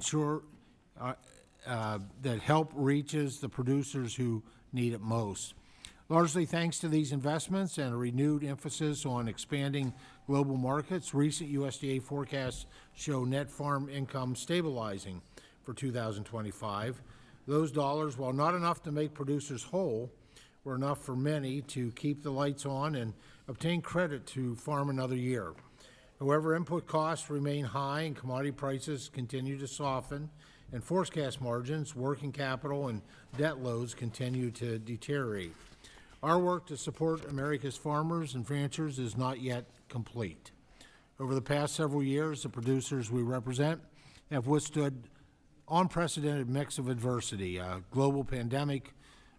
ensure that help reaches the producers who need it most. Largely thanks to these investments and a renewed emphasis on expanding global markets, recent USDA forecasts show net farm income stabilizing for 2025. Those dollars, while not enough to make producers whole, were enough for many to keep the lights on and obtain credit to farm another year. However, input costs remain high and commodity prices continue to soften, and forecast margins, working capital, and debt loads continue to deteriorate. Our work to support America's farmers and ranchers is not yet complete. Over the past several years, the producers we represent have withstood unprecedented mix of adversity, a global pandemic,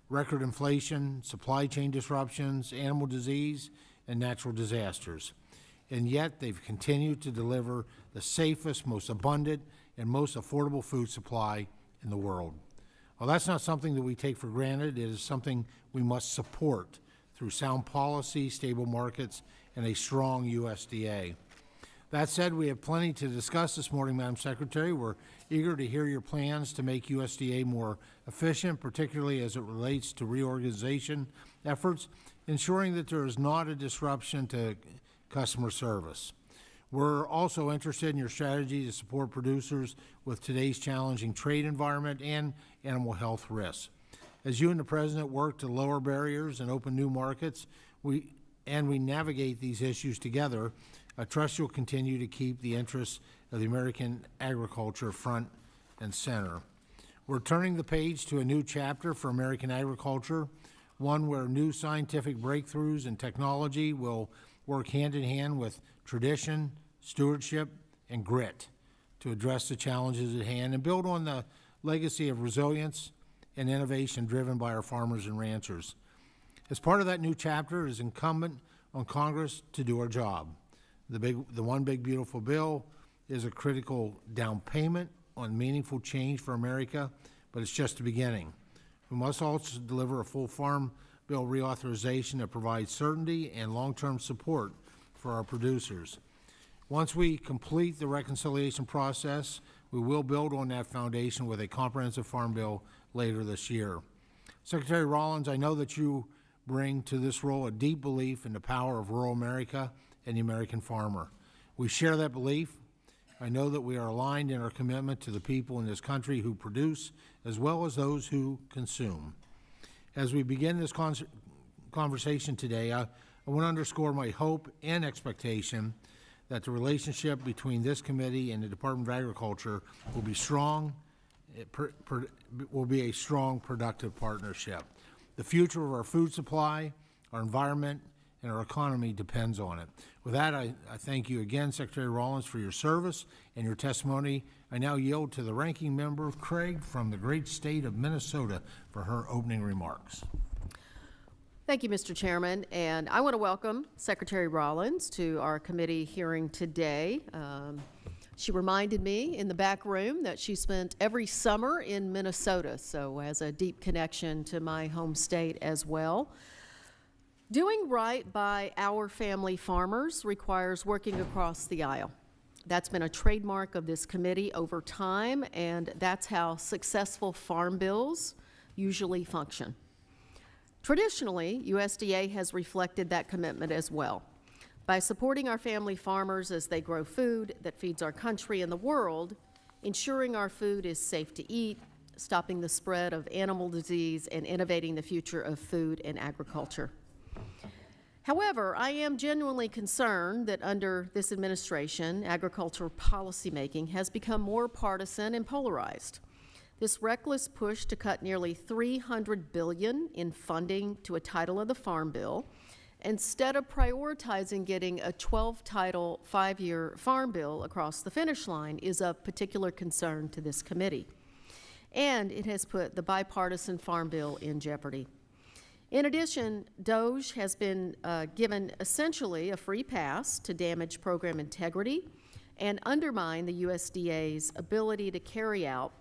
record inflation, supply chain disruptions, animal disease, and natural disasters. And yet they've continued to deliver the safest, most abundant, and most affordable food supply in the world. Well, that's not something that we take for granted. It is something we must support through sound policy, stable markets, and a strong USDA. That said, we have plenty to discuss this morning, Madam Secretary. We're eager to hear your plans to make USDA more efficient, particularly as it relates to reorganization efforts, ensuring that there is not a disruption to customer service. We're also interested in your strategy to support producers with today's challenging trade environment and animal health risks. As you and the President work to lower barriers and open new markets, we navigate these issues together, I trust you'll continue to keep the interests of the American agriculture front and center. We're turning the page to a new chapter for American agriculture, one where new scientific breakthroughs and technology will work hand in hand with tradition, stewardship, and grit to address the challenges at hand and build on the legacy of resilience and innovation driven by our farmers and ranchers. As part of that new chapter, it is incumbent on Congress to do our job. The One Big Beautiful Bill is a critical down payment on meaningful change for America, but it's just the beginning. We must also deliver a full farm bill reauthorization that provides certainty and long-term support for our producers. Once we complete the reconciliation process, we will build on that foundation with a comprehensive farm bill later this year. Secretary Rollins, I know that you bring to this role a deep belief in the power of rural America and the American farmer. We share that belief. I know that we are aligned in our commitment to the people in this country who produce as well as those who consume. As we begin this conversation today, I want to underscore my hope and expectation that the relationship between this committee and the Department of Agriculture will be strong, will be a strong, productive partnership. The future of our food supply, our environment, and our economy depends on it. With that, I thank you again, Secretary Rollins, for your service and your testimony. I now yield to the ranking member, Craig, from the great state of Minnesota, for her opening remarks. Thank you, Mr. Chairman, and I want to welcome Secretary Rollins to our committee hearing today. She reminded me in the back room that she spent every summer in Minnesota, so has a deep connection to my home state as well. Doing right by our family farmers requires working across the aisle. That's been a trademark of this committee over time, and that's how successful farm bills usually function. Traditionally, USDA has reflected that commitment as well. By supporting our family farmers as they grow food that feeds our country and the world, ensuring our food is safe to eat, stopping the spread of animal disease, and innovating the future of food and agriculture. However, I am genuinely concerned that under this administration, agricultural policymaking has become more partisan and polarized. This reckless push to cut nearly $300 billion in funding to a title of the Farm Bill, instead of prioritizing getting a 12-title, 5-year farm bill across the finish line, is of particular concern to this committee. And it has put the bipartisan farm bill in jeopardy. In addition, DOGE has been given essentially a free pass to damage program integrity and undermine the USDA's ability to carry out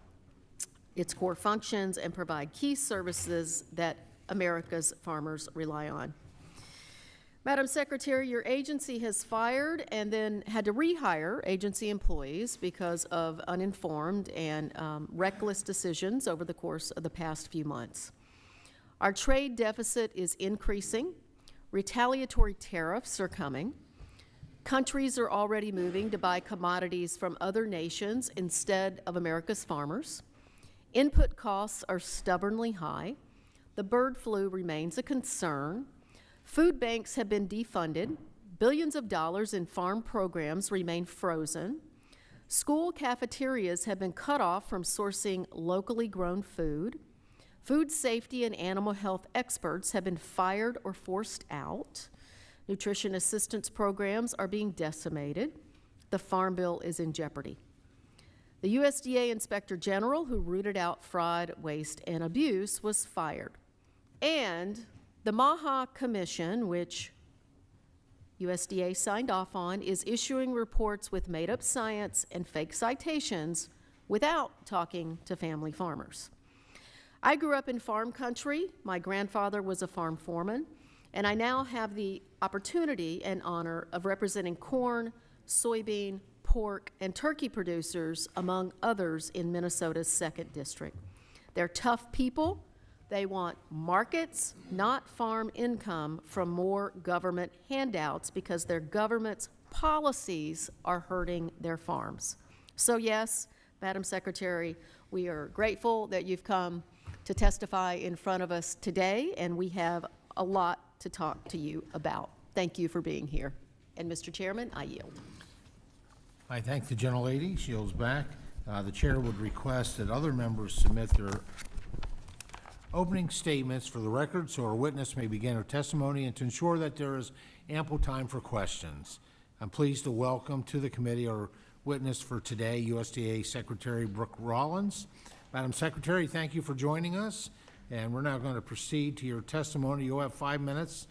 its core functions and provide key services that America's farmers rely on. Madam Secretary, your agency has fired and then had to rehire agency employees because of uninformed and reckless decisions over the course of the past few months. Our trade deficit is increasing. Retaliatory tariffs are coming. Countries are already moving to buy commodities from other nations instead of America's farmers. Input costs are stubbornly high. The bird flu remains a concern. Food banks have been defunded. Billions of dollars in farm programs remain frozen. School cafeterias have been cut off from sourcing locally grown food. Food safety and animal health experts have been fired or forced out. Nutrition assistance programs are being decimated. The Farm Bill is in jeopardy. The USDA Inspector General, who rooted out fraud, waste, and abuse, was fired. And the MAHA Commission, which USDA signed off on, is issuing reports with made-up science and fake citations without talking to family farmers. I grew up in farm country. My grandfather was a farm foreman, and I now have the opportunity and honor of representing corn, soybean, pork, and turkey producers, among others, in Minnesota's 2nd District. They're tough people. They want markets, not farm income from more government handouts because their government's policies are hurting their farms. So yes, Madam Secretary, we are grateful that you've come to testify in front of us today, and we have a lot to talk to you about. Thank you for being here. And Mr. Chairman, I yield. I thank the gentlelady. She yields back. The chair would request that other members submit their opening statements for the record so our witness may begin her testimony, and to ensure that there is ample time for questions. I'm pleased to welcome to the committee our witness for today, USDA Secretary Brooke Rollins. Madam Secretary, thank you for joining us, and we're now going to proceed to your testimony. You'll have 5 minutes.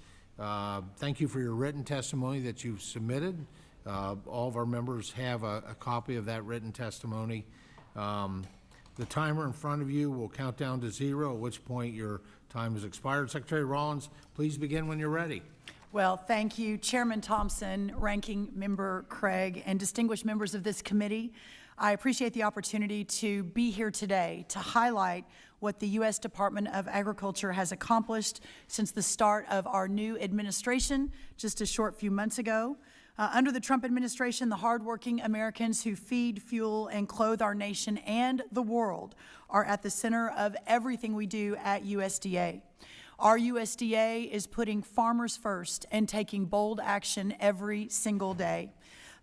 Thank you for your written testimony that you've submitted. All of our members have a copy of that written testimony. The timer in front of you will count down to 0, at which point your time has expired. Secretary Rollins, please begin when you're ready. Well, thank you, Chairman Thompson, Ranking Member Craig, and distinguished members of this committee. I appreciate the opportunity to be here today to highlight what the U.S. Department of Agriculture has accomplished since the start of our new administration just a short few months ago. Under the Trump administration, the hardworking Americans who feed, fuel, and clothe our nation and the world are at the center of everything we do at USDA. Our USDA is putting farmers first and taking bold action every single day.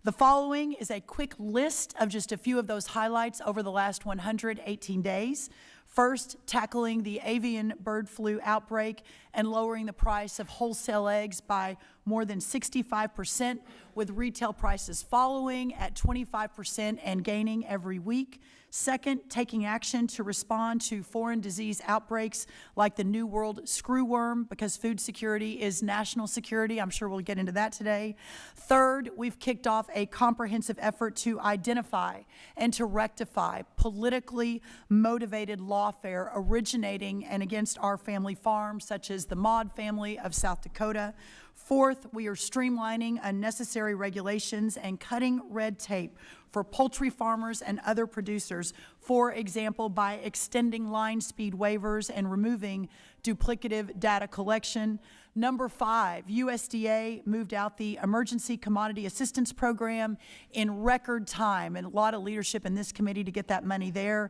The following is a quick list of just a few of those highlights over the last 118 days. First, tackling the avian bird flu outbreak and lowering the price of wholesale eggs by more than 65%, with retail prices following at 25% and gaining every week. Second, taking action to respond to foreign disease outbreaks like the New World screwworm, because food security is national security. I'm sure we'll get into that today. Third, we've kicked off a comprehensive effort to identify and to rectify politically motivated lawfare originating and against our family farms, such as the Maud family of South Dakota. Fourth, we are streamlining unnecessary regulations and cutting red tape for poultry farmers and other producers, for example, by extending line speed waivers and removing duplicative data collection. Number 5, USDA moved out the Emergency Commodity Assistance Program in record time, and a lot of leadership in this committee to get that money there.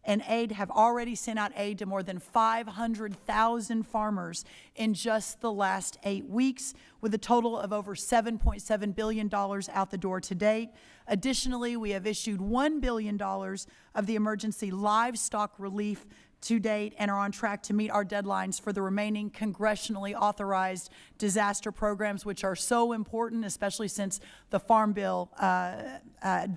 And have already sent out aid to more than 500,000 farmers in just the last 8 weeks, with a total of over $7.7 billion out the door to date. Additionally, we have issued $1 billion of the emergency livestock relief to date and are on track to meet our deadlines for the remaining congressionally authorized disaster programs, which are so important, especially since the Farm Bill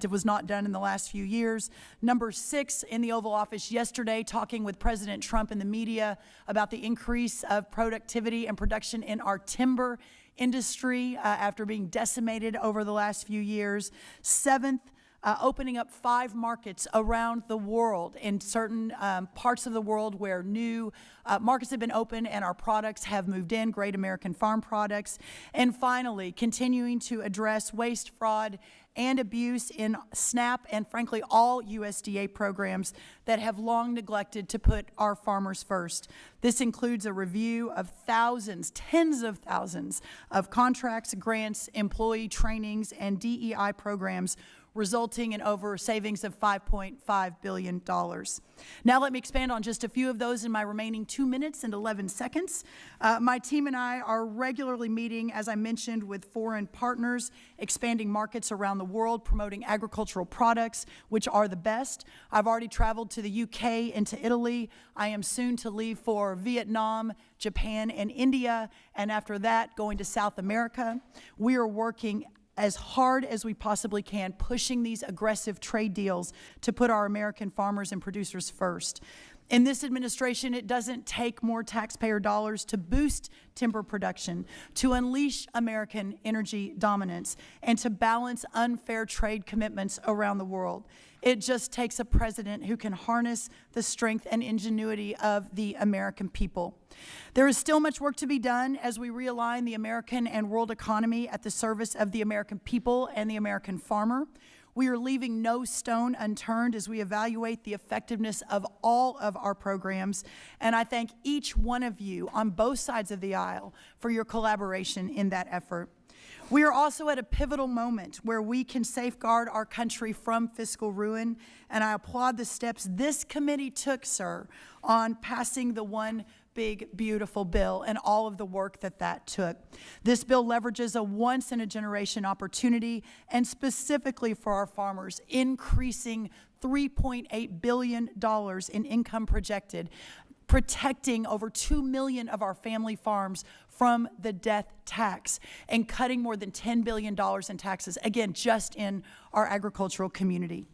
was not done in the last few years. Number 6, in the Oval Office yesterday, talking with President Trump and the media about the increase of productivity and production in our timber industry after being decimated over the last few years. 7th, opening up 5 markets around the world in certain parts of the world where new markets have been opened and our products have moved in, great American farm products. And finally, continuing to address waste, fraud, and abuse in SNAP and, frankly, all USDA programs that have long neglected to put our farmers first. This includes a review of thousands, tens of thousands of contracts, grants, employee trainings, and DEI programs, resulting in over savings of $5.5 billion. Now let me expand on just a few of those in my remaining 2 minutes and 11 seconds. My team and I are regularly meeting, as I mentioned, with foreign partners, expanding markets around the world, promoting agricultural products, which are the best. I've already traveled to the UK and to Italy. I am soon to leave for Vietnam, Japan, and India, and after that, going to South America. We are working as hard as we possibly can, pushing these aggressive trade deals to put our American farmers and producers first. In this administration, it doesn't take more taxpayer dollars to boost timber production, to unleash American energy dominance, and to balance unfair trade commitments around the world. It just takes a president who can harness the strength and ingenuity of the American people. There is still much work to be done as we realign the American and world economy at the service of the American people and the American farmer. We are leaving no stone unturned as we evaluate the effectiveness of all of our programs, and I thank each one of you on both sides of the aisle for your collaboration in that effort. We are also at a pivotal moment where we can safeguard our country from fiscal ruin, and I applaud the steps this committee took, sir, on passing the One Big Beautiful Bill and all of the work that took. This bill leverages a once-in-a-generation opportunity, and specifically for our farmers, increasing $3.8 billion in income projected, protecting over 2 million of our family farms from the death tax, and cutting more than $10 billion in taxes, again, just in our agricultural community.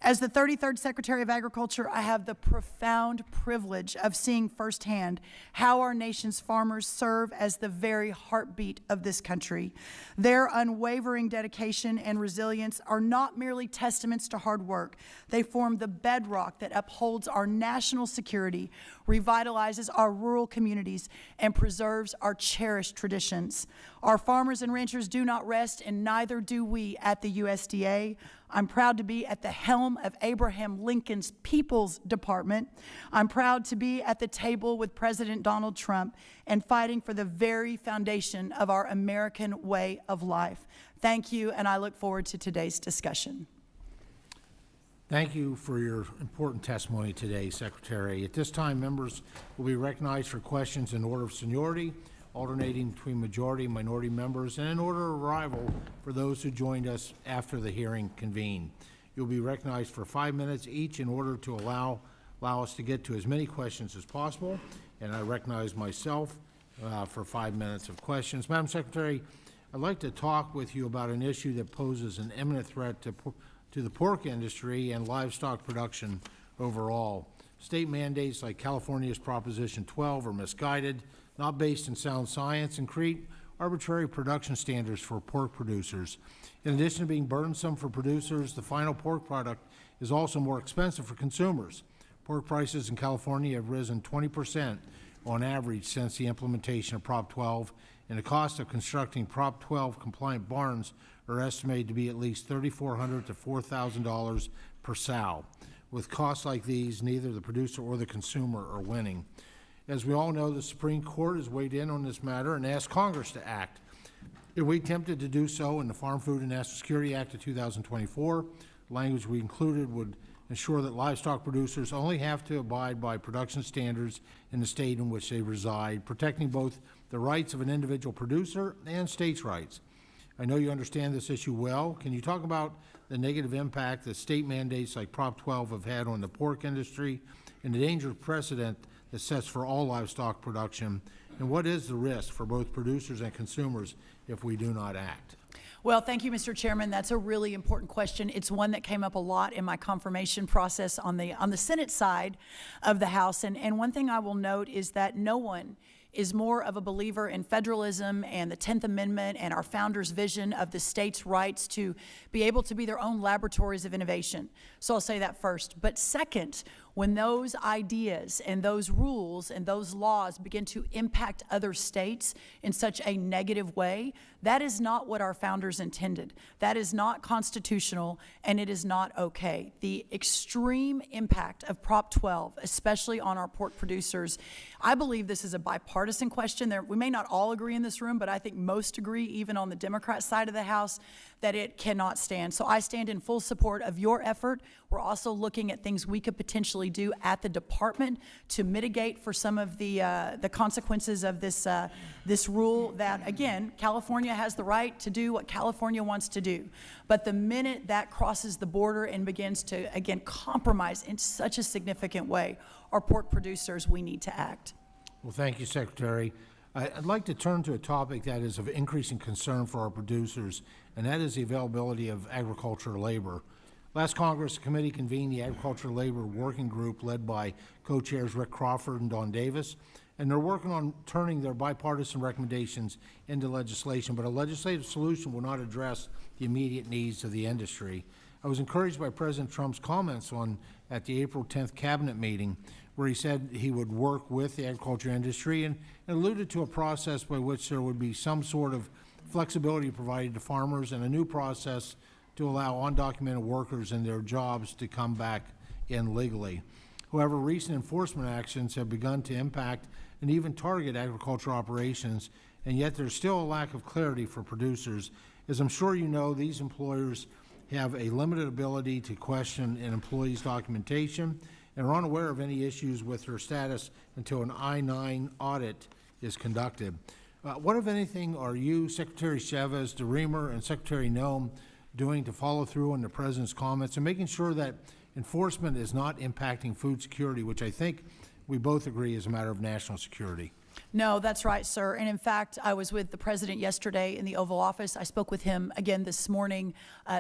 As the 33rd Secretary of Agriculture, I have the profound privilege of seeing firsthand how our nation's farmers serve as the very heartbeat of this country. Their unwavering dedication and resilience are not merely testaments to hard work. They form the bedrock that upholds our national security, revitalizes our rural communities, and preserves our cherished traditions. Our farmers and ranchers do not rest, and neither do we at the USDA. I'm proud to be at the helm of Abraham Lincoln's People's Department. I'm proud to be at the table with President Donald Trump and fighting for the very foundation of our American way of life. Thank you, and I look forward to today's discussion. Thank you for your important testimony today, Secretary. At this time, members will be recognized for questions in order of seniority, alternating between majority and minority members, and in order of arrival for those who joined us after the hearing convened. You'll be recognized for 5 minutes each in order to allow us to get to as many questions as possible, and I recognize myself for 5 minutes of questions. Madam Secretary, I'd like to talk with you about an issue that poses an imminent threat to the pork industry and livestock production overall. State mandates like California's Proposition 12 are misguided, not based in sound science, and create arbitrary production standards for pork producers. In addition to being burdensome for producers, the final pork product is also more expensive for consumers. Pork prices in California have risen 20% on average since the implementation of Prop 12, and the cost of constructing Prop 12 compliant barns are estimated to be at least $3,400 to $4,000 per sow. With costs like these, neither the producer or the consumer are winning. As we all know, the Supreme Court has weighed in on this matter and asked Congress to act. If we attempted to do so in the Farm Food and National Security Act of 2024, language we included would ensure that livestock producers only have to abide by production standards in the state in which they reside, protecting both the rights of an individual producer and states' rights. I know you understand this issue well. Can you talk about the negative impact that state mandates like Prop 12 have had on the pork industry and the dangerous precedent that sets for all livestock production, and what is the risk for both producers and consumers if we do not act? Well, thank you, Mr. Chairman. That's a really important question. It's one that came up a lot in my confirmation process on the Senate side of the House. And one thing I will note is that no one is more of a believer in federalism and the 10th Amendment and our founders' vision of the states' rights to be able to be their own laboratories of innovation. So I'll say that first. But second, when those ideas and those rules and those laws begin to impact other states in such a negative way, that is not what our founders intended. That is not constitutional, and it is not okay. The extreme impact of Prop 12, especially on our pork producers, I believe this is a bipartisan question. We may not all agree in this room, but I think most agree, even on the Democrat side of the House, that it cannot stand. So I stand in full support of your effort. We're also looking at things we could potentially do at the department to mitigate for some of the consequences of this rule that, again, California has the right to do what California wants to do. But the minute that crosses the border and begins to, again, compromise in such a significant way our pork producers, we need to act. Well, thank you, Secretary. I'd like to turn to a topic that is of increasing concern for our producers, and that is the availability of agricultural labor. Last Congress, the committee convened the Agricultural Labor Working Group led by co-chairs Rick Crawford and Don Davis, and they're working on turning their bipartisan recommendations into legislation, but a legislative solution will not address the immediate needs of the industry. I was encouraged by President Trump's comments at the April 10th cabinet meeting, where he said he would work with the agriculture industry and alluded to a process by which there would be some sort of flexibility provided to farmers and a new process to allow undocumented workers in their jobs to come back in legally. However, recent enforcement actions have begun to impact and even target agricultural operations, and yet there's still a lack of clarity for producers. As I'm sure you know, these employers have a limited ability to question an employee's documentation and are unaware of any issues with her status until an I-9 audit is conducted. What, if anything, are you, Secretary Chavez, DeRemer, and Secretary Noem doing to follow through on the President's comments and making sure that enforcement is not impacting food security, which I think we both agree is a matter of national security? No, that's right, sir. And in fact, I was with the President yesterday in the Oval Office. I spoke with him again this morning.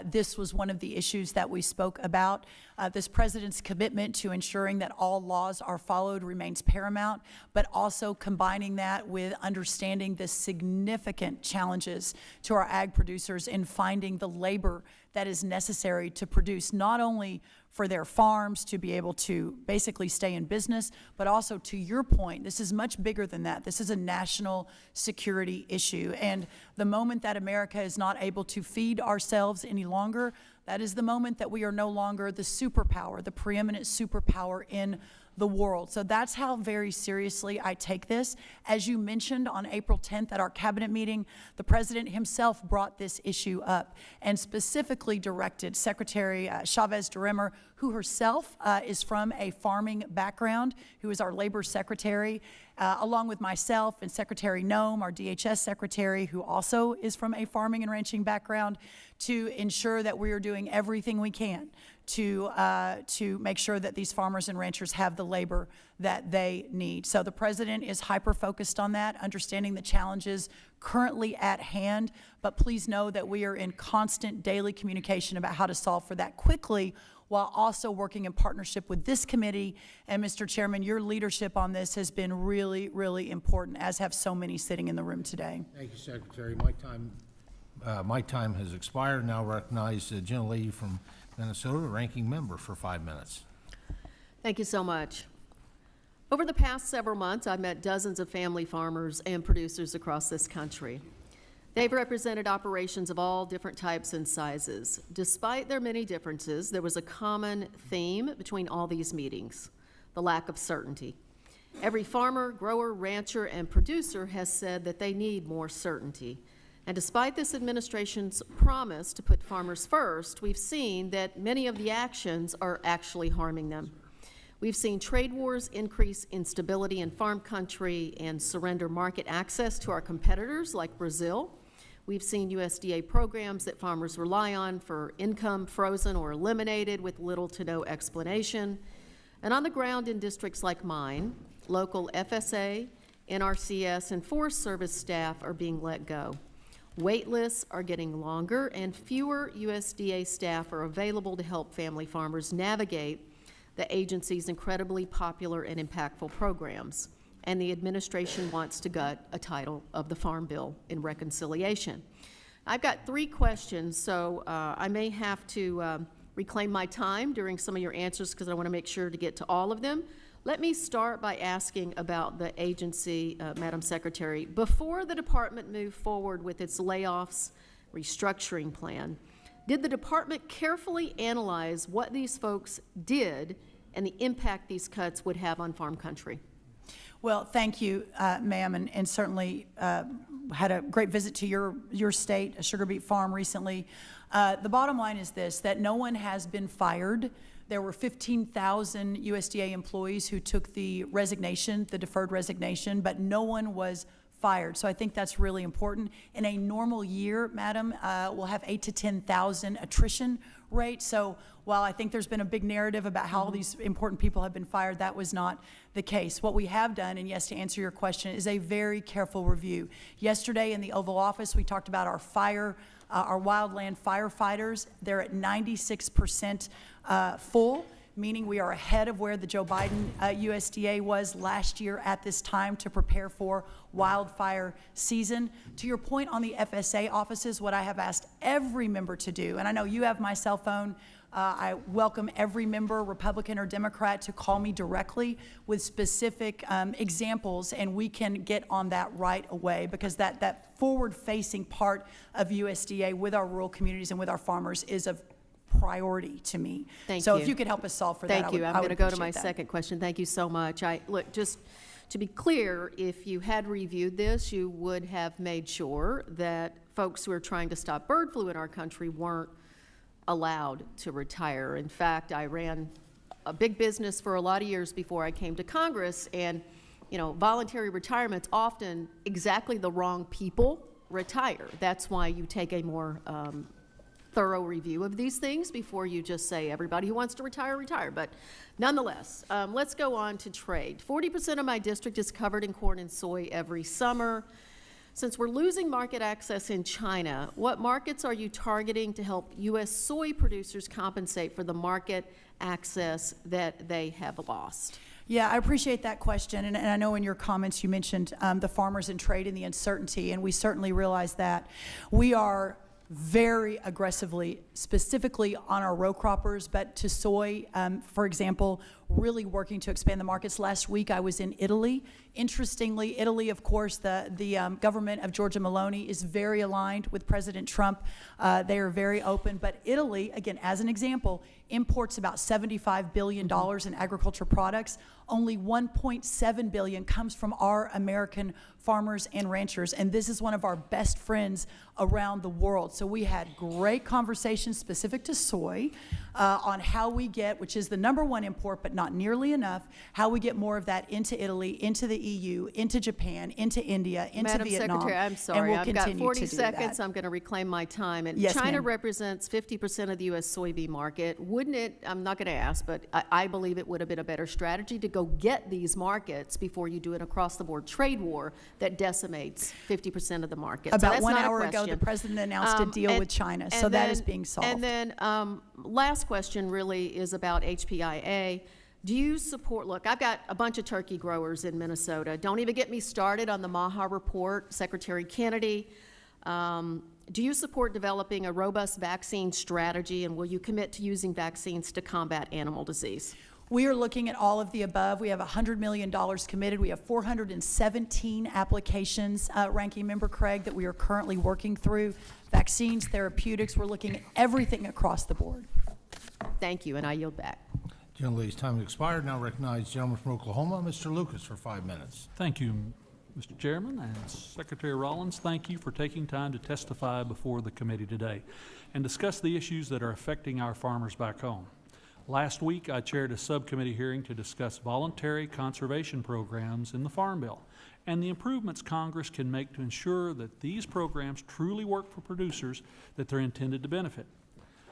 This was one of the issues that we spoke about. This President's commitment to ensuring that all laws are followed remains paramount, but also combining that with understanding the significant challenges to our ag producers in finding the labor that is necessary to produce not only for their farms to be able to basically stay in business, but also, to your point, this is much bigger than that. This is a national security issue. And the moment that America is not able to feed ourselves any longer, that is the moment that we are no longer the superpower, the preeminent superpower in the world. So that's how very seriously I take this. As you mentioned, on April 10th at our cabinet meeting, the President himself brought this issue up and specifically directed Secretary Chavez DeRemer, who herself is from a farming background, who is our labor secretary, along with myself and Secretary Noem, our DHS secretary, who also is from a farming and ranching background, to ensure that we are doing everything we can to make sure that these farmers and ranchers have the labor that they need. So the President is hyper-focused on that, understanding the challenges currently at hand, but please know that we are in constant daily communication about how to solve for that quickly, while also working in partnership with this committee. And Mr. Chairman, your leadership on this has been really, really important, as have so many sitting in the room today. Thank you, Secretary. My time has expired. Now recognize the gentlelady from Minnesota, ranking member, for 5 minutes. Thank you so much. Over the past several months, I've met dozens of family farmers and producers across this country. They've represented operations of all different types and sizes. Despite their many differences, there was a common theme between all these meetings: the lack of certainty. Every farmer, grower, rancher, and producer has said that they need more certainty. And despite this administration's promise to put farmers first, we've seen that many of the actions are actually harming them. We've seen trade wars increase instability in farm country and surrender market access to our competitors like Brazil. We've seen USDA programs that farmers rely on for income frozen or eliminated with little to no explanation. And on the ground in districts like mine, local FSA, NRCS, and Forest Service staff are being let go. Wait lists are getting longer, and fewer USDA staff are available to help family farmers navigate the agency's incredibly popular and impactful programs. and the administration wants to gut a title of the Farm Bill in reconciliation. I've got 3 questions, so I may have to reclaim my time during some of your answers because I want to make sure to get to all of them. Let me start by asking about the agency, Madam Secretary. Before the department moved forward with its layoffs restructuring plan, did the department carefully analyze what these folks did and the impact these cuts would have on farm country? Well, thank you, ma'am, and certainly had a great visit to your state, a sugar beet farm recently. The bottom line is this, that no one has been fired. There were 15,000 USDA employees who took the resignation, the deferred resignation, but no one was fired. So I think that's really important. In a normal year, madam, we'll have 8,000 to 10,000 attrition rate. So while I think there's been a big narrative about how all these important people have been fired, that was not the case. What we have done, and yes, to answer your question, is a very careful review. Yesterday in the Oval Office, we talked about our wildland firefighters. They're at 96% full, meaning we are ahead of where the Joe Biden USDA was last year at this time to prepare for wildfire season. To your point on the FSA offices, what I have asked every member to do, and I know you have my cell phone, I welcome every member, Republican or Democrat, to call me directly with specific examples, and we can get on that right away, because that forward-facing part of USDA with our rural communities and with our farmers is of priority to me. Thank so you. if you could help us solve for that, Thank you. I'm going to go to my second question. Thank you so much. Look, just to be clear, if you had reviewed this, you would have made sure that folks who are trying to stop bird flu in our country weren't allowed to retire. In fact, I ran a big business for a lot of years before I came to Congress, and voluntary retirement's often exactly the wrong people retire. That's why you take a more thorough review of these things before you just say everybody who wants to retire, retire. But nonetheless, let's go on to trade. 40% of my district is covered in corn and soy every summer. Since we're losing market access in China, what markets are you targeting to help U.S. soy producers compensate for the market access that they have lost? Yeah, I appreciate that question, and I know in your comments you mentioned the farmers in trade and the uncertainty, and we certainly realize that. We are very aggressively, specifically on our row croppers, but to soy, for example, really working to expand the markets. Last week I was in Italy. Interestingly, Italy, of course, the government of Giorgia Meloni is very aligned with President Trump. They are very open, but Italy, again, as an example, imports about $75 billion in agriculture products. Only $1.7 billion comes from our American farmers and ranchers, and this is one of our best friends around the world. So we had great conversations specific to soy on how we get, which is the #1 import, but not nearly enough, how we get more of that into Italy, into the EU, into Japan, into India, into Madam Vietnam. Secretary, I'm sorry, we'll I've got 40 to do seconds. that. I'm going to reclaim my time. And Yes, China ma'am. represents 50% of the U.S. soybean market. Wouldn't it, I'm not going to ask, but I believe it would have been a better strategy to go get these markets before you do an across-the-board trade war that decimates 50% of the market. About so 1 not a hour ago, the question. president announced a deal with China, so that is being solved. And then last question really is about HPIA. Do you support, look, I've got a bunch of turkey growers in Minnesota. Don't even get me started on the Maha report, Secretary Kennedy. Do you support developing a robust vaccine strategy, and will you commit to using vaccines to combat animal disease? We are looking at all of the above. We have $100 million committed. We have 417 applications, Ranking Member Craig, that we are currently working through. Vaccines, therapeutics, we're looking at everything across the board. Thank you, and I yield back. Gentlelady's time has expired. Now recognize the gentleman from Oklahoma, Mr. Lucas, for 5 minutes. Thank you, Mr. Chairman, and Secretary Rollins. Thank you for taking time to testify before the committee today and discuss the issues that are affecting our farmers back home. Last week, I chaired a subcommittee hearing to discuss voluntary conservation programs in the Farm Bill and the improvements Congress can make to ensure that these programs truly work for producers that they're intended to benefit.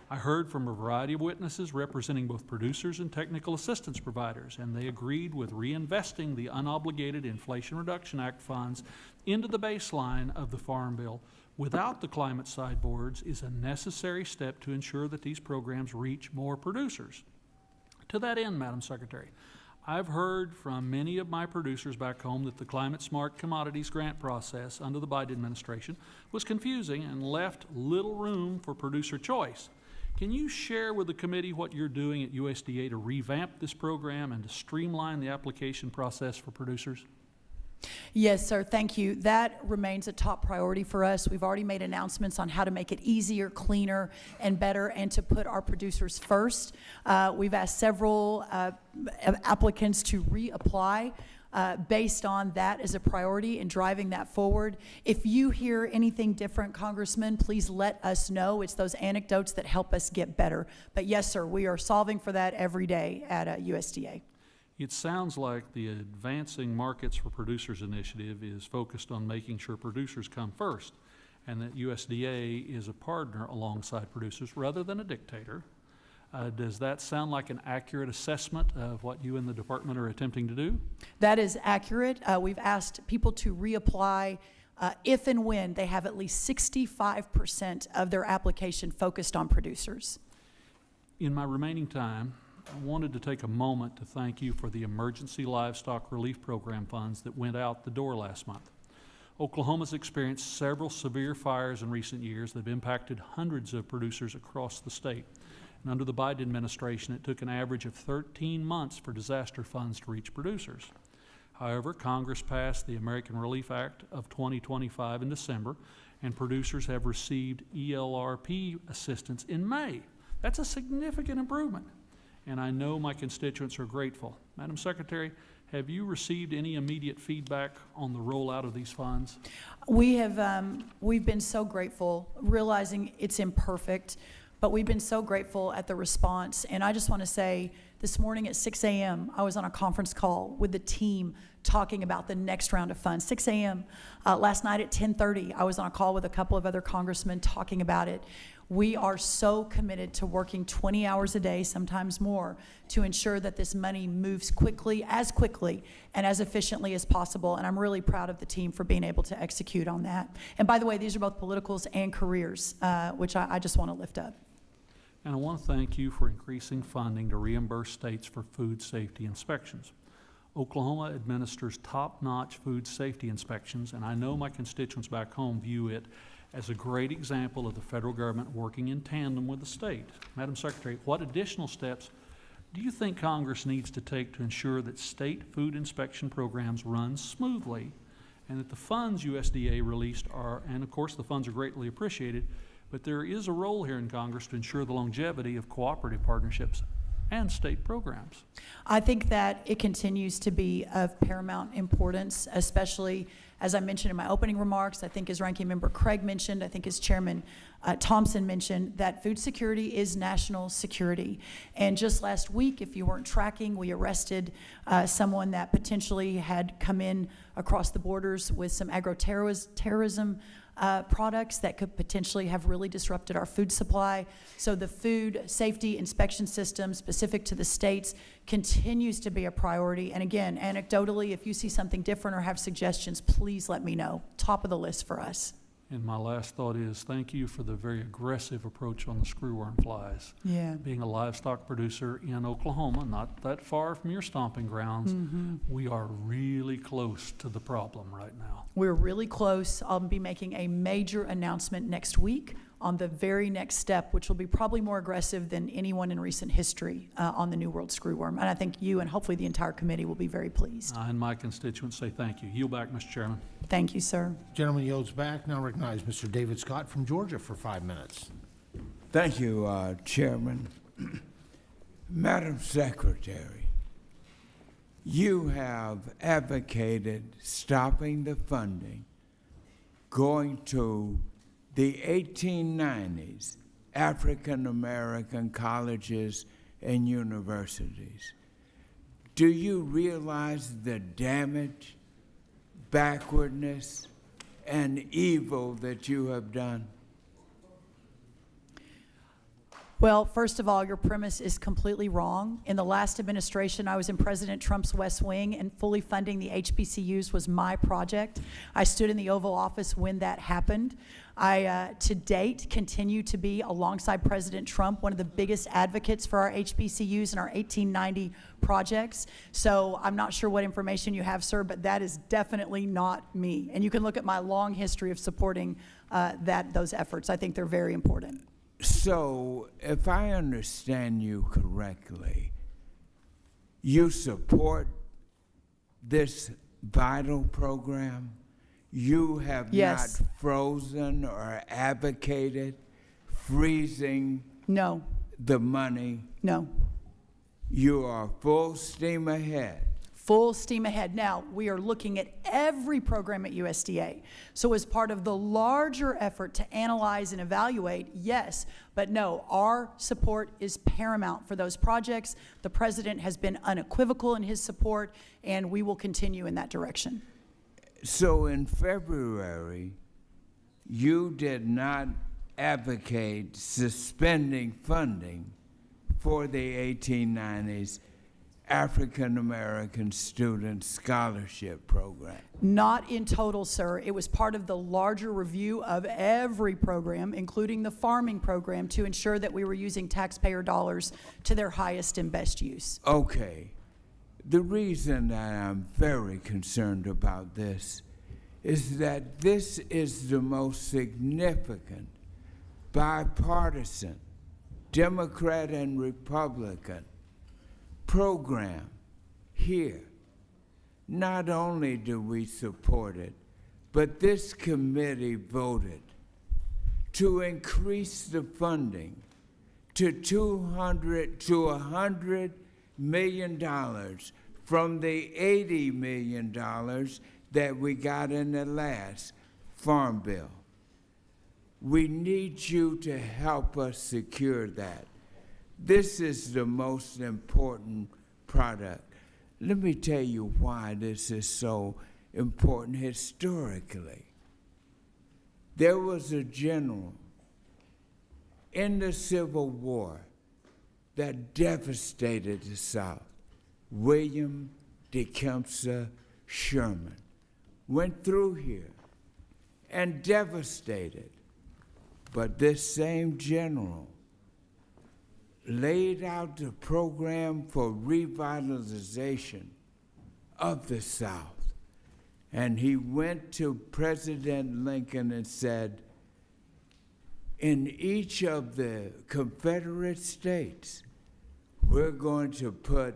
I heard from a variety of witnesses representing both producers and technical assistance providers, and they agreed with reinvesting the unobligated Inflation Reduction Act funds into the baseline of the Farm Bill without the climate sideboards is a necessary step to ensure that these programs reach more producers. To that end, Madam Secretary, I've heard from many of my producers back home that the Climate Smart Commodities grant process under the Biden administration was confusing and left little room for producer choice. Can you share with the committee what you're doing at USDA to revamp this program and to streamline the application process for producers? Yes, sir, thank you. That remains a top priority for us. We've already made announcements on how to make it easier, cleaner, and better, and to put our producers first. We've asked several applicants to reapply based on that as a priority and driving that forward. If you hear anything different, Congressman, please let us know. It's those anecdotes that help us get better. But yes, sir, we are solving for that every day at USDA. It sounds like the Advancing Markets for Producers initiative is focused on making sure producers come first, and that USDA is a partner alongside producers rather than a dictator. Does that sound like an accurate assessment of what you and the department are attempting to do? That is accurate. We've asked people to reapply if and when they have at least 65% of their application focused on producers. In my remaining time, I wanted to take a moment to thank you for the Emergency Livestock Relief Program funds that went out the door last month. Oklahoma's experienced several severe fires in recent years that have impacted hundreds of producers across the state. And under the Biden administration, it took an average of 13 months for disaster funds to reach producers. However, Congress passed the American Relief Act of 2025 in December, and producers have received ELRP assistance in May. That's a significant improvement, and I know my constituents are grateful. Madam Secretary, have you received any immediate feedback on the rollout of these funds? We've been so grateful, realizing it's imperfect, but we've been so grateful at the response. And I just want to say, this morning at 6 a.m., I was on a conference call with the team talking about the next round of funds. 6 a.m. Last night at 10:30, I was on a call with a couple of other congressmen talking about it. We are so committed to working 20 hours a day, sometimes more, to ensure that this money moves quickly and as efficiently as possible. And I'm really proud of the team for being able to execute on that. And by the way, these are both politicals and careers, which I just want to lift up. And I want to thank you for increasing funding to reimburse states for food safety inspections. Oklahoma administers top-notch food safety inspections, and I know my constituents back home view it as a great example of the federal government working in tandem with the state. Madam Secretary, what additional steps do you think Congress needs to take to ensure that state food inspection programs run smoothly, and that the funds USDA released are, and of course the funds are greatly appreciated, but there is a role here in Congress to ensure the longevity of cooperative partnerships and state programs? I think that it continues to be of paramount importance, especially as I mentioned in my opening remarks. I think as Ranking Member Craig mentioned, I think as Chairman Thompson mentioned, that food security is national security. And just last week, if you weren't tracking, we arrested someone that potentially had come in across the borders with some agro-terrorism products that could potentially have really disrupted our food supply. So the food safety inspection system specific to the states continues to be a priority. And again, anecdotally, if you see something different or have suggestions, please let me know. Top of the list for us. And my last thought is thank you for the very aggressive approach on the screwworm flies. Yeah. Being a livestock producer in Oklahoma, not that far from your stomping grounds, we are really close to the problem right now. We're really close. I'll be making a major announcement next week on the very next step, which will be probably more aggressive than anyone in recent history on the New World screwworm. And I think you and hopefully the entire committee will be very pleased. And my constituents say thank you. Yield back, Mr. Chairman. Thank you, sir. Gentleman yields back. Now recognize Mr. David Scott from Georgia for 5 minutes. Thank you, Chairman. Madam Secretary, you have advocated stopping the funding going to the 1890s African American colleges and universities. Do you realize the damage, backwardness, and evil that you have done? Well, first of all, your premise is completely wrong. In the last administration, I was in President Trump's West Wing, and fully funding the HBCUs was my project. I stood in the Oval Office when that happened. I, to date, continue to be, alongside President Trump, one of the biggest advocates for our HBCUs and our 1890 projects. So I'm not sure what information you have, sir, but that is definitely not me. And you can look at my long history of supporting those efforts. I think they're very important. So, if I understand you correctly, you support this vital program? You have Yes. not frozen or advocated freezing No, the money? no. You are full steam ahead. Full steam ahead. Now, we are looking at every program at USDA. So as part of the larger effort to analyze and evaluate, yes, but no, our support is paramount for those projects. The president has been unequivocal in his support, and we will continue in that direction. So in February, you did not advocate suspending funding for the 1890s African American Student Scholarship Program. Not in total, sir. It was part of the larger review of every program, including the farming program, to ensure that we were using taxpayer dollars to their highest and best use. Okay. The reason that I'm very concerned about this is that this is the most significant bipartisan, Democrat and Republican program here. Not only do we support it, but this committee voted to increase the funding to $100 million from the $80 million that we got in the last Farm Bill. We need you to help us secure that. This is the most important product. Let me tell you why this is so important historically. There was a general in the Civil War that devastated the South, William Tecumseh Sherman, went through here and devastated. But this same general laid out the program for revitalization of the South. And he went to President Lincoln and said, in each of the Confederate states, we're going to put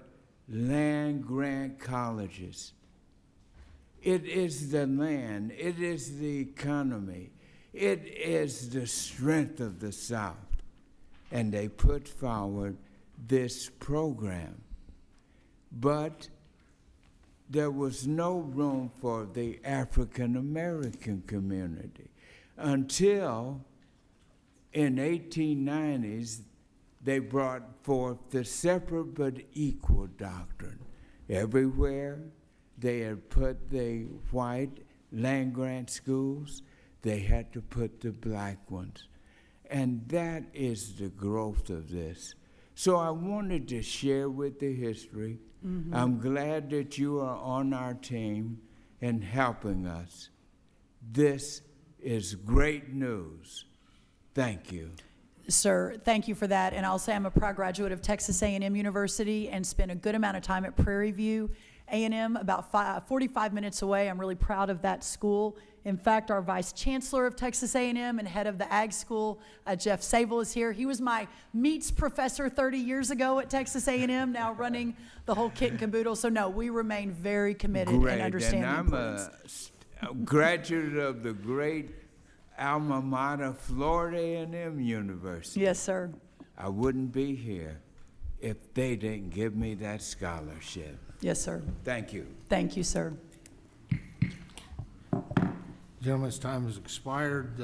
land-grant colleges. It is the land, it is the economy, it is the strength of the South. And they put forward this program. But there was no room for the African American community until in 1890s they brought forth the separate but equal doctrine. Everywhere they had put the white land-grant schools, they had to put the black ones. And that is the growth of this. So I wanted to share with the history. Mm-hmm. I'm glad that you are on our team and helping us. This is great news. Thank you. Sir, thank you for that. And I'll say I'm a proud graduate of Texas A&M University and spent a good amount of time at Prairie View A&M, about 45 minutes away. I'm really proud of that school. In fact, our vice chancellor of Texas A&M and head of the ag school, Jeff Sable, is here. He was my meats professor 30 years ago at Texas A&M, now running the whole kit and caboodle. So no, we remain very committed and understand the importance. I'm a graduate of the great alma mater, Florida A&M University. Yes, sir. I wouldn't be here if they didn't give me that scholarship. Yes, sir. Thank you. Thank you, sir. Gentlemen's time has expired.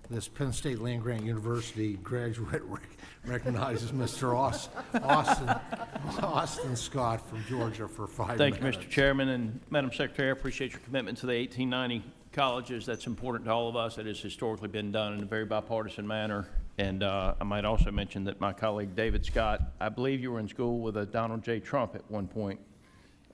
This Penn State Land Grant University graduate recognizes Mr. Austin Scott from Georgia for 5 minutes. Thank you, Mr. Chairman. And Madam Secretary, I appreciate your commitment to the 1890 colleges. That's important to all of us. It has historically been done in a very bipartisan manner. And I might also mention that my colleague David Scott, I believe you were in school with a Donald J. Trump at one point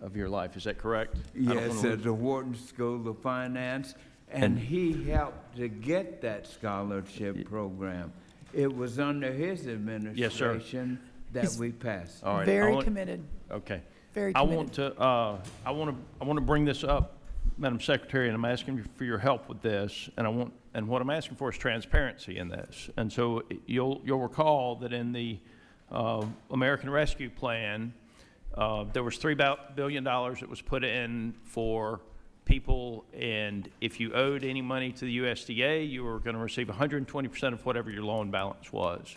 of your life. Is that correct? I don't Yes, wanna at the Wharton School of Finance, and he helped to get that scholarship program. It was under his administration that we passed. All right. I Very want- committed, Okay. very I committed. want to bring this up, Madam Secretary, and I'm asking you for your help with this, and what I'm asking for is transparency in this. And so you'll recall that in the American Rescue Plan, there was $3 billion that was put in for people, and if you owed any money to the USDA, you were going to receive 120% of whatever your loan balance was.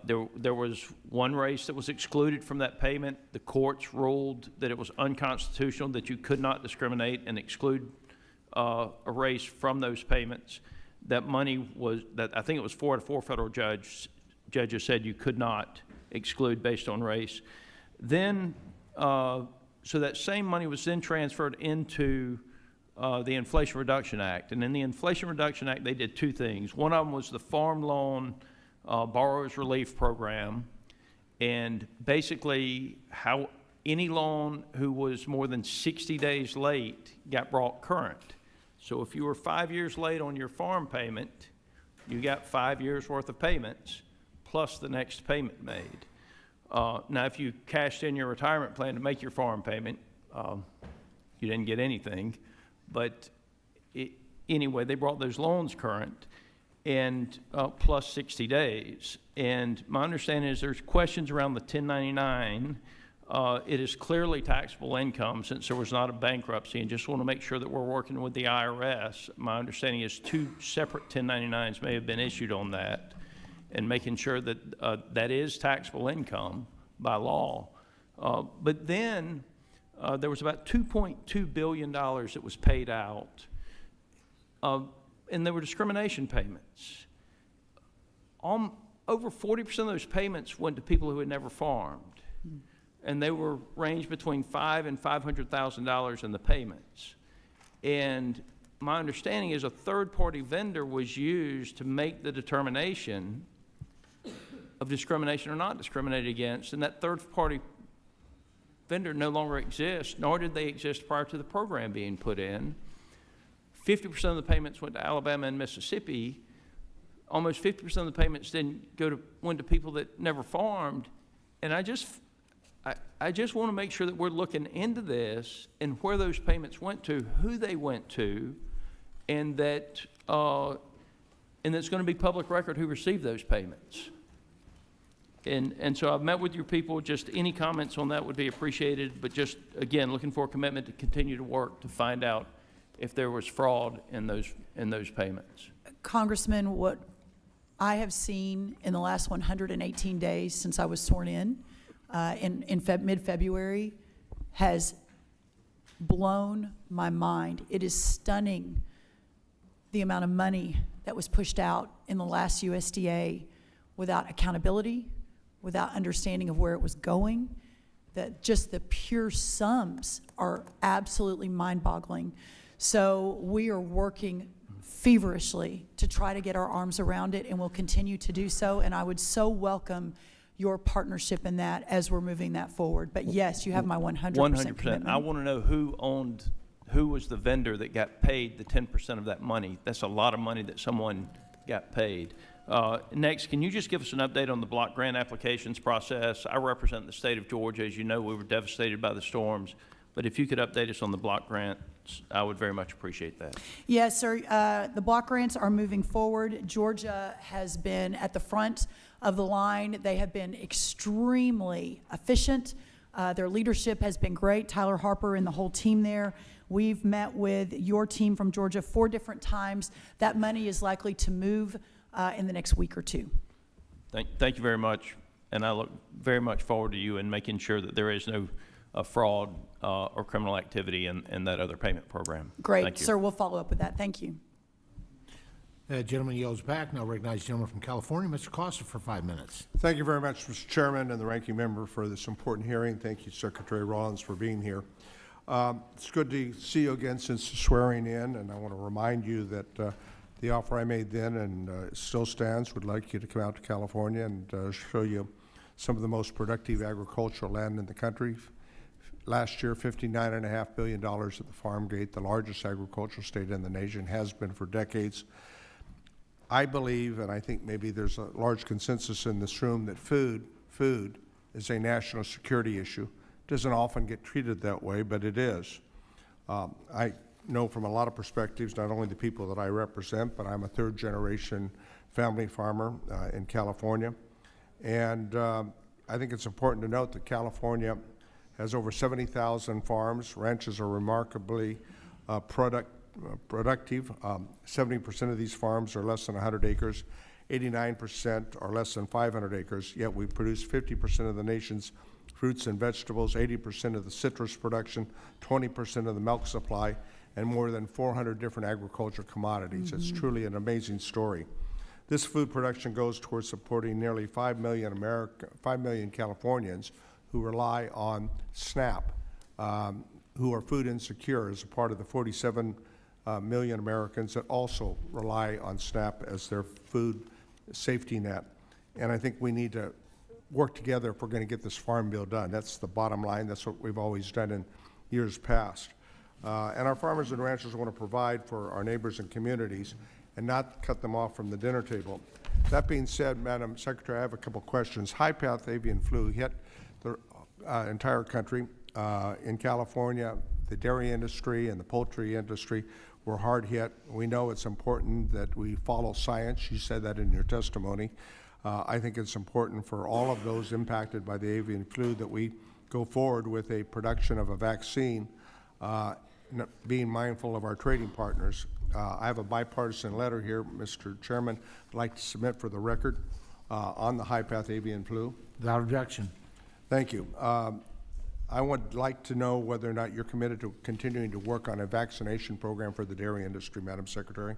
There was one race that was excluded from that payment. The courts ruled that it was unconstitutional, that you could not discriminate and exclude a race from those payments. That money was, that I think it was 4 out of 4 federal judges said you could not exclude based on race. Then, so that same money was then transferred into the Inflation Reduction Act. And in the Inflation Reduction Act, they did two things. One of them was the Farm Loan Borrowers Relief Program, and basically how any loan who was more than 60 days late got brought current. So if you were 5 years late on your farm payment, you got 5 years worth of payments plus the next payment made. Now, if you cashed in your retirement plan to make your farm payment, you didn't get anything. But anyway, they brought those loans current and plus 60 days. And my understanding is there's questions around the 1099. It is clearly taxable income since there was not a bankruptcy, and just want to make sure that we're working with the IRS. My understanding is 2 separate 1099s may have been issued on that, and making sure that that is taxable income by law. But then there was about $2.2 billion that was paid out, and there were discrimination payments. Over 40% of those payments went to people who had never farmed, and they were ranged between $500,000 and $500,000 in the payments. And my understanding is a third-party vendor was used to make the determination of discrimination or not discriminated against, and that third-party vendor no longer exists, nor did they exist prior to the program being put in. 50% of the payments went to Alabama and Mississippi. Almost 50% of the payments went to people that never farmed. And I just want to make sure that we're looking into this and where those payments went to, who they went to, and that it's going to be public record who received those payments. And so I've met with your people. Just any comments on that would be appreciated. But just, again, looking for a commitment to continue to work to find out if there was fraud in those payments. Congressman, what I have seen in the last 118 days since I was sworn in mid-February has blown my mind. It is stunning the amount of money that was pushed out in the last USDA without accountability, without understanding of where it was going. That just the pure sums are absolutely mind-boggling. So we are working feverishly to try to get our arms around it, and we'll continue to do so. And I would so welcome your partnership in that as we're moving that forward. But yes, you have my 100% 100%. commitment. I want to know who was the vendor that got paid the 10% of that money. That's a lot of money that someone got paid. Next, can you just give us an update on the block grant applications process? I represent the state of Georgia. As you know, we were devastated by the storms. But if you could update us on the block grants, I would very much appreciate that. Yes, sir. The block grants are moving forward. Georgia has been at the front of the line. They have been extremely efficient. Their leadership has been great. Tyler Harper and the whole team there. We've met with your team from Georgia 4 different times. That money is likely to move in the next week or 2. Thank you very much, and I look very much forward to you in making sure that there is no fraud or criminal activity in that other payment program. Great, Thank you. sir. We'll follow up with that. Thank you. That gentleman yields back. Now recognize the gentleman from California, Mr. Costa, for 5 minutes. Thank you very much, Mr. Chairman, and the ranking member for this important hearing. Thank you, Secretary Rollins, for being here. It's good to see you again since the swearing in, and I want to remind you that The offer I made then, and it still stands, would like you to come out to California and show you some of the most productive agricultural land in the country. Last year, $59.5 billion at the farm gate, the largest agricultural state in the nation, has been for decades. I believe, and I think maybe there's a large consensus in this room, that food is a national security issue. It doesn't often get treated that way, but it is. I know from a lot of perspectives, not only the people that I represent, but I'm a third-generation family farmer in California. And I think it's important to note that California has over 70,000 farms. Ranches are remarkably productive. 70% of these farms are less than 100 acres. 89% are less than 500 acres, yet we produce 50% of the nation's fruits and vegetables, 80% of the citrus production, 20% of the milk supply, and more than 400 different agricultural commodities. It's truly an amazing story. This food production goes towards supporting nearly 5 million Californians who rely on SNAP, who are food insecure as a part of the 47 million Americans that also rely on SNAP as their food safety net. And I think we need to work together if we're going to get this farm bill done. That's the bottom line. That's what we've always done in years past. And our farmers and ranchers want to provide for our neighbors and communities and not cut them off from the dinner table. That being said, Madam Secretary, I have a couple questions. High-path avian flu hit the entire country. In California, the dairy industry and the poultry industry were hard hit. We know it's important that we follow science. You said that in your testimony. I think it's important for all of those impacted by the avian flu that we go forward with a production of a vaccine, being mindful of our trading partners. I have a bipartisan letter here, Mr. Chairman, I'd like to submit for the record on the high-path avian flu. Without objection. Thank you. I would like to know whether or not you're committed to continuing to work on a vaccination program for the dairy industry, Madam Secretary.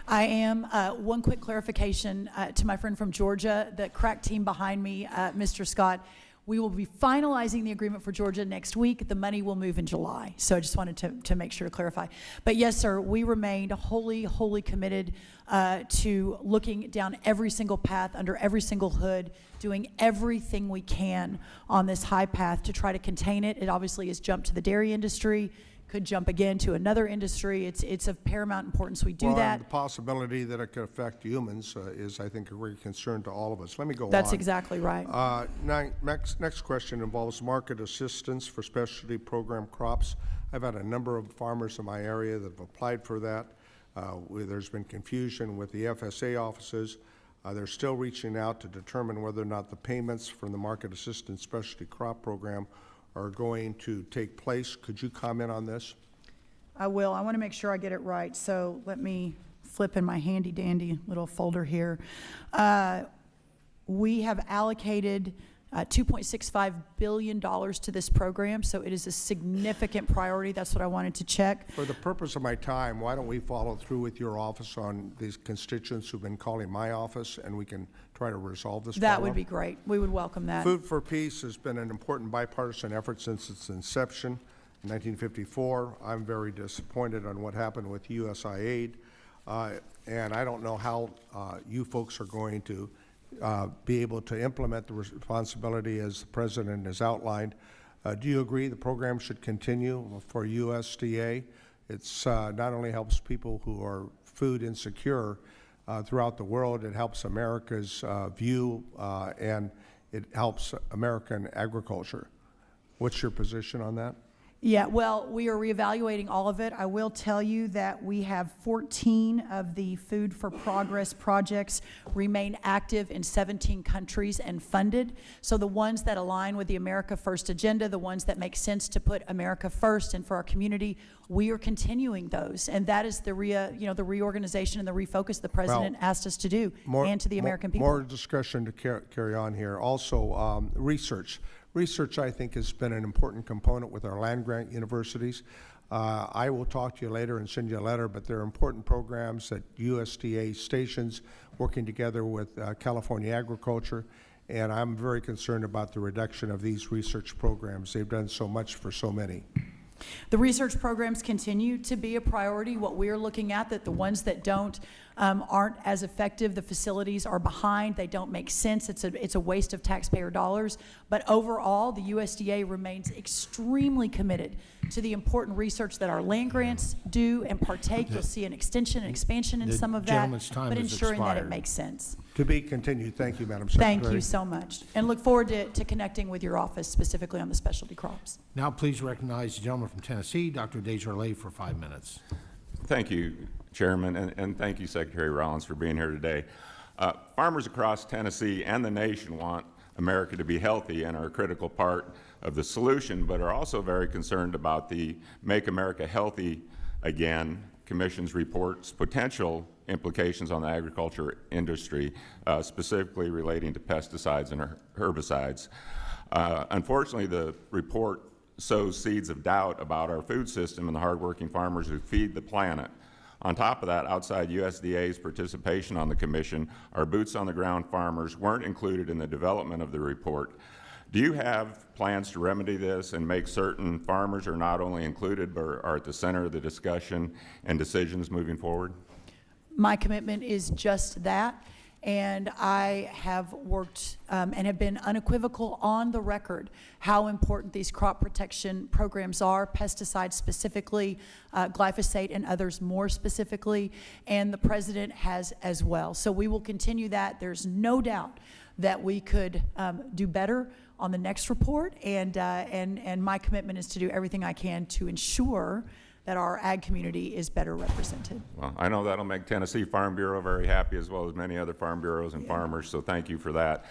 I am. One quick clarification to my friend from Georgia, the crack team behind me, Mr. Scott. We will be finalizing the agreement for Georgia next week. The money will move in July. So I just wanted to make sure to clarify. But yes, sir, we remain wholly committed to looking down every single path, under every single hood, doing everything we can on this high path to try to contain it. It obviously has jumped to the dairy industry, could jump again to another industry. It's of paramount importance we do Well, that. and the possibility that it could affect humans is, I think, a great concern to all of us. Let me go on. That's exactly right. Now, next question involves market assistance for specialty program crops. I've had a number of farmers in my area that have applied for that. There's been confusion with the FSA offices. They're still reaching out to determine whether or not the payments from the market assistance specialty crop program are going to take place. Could you comment on this? I will. I want to make sure I get it right. So let me flip in my handy dandy little folder here. We have allocated $2.65 billion to this program, so it is a significant priority. That's what I wanted to check. For the purpose of my time, why don't we follow through with your office on these constituents who've been calling my office, and we can try to resolve this problem? That would be great. We would welcome that. Food for Peace has been an important bipartisan effort since its inception in 1954. I'm very disappointed on what happened with USAID, and I don't know how you folks are going to be able to implement the responsibility as the President has outlined. Do you agree the program should continue for USDA? It's not only helps people who are food insecure throughout the world, it helps America's view and it helps American agriculture. What's your position on that? Yeah, well, we are reevaluating all of it. I will tell you that we have 14 of the Food for Progress projects remain active in 17 countries and funded. So the ones that align with the America First agenda, the ones that make sense to put America first and for our community, we are continuing those. And that is the the reorganization and the refocus the President asked us to do and to the American people. More discussion to carry on here. Also, research. Research, I think, has been an important component with our land-grant universities. I will talk to you later and send you a letter, but there are important programs at USDA stations working together with California Agriculture, and I'm very concerned about the reduction of these research programs. They've done so much for so many. The research programs continue to be a priority. What we're looking at, that the ones that don't aren't as effective. The facilities are behind. They don't make sense. It's a waste of taxpayer dollars. But overall, the USDA remains extremely committed to the important research that our land grants do and partake. You'll see an extension and expansion in the some of that, gentleman's time but has ensuring that it expired. makes sense. To be continued. Thank you, Madam Secretary. Thank you so much. And look forward to connecting with your office specifically on the specialty crops. Now, please recognize the gentleman from Tennessee, Dr. Desjardins, for 5 minutes. Thank you, Chairman, and thank you, Secretary Rollins, for being here today. Farmers across Tennessee and the nation want America to be healthy and are a critical part of the solution, but are also very concerned about the Make America Healthy Again Commission's report's potential implications on the agriculture industry, specifically relating to pesticides and herbicides. Unfortunately, the report sows seeds of doubt about our food system and the hardworking farmers who feed the planet. On top of that, outside USDA's participation on the commission, our boots-on-the-ground farmers weren't included in the development of the report. Do you have plans to remedy this and make certain farmers are not only included but are at the center of the discussion and decisions moving forward? My commitment is just that, and I have worked and have been unequivocal on the record how important these crop protection programs are, pesticides specifically, glyphosate and others more specifically, and the President has as well. So we will continue that. There's no doubt that we could do better on the next report, and my commitment is to do everything I can to ensure that our ag community is better represented. Well, I know that'll make Tennessee Farm Bureau very happy, as well as many other farm bureaus and farmers, so thank you for that.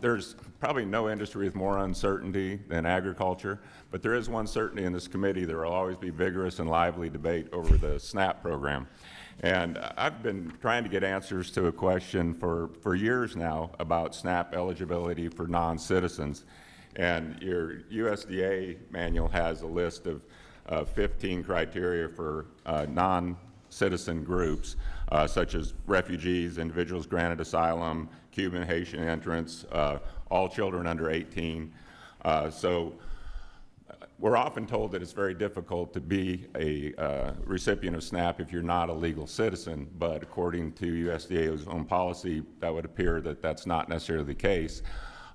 There's probably no industry with more uncertainty than agriculture, but there is one certainty in this committee. There will always be vigorous and lively debate over the SNAP program. And I've been trying to get answers to a question for years now about SNAP eligibility for non-citizens. And your USDA manual has a list of 15 criteria for non-citizen groups, such as refugees, individuals granted asylum, Cuban, Haitian entrants, all children under 18. So we're often told that it's very difficult to be a recipient of SNAP if you're not a legal citizen, but according to USDA's own policy, that would appear that that's not necessarily the case.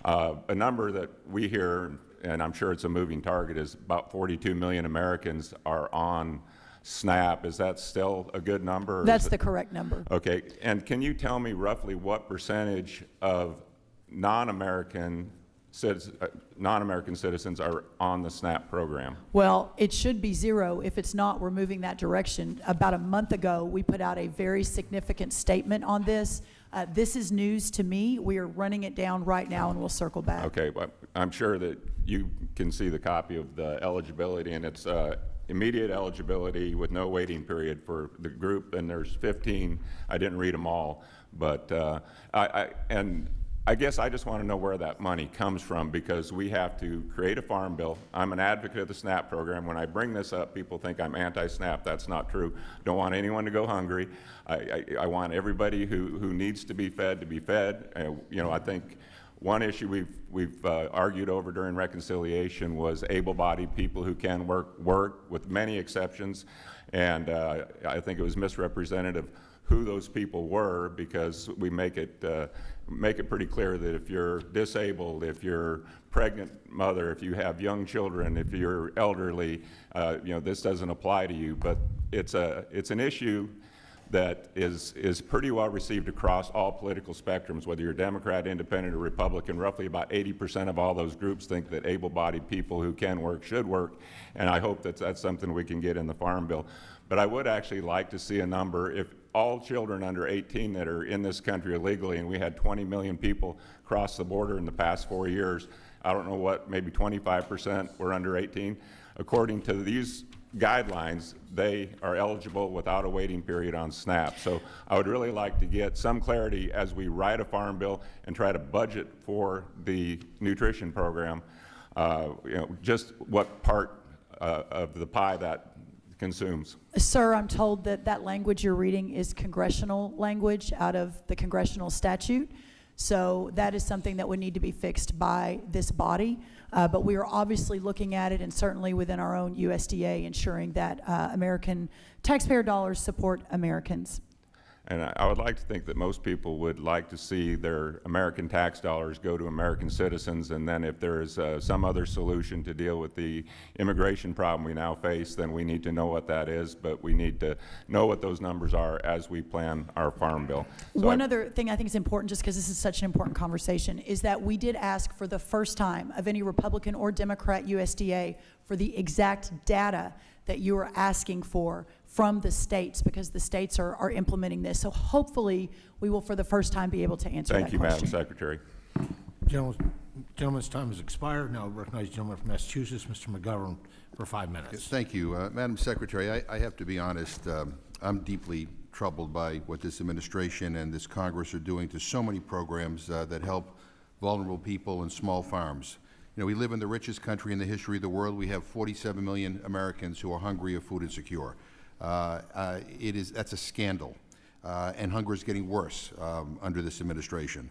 A number that we hear, and I'm sure it's a moving target, is about 42 million Americans are on SNAP. Is that still a good number? That's the correct number. Okay, and can you tell me roughly what percentage of non-American citizens are on the SNAP program? Well, it should be zero. If it's not, we're moving that direction. About a month ago, we put out a very significant statement on this. This is news to me. We are running it down right now, and we'll circle back. Okay, well, I'm sure that you can see the copy of the eligibility, and it's immediate eligibility with no waiting period for the group, and there's 15. I didn't read them all, but I guess I just want to know where that money comes from, because we have to create a farm bill. I'm an advocate of the SNAP program. When I bring this up, people think I'm anti-SNAP. That's not true. Don't want anyone to go hungry. I want everybody who needs to be fed. You know, I think one issue we've argued over during reconciliation was able-bodied people who can work with many exceptions, and I think it was misrepresented of who those people were, because we make it pretty clear that if you're disabled, if you're pregnant mother, if you have young children, if you're elderly, you know, this doesn't apply to you. But it's an issue that is pretty well received across all political spectrums, whether you're Democrat, Independent, or Republican. Roughly about 80% of all those groups think that able-bodied people who can work should work, and I hope that that's something we can get in the Farm Bill. But I would actually like to see a number. If all children under 18 that are in this country illegally, and we had 20 million people cross the border in the past 4 years, I don't know what, maybe 25% were under 18. According to these guidelines, they are eligible without a waiting period on SNAP. So I would really like to get some clarity as we write a farm bill and try to budget for the nutrition program, you know, just what part of the pie that consumes. Sir, I'm told that that language you're reading is congressional language out of the congressional statute. So that is something that would need to be fixed by this body. But we are obviously looking at it, and certainly within our own USDA, ensuring that American taxpayer dollars support Americans. And I would like to think that most people would like to see their American tax dollars go to American citizens, and then if there is some other solution to deal with the immigration problem we now face, then we need to know what that is, but we need to know what those numbers are as we plan our farm bill. So One other thing I think is important, just because this is such an important conversation, is that we did ask for the first time of any Republican or Democrat USDA for the exact data that you are asking for from the states, because the states are implementing this. So hopefully, we will for the first time be able to answer that Thank you, Madam question. Secretary. Gentleman's time has expired. Now I recognize the gentleman from Massachusetts, Mr. McGovern, for 5 minutes. Yes, thank you. Madam Secretary, I have to be honest, I'm deeply troubled by what this administration and this Congress are doing to so many programs that help vulnerable people and small farms. You know, we live in the richest country in the history of the world. We have 47 million Americans who are hungry or food insecure. That's a scandal, and hunger is getting worse under this administration.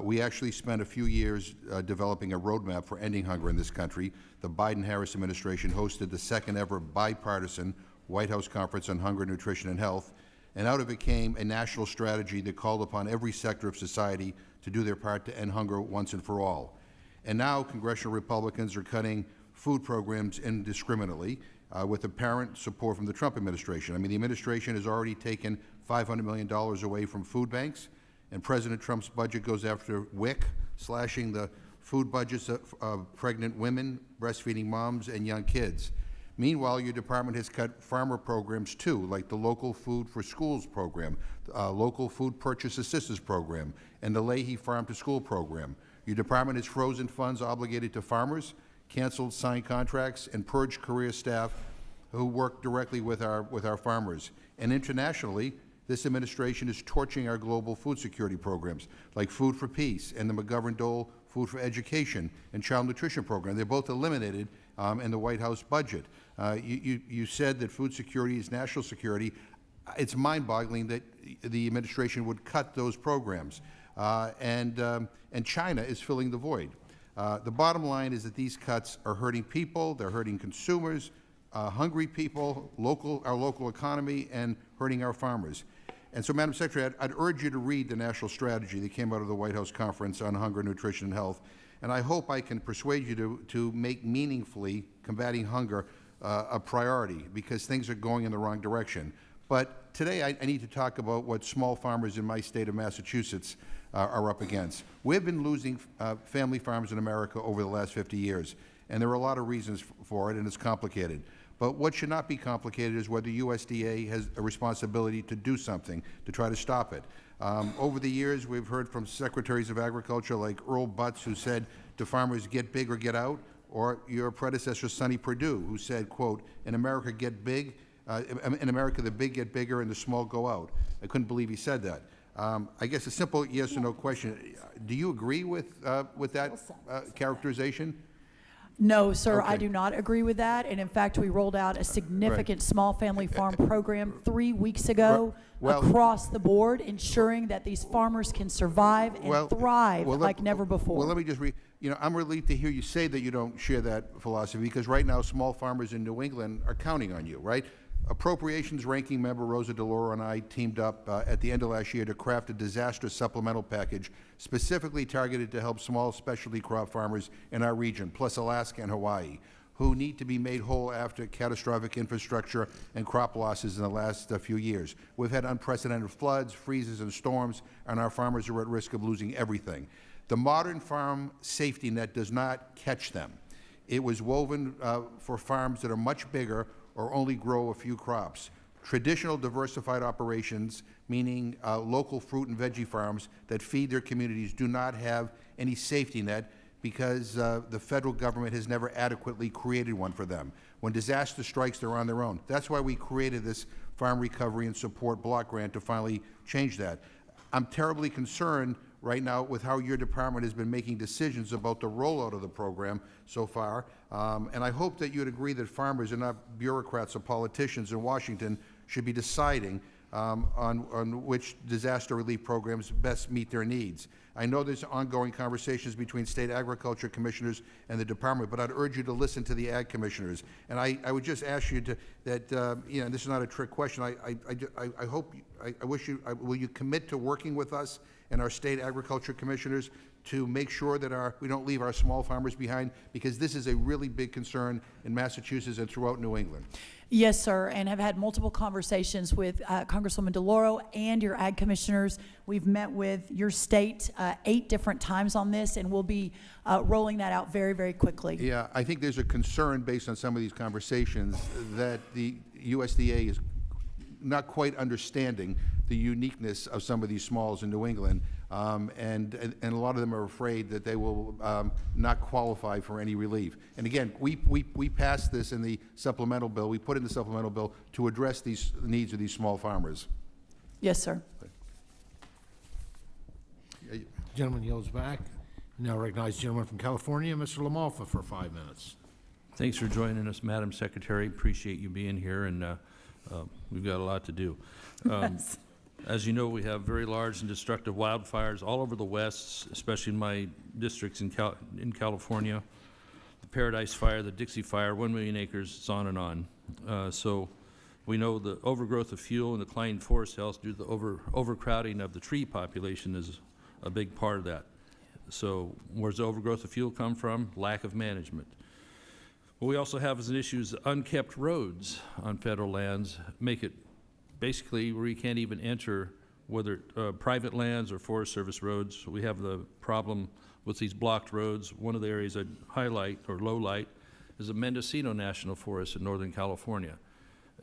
We actually spent a few years developing a roadmap for ending hunger in this country. The Biden-Harris administration hosted the second ever bipartisan White House Conference on Hunger, Nutrition, and Health, and out of it came a national strategy that called upon every sector of society to do their part to end hunger once and for all. And now congressional Republicans are cutting food programs indiscriminately with apparent support from the Trump administration. I mean, the administration has already taken $500 million away from food banks, and President Trump's budget goes after WIC, slashing the food budgets of pregnant women, breastfeeding moms, and young kids. Meanwhile, your department has cut farmer programs too, like the Local Food for Schools program, Local Food Purchase Assistance program, and the Leahy Farm to School program. Your department has frozen funds obligated to farmers, canceled signed contracts, and purged career staff who work directly with our farmers. And internationally, this administration is torching our global food security programs, like Food for Peace and the McGovern-Dole Food for Education and Child Nutrition Program. They're both eliminated in the White House budget. You said that food security is national security. It's mind-boggling that the administration would cut those programs. And China is filling the void. The bottom line is that these cuts are hurting people, they're hurting consumers, hungry people, our local economy, and hurting our farmers. And so, Madam Secretary, I'd urge you to read the national strategy that came out of the White House Conference on Hunger, Nutrition, and Health, and I hope I can persuade you to make meaningfully combating hunger a priority, because things are going in the wrong direction. But today I need to talk about what small farmers in my state of Massachusetts are up against. We've been losing family farms in America over the last 50 years, and there are a lot of reasons for it, and it's complicated. But what should not be complicated is whether USDA has a responsibility to do something to try to stop it. Over the years, we've heard from secretaries of agriculture like Earl Butz, who said to farmers, get big or get out, or your predecessor, Sonny Perdue, who said, quote, in America, in America, the big get bigger and the small go out. I couldn't believe he said that. I guess a simple yes or no question. Do you agree with that characterization? No, sir, Okay. I do not agree with that. And in fact, we rolled out a significant small family farm program 3 weeks ago Well- across the board, ensuring that these farmers can survive and thrive like never before. Well, let me just I'm relieved to hear you say that you don't share that philosophy, because right now small farmers in New England are counting on you, right? Appropriations Ranking Member Rosa DeLauro and I teamed up at the end of last year to craft a disaster supplemental package specifically targeted to help small specialty crop farmers in our region, plus Alaska and Hawaii, who need to be made whole after catastrophic infrastructure and crop losses in the last few years. We've had unprecedented floods, freezes, and storms, and our farmers are at risk of losing everything. The modern farm safety net does not catch them. It was woven for farms that are much bigger or only grow a few crops. Traditional diversified operations, meaning local fruit and veggie farms that feed their communities, do not have any safety net because the federal government has never adequately created one for them. When disaster strikes, they're on their own. That's why we created this Farm Recovery and Support Block Grant to finally change that. I'm terribly concerned right now with how your department has been making decisions about the rollout of the program so far. And I hope that you'd agree that farmers and not bureaucrats or politicians in Washington should be deciding on which disaster relief programs best meet their needs. I know there's ongoing conversations between state agriculture commissioners and the department, but I'd urge you to listen to the ag commissioners. And I would just ask you to, that, you know, this is not a trick question. I hope, I wish you, will you commit to working with us and our state agriculture commissioners to make sure that we don't leave our small farmers behind, because this is a really big concern in Massachusetts and throughout New England. Yes, sir, and have had multiple conversations with Congresswoman DeLauro and your ag commissioners. We've met with your state 8 different times on this, and we'll be rolling that out very, very quickly. Yeah, I think there's a concern based on some of these conversations that the USDA is not quite understanding the uniqueness of some of these smalls in New England, and a lot of them are afraid that they will not qualify for any relief. And again, we passed this in the supplemental bill. We put in the supplemental bill to address the needs of these small farmers. Yes, sir. Gentleman yields back. Now recognize the gentleman from California, Mr. LaMalfa, for 5 minutes. Thanks for joining us, Madam Secretary. Appreciate you being here, and we've got a lot to do. Yes. As you know, we have very large and destructive wildfires all over the West, especially in my districts in California. The Paradise Fire, the Dixie Fire, 1 million acres, it's on and on. So we know the overgrowth of fuel and declining forest health due to the overcrowding of the tree population is a big part of that. So where's the overgrowth of fuel come from? Lack of management. What we also have as an issue is unkept roads on federal lands make it basically where you can't even enter, whether private lands or Forest Service roads. We have the problem with these blocked roads. One of the areas I'd highlight or low light is the Mendocino National Forest in Northern California.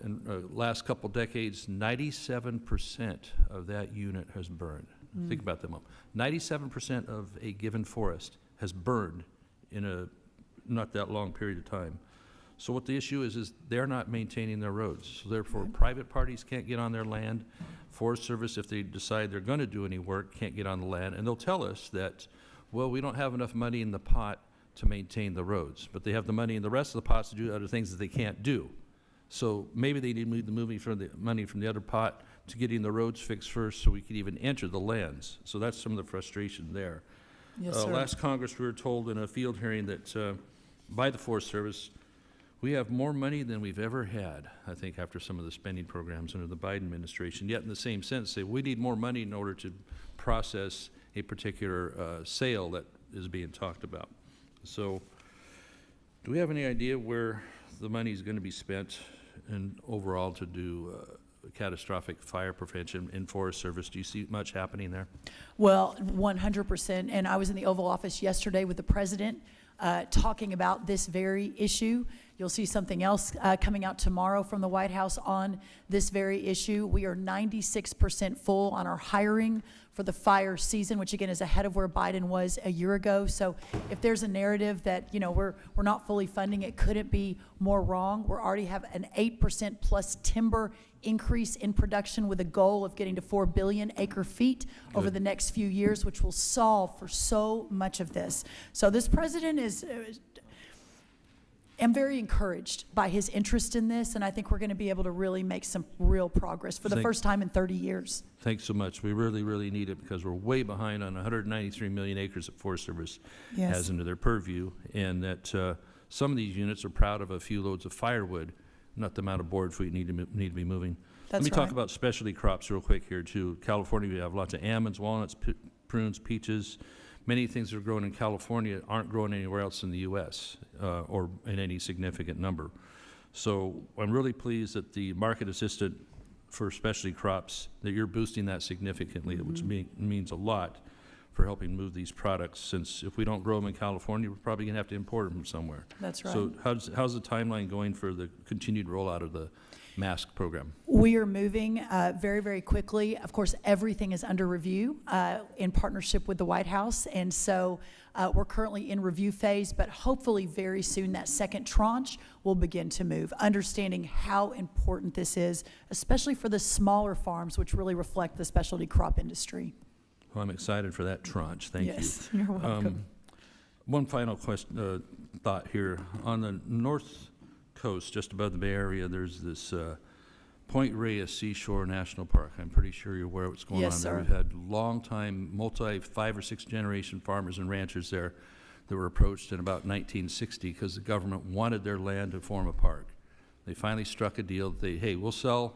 In the last couple decades, 97% of that unit has burned. Think about that moment. 97% of a given forest has burned in a not that long period of time. So what the issue is they're not maintaining their roads. So therefore, private parties can't get on their land. Forest Service, if they decide they're going to do any work, can't get on the land. And they'll tell us that, well, we don't have enough money in the pot to maintain the roads. But they have the money in the rest of the pots to do other things that they can't do. So maybe they need to move the money from the other pot to getting the roads fixed first so we could even enter the lands. So that's some of the frustration there. Yes, sir. Last Congress, we were told in a field hearing that by the Forest Service, we have more money than we've ever had, I think, after some of the spending programs under the Biden administration. Yet in the same sense, say we need more money in order to process a particular sale that is being talked about. So do we have any idea where the money is going to be spent and overall to do catastrophic fire prevention in Forest Service? Do you see much happening there? Well, 100%. And I was in the Oval Office yesterday with the president talking about this very issue. You'll see something else coming out tomorrow from the White House on this very issue. We are 96% full on our hiring for the fire season, which again is ahead of where Biden was a year ago. So if there's a narrative that, you know, we're not fully funding, it couldn't be more wrong. We already have an 8% plus timber increase in production with a goal of getting to 4 billion acre feet over the next few years, which will solve for so much of this. So this president is I'm very encouraged by his interest in this, and I think we're going to be able to really make some real progress for the first time in 30 years. Thanks so much. We really, really need it because we're way behind on 193 million acres that Forest Service has under their purview, and that some of these units are proud of a few loads of firewood, not the amount of board we need to be moving. Let me talk about specialty crops real quick here too. California, we have lots of almonds, walnuts, prunes, peaches. Many things that are grown in California aren't grown anywhere else in the U.S. Or in any significant number. So I'm really pleased that the market assistant for specialty crops, that you're boosting that significantly, which means a lot for helping move these products, since if we don't grow them in California, we're probably going to have to import them from somewhere. That's right. So how's the timeline going for the continued rollout of the MASC program? We are moving very, very quickly. Of course, everything is under review in partnership with the White House, and so we're currently in review phase, but hopefully very soon that second tranche will begin to move, understanding how important this is, especially for the smaller farms, which really reflect the specialty crop industry. Well, I'm excited for that tranche. Thank you. Yes, you're welcome. One final question, thought here. On the north coast, just above the Bay Area, there's this Point Reyes Seashore National Park. I'm pretty sure you're aware of what's going Yes, on sir. there. We've had long-time, 5 or 6 generation farmers and ranchers there that were approached in about 1960 because the government wanted their land to form a park. They finally struck a deal that hey, we'll sell,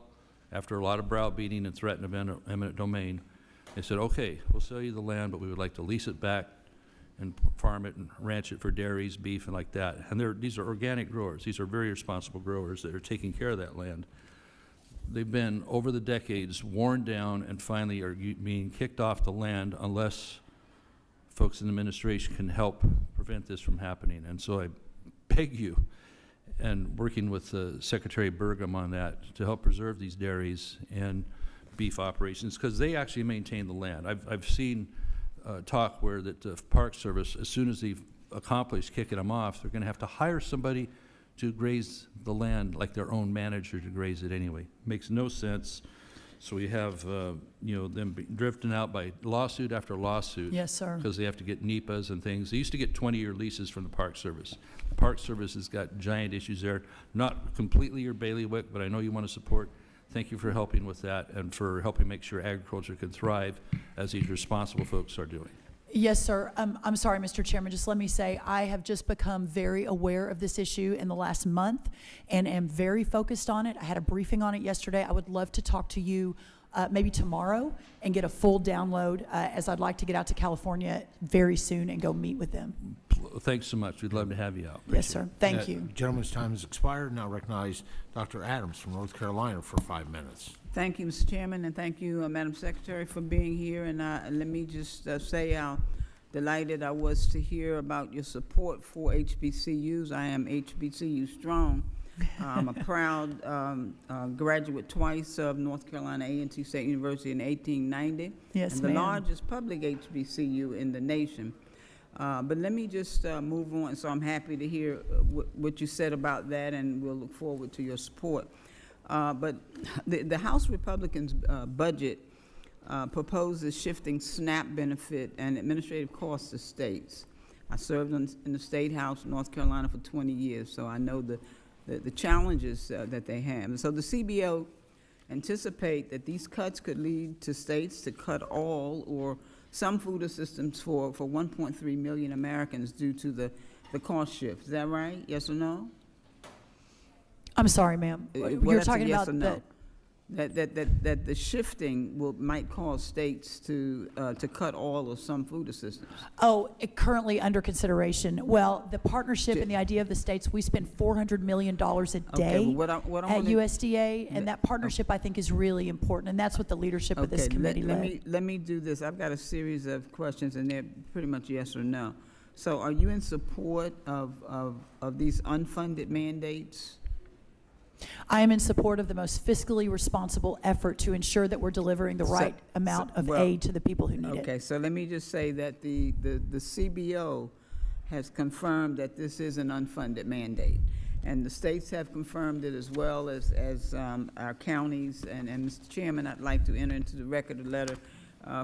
after a lot of browbeating and threat of eminent domain. They said, okay, we'll sell you the land, but we would like to lease it back and farm it and ranch it for dairies, beef, and like that. And these are organic growers. These are very responsible growers that are taking care of that land. They've been, over the decades, worn down and finally are being kicked off the land unless folks in the administration can help prevent this from happening. And so I beg you, and working with Secretary Burgum on that, to help preserve these dairies and beef operations, because they actually maintain the land. I've seen talk where that the Park Service, as soon as they've accomplished kicking them off, they're going to have to hire somebody to graze the land like their own manager to graze it anyway. Makes no sense. So we have, them drifting out by lawsuit after lawsuit. Yes, sir. Because they have to get NEPAs and things. They used to get 20-year leases from the Park Service. The Park Service has got giant issues there. Not completely your bailiwick, but I know you want to support. Thank you for helping with that and for helping make sure agriculture can thrive as these responsible folks are doing. Yes, sir. I'm sorry, Mr. Chairman. Just let me say, I have just become very aware of this issue in the last month and am very focused on it. I had a briefing on it yesterday. I would love to talk to you maybe tomorrow and get a full download, as I'd like to get out to California very soon and go meet with them. Thanks so much. We'd love to have you out. Yes, sir. Thank you. Gentleman's time has expired. Now recognize Dr. Adams from North Carolina for 5 minutes. Thank you, Mr. Chairman, and thank you, Madam Secretary, for being here. And let me just say how delighted I was to hear about your support for HBCUs. I am HBCU strong. I'm a proud graduate twice of North Carolina A&T State University in 1890. Yes, and the ma'am. largest public HBCU in the nation. But let me just move on. So I'm happy to hear what you said about that, and we'll look forward to your support. But the House Republicans' budget proposes shifting SNAP benefit and administrative costs to states. I served in the State House of North Carolina for 20 years, so I know the challenges that they have. And so the CBO anticipate that these cuts could lead to states to cut all or some food assistance for 1.3 million Americans due to the cost shift. Is that right? Yes or no? I'm sorry, ma'am. Well, You're that's a talking yes about or no. That the shifting might cause states to cut all or some food assistance. Currently under consideration. Well, the partnership and the idea of the states, we spend $400 million a day what I at wanna- USDA, and that partnership, I think, is really important, and that's what the leadership of this Okay, committee let led. me do this. I've got a series of questions, and they're pretty much yes or no. So are you in support of these unfunded mandates? I am in support of the most fiscally responsible effort to ensure that we're delivering the right amount of well, aid to the people who need it. Okay, so let me just say that the CBO has confirmed that this is an unfunded mandate. And the states have confirmed it as well as our counties. And Mr. Chairman, I'd like to enter into the record a letter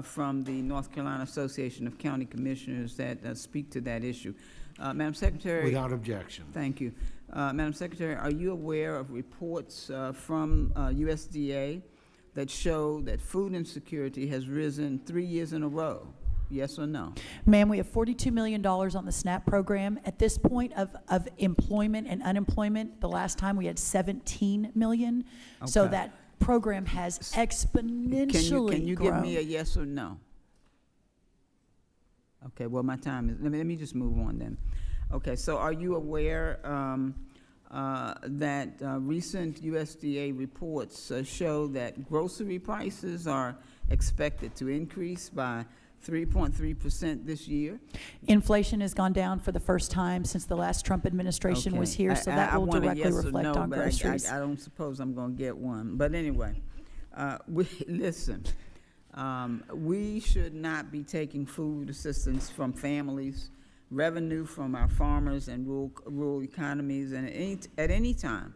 from the North Carolina Association of County Commissioners that speak to that issue. Madam Secretary. Without objection. Thank you. Madam Secretary, are you aware of reports from USDA that show that food insecurity has risen 3 years in a row? Yes or no? Ma'am, we have $42 million on the SNAP program. At this point of employment and unemployment, the last time we had 17 million. So Okay. that program has exponentially Can you grown. give me a yes or no? Okay, well, my time is, let me just move on then. Okay, so are you aware that recent USDA reports show that grocery prices are expected to increase by 3.3% this year? Inflation has gone down for the first time since the last Trump administration was Okay. here, so that I will want a directly yes or reflect no, on but groceries. I don't suppose I'm going to get one. But anyway, listen, we should not be taking food assistance from families, revenue from our farmers and rural economies and at any time,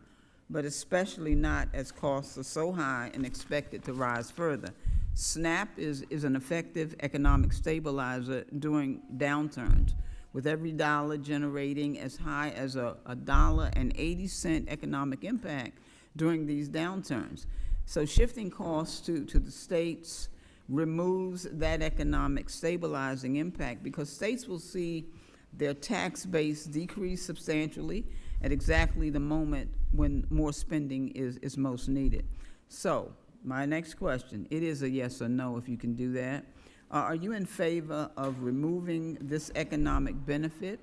but especially not as costs are so high and expected to rise further. SNAP is an effective economic stabilizer during downturns, with every dollar generating as high as a $1.80 economic impact during these downturns. So shifting costs to the states removes that economic stabilizing impact, because states will see their tax base decrease substantially at exactly the moment when more spending is most needed. So my next question, it is a yes or no if you can do that. Are you in favor of removing this economic benefit,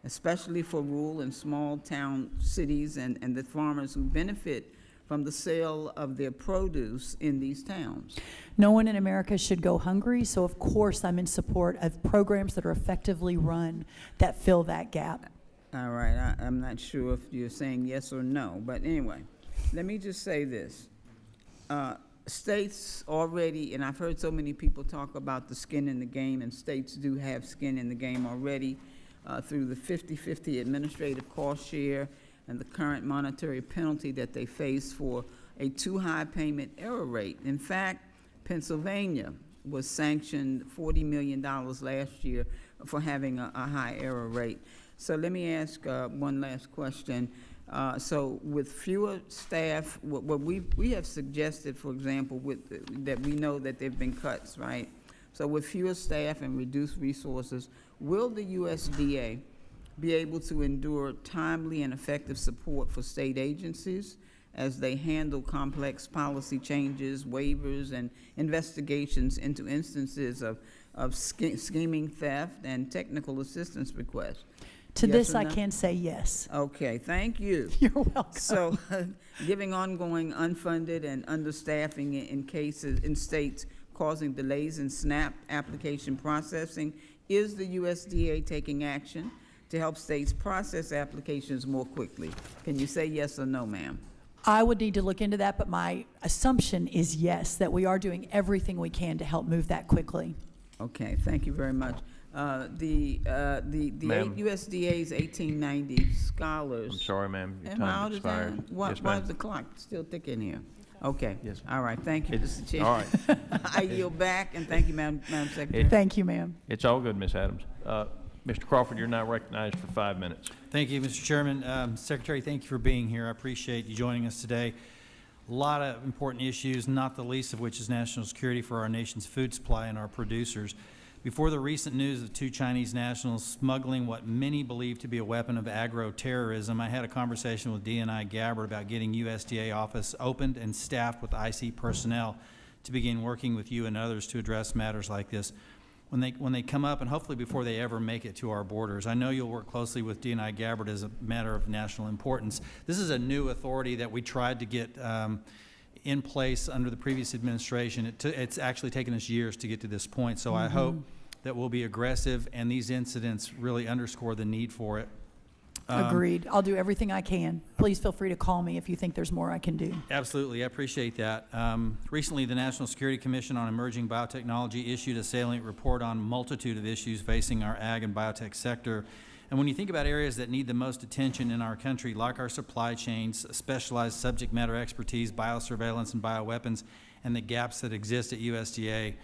especially for rural and small town cities and the farmers who benefit from the sale of their produce in these towns? No one in America should go hungry, so of course I'm in support of programs that are effectively run that fill that gap. All right, I'm not sure if you're saying yes or no, but anyway, let me just say this. States already, and I've heard so many people talk about the skin in the game, and states do have skin in the game already through the 50-50 administrative cost share and the current monetary penalty that they face for a too high payment error rate. In fact, Pennsylvania was sanctioned $40 million last year for having a high error rate. So let me ask one last question. So with fewer staff, what we have suggested, for example, that we know that there have been cuts, right? So with fewer staff and reduced resources, will the USDA be able to endure timely and effective support for state agencies as they handle complex policy changes, waivers, and investigations into instances of scheming, theft, and technical assistance requests? To Yes this, or I no? can say yes. Okay, thank you. You're welcome. So, giving ongoing unfunded and understaffing in states causing delays in SNAP application processing, is the USDA taking action to help states process applications more quickly? Can you say yes or no, ma'am? I would need to look into that, but my assumption is yes, that we are doing everything we can to help move that quickly. Okay, thank you very much. The Ma'am. USDA's 1890 scholars. I'm sorry, ma'am, your Am I time out of expired. time? Why Yes, why ma'am. is the clock still ticking here? Okay. Yes. All right, thank you, It's- Mr. Chair. all right. I yield back, and thank you, Madam Secretary. Thank you, ma'am. It's all good, Ms. Adams. Mr. Crawford, you're now recognized for 5 minutes. Thank you, Mr. Chairman. Secretary, thank you for being here. I appreciate you joining us today. A lot of important issues, not the least of which is national security for our nation's food supply and our producers. Before the recent news of 2 Chinese nationals smuggling what many believe to be a weapon of agro-terrorism, I had a conversation with DNI Gabbard about getting USDA office opened and staffed with IC personnel to begin working with you and others to address matters like this when they come up, and hopefully before they ever make it to our borders. I know you'll work closely with DNI Gabbard as a matter of national importance. This is a new authority that we tried to get in place under the previous administration. It's actually taken us years to get to this point, so I hope that we'll be aggressive, and these incidents really underscore the need for it. Agreed. I'll do everything I can. Please feel free to call me if you think there's more I can do. Absolutely, I appreciate that. Recently, the National Security Commission on Emerging Biotechnology issued a salient report on a multitude of issues facing our ag and biotech sector. And when you think about areas that need the most attention in our country, like our supply chains, specialized subject matter expertise, biosurveillance and bioweapons, and the gaps that exist at USDA,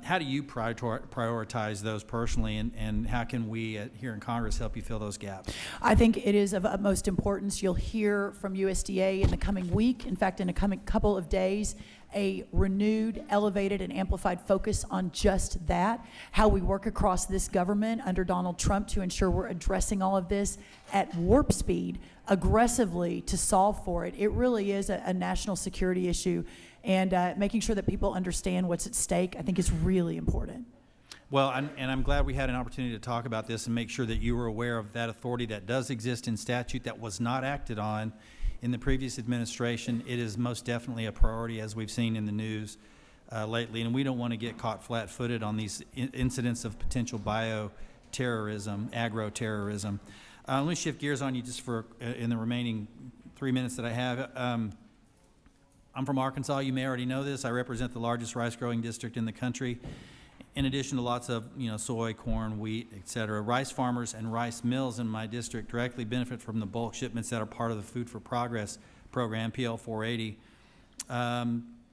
how do you prioritize those personally, and how can we here in Congress help you fill those gaps? I think it is of utmost importance. You'll hear from USDA in the coming week, in fact, in a coming couple of days, a renewed, elevated, and amplified focus on just that, how we work across this government under Donald Trump to ensure we're addressing all of this at warp speed, aggressively to solve for it. It really is a national security issue, and making sure that people understand what's at stake, I think, is really important. Well, I'm glad we had an opportunity to talk about this and make sure that you were aware of that authority that does exist in statute that was not acted on in the previous administration. It is most definitely a priority, as we've seen in the news lately, and we don't want to get caught flat-footed on these incidents of potential bioterrorism, agro-terrorism. Let me shift gears on you just for in the remaining 3 minutes that I have. I'm from Arkansas. You may already know this. I represent the largest rice-growing district in the country. In addition to lots of, soy, corn, wheat, et cetera, rice farmers and rice mills in my district directly benefit from the bulk shipments that are part of the Food for Progress program, PL 480.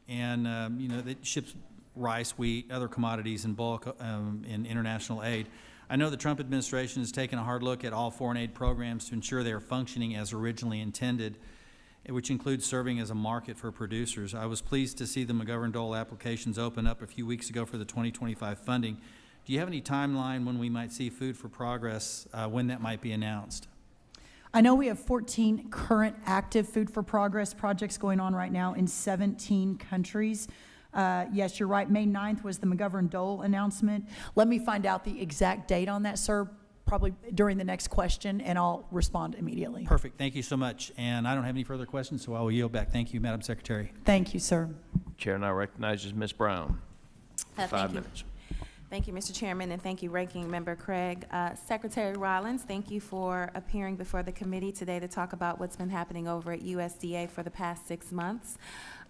That ships rice, wheat, other commodities in bulk in international aid. I know the Trump administration has taken a hard look at all foreign aid programs to ensure they are functioning as originally intended. which includes serving as a market for producers. I was pleased to see the McGovern-Dole applications open up a few weeks ago for the 2025 funding. Do you have any timeline when we might see Food for Progress, when that might be announced? I know we have 14 current active Food for Progress projects going on right now in 17 countries. Yes, you're right. May 9th was the McGovern-Dole announcement. Let me find out the exact date on that, sir, probably during the next question, and I'll respond immediately. Perfect. Thank you so much. And I don't have any further questions, so I will yield back. Thank you, Madam Secretary. Thank you, sir. Chair now recognizes Ms. Brown. Thank 5 you. minutes. Thank you, Mr. Chairman, and thank you, Ranking Member Craig. Secretary Rollins, thank you for appearing before the committee today to talk about what's been happening over at USDA for the past 6 months.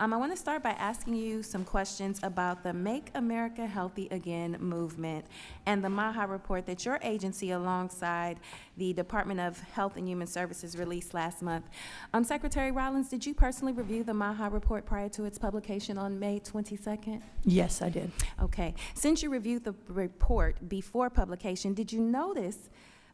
I want to start by asking you some questions about the Make America Healthy Again movement and the MAHA report that your agency, alongside the Department of Health and Human Services, released last month. Secretary Rollins, did you personally review the MAHA report prior to its publication on May 22nd? Yes, I did. Okay. Since you reviewed the report before publication, did you notice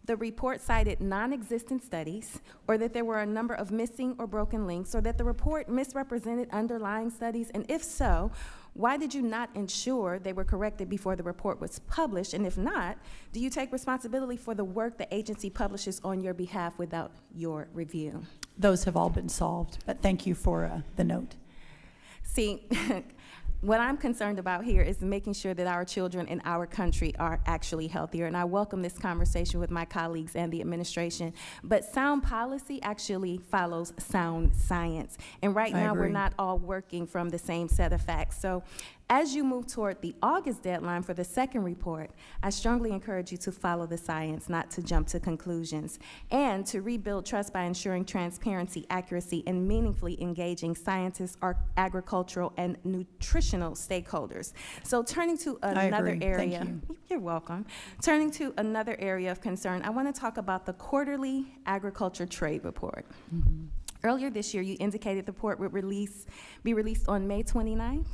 the report cited non-existent studies, or that there were a number of missing or broken links, or that the report misrepresented underlying studies? And if so, why did you not ensure they were corrected before the report was published? And if not, do you take responsibility for the work the agency publishes on your behalf without your review? Those have all been solved, but thank you for the note. See, what I'm concerned about here is making sure that our children in our country are actually healthier, and I welcome this conversation with my colleagues and the administration. But sound policy actually follows sound science, and right now we're not all working from the same set of facts. So as you move toward the August deadline for the second report, I strongly encourage you to follow the science, not to jump to conclusions, and to rebuild trust by ensuring transparency, accuracy, and meaningfully engaging scientists, agricultural, and nutritional stakeholders. So turning to another area. Thank you. You're welcome. Turning to another area of concern, I want to talk about the quarterly agriculture trade report. Mm-hmm. Earlier this year, you indicated the report would be released on May 29th.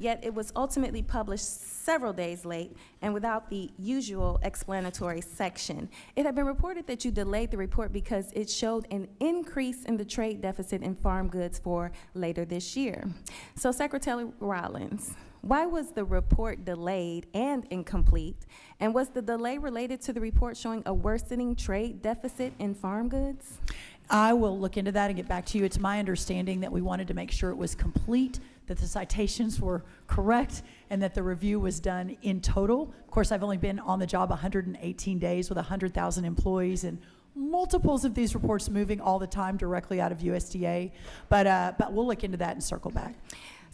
Yet it was ultimately published several days late and without the usual explanatory section. It had been reported that you delayed the report because it showed an increase in the trade deficit in farm goods for later this year. So Secretary Rollins, why was the report delayed and incomplete? And was the delay related to the report showing a worsening trade deficit in farm goods? I will look into that and get back to you. It's my understanding that we wanted to make sure it was complete, that the citations were correct, and that the review was done in total. Of course, I've only been on the job 118 days with 100,000 employees and multiples of these reports moving all the time directly out of USDA. But we'll look into that and circle back.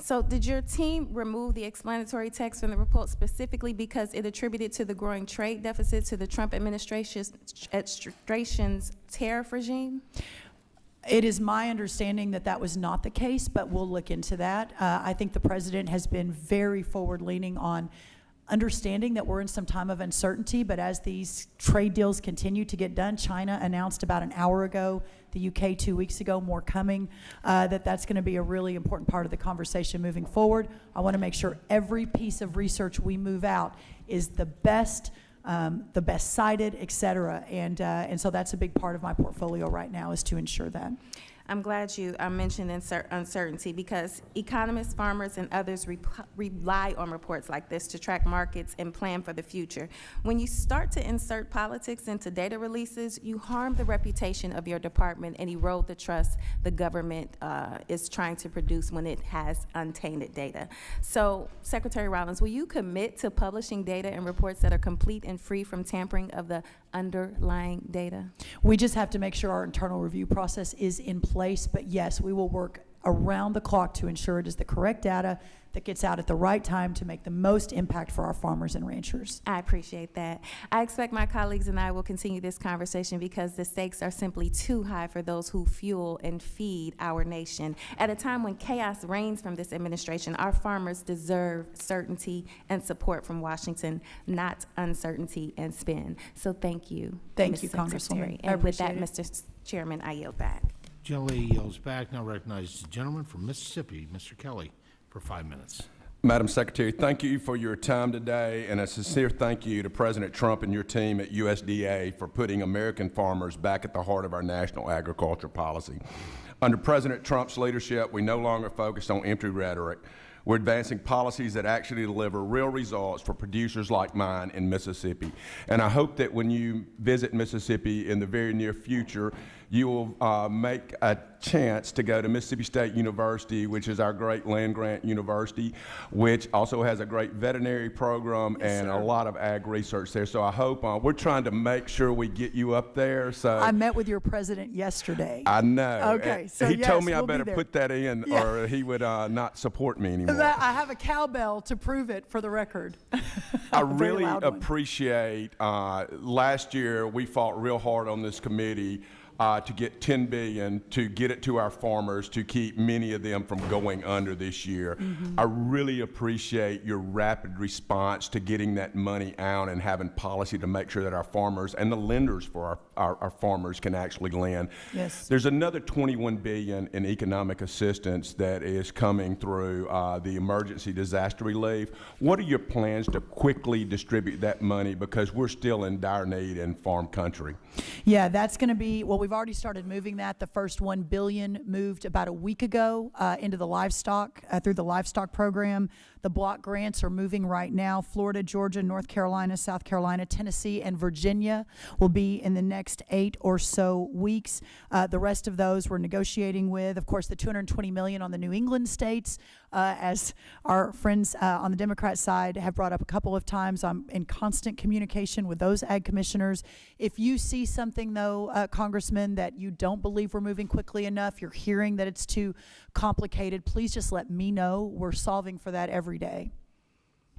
So did your team remove the explanatory text from the report specifically because it attributed to the growing trade deficit to the Trump administration's tariff regime? It is my understanding that that was not the case, but we'll look into that. I think the president has been very forward-leaning on understanding that we're in some time of uncertainty, but as these trade deals continue to get done, China announced about an hour ago, the UK 2 weeks ago, more coming, that's going to be a really important part of the conversation moving forward. I want to make sure every piece of research we move out is the best cited, et cetera, and so that's a big part of my portfolio right now, is to ensure that. I'm glad you mentioned uncertainty, because economists, farmers, and others rely on reports like this to track markets and plan for the future. When you start to insert politics into data releases, you harm the reputation of your department and erode the trust the government is trying to produce when it has untainted data. So, Secretary Rollins, will you commit to publishing data and reports that are complete and free from tampering of the underlying data? We just have to make sure our internal review process is in place, but yes, we will work around the clock to ensure it is the correct data that gets out at the right time to make the most impact for our farmers and ranchers. I appreciate that. I expect my colleagues and I will continue this conversation because the stakes are simply too high for those who fuel and feed our nation. At a time when chaos reigns from this administration, our farmers deserve certainty and support from Washington, not uncertainty and spin. So thank you. Thank you, Ms. Secretary. Congresswoman. I And with that, appreciate Mr. Chairman, I yield back. Generally yields back. Now recognize the gentleman from Mississippi, Mr. Kelly, for 5 minutes. Madam Secretary, thank you for your time today, and a sincere thank you to President Trump and your team at USDA for putting American farmers back at the heart of our national agriculture policy. Under President Trump's leadership, we no longer focus on empty rhetoric. We're advancing policies that actually deliver real results for producers like mine in Mississippi. And I hope that when you visit Mississippi in the very near future, you will make a chance to go to Mississippi State University, which is our great land-grant university, which also has a great veterinary program and a lot of ag research there. So I hope we're trying to make sure we get you up there. So I met with your president yesterday. I know. Okay, so he yes, told me I we'll be better there. put that in, or he would not support me anymore. I have a cowbell to prove it for the record. I A very really loud one. appreciate, last year we fought real hard on this committee to get $10 billion to get it to our farmers to keep many of them from going under this year. I really appreciate your rapid response to getting that money out and having policy to make sure that our farmers and the lenders for our farmers can actually lend. Yes. There's another $21 billion in economic assistance that is coming through the emergency disaster relief. What are your plans to quickly distribute that money, because we're still in dire need in farm country? Yeah, that's going to be, well, we've already started moving that. The first $1 billion moved about a week ago into the livestock, through the livestock program. The block grants are moving right now. Florida, Georgia, North Carolina, South Carolina, Tennessee, and Virginia will be in the next 8 or so weeks. The rest of those we're negotiating with. Of course, the $220 million on the New England states, as our friends on the Democrat side have brought up a couple of times. I'm in constant communication with those ag commissioners. If you see something, though, Congressman, that you don't believe we're moving quickly enough, you're hearing that it's too complicated, please just let me know. We're solving for that every day.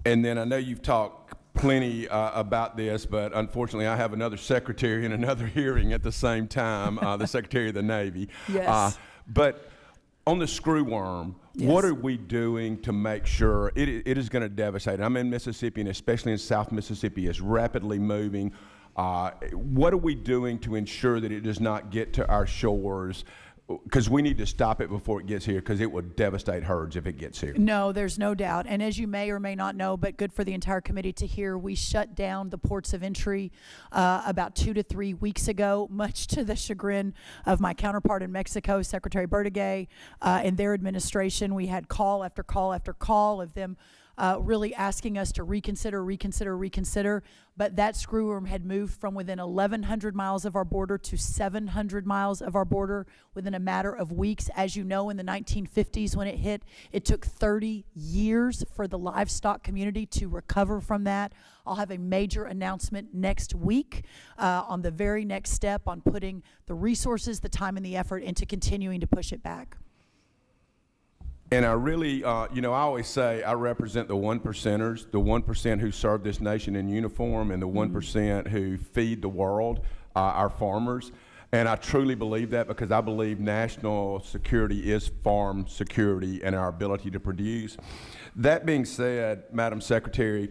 And then I know you've talked plenty about this, but unfortunately I have another secretary in another hearing at the same time, the Secretary of the Navy. Yes. But on the screwworm, Yes. what are we doing to make sure it is going to devastate? I'm in Mississippi, and especially in South Mississippi, it's rapidly moving. What are we doing to ensure that it does not get to our shores? Because we need to stop it before it gets here, because it will devastate herds if it gets here. No, there's no doubt. And as you may or may not know, but good for the entire committee to hear, we shut down the ports of entry about 2 to 3 weeks ago, much to the chagrin of my counterpart in Mexico, Secretary Bertigay, and their administration. We had call after call after call of them really asking us to reconsider. But that screwworm had moved from within 1,100 miles of our border to 700 miles of our border within a matter of weeks. As you know, in the 1950s when it hit, it took 30 years for the livestock community to recover from that. I'll have a major announcement next week on the very next step on putting the resources, the time, and the effort into continuing to push it back. And I really, I always say I represent the 1%ers, the 1% who serve this nation in uniform, and the 1% who feed the world, our farmers. And I truly believe that, because I believe national security is farm security and our ability to produce. That being said, Madam Secretary,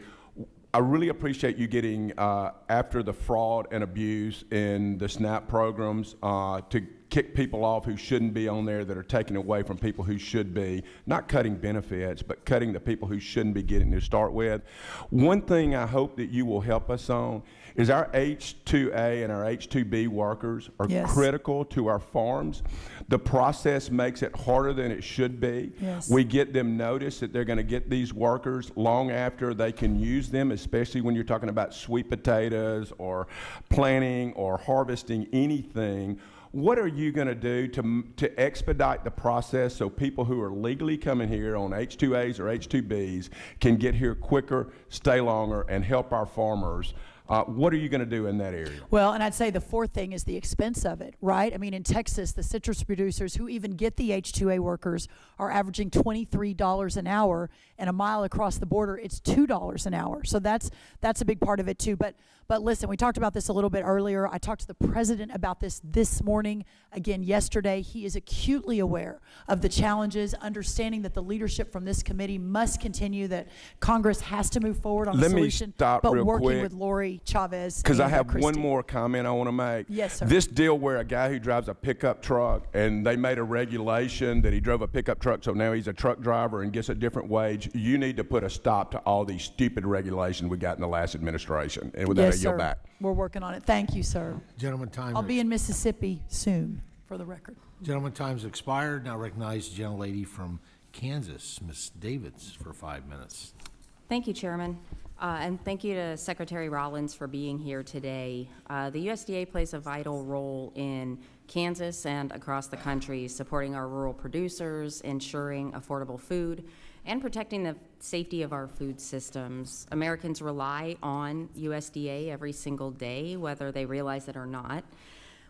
I really appreciate you getting after the fraud and abuse in the SNAP programs to kick people off who shouldn't be on there, that are taking away from people who should be, not cutting benefits, but cutting the people who shouldn't be getting to start with. One thing I hope that you will help us on is our H-2A and our H-2B workers are critical to our farms. The process makes it harder than it should be. Yes. We get them notice that they're going to get these workers long after they can use them, especially when you're talking about sweet potatoes or planting or harvesting anything. What are you going to do to expedite the process so people who are legally coming here on H-2As or H-2Bs can get here quicker, stay longer, and help our farmers? What are you going to do in that area? Well, and I'd say the fourth thing is the expense of it, right? I mean, in Texas, the citrus producers who even get the H-2A workers are averaging $23 an hour, and a mile across the border, it's $2 an hour. So that's a big part of it too. But listen, we talked about this a little bit earlier. I talked to the president about this morning, again yesterday. He is acutely aware of the challenges, understanding that the leadership from this committee must continue, that Congress has to move forward on a solution. Stop but real working quick, with Lori Chavez. because I and, have Christie. one more comment I want to make. Yes, sir. This deal where a guy who drives a pickup truck, and they made a regulation that he drove a pickup truck, so now he's a truck driver and gets a different wage. You need to put a stop to all these stupid regulations we got in the last administration. And with that, I yield back. We're working on it. Thank you, sir. Gentleman, time. I'll be in Mississippi soon. for the record. Gentleman, time's expired. Now recognize the gentlelady from Kansas, Ms. Davids, for 5 minutes. Thank you, Chairman. And thank you to Secretary Rollins for being here today. The USDA plays a vital role in Kansas and across the country, supporting our rural producers, ensuring affordable food, and protecting the safety of our food systems. Americans rely on USDA every single day, whether they realize it or not.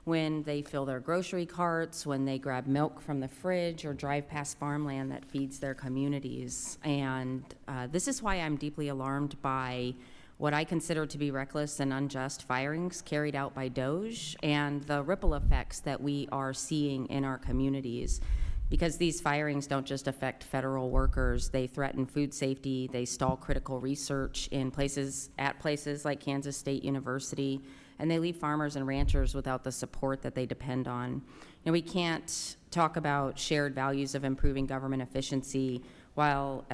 When they fill their grocery carts, when they grab milk from the fridge or drive past farmland that feeds their communities. And this is why I'm deeply alarmed by what I consider to be reckless and unjust firings carried out by DOJ and the ripple effects that we are seeing in our communities. Because these firings don't just affect federal workers, they threaten food safety, they stall critical research at places like Kansas State University, and they leave farmers and ranchers without the support that they depend on. You know, we can't talk about shared values of improving government efficiency while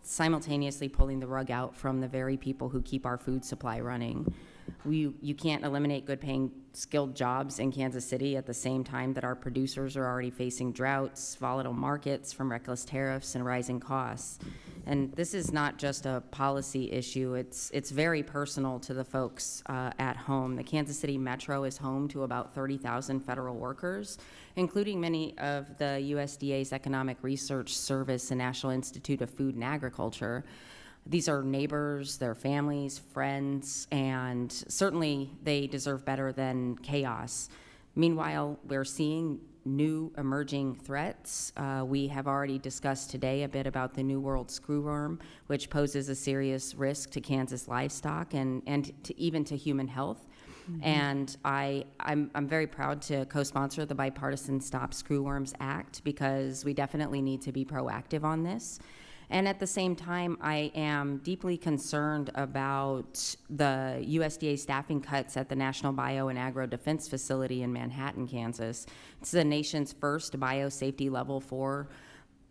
simultaneously pulling the rug out from the very people who keep our food supply running. You can't eliminate good-paying, skilled jobs in Kansas City at the same time that our producers are already facing droughts, volatile markets from reckless tariffs, and rising costs. And this is not just a policy issue, it's very personal to the folks at home. The Kansas City Metro is home to about 30,000 federal workers, including many of the USDA's Economic Research Service and National Institute of Food and Agriculture. These are neighbors, their families, friends, and certainly they deserve better than chaos. Meanwhile, we're seeing new emerging threats. We have already discussed today a bit about the New World screwworm, which poses a serious risk to Kansas livestock and even to human health. Mm-hmm. And I'm very proud to co-sponsor the bipartisan Stop Screwworms Act because we definitely need to be proactive on this. And at the same time, I am deeply concerned about the USDA staffing cuts at the National Bio and Agro Defense Facility in Manhattan, Kansas. It's the nation's first biosafety level 4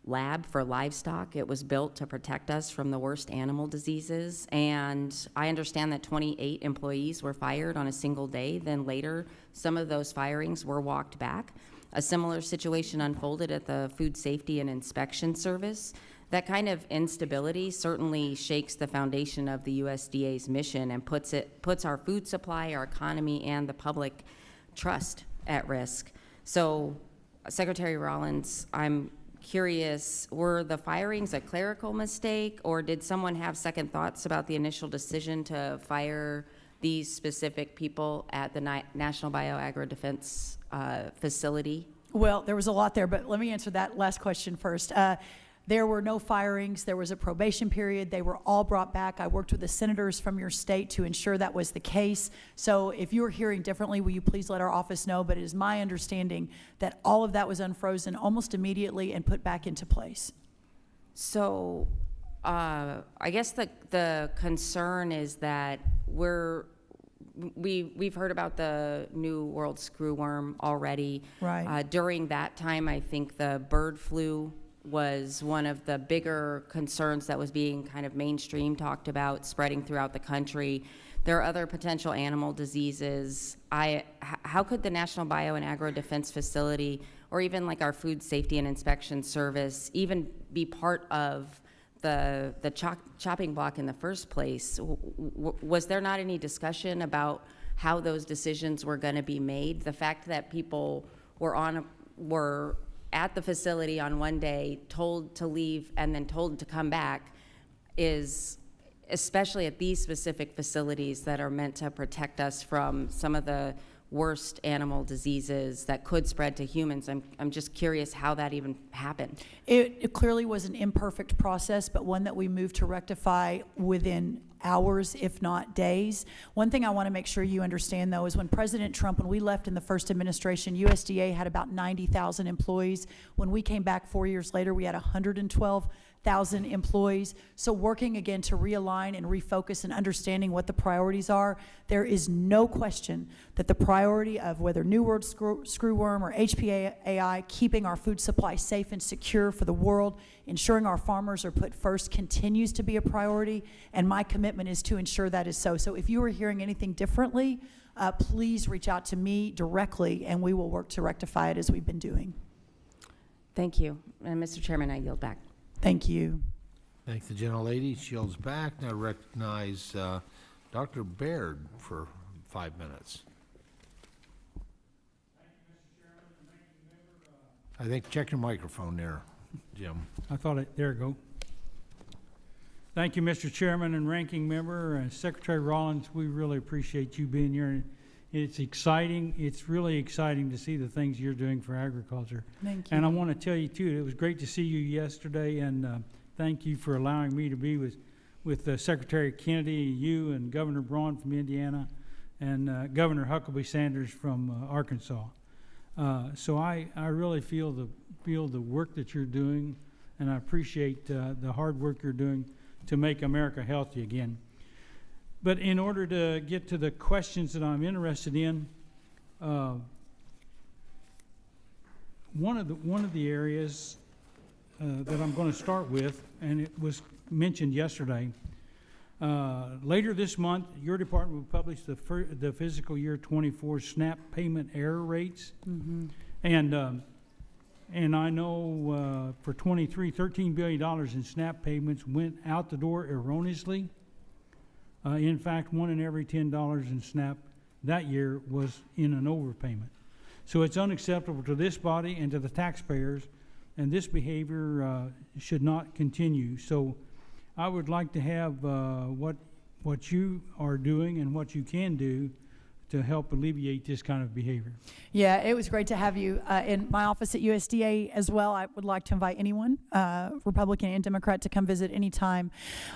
lab for livestock. It was built to protect us from the worst animal diseases. And I understand that 28 employees were fired on a single day. Then later, some of those firings were walked back. A similar situation unfolded at the Food Safety and Inspection Service. That kind of instability certainly shakes the foundation of the USDA's mission and puts our food supply, our economy, and the public trust at risk. So, Secretary Rollins, I'm curious, were the firings a clerical mistake, or did someone have second thoughts about the initial decision to fire these specific people at the National Bio-Agro Defense Facility? Well, there was a lot there, but let me answer that last question first. There were no firings. There was a probation period. They were all brought back. I worked with the senators from your state to ensure that was the case. So if you are hearing differently, will you please let our office know? But it is my understanding that all of that was unfrozen almost immediately and put back into place. So I guess the concern is that we've heard about the New World screwworm already. Right. During that time, I think the bird flu was one of the bigger concerns that was being kind of mainstream talked about, spreading throughout the country. There are other potential animal diseases. How could the National Bio and Agro Defense Facility, or even like our Food Safety and Inspection Service, even be part of the chopping block in the first place? Was there not any discussion about how those decisions were going to be made? The fact that people were at the facility on one day, told to leave and then told to come back, is, especially at these specific facilities that are meant to protect us from some of the worst animal diseases that could spread to humans. I'm just curious how that even happened. It clearly was an imperfect process, but one that we moved to rectify within hours, if not days. One thing I want to make sure you understand, though, is when President Trump, when we left in the first administration, USDA had about 90,000 employees. When we came back 4 years later, we had 112,000 employees. So working again to realign and refocus and understanding what the priorities are, there is no question that the priority of whether New World screwworm or HPAI, keeping our food supply safe and secure for the world, ensuring our farmers are put first, continues to be a priority, and my commitment is to ensure that is so. So if you are hearing anything differently, please reach out to me directly, and we will work to rectify it as we've been doing. Thank you. And Mr. Chairman, I yield back. Thank you. Thank the gentlelady. She yields back. Now recognize Dr. Baird for 5 minutes. I think check your microphone there, Jim. I thought it, there we go. Thank you, Mr. Chairman and Ranking Member. Secretary Rollins, we really appreciate you being here. And it's exciting. It's really exciting to see the things you're doing for agriculture. Thank you. And I want to tell you, too, it was great to see you yesterday, and thank you for allowing me to be with Secretary Kennedy, you, and Governor Braun from Indiana, and Governor Huckabee Sanders from Arkansas. So I really feel the work that you're doing, and I appreciate the hard work you're doing to make America healthy again. But in order to get to the questions that I'm interested in, one of the areas that I'm going to start with, and it was mentioned yesterday, later this month, your department will publish the fiscal year 24 SNAP payment error rates. Mm-hmm. And I know for 23, $13 billion in SNAP payments went out the door erroneously. In fact, 1 in every $10 in SNAP that year was in an overpayment. So it's unacceptable to this body and to the taxpayers, and this behavior should not continue. So I would like to have what you are doing and what you can do to help alleviate this kind of behavior. Yeah, it was great to have you in my office at USDA as well. I would like to invite anyone, Republican and Democrat, to come visit anytime.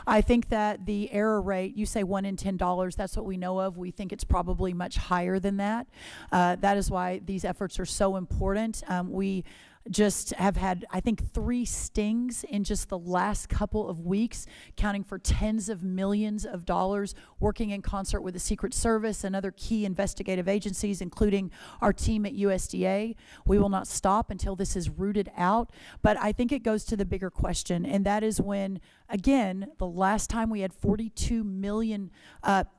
I think that the error rate, you say 1 in $10, that's what we know of. We think it's probably much higher than that. That is why these efforts are so important. We just have had, I think, 3 stings in just the last couple of weeks, counting for tens of millions of dollars, working in concert with the Secret Service and other key investigative agencies, including our team at USDA. We will not stop until this is rooted out. But I think it goes to the bigger question, and that is when, again, the last time we had 42 million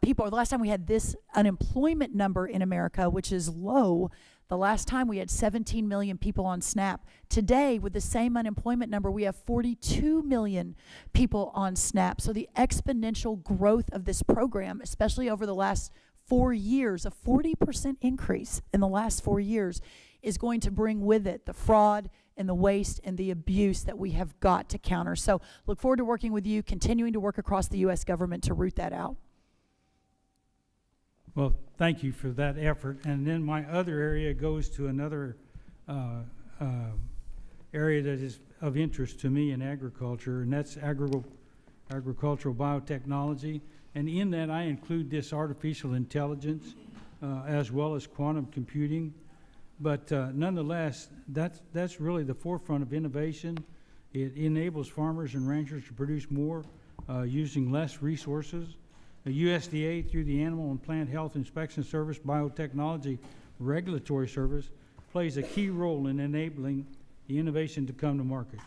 people, or the last time we had this unemployment number in America, which is low, the last time we had 17 million people on SNAP. Today, with the same unemployment number, we have 42 million people on SNAP. So the exponential growth of this program, especially over the last 4 years, a 40% increase in the last 4 years, is going to bring with it the fraud and the waste and the abuse that we have got to counter. So look forward to working with you, continuing to work across the U.S. government to root that out. Well, thank you for that effort. And then my other area goes to another area that is of interest to me in agriculture, and that's agricultural biotechnology. And in that, I include this artificial intelligence as well as quantum computing. But nonetheless, that's really the forefront of innovation. It enables farmers and ranchers to produce more using less resources. The USDA, through the Animal and Plant Health Inspection Service, Biotechnology Regulatory Service, plays a key role in enabling the innovation to come to market.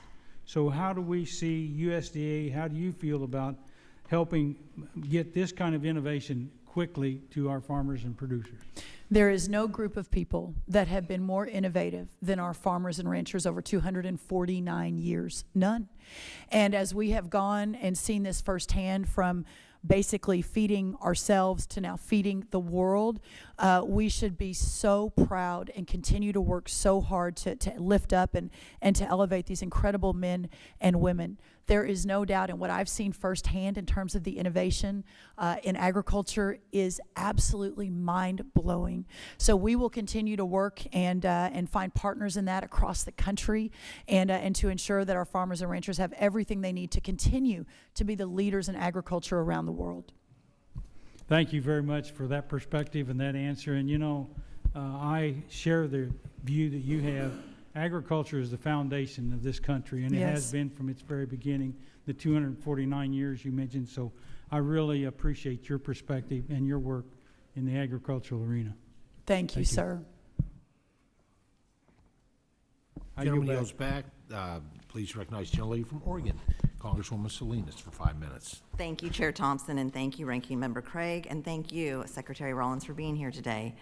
So how do we see USDA, how do you feel about helping get this kind of innovation quickly to our farmers and producers? There is no group of people that have been more innovative than our farmers and ranchers over 249 years. None. And as we have gone and seen this firsthand, from basically feeding ourselves to now feeding the world, we should be so proud and continue to work so hard to lift up and to elevate these incredible men and women. There is no doubt, and what I've seen firsthand in terms of the innovation in agriculture is absolutely mind-blowing. So we will continue to work and find partners in that across the country, and to ensure that our farmers and ranchers have everything they need to continue to be the leaders in agriculture around the world. Thank you very much for that perspective and that answer. And you know, I share the view that you have. Agriculture is the foundation of this country, and it has been from its very beginning, the 249 years you mentioned. So I really appreciate your perspective and your work in the agricultural arena. Thank you, sir. Gentleman yields back. Please recognize the gentlelady from Oregon. Congresswoman Salinas for 5 minutes. Thank you, Chair Thompson, and thank you, Ranking Member Craig, and thank you, Secretary Rollins, for being here today.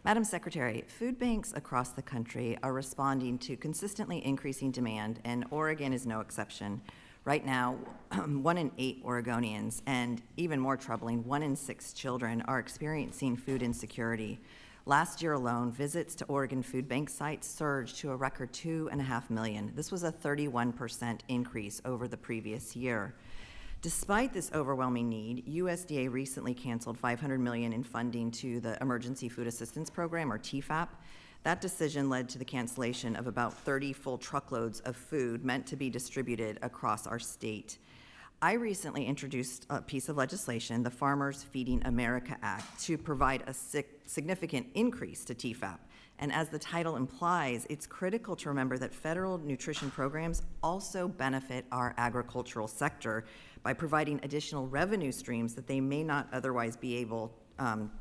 Madam Secretary, food banks across the country are responding to consistently increasing demand, and Oregon is no exception. Right now, 1 in 8 Oregonians, and even more troubling, 1 in 6 children are experiencing food insecurity. Last year alone, visits to Oregon food bank sites surged to a record 2.5 million. This was a 31% increase over the previous year. Despite this overwhelming need, USDA recently canceled $500 million in funding to the Emergency Food Assistance Program, or TFAP. That decision led to the cancellation of about 30 full truckloads of food meant to be distributed across our state. I recently introduced a piece of legislation, the Farmers Feeding America Act, to provide a significant increase to TFAP. And as the title implies, it's critical to remember that federal nutrition programs also benefit our agricultural sector by providing additional revenue streams that they may not otherwise be able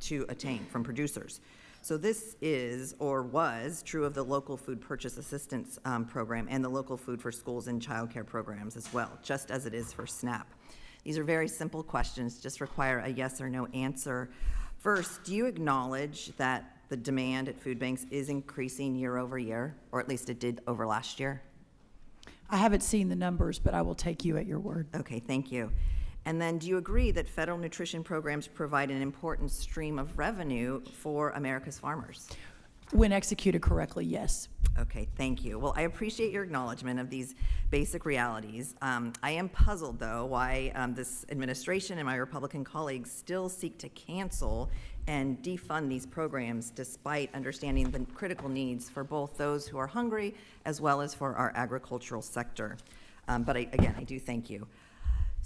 to attain from producers. So this is, or was, true of the local food purchase assistance program and the local food for schools and childcare programs as well, just as it is for SNAP. These are very simple questions, just require a yes or no answer. First, do you acknowledge that the demand at food banks is increasing year over year, or at least it did over last year? I haven't seen the numbers, but I will take you at your word. Okay, thank you. And then do you agree that federal nutrition programs provide an important stream of revenue for America's farmers? When executed correctly, yes. Okay, thank you. Well, I appreciate your acknowledgement of these basic realities. I am puzzled, though, why this administration and my Republican colleagues still seek to cancel and defund these programs despite understanding the critical needs for both those who are hungry as well as for our agricultural sector. But again, I do thank you.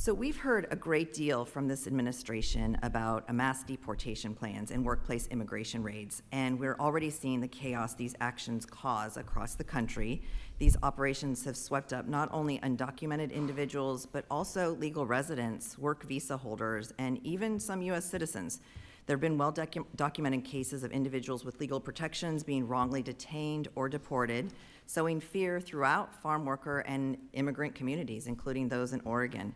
So we've heard a great deal from this administration about mass deportation plans and workplace immigration raids, and we're already seeing the chaos these actions cause across the country. These operations have swept up not only undocumented individuals, but also legal residents, work visa holders, and even some U.S. citizens. There have been well-documented cases of individuals with legal protections being wrongly detained or deported, sowing fear throughout farm worker and immigrant communities, including those in Oregon.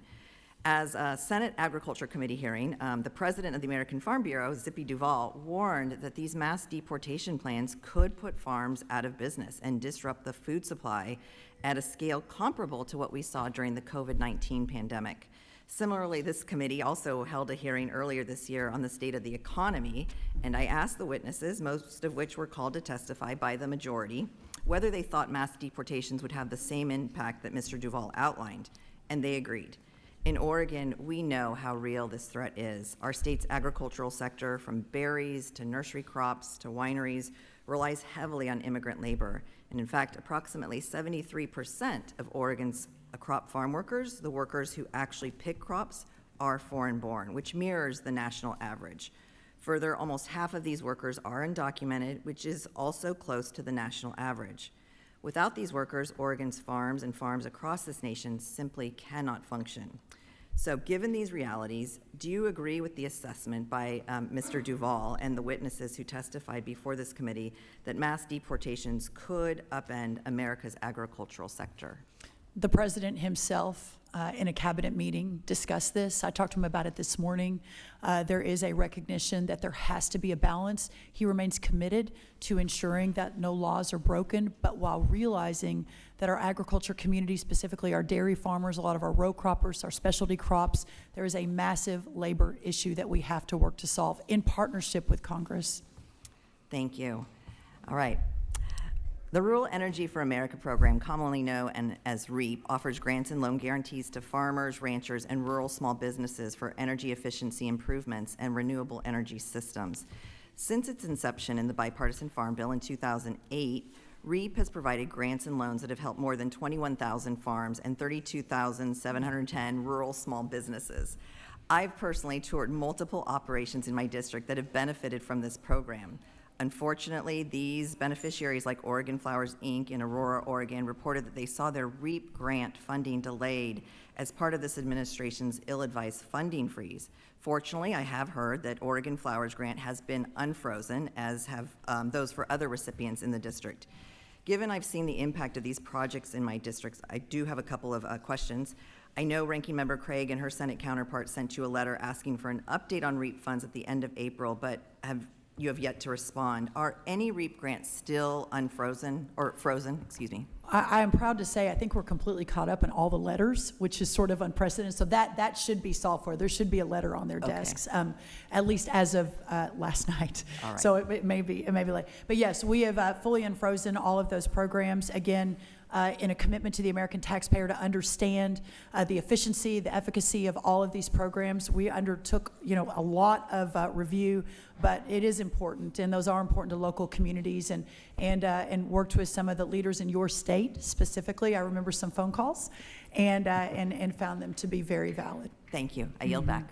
As a Senate Agriculture Committee hearing, the president of the American Farm Bureau, Zippy Duvall, warned that these mass deportation plans could put farms out of business and disrupt the food supply at a scale comparable to what we saw during the COVID-19 pandemic. Similarly, this committee also held a hearing earlier this year on the state of the economy, and I asked the witnesses, most of which were called to testify by the majority, whether they thought mass deportations would have the same impact that Mr. Duvall outlined, and they agreed. In Oregon, we know how real this threat is. Our state's agricultural sector, from berries to nursery crops to wineries, relies heavily on immigrant labor. And in fact, approximately 73% of Oregon's crop farm workers, the workers who actually pick crops, are foreign-born, which mirrors the national average. Further, almost half of these workers are undocumented, which is also close to the national average. Without these workers, Oregon's farms and farms across this nation simply cannot function. So given these realities, do you agree with the assessment by Mr. Duvall and the witnesses who testified before this committee that mass deportations could upend America's agricultural sector? The president himself, in a cabinet meeting, discussed this. I talked to him about it this morning. There is a recognition that there has to be a balance. He remains committed to ensuring that no laws are broken, but while realizing that our agriculture community, specifically our dairy farmers, a lot of our row croppers, our specialty crops, there is a massive labor issue that we have to work to solve in partnership with Congress. Thank you. All right. The Rural Energy for America program, commonly known as REAP, offers grants and loan guarantees to farmers, ranchers, and rural small businesses for energy efficiency improvements and renewable energy systems. Since its inception in the Bipartisan Farm Bill in 2008, REAP has provided grants and loans that have helped more than 21,000 farms and 32,710 rural small businesses. I've personally toured multiple operations in my district that have benefited from this program. Unfortunately, these beneficiaries, like Oregon Flowers, Inc. in Aurora, Oregon, reported that they saw their REAP grant funding delayed as part of this administration's ill-advised funding freeze. Fortunately, I have heard that Oregon Flowers grant has been unfrozen, as have those for other recipients in the district. Given I've seen the impact of these projects in my districts, I do have a couple of questions. I know Ranking Member Craig and her Senate counterpart sent you a letter asking for an update on REAP funds at the end of April, but you have yet to respond. Are any REAP grants still unfrozen, or frozen, excuse me? I am proud to say I think we're completely caught up in all the letters, which is sort of unprecedented. So that should be solved for. There should be a letter on their desks, at least as of last night. All right. So it may be late. But yes, we have fully unfrozen all of those programs. Again, in a commitment to the American taxpayer to understand the efficiency, the efficacy of all of these programs. We undertook, a lot of review, but it is important, and those are important to local communities, and worked with some of the leaders in your state specifically. I remember some phone calls, and found them to be very valid. Thank you. I yield back.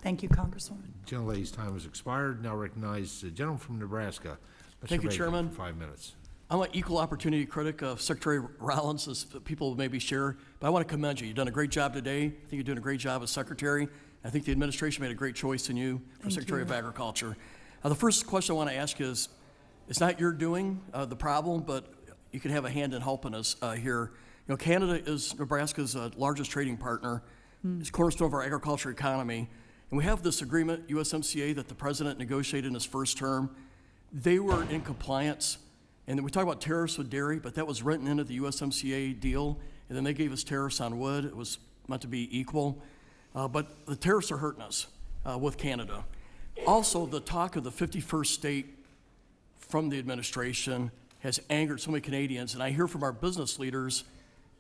Thank you, Congresswoman. Gentlelady's time has expired. Now recognize the gentleman from Nebraska. Mr. Thank you, Baker, Chairman. for 5 minutes. I'm an equal opportunity critic of Secretary Rollins, as people maybe share, but I want to commend you. You've done a great job today. I think you're doing a great job as Secretary. I think the administration made a great choice in you for Secretary of Agriculture. The first question I want to ask is, it's not your doing, the problem, but you can have a hand in helping us here. Canada is Nebraska's largest trading partner. It's a cornerstone of our agriculture economy. And we have this agreement, USMCA, that the president negotiated in his first term. They were in compliance. And then we talk about tariffs with dairy, but that was written into the USMCA deal. And then they gave us tariffs on wood. It was meant to be equal. But the tariffs are hurting us with Canada. Also, the talk of the 51st state from the administration has angered so many Canadians. And I hear from our business leaders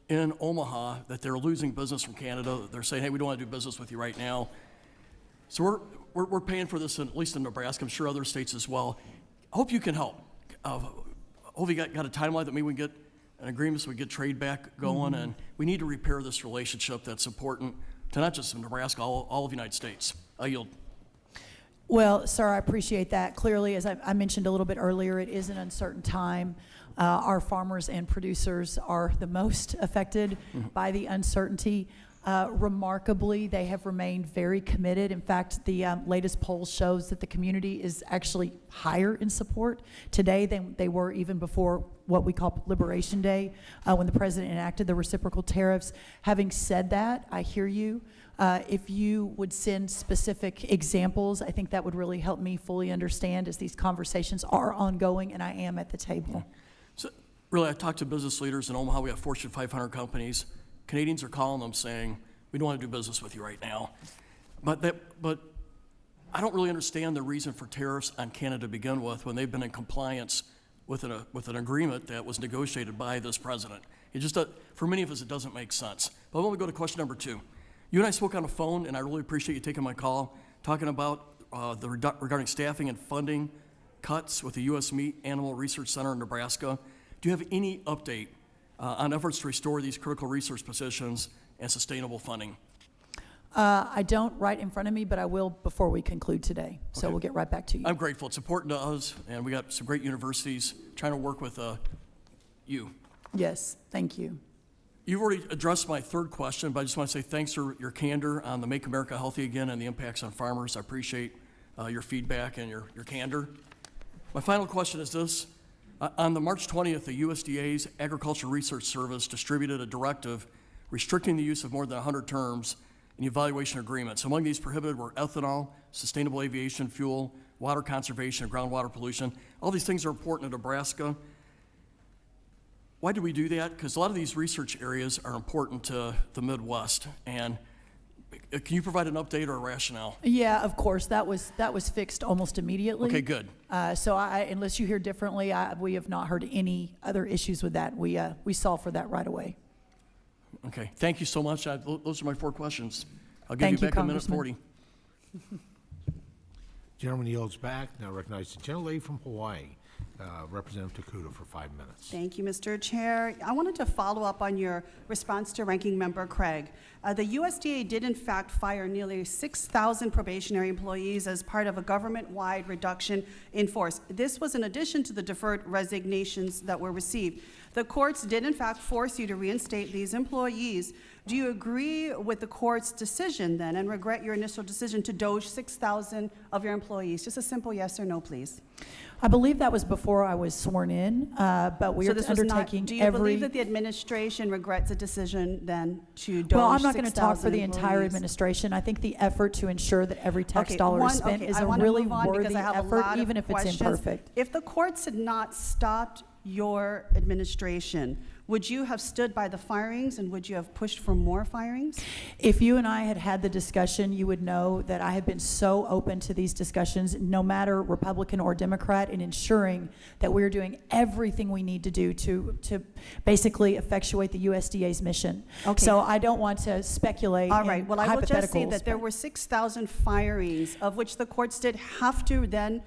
in Omaha that they're losing business from Canada. They're saying, hey, we don't want to do business with you right now. So we're paying for this, at least in Nebraska. I'm sure other states as well. I hope you can help. Hope you got a timeline that maybe we can get an agreement so we get trade back going, and we need to repair this relationship that's important to not just Nebraska, all of the United States. I yield. Well, sir, I appreciate that. Clearly, as I mentioned a little bit earlier, it is an uncertain time. Our farmers and producers are the most affected by the uncertainty. Remarkably, they have remained very committed. In fact, the latest poll shows that the community is actually higher in support today than they were even before what we call Liberation Day, when the president enacted the reciprocal tariffs. Having said that, I hear you. If you would send specific examples, I think that would really help me fully understand, as these conversations are ongoing and I am at the table. So, really, I talked to business leaders in Omaha. We have Fortune 500 companies. Canadians are calling them saying, we don't want to do business with you right now. But I don't really understand the reason for tariffs on Canada to begin with when they've been in compliance with an agreement that was negotiated by this president. It just, for many of us, it doesn't make sense. But I want to go to question number 2. You and I spoke on the phone, and I really appreciate you taking my call, talking about regarding staffing and funding cuts with the U.S. Meat Animal Research Center in Nebraska. Do you have any update on efforts to restore these critical research positions and sustainable funding? I don't right in front of me, but I will before we conclude today. So we'll get right back to you. I'm grateful. It's important to us, and we got some great universities trying to work with you. Yes, thank you. You've already addressed my third question, but I just want to say thanks for your candor on the Make America Healthy Again and the impacts on farmers. I appreciate your feedback and your candor. My final question is this. On the March 20th, the USDA's Agricultural Research Service distributed a directive restricting the use of more than 100 terms in evaluation agreements. Among these prohibited were ethanol, sustainable aviation fuel, water conservation, and groundwater pollution. All these things are important in Nebraska. Why do we do that? Because a lot of these research areas are important to the Midwest. And can you provide an update or a rationale? Yeah, of course. That was fixed almost immediately. Okay, good. So unless you hear differently, we have not heard any other issues with that. We solved for that right away. Okay, thank you so much. Those are my 4 questions. I'll give Thank you you, back a minute Congressman. 40. Gentleman yields back. Now recognize the gentlelady from Hawaii, Representative Takuda, for 5 minutes. Thank you, Mr. Chair. I wanted to follow up on your response to Ranking Member Craig. The USDA did in fact fire nearly 6,000 probationary employees as part of a government-wide reduction in force. This was in addition to the deferred resignations that were received. The courts did in fact force you to reinstate these employees. Do you agree with the court's decision then and regret your initial decision to doge 6,000 of your employees? Just a simple yes or no, please. I believe that was before I was sworn in, but we So are this was not, undertaking do you every... believe that the administration regrets the decision then to doge 6,000 Well, I'm not going to talk for the entire employees? administration. I think the effort to ensure that every tax dollar is spent is I a wanna really move on because worthy I have a effort, lot of even if it's questions. imperfect. If the courts had not stopped your administration, would you have stood by the firings and would you have pushed for more firings? If you and I had had the discussion, you would know that I have been so open to these discussions, no matter Republican or Democrat, in ensuring that we're doing everything we need to do to basically effectuate the USDA's mission. Okay. So I don't want to speculate All right, in well, I will just say hypotheticals, that there but- were 6,000 firings, of which the courts did have to then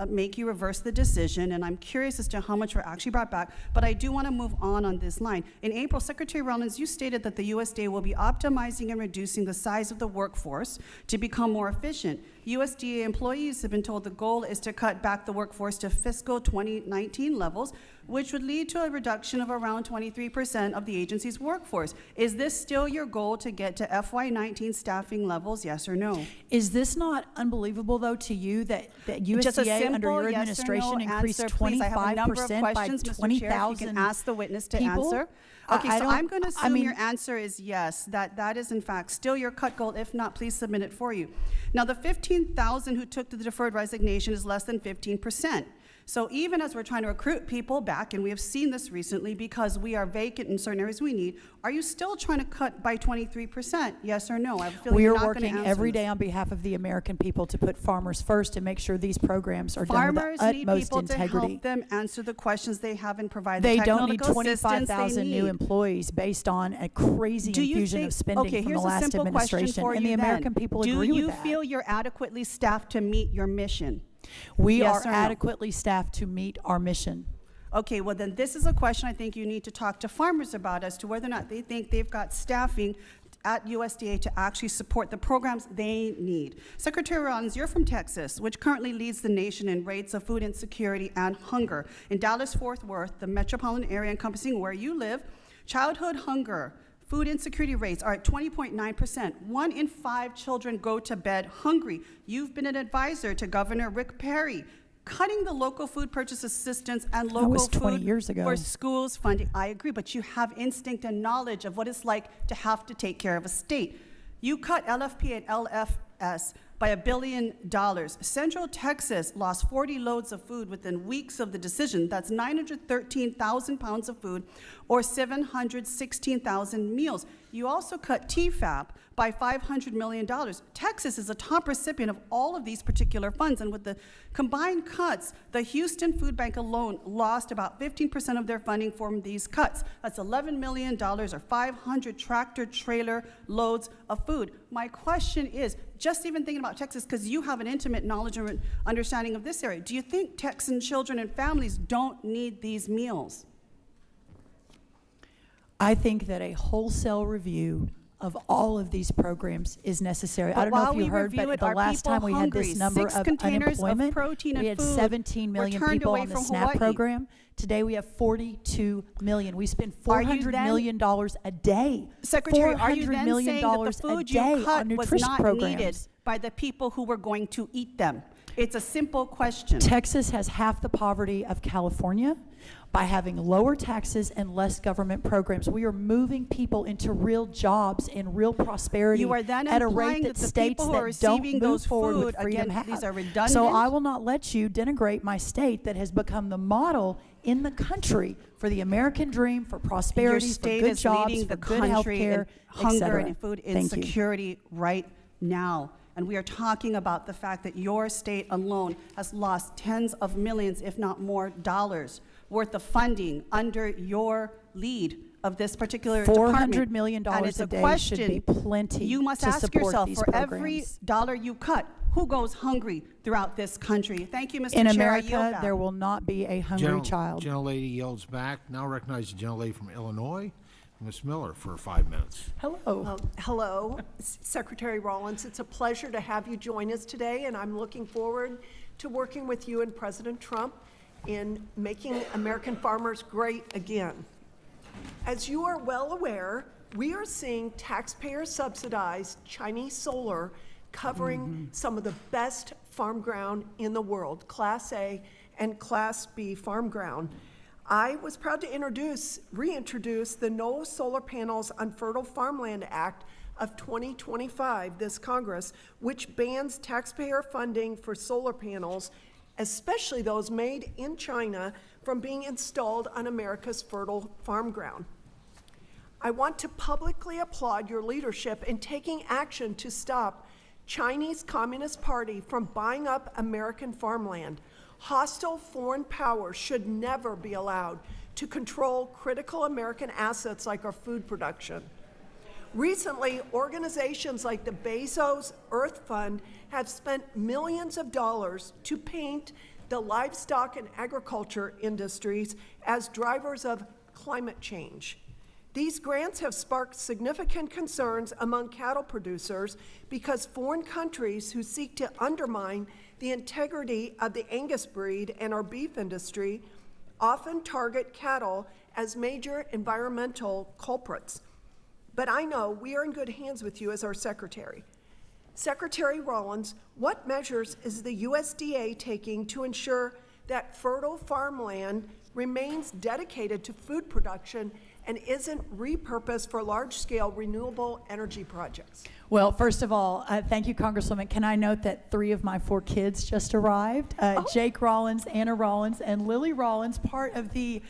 make you reverse the decision, and I'm curious as to how much were actually brought back, but I do want to move on this line. In April, Secretary Rollins, you stated that the USDA will be optimizing and reducing the size of the workforce to become more efficient. USDA employees have been told the goal is to cut back the workforce to fiscal 2019 levels, which would lead to a reduction of around 23% of the agency's workforce. Is this still your goal to get to FY19 staffing levels, yes or no? Is this not unbelievable, though, to you that Just a USDA simple under your yes or administration no increased answer, please. I have a number of 25% by questions, Mr. Chair, if 20,000 you can ask the witness to people? answer. Okay, I so don't- I'm going to I assume mean- your answer is yes, that is in fact still your cut goal. If not, please submit it for you. Now, the 15,000 who took the deferred resignation is less than 15%. So even as we're trying to recruit people back, and we have seen this recently because we are vacant in certain areas we need, are you still trying to cut by 23%? Yes or no? I have a feeling We you're are not gonna working answer every this. day on behalf of the American people to put farmers first and make sure these programs are done Farmers with the need utmost people to integrity. help them answer the questions they have and provide They the don't technical need assistance they 25,000 new need. employees based on a crazy Do you infusion think, of spending okay, from here's the a last simple question administration, for and you the American then. people agree with Do you that. feel you're adequately staffed to meet your mission? We Yes are or no? adequately staffed to meet our mission. Okay, well then this is a question I think you need to talk to farmers about as to whether or not they think they've got staffing at USDA to actually support the programs they need. Secretary Rollins, you're from Texas, which currently leads the nation in rates of food insecurity and hunger. In Dallas-Fort Worth, the metropolitan area encompassing where you live, childhood hunger, food insecurity rates are at 20.9%. 1 in 5 children go to bed hungry. You've been an advisor to Governor Rick Perry, cutting the local food purchase assistance and local was 20 food years ago. for schools funding. I agree, but you have instinct and knowledge of what it's like to have to take care of a state. You cut LFP and LFS by $1 billion. Central Texas lost 40 loads of food within weeks of the decision. That's 913,000 pounds of food, or 716,000 meals. You also cut TFAP by $500 million. Texas is a top recipient of all of these particular funds, and with the combined cuts, the Houston Food Bank alone lost about 15% of their funding from these cuts. That's $11 million, or 500 tractor-trailer loads of food. My question is, just even thinking about Texas, because you have an intimate knowledge and understanding of this area, do you think Texan children and families don't need these meals? I think that a wholesale review of all of these programs is necessary. But I don't know while if you we heard, review but it, the are last people time we had this hungry? number 6 of containers of unemployment, protein and we had food 17 were million turned people away on the from SNAP Hawaii. program. Today we have 42 million. We spend Are you $400 then- million a day. Secretary, are you $400 then million saying that the a food day you cut on was nutrition not programs. needed by the people who were going to eat them? It's a simple question. Texas has half the poverty of California by having lower taxes and less government programs. We are moving people into real jobs and real prosperity You are then at a implying rate that that the states people who are that don't receiving move those forward food, with freedom again, have. these are redundant. So I will not let you denigrate my state that has become the model in the country for the American dream, for Your prosperity, for state good is jobs, leading for the good health country care, in hunger etc. and food Thank you. insecurity right now. And we are talking about the fact that your state alone has lost tens of millions, if not more, dollars worth of funding under your lead of this particular department. $400 million And it's a day should be plenty you must to ask support yourself, these for every programs. dollar you cut, who goes hungry throughout this country? Thank you, Mr. In Chair. I yield America, back. there will not be a hungry child. Gentlelady yields back. Now recognize the gentlelady from Illinois, Ms. Miller, for 5 minutes. Hello. Hello, Secretary Rollins. It's a pleasure to have you join us today, and I'm looking forward to working with you and President Trump in making American farmers great again. As you are well aware, we are seeing taxpayer-subsidized Chinese solar covering some of the best farm ground in the world, Class A and Class B farm ground. I was proud to reintroduce the No Solar Panels on Fertile Farmland Act of 2025, this Congress, which bans taxpayer funding for solar panels, especially those made in China, from being installed on America's fertile farm ground. I want to publicly applaud your leadership in taking action to stop Chinese Communist Party from buying up American farmland. Hostile foreign powers should never be allowed to control critical American assets like our food production. Recently, organizations like the Bezos Earth Fund have spent millions of dollars to paint the livestock and agriculture industries as drivers of climate change. These grants have sparked significant concerns among cattle producers because foreign countries who seek to undermine the integrity of the Angus breed and our beef industry often target cattle as major environmental culprits. But I know we are in good hands with you as our secretary. Secretary Rollins, what measures is the USDA taking to ensure that fertile farmland remains dedicated to food production and isn't repurposed for large-scale renewable energy projects? Well, first of all, thank you, Congresswoman. Can I note that 3 of my 4 kids just arrived? Jake Rollins, Anna Rollins, and Lily Rollins, part of the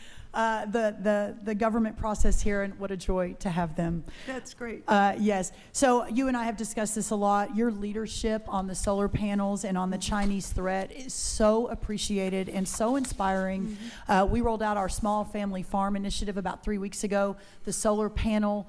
government process here, and what a joy to have them. That's great. Yes. So you and I have discussed this a lot. Your leadership on the solar panels and on the Chinese threat is so appreciated and so inspiring. We rolled out our small family farm initiative about 3 weeks ago. The solar panel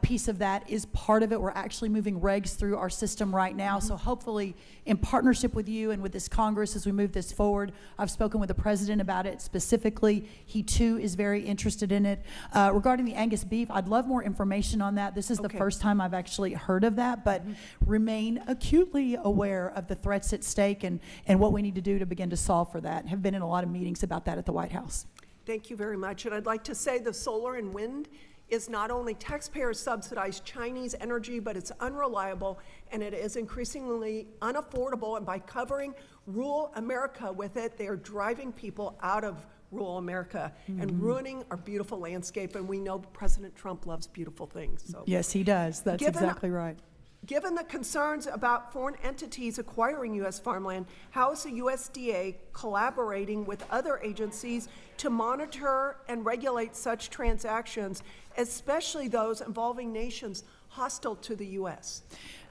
piece of that is part of it. We're actually moving regs through our system right now. So hopefully, in partnership with you and with this Congress as we move this forward, I've spoken with the president about it specifically. He too is very interested in it. Regarding the Angus beef, I'd love more information on that. This is the first time I've actually heard of that, but remain acutely aware of the threats at stake and what we need to do to begin to solve for that. Have been in a lot of meetings about that at the White House. Thank you very much. And I'd like to say the solar and wind is not only taxpayer-subsidized Chinese energy, but it's unreliable and it is increasingly unaffordable. And by covering rural America with it, they are driving people out of rural America and ruining our beautiful landscape. And we know President Trump loves beautiful things. So. Yes, he does. That's exactly right. Given the concerns about foreign entities acquiring U.S. farmland, how is the USDA collaborating with other agencies to monitor and regulate such transactions, especially those involving nations hostile to the U.S.?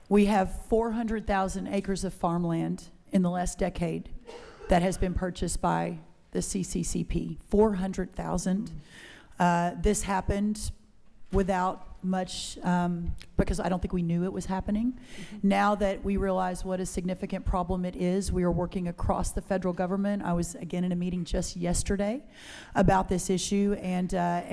We have 400,000 acres of farmland in the last decade that has been purchased by the CCCP. 400,000. This happened without much, because I don't think we knew it was happening. Now that we realize what a significant problem it is, we are working across the federal government. I was again in a meeting just yesterday about this issue, and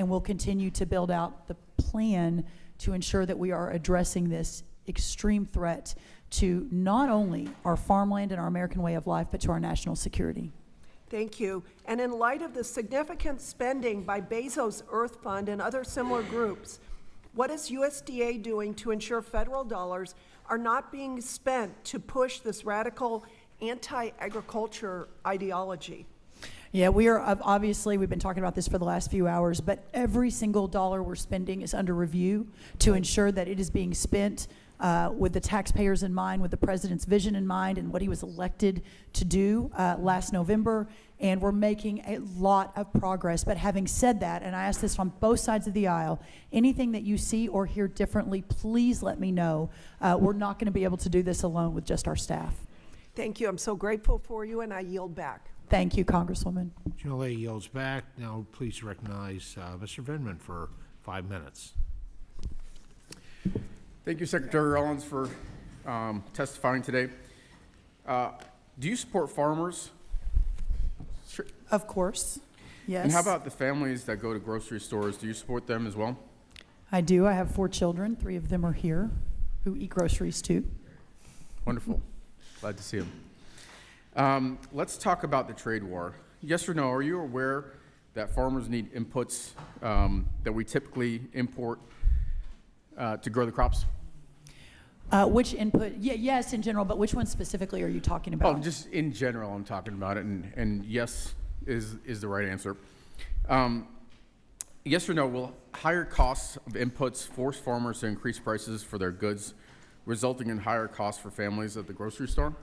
we'll continue to build out the plan to ensure that we are addressing this extreme threat to not only our farmland and our American way of life, but to our national security. Thank you. And in light of the significant spending by Bezos Earth Fund and other similar groups, what is USDA doing to ensure federal dollars are not being spent to push this radical anti-agriculture ideology? Yeah, we are obviously, we've been talking about this for the last few hours, but every single dollar we're spending is under review to ensure that it is being spent with the taxpayers in mind, with the president's vision in mind, and what he was elected to do last November. And we're making a lot of progress. But having said that, and I ask this on both sides of the aisle, anything that you see or hear differently, please let me know. We're not going to be able to do this alone with just our staff. Thank you. I'm so grateful for you, and I yield back. Thank you, Congresswoman. Gentlelady yields back. Now please recognize Mr. Vindman for 5 minutes. Thank you, Secretary Rollins, for testifying today. Do you support farmers? Of course, yes. And how about the families that go to grocery stores? Do you support them as well? I do. I have 4 children. 3 of them are here who eat groceries too. Wonderful. Glad to see them. Let's talk about the trade war. Yes or no, are you aware that farmers need inputs that we typically import to grow the crops? Which input, yes, in general, but which one specifically are you talking Oh, about? just in general, I'm talking about it, and yes is the right answer. Yes or no, will higher costs of inputs force farmers to increase prices for their goods, resulting in higher costs for families at the grocery store?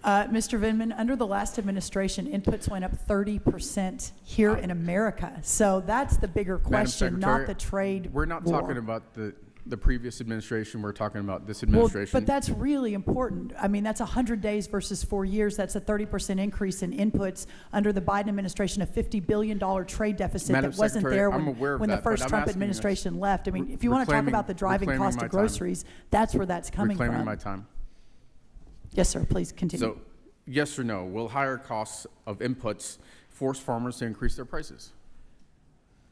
Mr. Vindman, under the last administration, inputs went up 30% here in America. So that's the bigger Madam question, not Secretary, the trade We're not war. talking about the previous administration, we're talking about this Well, administration. but that's really important. I mean, that's 100 days versus 4 years. That's a 30% increase in inputs under the Biden administration, a $50 billion trade deficit Madam that wasn't Secretary, there I'm when, aware of when the that, but first I'm Trump asking you administration left. I mean, if you want to talk about the driving reclaiming cost my of time. groceries, that's where that's coming Reclaiming from. my time. Yes, sir, please continue. So, yes or no, will higher costs of inputs force farmers to increase their prices?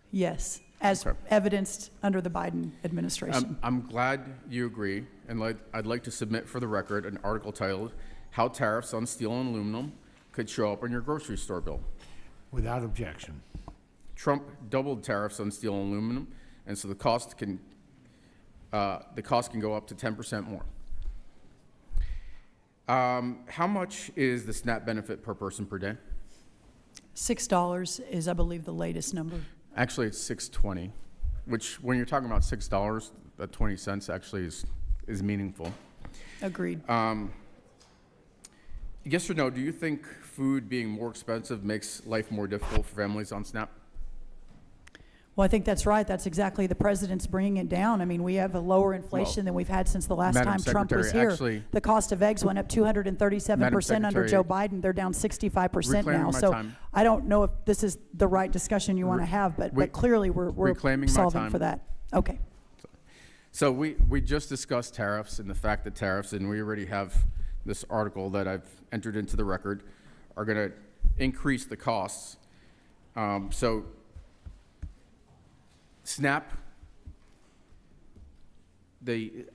Yes, as Okay. evidenced under the Biden administration. I'm glad you agree, and I'd like to submit for the record an article titled, "How Tariffs on Steel and Aluminum Could Show Up on Your Grocery Store Bill." Without objection. Trump doubled tariffs on steel and aluminum, and so the cost can go up to 10% more. How much is the SNAP benefit per person per day? $6 is, I believe, the latest number. Actually, it's $6.20, which when you're talking about $6, that 20 cents actually is meaningful. Agreed. Yes or no, do you think food being more expensive makes life more difficult for families on SNAP? Well, I think that's right. That's exactly, the president's bringing it down. I mean, we have a lower inflation than we've had since the last Madam time Trump was Secretary, here. actually- The cost of eggs went up 237% under Secretary, Joe Biden. They're down 65% reclaiming now. my So time. I don't know if this is the right discussion you want to have, but clearly we're reclaiming my solving time. for that. Okay. So we just discussed tariffs and the fact that tariffs, and we already have this article that I've entered into the record, are going to increase the costs. So SNAP, the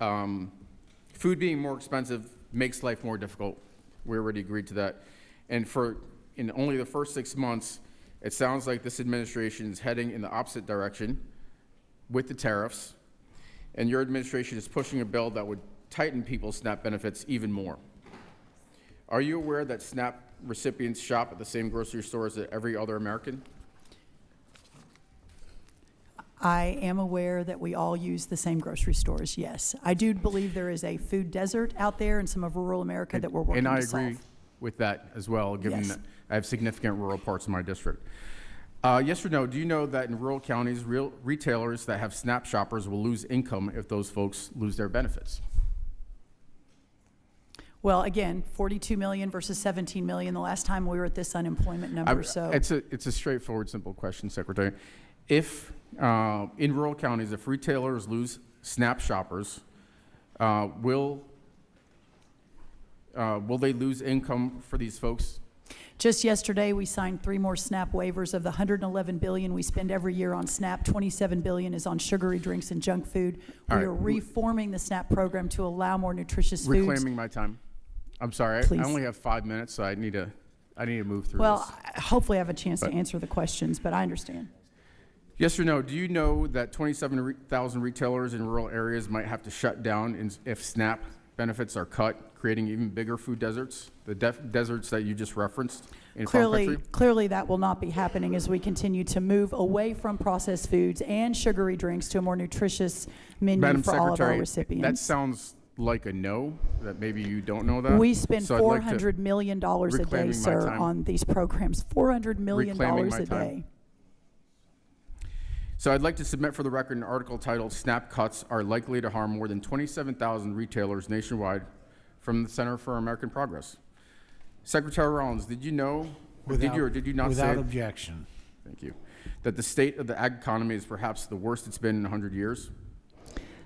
food being more expensive makes life more difficult. We already agreed to that. And in only the first 6 months, it sounds like this administration is heading in the opposite direction with the tariffs, and your administration is pushing a bill that would tighten people's SNAP benefits even more. Are you aware that SNAP recipients shop at the same grocery stores as every other American? I am aware that we all use the same grocery stores, yes. I do believe there is a food desert out there in some of rural America that we're working And I to solve. agree with that as well, given Yes. that I have significant rural parts of my district. Yes or no, do you know that in rural counties, retailers that have SNAP shoppers will lose income if those folks lose their benefits? Well, again, 42 million versus 17 million the last time we were at this unemployment number, so. It's a straightforward, simple question, Secretary. If, in rural counties, if retailers lose SNAP shoppers, will they lose income for these folks? Just yesterday, we signed 3 more SNAP waivers. Of the $111 billion we spend every year on SNAP, $27 billion is on sugary drinks and junk food. All We right. are reforming the SNAP program to allow more nutritious foods. Reclaiming my time. I'm sorry, Please. I only have 5 minutes, so I need to move through Well, this. hopefully I have a chance to But- answer the questions, but I understand. Yes or no, do you know that 27,000 retailers in rural areas might have to shut down if SNAP benefits are cut, creating even bigger food deserts? The deserts that you just referenced in farm country? Clearly that will not be happening as we continue to move away from processed foods and sugary drinks to a more nutritious menu Madam for all of our Secretary, recipients. that sounds like a no, that maybe you don't know that. We spend So I'd like to- $400 million a day, reclaiming my sir, time. on these programs. $400 million Reclaiming my a time. day. So I'd like to submit for the record an article titled "SNAP Cuts Are Likely to Harm More Than 27,000 Retailers Nationwide" from the Center for American Progress. Secretary Rollins, did you know, or did you or did you not say? Without objection. Thank you. That the state of the ag economy is perhaps the worst it's been in 100 years?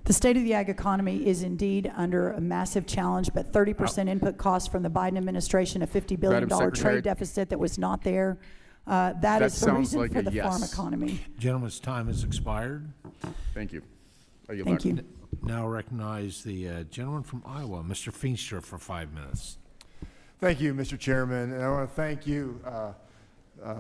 The state of the ag economy is indeed under a massive challenge, but 30% input costs from the Biden administration, a $50 billion Madam Secretary, trade deficit that was not there. That is the sounds reason like for a the farm yes. economy. Gentleman's time has expired. Thank you. I yield Thank back. you. Now recognize the gentleman from Iowa, Mr. Feenstra, for 5 minutes. Thank you, Mr. Chairman, and I want to thank you,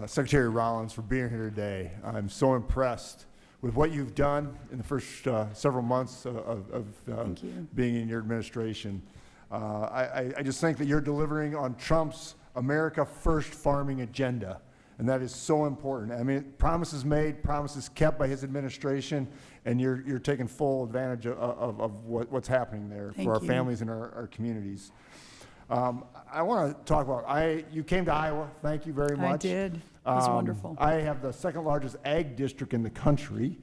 Secretary Rollins, for being here today. I'm so impressed with what you've done in the first several months of being in your administration. I just think that you're delivering on Trump's America First farming agenda, and that is so important. I mean, promises made, promises kept by his administration, and you're taking full advantage of what's happening there for our families and our communities. I want to talk about, you came to Iowa, thank you very much. I did. It was wonderful. I have the second largest ag district in the country,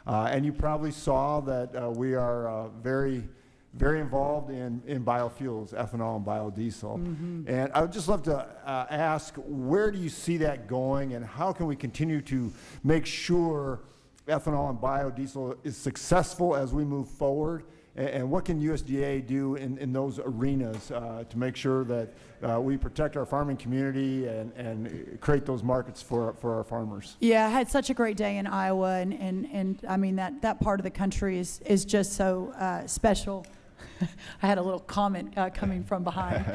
and you probably saw that we are very involved in biofuels, ethanol and biodiesel. And I would just love to ask, where do you see that going, and how can we continue to make sure ethanol and biodiesel is successful as we move forward? And what can USDA do in those arenas to make sure that we protect our farming community and create those markets for our farmers? Yeah, I had such a great day in Iowa, and I mean, that part of the country is just so special. I had a little comment coming from behind.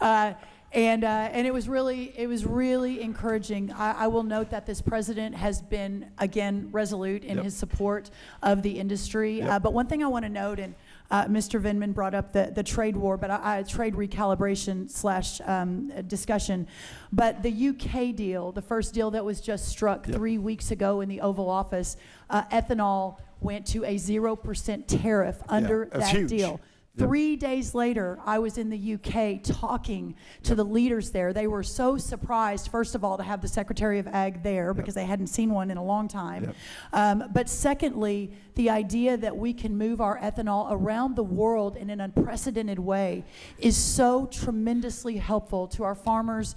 And it was really encouraging. I will note that this president has been, again, resolute in his support of the industry. But one thing I want to note, and Mr. Vindman brought up the trade war, but trade recalibration / discussion. But the UK deal, the first deal that was just struck 3 weeks ago in the Oval Office, ethanol went to a 0% tariff under that deal. 3 days later, I was in the UK talking to the leaders there. They were so surprised, first of all, to have the Secretary of Ag there because they hadn't seen one in a long time. But secondly, the idea that we can move our ethanol around the world in an unprecedented way is so tremendously helpful to our farmers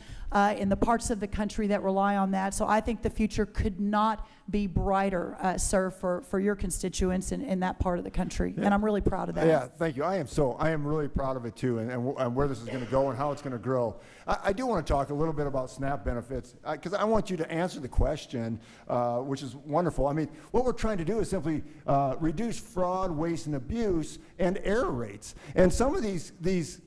in the parts of the country that rely on that. So I think the future could not be brighter, sir, for your constituents in that part of the country. And I'm really proud of that. Yeah, thank you. I am really proud of it too, and where this is going to go and how it's going to grow. I do want to talk a little bit about SNAP benefits, because I want you to answer the question, which is wonderful. I mean, what we're trying to do is simply reduce fraud, waste, and abuse, and error rates. And some of these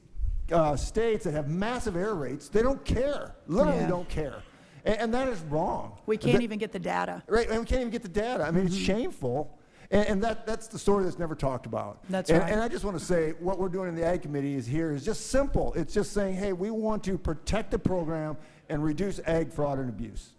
states that have massive error rates, they don't care, literally don't care. And that is wrong. We can't even get the data. Right, and we can't even get the data. I mean, it's shameful. And that's the story that's never talked about. That's right. And I just want to say, what we're doing in the Ag Committee is just simple. It's just saying, hey, we want to protect the program and reduce ag fraud and abuse.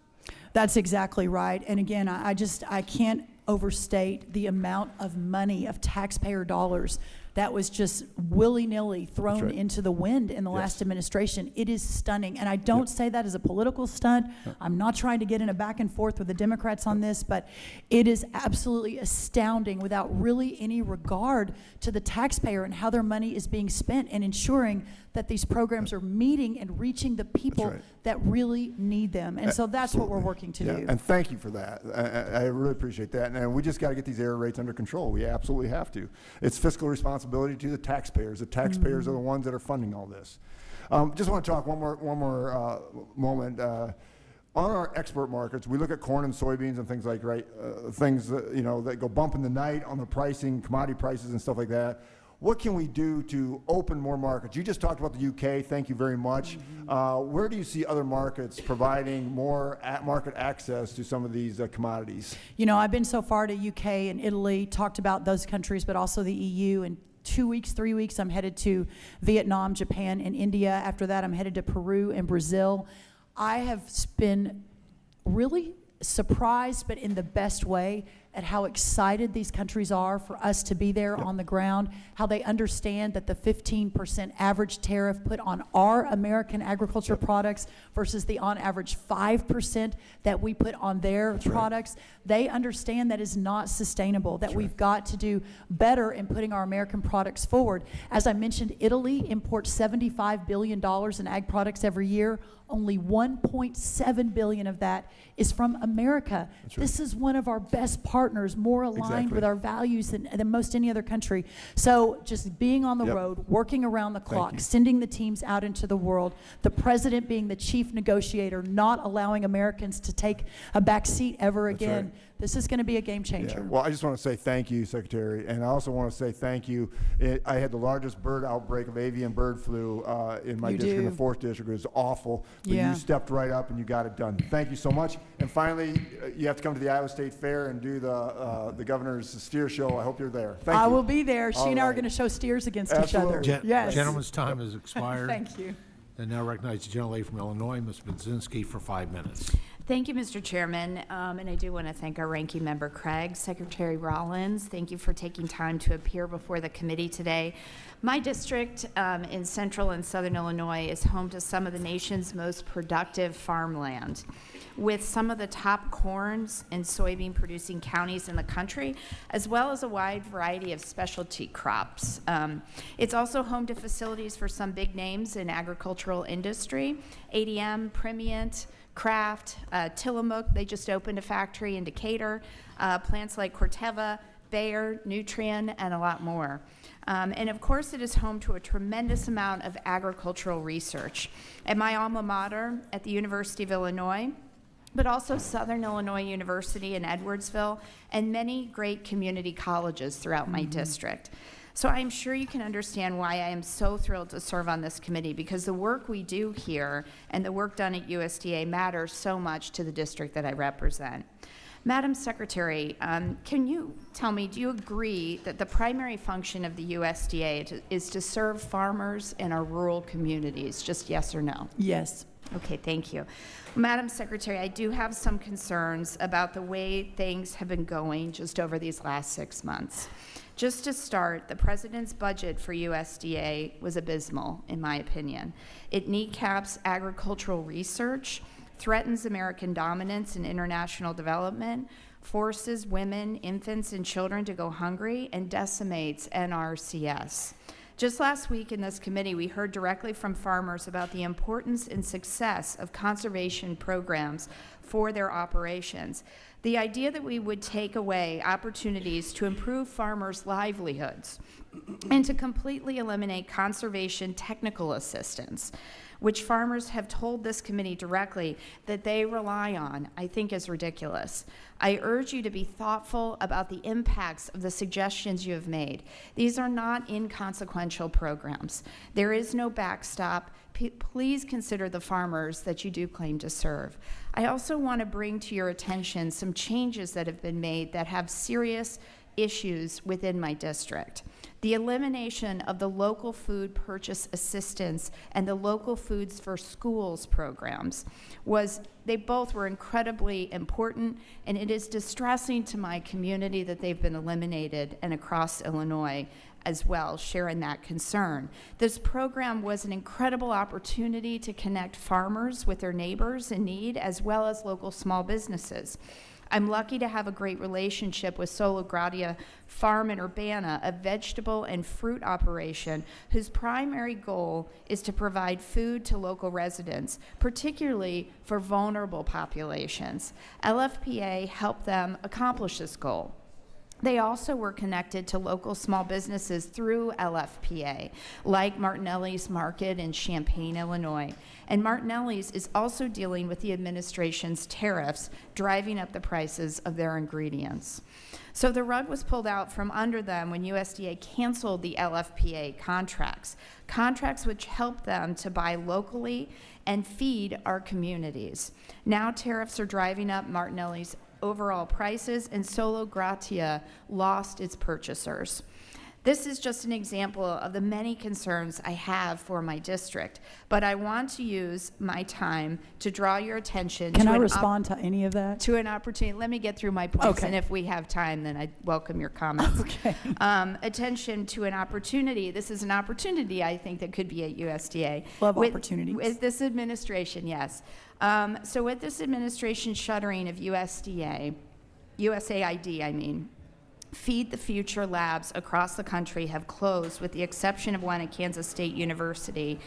That's exactly right. And again, I can't overstate the amount of money, of taxpayer dollars, that was just willy-nilly thrown into the wind in the last administration. It is stunning. And I don't say that as a political stunt. I'm not trying to get in a back and forth with the Democrats on this, but it is absolutely astounding without really any regard to the taxpayer and how their money is being spent and ensuring that these programs are meeting and reaching the people that really need them. And so that's what we're working to do. And thank you for that. I really appreciate that. And we just got to get these error rates under control. We absolutely have to. It's fiscal responsibility to the taxpayers. The taxpayers are the ones that are funding all this. Just want to talk one more moment. On our export markets, we look at corn and soybeans and things like things that go bump in the night on the pricing, commodity prices and stuff like that. What can we do to open more markets? You just talked about the UK. Thank you very much. Where do you see other markets providing more market access to some of these commodities? You know, I've been so far to UK and Italy, talked about those countries, but also the EU. In 2 weeks, 3 weeks, I'm headed to Vietnam, Japan, and India. After that, I'm headed to Peru and Brazil. I have been really surprised, but in the best way, at how excited these countries are for us to be there on the ground, how they understand that the 15% average tariff put on our American agriculture products versus the on average 5% that we put on their products. They understand that is not sustainable, that we've got to do better in putting our American products forward. As I mentioned, Italy imports $75 billion in ag products every year. Only 1.7 billion of that is from America. This is one of our best partners, more aligned with our values than most any other country. So just being on the road, working around the clock, sending the teams out into the world, the president being the chief negotiator, not allowing Americans to take a back seat ever again. This is going to be a game Yeah, changer. well, I just want to say thank you, Secretary, and I also want to say thank you. I had the largest bird outbreak of avian bird flu in my You district, in the do. 4th district. It was awful, but Yeah. you stepped right up and you got it done. Thank you so much. And finally, you have to come to the Iowa State Fair and do the governor's steer show. I hope you're there. Thank you. I will be there. She All and I are right. going to show steers against each Absolutely. other. Yes. Gentleman's time has expired. Thank you. And now recognize the gentlelady from Illinois, Ms. Budzinski, for 5 minutes. Thank you, Mr. Chairman, and I do want to thank our ranking member Craig, Secretary Rollins. Thank you for taking time to appear before the committee today. My district in central and southern Illinois is home to some of the nation's most productive farmland, with some of the top corns and soybean producing counties in the country, as well as a wide variety of specialty crops. It's also home to facilities for some big names in agricultural industry, ADM, Primient, Kraft, Tillamook. They just opened a factory in Decatur, plants like Corteva, Bayer, Nutrien, and a lot more. And of course, it is home to a tremendous amount of agricultural research. At my alma mater, at the University of Illinois, but also Southern Illinois University in Edwardsville, and many great community colleges throughout my district. So I'm sure you can understand why I am so thrilled to serve on this committee, because the work we do here and the work done at USDA matters so much to the district that I represent. Madam Secretary, can you tell me, do you agree that the primary function of the USDA is to serve farmers in our rural communities? Just yes or no? Yes. Okay, thank you. Madam Secretary, I do have some concerns about the way things have been going just over these last 6 months. Just to start, the President's budget for USDA was abysmal, in my opinion. It kneecaps agricultural research, threatens American dominance in international development, forces women, infants, and children to go hungry, and decimates NRCS. Just last week in this committee, we heard directly from farmers about the importance and success of conservation programs for their operations. The idea that we would take away opportunities to improve farmers' livelihoods and to completely eliminate conservation technical assistance, which farmers have told this committee directly that they rely on, I think is ridiculous. I urge you to be thoughtful about the impacts of the suggestions you have made. These are not inconsequential programs. There is no backstop. Please consider the farmers that you do claim to serve. I also want to bring to your attention some changes that have been made that have serious issues within my district. The elimination of the local food purchase assistance and the local foods for schools programs they both were incredibly important, and it is distressing to my community that they've been eliminated, and across Illinois as well, sharing that concern. This program was an incredible opportunity to connect farmers with their neighbors in need, as well as local small businesses. I'm lucky to have a great relationship with Solo Gratia Farm in Urbana, a vegetable and fruit operation whose primary goal is to provide food to local residents, particularly for vulnerable populations. LFPA helped them accomplish this goal. They also were connected to local small businesses through LFPA, like Martinelli's Market in Champaign, Illinois. And Martinelli's is also dealing with the administration's tariffs, driving up the prices of their ingredients. So the rug was pulled out from under them when USDA canceled the LFPA contracts which helped them to buy locally and feed our communities. Now tariffs are driving up Martinelli's overall prices, and Solo Gratia lost its purchasers. This is just an example of the many concerns I have for my district, but I want to use my time to draw your attention Can I respond to any of that? to an opportunity. Let me get through my points, Okay. and if we have time, then I'd welcome your comments. Okay. Attention to an opportunity. This is an opportunity, I think, that could be at USDA. Love With- opportunities. With this administration, yes. So with this administration shuttering of USDA, USAID, I mean, Feed the Future labs across the country have closed, with the exception of one at Kansas State University.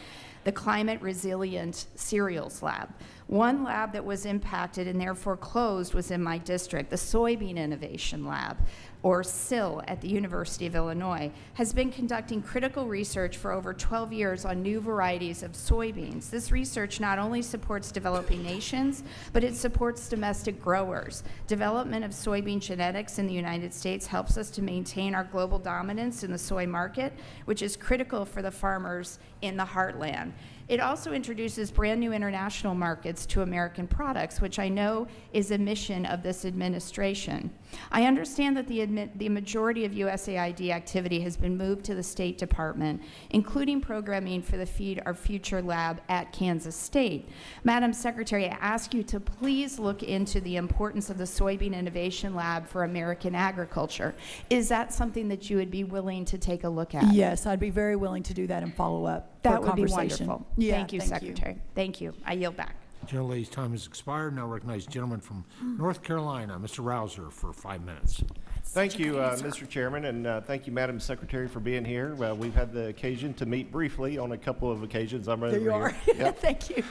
the Climate Resilient Cereals Lab. One lab that was impacted and therefore closed was in my district. The Soybean Innovation Lab, or SIL, at the University of Illinois, has been conducting critical research for over 12 years on new varieties of soybeans. This research not only supports developing nations, but it supports domestic growers. Development of soybean genetics in the United States helps us to maintain our global dominance in the soy market, which is critical for the farmers in the heartland. It also introduces brand new international markets to American products, which I know is a mission of this administration. I understand that the majority of USAID activity has been moved to the State Department, including programming for the Feed Our Future lab at Kansas State. Madam Secretary, I ask you to please look into the importance of the Soybean Innovation Lab for American agriculture. Is that something that you would be willing to take a look at? Yes, I'd be very willing to do that and follow up. That for would be conversation. wonderful. Yeah, Thank you, Secretary. Thank you. I yield back. Gentlelady's time has expired. Now recognize the gentleman from North Carolina, Mr. Rouser, for 5 minutes. Thank you, Mr. Chairman, and thank you, Madam Secretary, for being here. We've had the occasion to meet briefly on a couple of occasions. I'm There you over are. here. Yep. Thank you.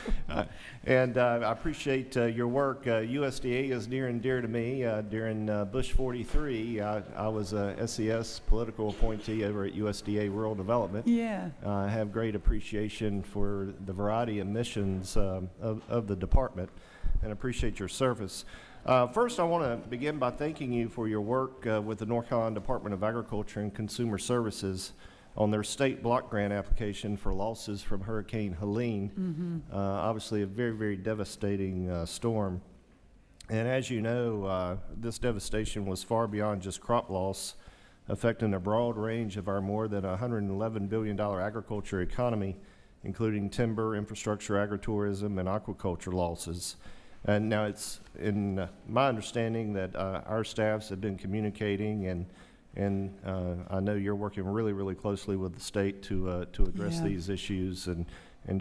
And I appreciate your work. USDA is near and dear to me. During Bush 43, I was a SES political appointee over at USDA Rural Development. Yeah. I have great appreciation for the variety of missions of the department and appreciate your service. First, I want to begin by thanking you for your work with the North Carolina Department of Agriculture and Consumer Services on their state block grant application for losses from Hurricane Helene. Obviously a very, very devastating storm. And as you know, this devastation was far beyond just crop loss, affecting a broad range of our more than $111 billion agriculture economy, including timber, infrastructure, agritourism, and aquaculture losses. And now it's in my understanding that our staffs have been communicating, and I know you're working really, really closely with the state to address these issues, and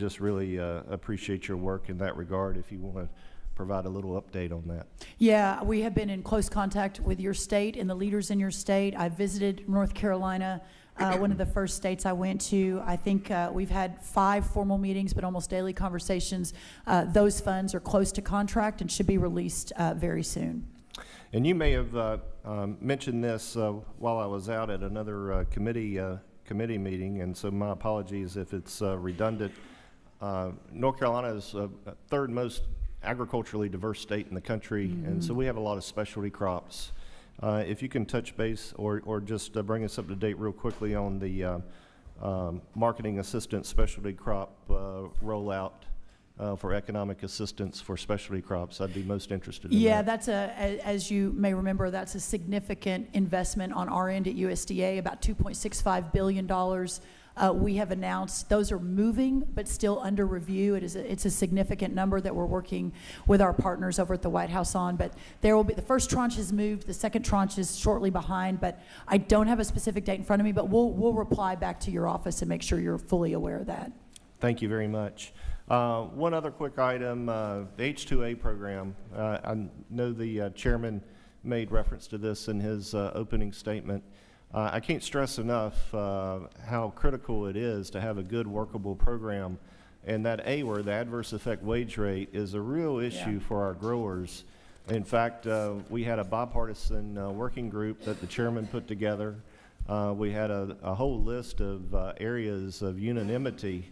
just really appreciate your work in that regard. If you want to provide a little update on that. Yeah, we have been in close contact with your state and the leaders in your state. I visited North Carolina, one of the first states I went to. I think we've had 5 formal meetings, but almost daily conversations. Those funds are close to contract and should be released very soon. And you may have mentioned this while I was out at another committee meeting, and so my apologies if it's redundant. North Carolina is third most agriculturally diverse state in the country, and so we have a lot of specialty crops. If you can touch base or just bring us up to date real quickly on the marketing assistance specialty crop rollout for economic assistance for specialty crops, I'd be most interested in Yeah, that. that's as you may remember, that's a significant investment on our end at USDA, about $2.65 billion. We have announced those are moving, but still under review. It's a significant number that we're working with our partners over at the White House on. But there will be, the first tranche is moved, the second tranche is shortly behind. But I don't have a specific date in front of me. But we'll reply back to your office and make sure you're fully aware of that. Thank you very much. One other quick item: the H2A program. I know the chairman made reference to this in his opening statement. I can't stress enough how critical it is to have a good workable program, and that AWR, the adverse effect wage rate, is a real issue for our growers. In fact, we had a bipartisan working group that the chairman put together. We had a whole list of areas of unanimity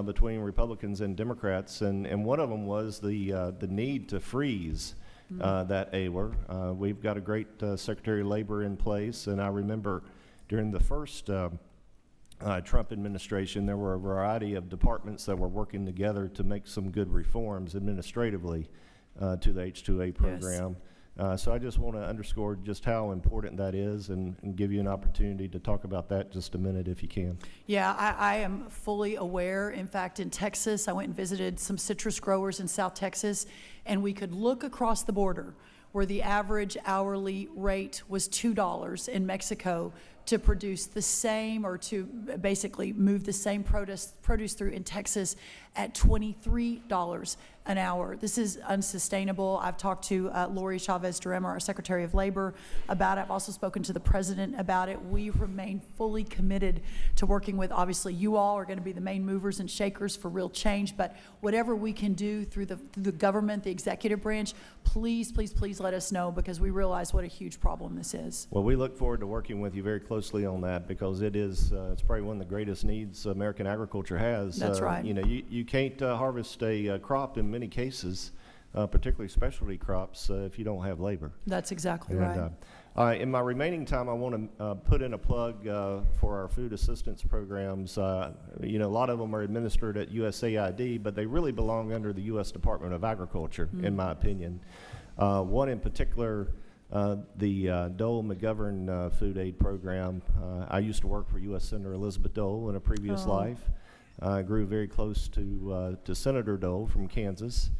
between Republicans and Democrats, and one of them was the need to freeze that AWR. We've got a great Secretary of Labor in place, and I remember during the first Trump administration, there were a variety of departments that were working together to make some good reforms administratively to the H2A program. So I just want to underscore just how important that is and give you an opportunity to talk about that just a minute if you can. Yeah, I am fully aware. In fact, in Texas, I went and visited some citrus growers in South Texas, and we could look across the border where the average hourly rate was $2 in Mexico to produce the same, or to basically move the same produce through in Texas at $23 an hour. This is unsustainable. I've talked to Lori Chavez-Durema, our Secretary of Labor, about it. I've also spoken to the President about it. We remain fully committed to working with, obviously, you all are going to be the main movers and shakers for real change, but whatever we can do through the government, the executive branch, please, please, please let us know, because we realize what a huge problem this is. Well, we look forward to working with you very closely on that, because it is, it's probably one of the greatest needs American agriculture has. That's right. You know, you can't harvest a crop in many cases, particularly specialty crops, if you don't have labor. That's exactly And, right. in my remaining time, I want to put in a plug for our food assistance programs. You know, a lot of them are administered at USAID, but they really belong under the U.S. Department of Agriculture, in my opinion. One in particular, the Dole McGovern Food Aid Program. I used to work for U.S. Senator Elizabeth Dole in a previous life. I grew very close to Senator Dole from Kansas.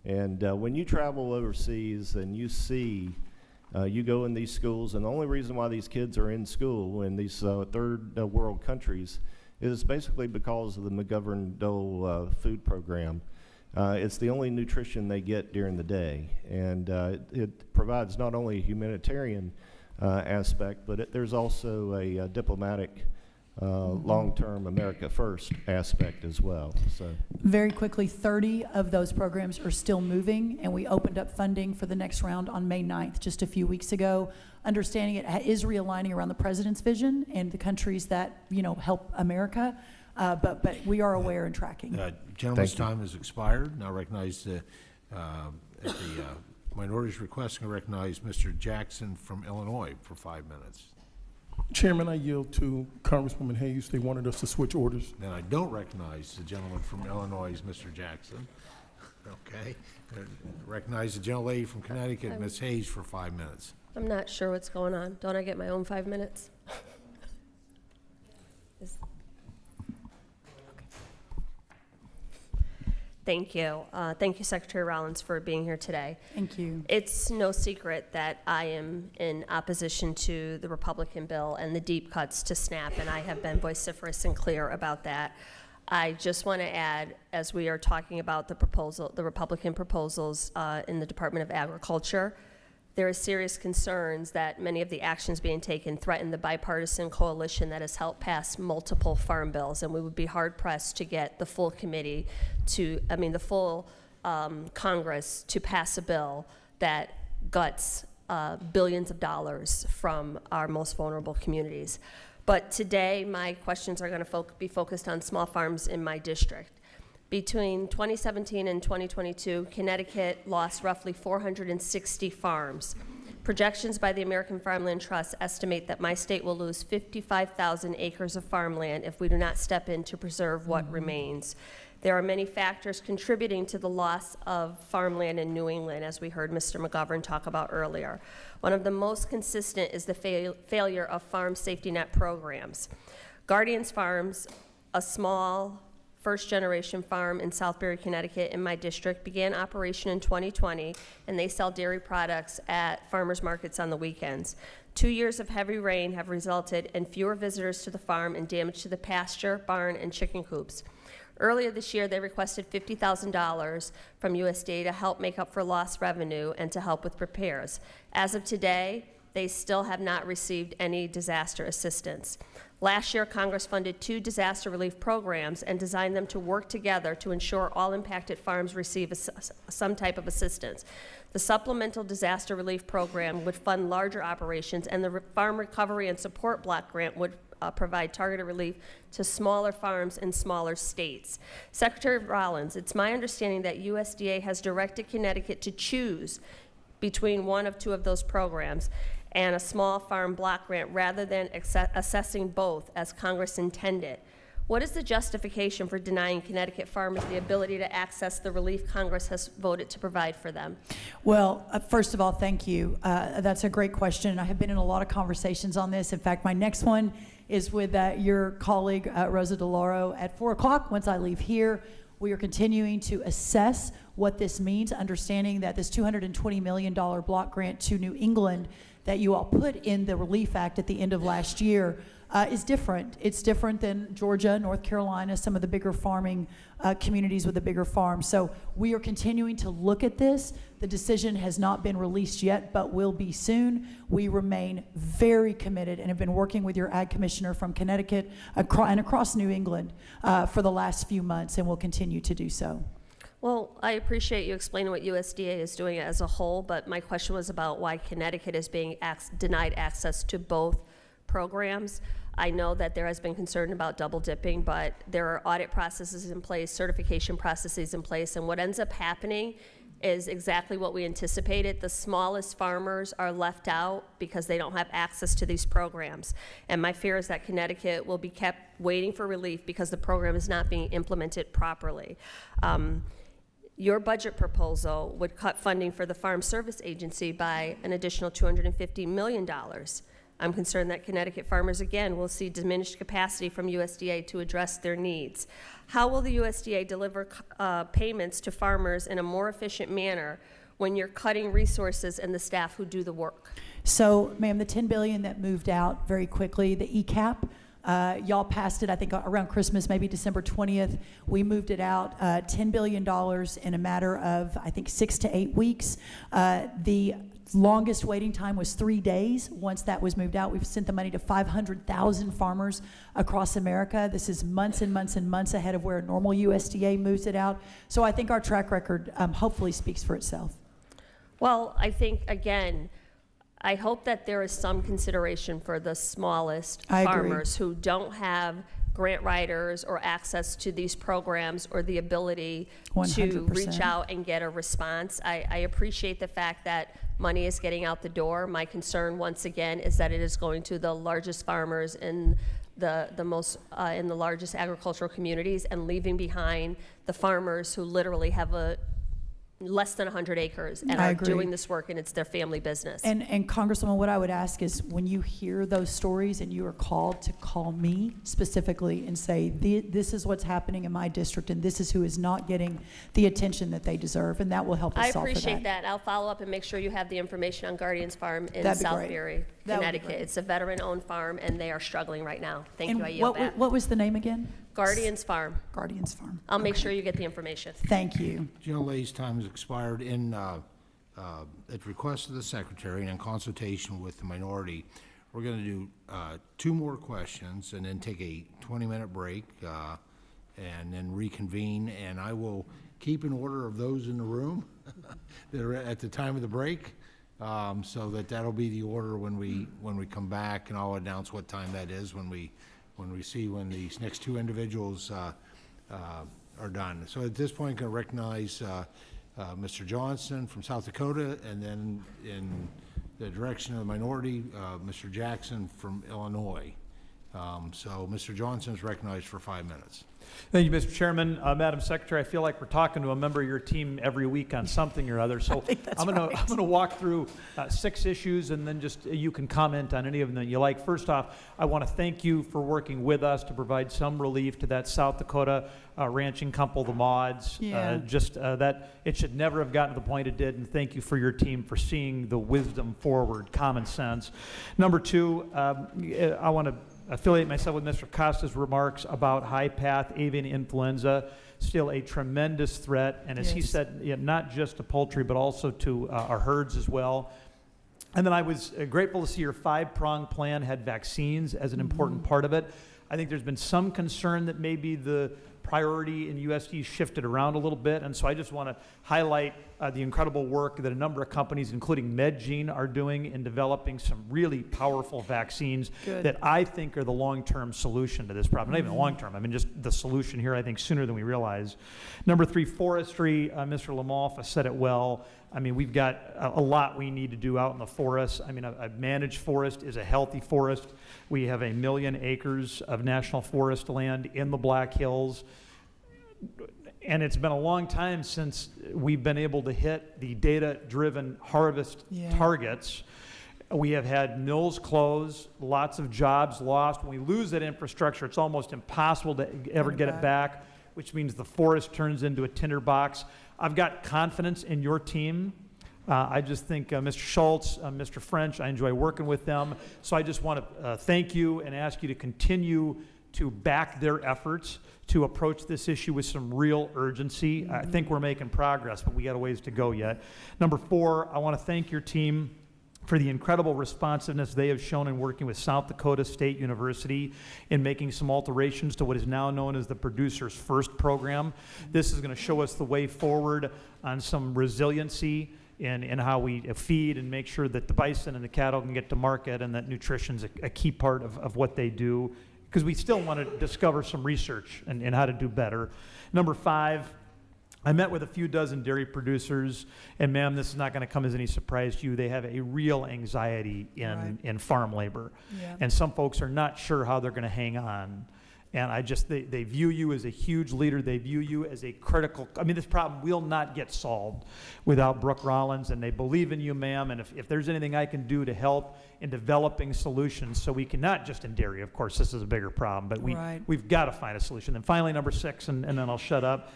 And when you travel overseas and you see, you go in these schools, and the only reason why these kids are in school in these third world countries is basically because of the McGovern-Dole food program. It's the only nutrition they get during the day, and it provides not only a humanitarian aspect, but there's also a diplomatic long-term America First aspect as well. So Very quickly, 30 of those programs are still moving, and we opened up funding for the next round on May 9th, just a few weeks ago. Understanding it is realigning around the President's vision and the countries that, you know, help America, but we are aware and tracking. Gentleman's time has expired. Now recognize at the minority's request, I recognize Mr. Jackson from Illinois for 5 minutes. Chairman, I yield to Congresswoman Hayes. They wanted us to switch orders. Then I don't recognize the gentleman from Illinois, Mr. Jackson. Okay. Recognize the gentlelady from Connecticut, Ms. Hayes, for 5 minutes. I'm not sure what's going on. Don't I get my own 5 minutes? Thank you. Thank you, Secretary Rollins, for being here today. Thank you. It's no secret that I am in opposition to the Republican bill and the deep cuts to SNAP, and I have been vociferous and clear about that. I just want to add, as we are talking about the Republican proposals in the Department of Agriculture, there are serious concerns that many of the actions being taken threaten the bipartisan coalition that has helped pass multiple farm bills, and we would be hard-pressed to get the full committee to, the full Congress to pass a bill that guts billions of dollars from our most vulnerable communities. But today, my questions are going to be focused on small farms in my district. Between 2017 and 2022, Connecticut lost roughly 460 farms. Projections by the American Farmland Trust estimate that my state will lose 55,000 acres of farmland if we do not step in to preserve what remains. There are many factors contributing to the loss of farmland in New England, as we heard Mr. McGovern talk about earlier. One of the most consistent is the failure of farm safety net programs. Guardians Farms, a small first-generation farm in Southbury, Connecticut, in my district, began operation in 2020, and they sell dairy products at farmers markets on the weekends. 2 years of heavy rain have resulted in fewer visitors to the farm and damage to the pasture, barn, and chicken coops. Earlier this year, they requested $50,000 from USDA to help make up for lost revenue and to help with repairs. As of today, they still have not received any disaster assistance. Last year, Congress funded 2 disaster relief programs and designed them to work together to ensure all impacted farms receive some type of assistance. The Supplemental Disaster Relief Program would fund larger operations, and the Farm Recovery and Support Block Grant would provide targeted relief to smaller farms in smaller states. Secretary Rollins, it's my understanding that USDA has directed Connecticut to choose between one of 2 of those programs and a small farm block grant rather than assessing both as Congress intended. What is the justification for denying Connecticut farmers the ability to access the relief Congress has voted to provide for them? Well, first of all, thank you. That's a great question. I have been in a lot of conversations on this. In fact, my next one is with your colleague, Rosa DeLauro, at 4 o'clock once I leave here. We are continuing to assess what this means, understanding that this $220 million block grant to New England that you all put in the Relief Act at the end of last year is different. It's different than Georgia, North Carolina, some of the bigger farming communities with the bigger farms. So we are continuing to look at this. The decision has not been released yet, but will be soon. We remain very committed and have been working with your Ag Commissioner from Connecticut and across New England for the last few months, and will continue to do so. Well, I appreciate you explaining what USDA is doing as a whole, but my question was about why Connecticut is being denied access to both programs. I know that there has been concern about double dipping, but there are audit processes in place, certification processes in place, and what ends up happening is exactly what we anticipated. The smallest farmers are left out because they don't have access to these programs. And my fear is that Connecticut will be kept waiting for relief because the program is not being implemented properly. Your budget proposal would cut funding for the Farm Service Agency by an additional $250 million. I'm concerned that Connecticut farmers, again, will see diminished capacity from USDA to address their needs. How will the USDA deliver payments to farmers in a more efficient manner when you're cutting resources and the staff who do the work? So, ma'am, the $10 billion that moved out very quickly, the ECAP, y'all passed it, I think, around Christmas, maybe December 20th. We moved it out, $10 billion in a matter of, I think, 6 to 8 weeks. The longest waiting time was 3 days. Once that was moved out, we've sent the money to 500,000 farmers across America. This is months and months and months ahead of where normal USDA moves it out. So I think our track record hopefully speaks for itself. Well, I think, again, I hope that there is some consideration for the smallest farmers who don't have grant writers or access to these programs or the ability 100%. to reach out and get a response. I appreciate the fact that money is getting out the door. My concern, once again, is that it is going to the largest farmers in the largest agricultural communities and leaving behind the farmers who literally have less than 100 acres and are doing this work, and it's their family business. And Congresswoman, what I would ask is when you hear those stories and you are called to call me specifically and say, this is what's happening in my district and this is who is not getting the attention that they deserve, and that will help us I solve for appreciate that. I'll follow up and make sure you have the information on Guardian's Farm in That'd be great. Southbury, That would be Connecticut. great. It's a veteran-owned farm, and they are struggling right now. Thank And you. I yield back. what was the name again? Guardian's Farm. Guardian's Farm. I'll make sure you get the information. Thank you. Gentlelady's time has expired. At request of the Secretary and in consultation with the minority, we're going to do 2 more questions and then take a 20-minute break and then reconvene. And I will keep an order of those in the room that are at the time of the break, so that'll be the order when we come back, and I'll announce what time that is when these next 2 individuals are done. So at this point, I'm going to recognize Mr. Johnson from South Dakota, and then in the direction of the minority, Mr. Jackson from Illinois. So Mr. Johnson is recognized for 5 minutes. Thank you, Mr. Chairman. Madam Secretary, I feel like we're talking to a member of your team every week on something or other. So I'm going to walk through 6 issues, and then just you can comment on any of them that you like. First off, I want to thank you for working with us to provide some relief to that South Dakota ranching couple, the Mods. Yeah. That it should never have gotten to the point it did, and thank you for your team for seeing the wisdom forward, common sense. Number 2, I want to affiliate myself with Mr. Costa's remarks about high-path avian influenza, still a tremendous threat, and as he said, not just to poultry, but also to our herds as well. And then I was grateful to see your 5-pronged plan had vaccines as an important part of it. I think there's been some concern that maybe the priority in USD shifted around a little bit, and so I just want to highlight the incredible work that a number of companies, including MedGene, are doing in developing some really powerful vaccines that I think are the long-term solution to this problem. Not even long-term, I mean just the solution here, I think, sooner than we realize. Number 3, forestry. Mr. Lamalfa said it well. I mean, we've got a lot we need to do out in the forest. I mean, a managed forest is a healthy forest. We have 1 million acres of national forest land in the Black Hills. And it's been a long time since we've been able to hit the data-driven harvest targets. We have had mills close, lots of jobs lost. When we lose that infrastructure, it's almost impossible to ever get it back, which means the forest turns into a tinderbox. I've got confidence in your team. I just think Mr. Schultz, Mr. French, I enjoy working with them. So I just want to thank you and ask you to continue to back their efforts to approach this issue with some real urgency. I think we're making progress, but we got a ways to go yet. Number 4, I want to thank your team for the incredible responsiveness they have shown in working with South Dakota State University in making some alterations to what is now known as the Producers First program. This is going to show us the way forward on some resiliency in how we feed and make sure that the bison and the cattle can get to market, and that nutrition's a key part of what they do, because we still want to discover some research and how to do better. Number 5, I met with a few dozen dairy producers, and ma'am, this is not going to come as any surprise to you. They have a real anxiety in farm labor. Yeah. And some folks are not sure how they're going to hang on. And they view you as a huge leader. They view you as a critical, this problem will not get solved without Brooke Rollins, and they believe in you, ma'am. And if there's anything I can do to help in developing solutions, so we can, not just in dairy, of course, this is a bigger problem, but we've got to find a solution. And finally, number 6, and then I'll shut up.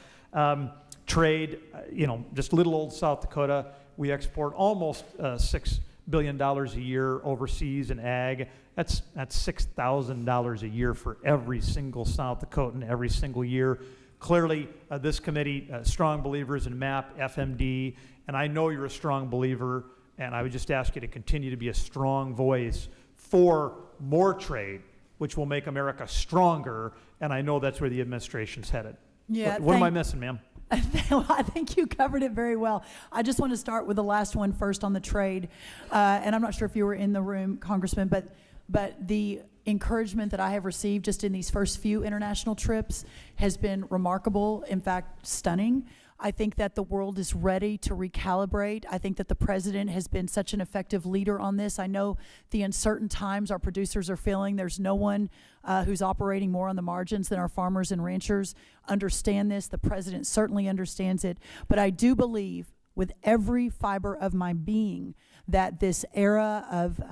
Trade, just little old South Dakota, we export almost $6 billion a year overseas in ag. That's $6,000 a year for every single South Dakotan every single year. Clearly, this committee, strong believers in MAP, FMD, and I know you're a strong believer, and I would just ask you to continue to be a strong voice for more trade, which will make America stronger, and I know that's where the administration's headed. Yeah, what am I missing, ma'am? Well, I think you covered it very well. I just want to start with the last one first on the trade. And I'm not sure if you were in the room, Congressman, but the encouragement that I have received just in these first few international trips has been remarkable, in fact, stunning. I think that the world is ready to recalibrate. I think that the president has been such an effective leader on this. I know the uncertain times our producers are feeling. There's no one who's operating more on the margins than our farmers and ranchers. Understand this. The president certainly understands it. But I do believe with every fiber of my being that this era of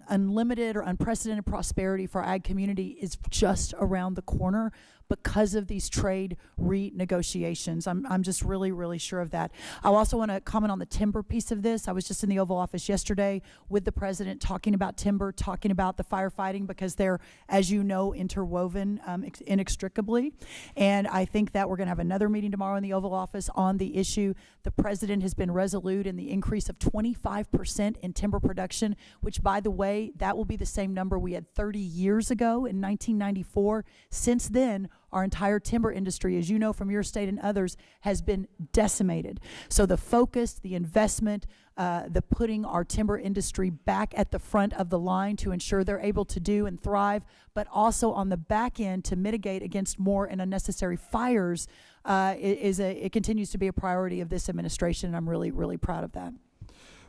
unlimited or unprecedented prosperity for our ag community is just around the corner because of these trade renegotiations. I'm just really, really sure of that. I also want to comment on the timber piece of this. I was just in the Oval Office yesterday with the president talking about timber, talking about the firefighting, because they're, as you know, interwoven inextricably. And I think that we're going to have another meeting tomorrow in the Oval Office on the issue. The president has been resolute in the increase of 25% in timber production, which, by the way, that will be the same number we had 30 years ago in 1994. Since then, our entire timber industry, as you know from your state and others, has been decimated. So the focus, the investment, the putting our timber industry back at the front of the line to ensure they're able to do and thrive, but also on the back end to mitigate against more and unnecessary fires, it continues to be a priority of this administration, and I'm really, really proud of that.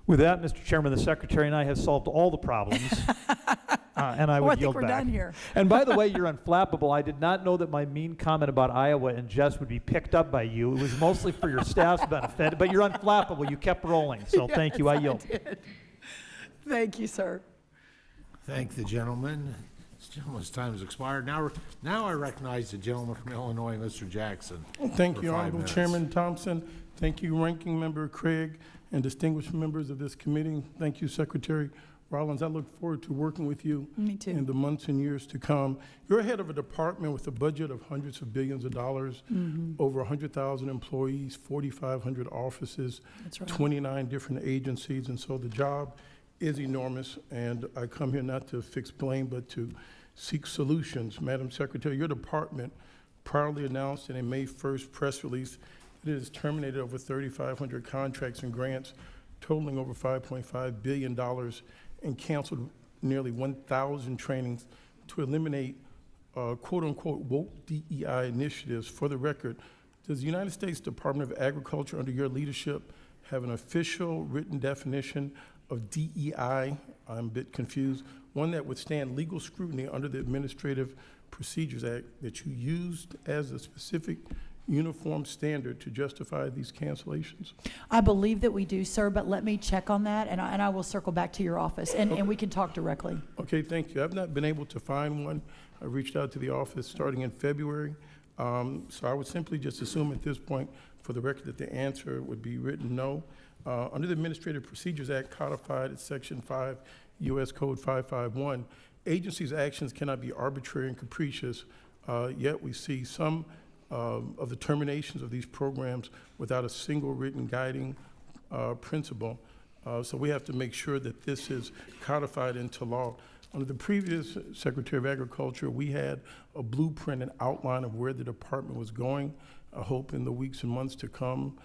With that, Mr. Chairman, the Secretary and I have solved all the problems, and I would yield back. We're done here. And by the way, you're unflappable. I did not know that my mean comment about Iowa and Jess would be picked up by you. It was mostly for your staff's benefit, but you're unflappable. You kept rolling, so thank you. I yield. Thank you, sir. Thank the gentleman. This gentleman's time has expired. Now I recognize the gentleman from Illinois, Mr. Jackson. Thank for you, 5 Honorable minutes. Chairman Thompson. Thank you, Ranking Member Craig, and distinguished members of this committee. Thank you, Secretary Rollins. I look forward to working with you in the months and years to come. You're head of a department with a budget of hundreds of billions of dollars, over 100,000 employees, 4,500 offices, 29 different agencies, and so the job is enormous, and I come here not to fix blame, but to seek solutions. Madam Secretary, your department proudly announced in a May 1st press release that it has terminated over 3,500 contracts and grants totaling over $5.5 billion and canceled nearly 1,000 trainings to eliminate quote-unquote woke DEI initiatives. For the record, does the United States Department of Agriculture under your leadership have an official written definition of DEI? I'm a bit confused. One that would stand legal scrutiny under the Administrative Procedures Act that you used as a specific uniform standard to justify these cancellations? I believe that we do, sir, but let me check on that, and I will circle back to your office, and we can talk directly. Okay, thank you. I've not been able to find one. I reached out to the office starting in February, so I would simply just assume at this point, for the record, that the answer would be written no. Under the Administrative Procedures Act codified at Section 5, U.S. Code 551, agencies' actions cannot be arbitrary and capricious, yet we see some of the terminations of these programs without a single written guiding principle. So we have to make sure that this is codified into law. Under the previous Secretary of Agriculture, we had a blueprint and outline of where the department was going. I hope in the weeks and months to come,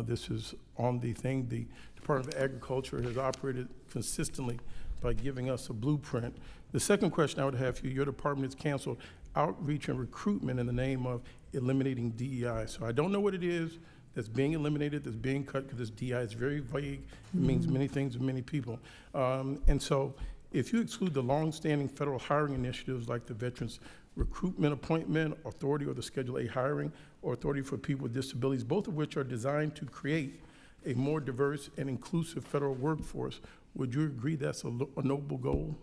this is on the thing. The Department of Agriculture has operated consistently by giving us a blueprint. The second question I would have for you, your department has canceled outreach and recruitment in the name of eliminating DEI. So I don't know what it is that's being eliminated, that's being cut, because this DEI is very vague. It means many things to many people. And so if you exclude the longstanding federal hiring initiatives like the Veterans Recruitment Appointment Authority or the Schedule A hiring or Authority for People with Disabilities, both of which are designed to create a more diverse and inclusive federal workforce, would you agree that's a noble goal?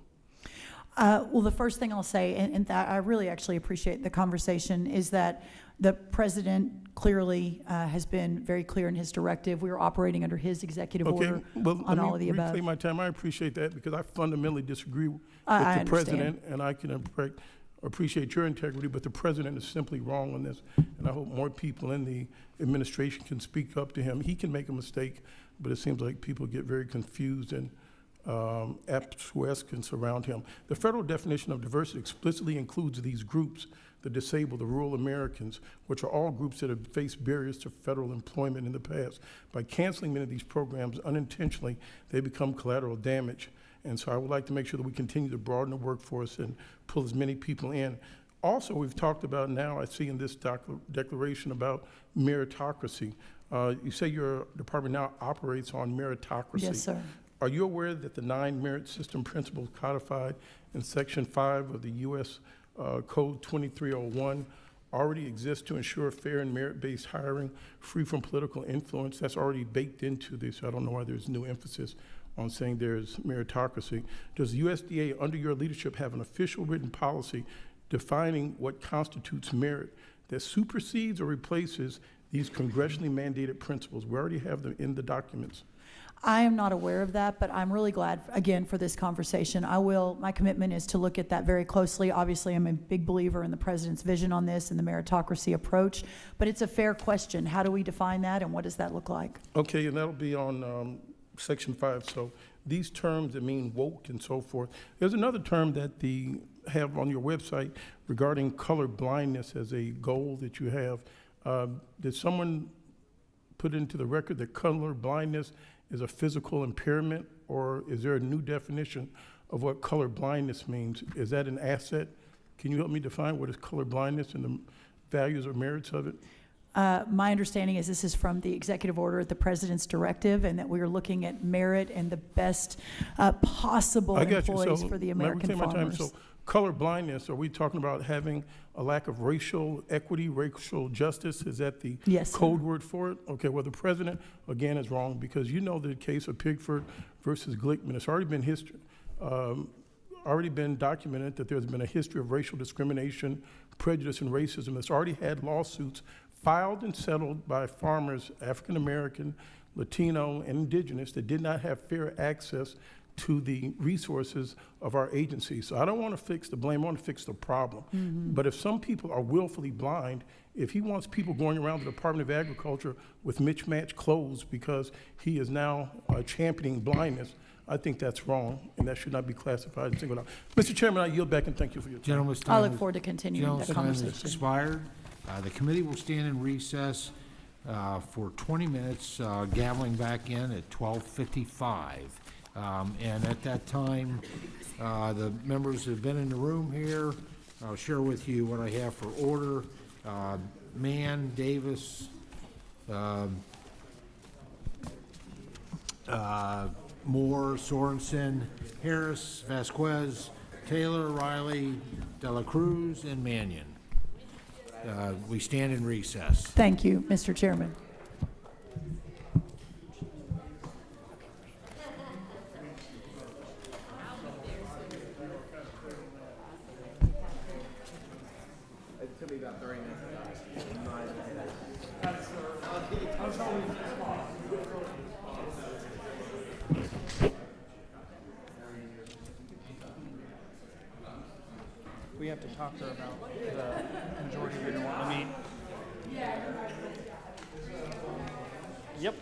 Well, the first thing I'll say, and that I really actually appreciate the conversation, is that the president clearly has been very clear in his directive. We are operating under his executive order on all of the above. Reclaim my time. I appreciate that because I fundamentally disagree with I the president, and I can appreciate your integrity, but the president is simply wrong on this, and I hope more people in the administration can speak up to him. He can make a mistake, but it seems like people get very confused and obtuse around him. The federal definition of diversity explicitly includes these groups: the disabled, the rural Americans, which are all groups that have faced barriers to federal employment in the past. By canceling many of these programs unintentionally, they become collateral damage. And so I would like to make sure that we continue to broaden the workforce and pull as many people in. Also, we've talked about now, I see in this declaration about meritocracy. You say your department now operates on meritocracy. Yes, sir. Are you aware that the 9 merit system principles codified in Section 5 of the U.S. Code 2301 already exist to ensure fair and merit-based hiring free from political influence? That's already baked into this. I don't know why there's new emphasis on saying there's meritocracy. Does the USDA, under your leadership, have an official written policy defining what constitutes merit that supersedes or replaces these congressionally mandated principles? We already have them in the documents. I am not aware of that, but I'm really glad, again, for this conversation. My commitment is to look at that very closely. Obviously, I'm a big believer in the president's vision on this and the meritocracy approach, but it's a fair question. How do we define that, and what does that look like? Okay, and that'll be on Section 5. So these terms that mean woke and so forth. There's another term that the have on your website regarding color blindness as a goal that you have. Did someone put into the record that color blindness is a physical impairment, or is there a new definition of what color blindness means? Is that an asset? Can you help me define what is color blindness and the values or merits of it? My understanding is this is from the executive order at the president's directive, and that we are looking at merit and the best possible employees for the American farmers. So color blindness, are we talking about having a lack of racial equity, racial justice? Is that the code word for it? Okay, well, the president, again, is wrong, because you know the case of Pigford versus Glickman. It's already been already been documented that there's been a history of racial discrimination, prejudice, and racism. It's already had lawsuits filed and settled by farmers, African American, Latino, and indigenous, that did not have fair access to the resources of our agency. So I don't want to fix the blame, I want to fix the problem. But if some people are willfully blind, if he wants people going around the Department of Agriculture with mismatched clothes because he is now championing blindness, I think that's wrong, and that should not be classified as singled out. Mr. Chairman, I yield back and thank you for your time. Gentleman's I look forward to continuing that conversation. Has expired. The committee will stand in recess for 20 minutes, gaveling back in at 12:55. And at that time, the members that have been in the room here, I'll share with you what I have for order. Mann, Davis, Moore, Sorensen, Harris, Vasquez, Taylor, Riley, De La Cruz, and Mannion. We stand in recess. Thank you, Mr. Chairman. we have to talk to her about the majority leader one. I mean, yep.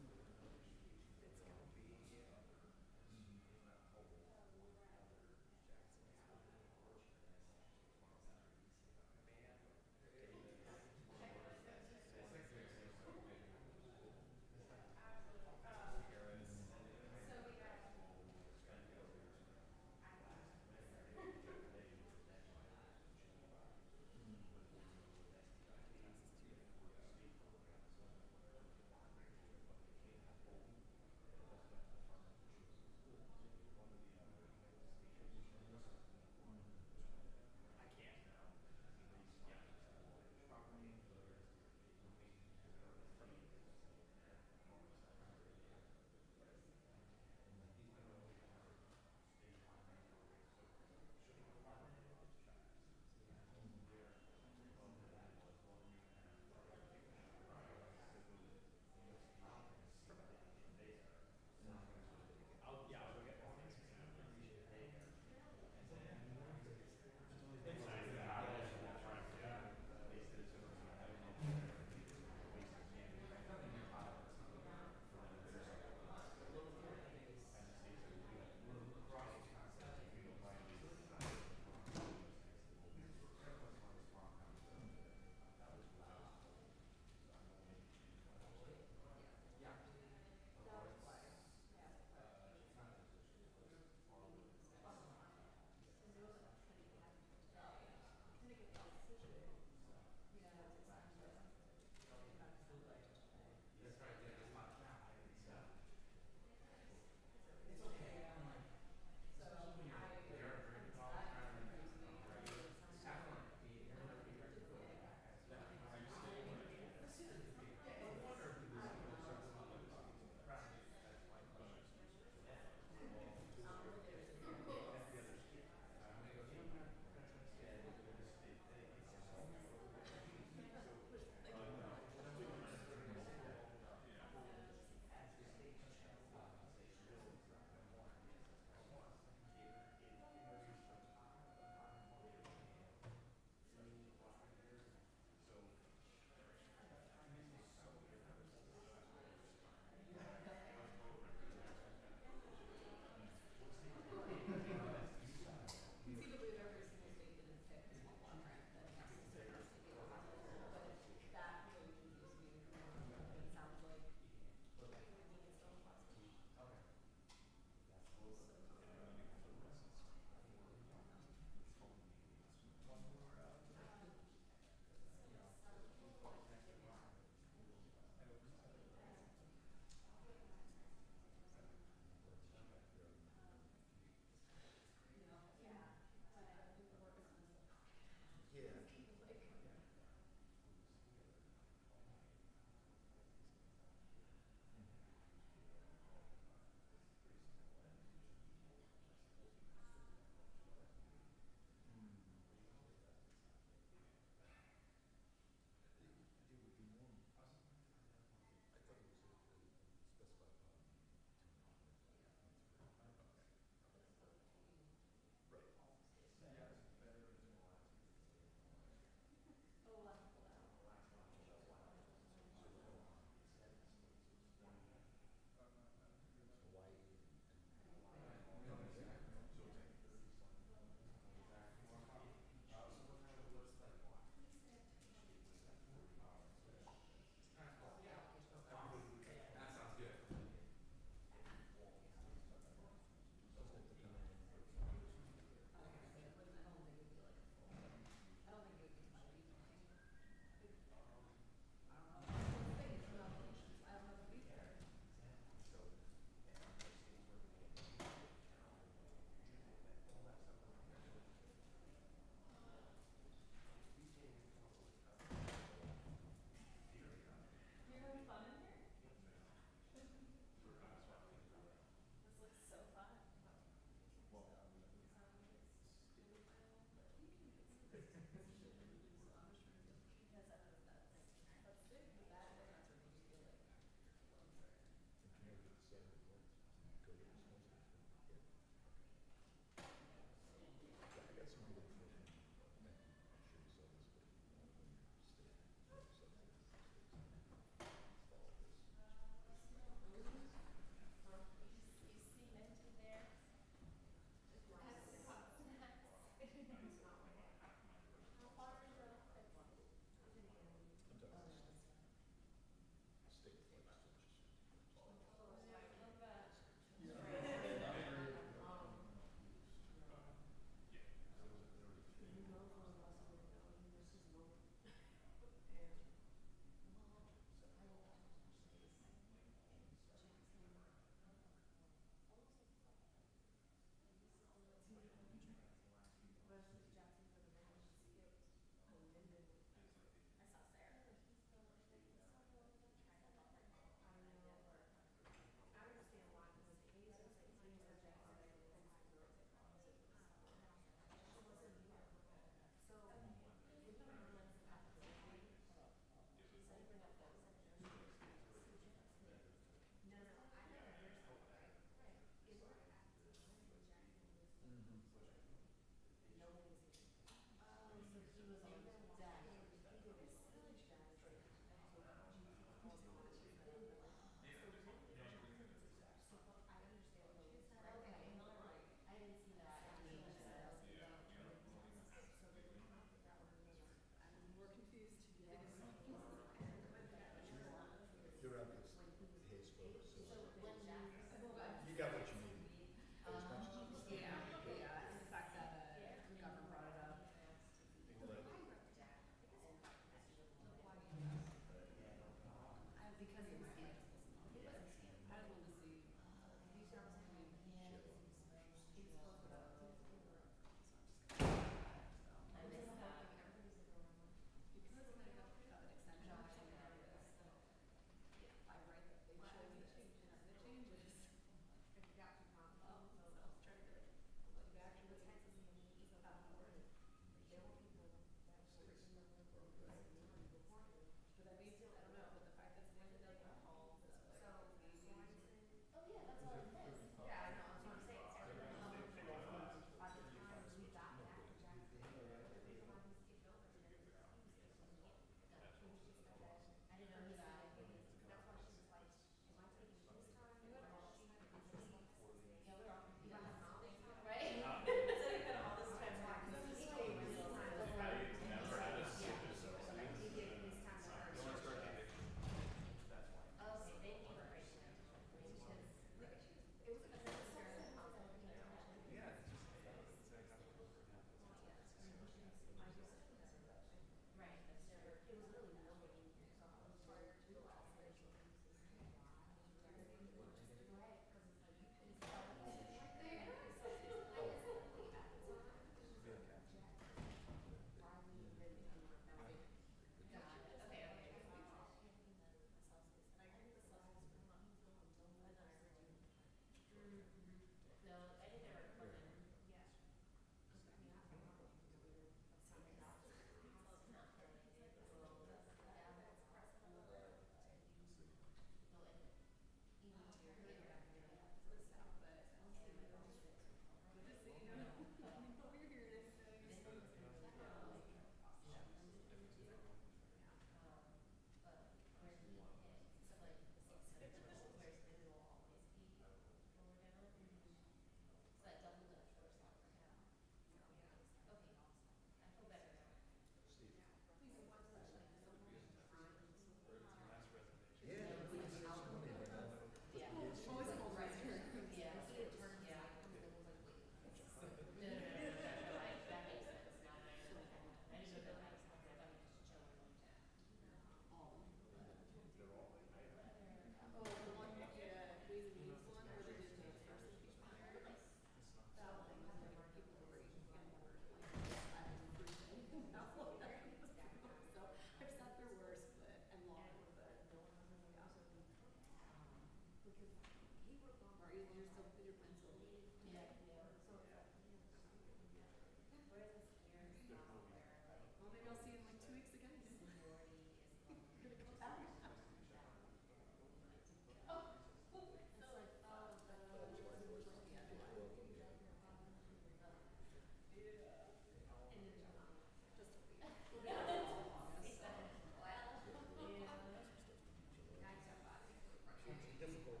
Difficult.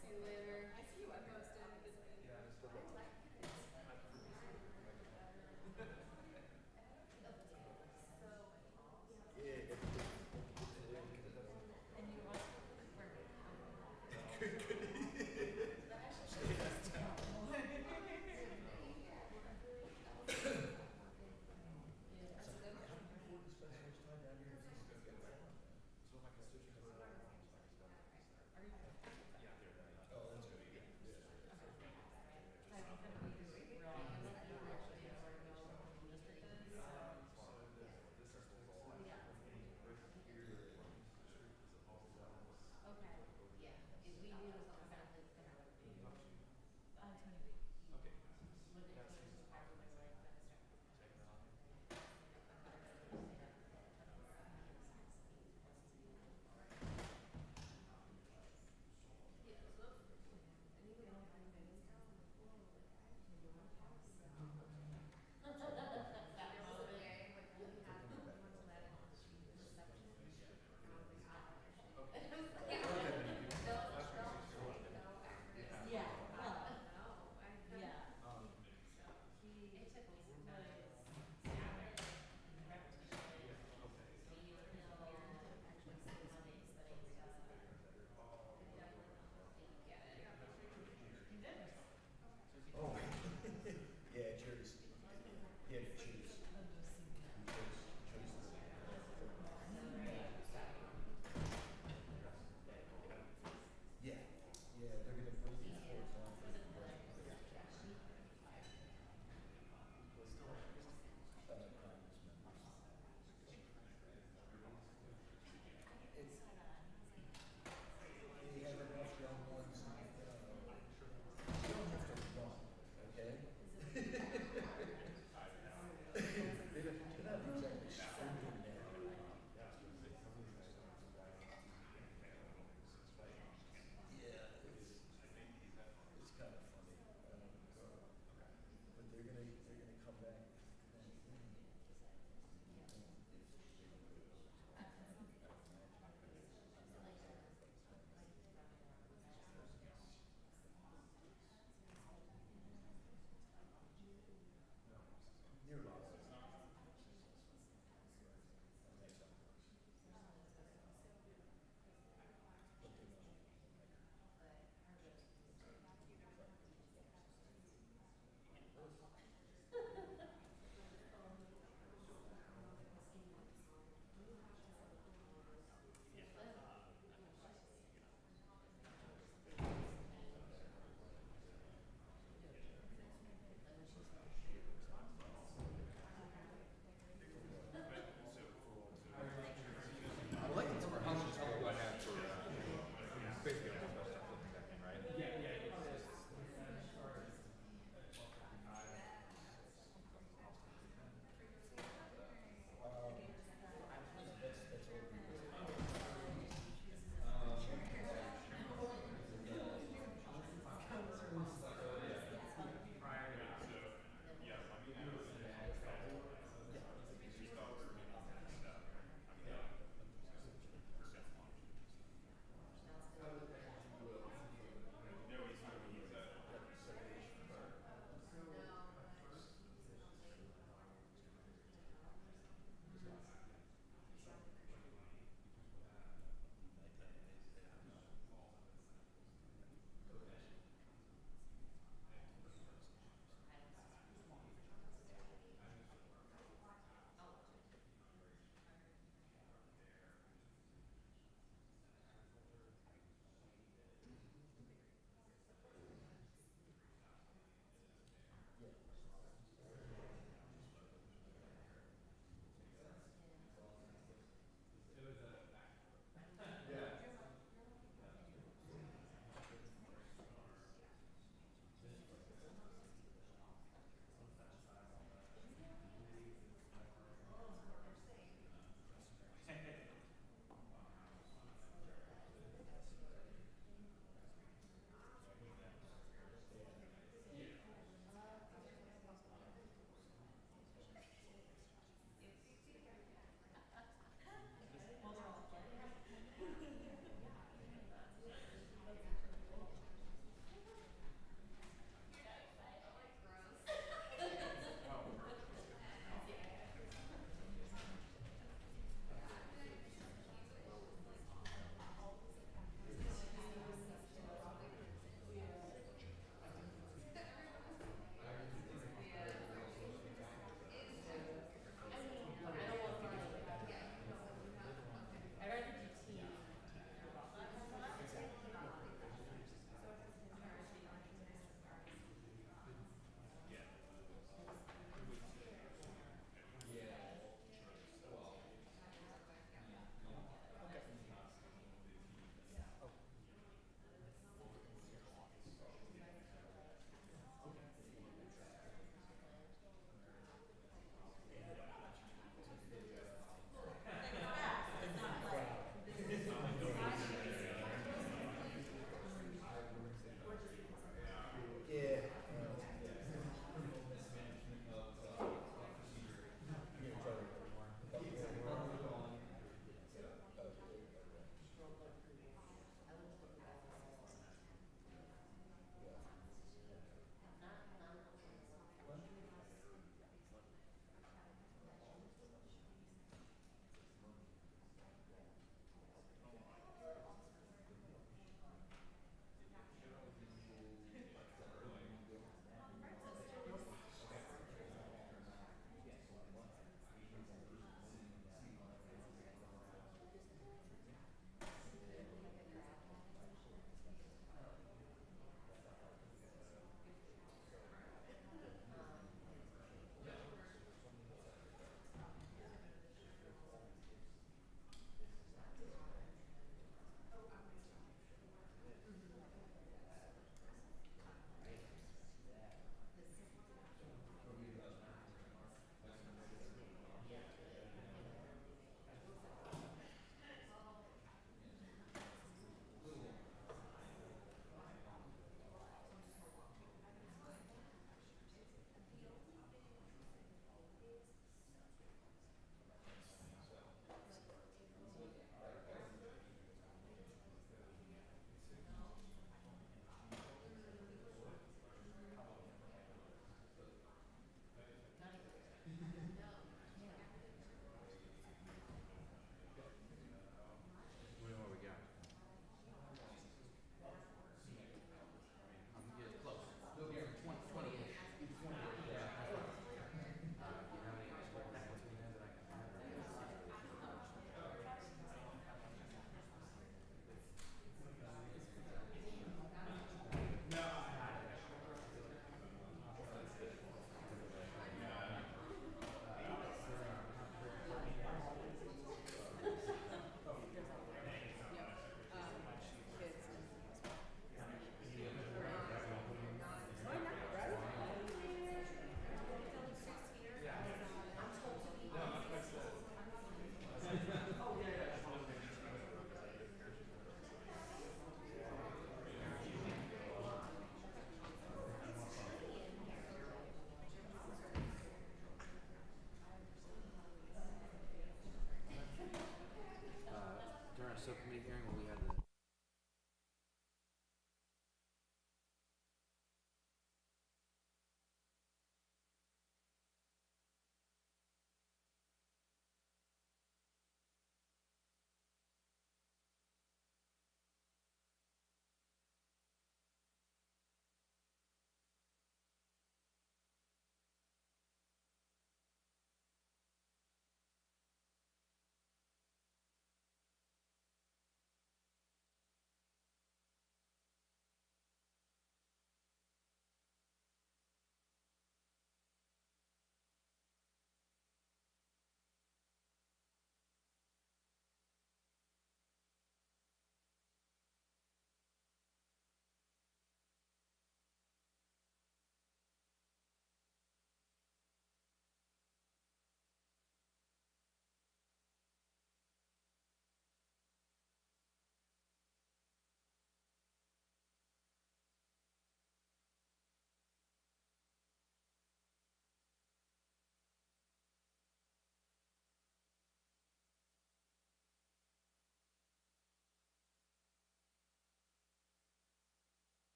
See you later.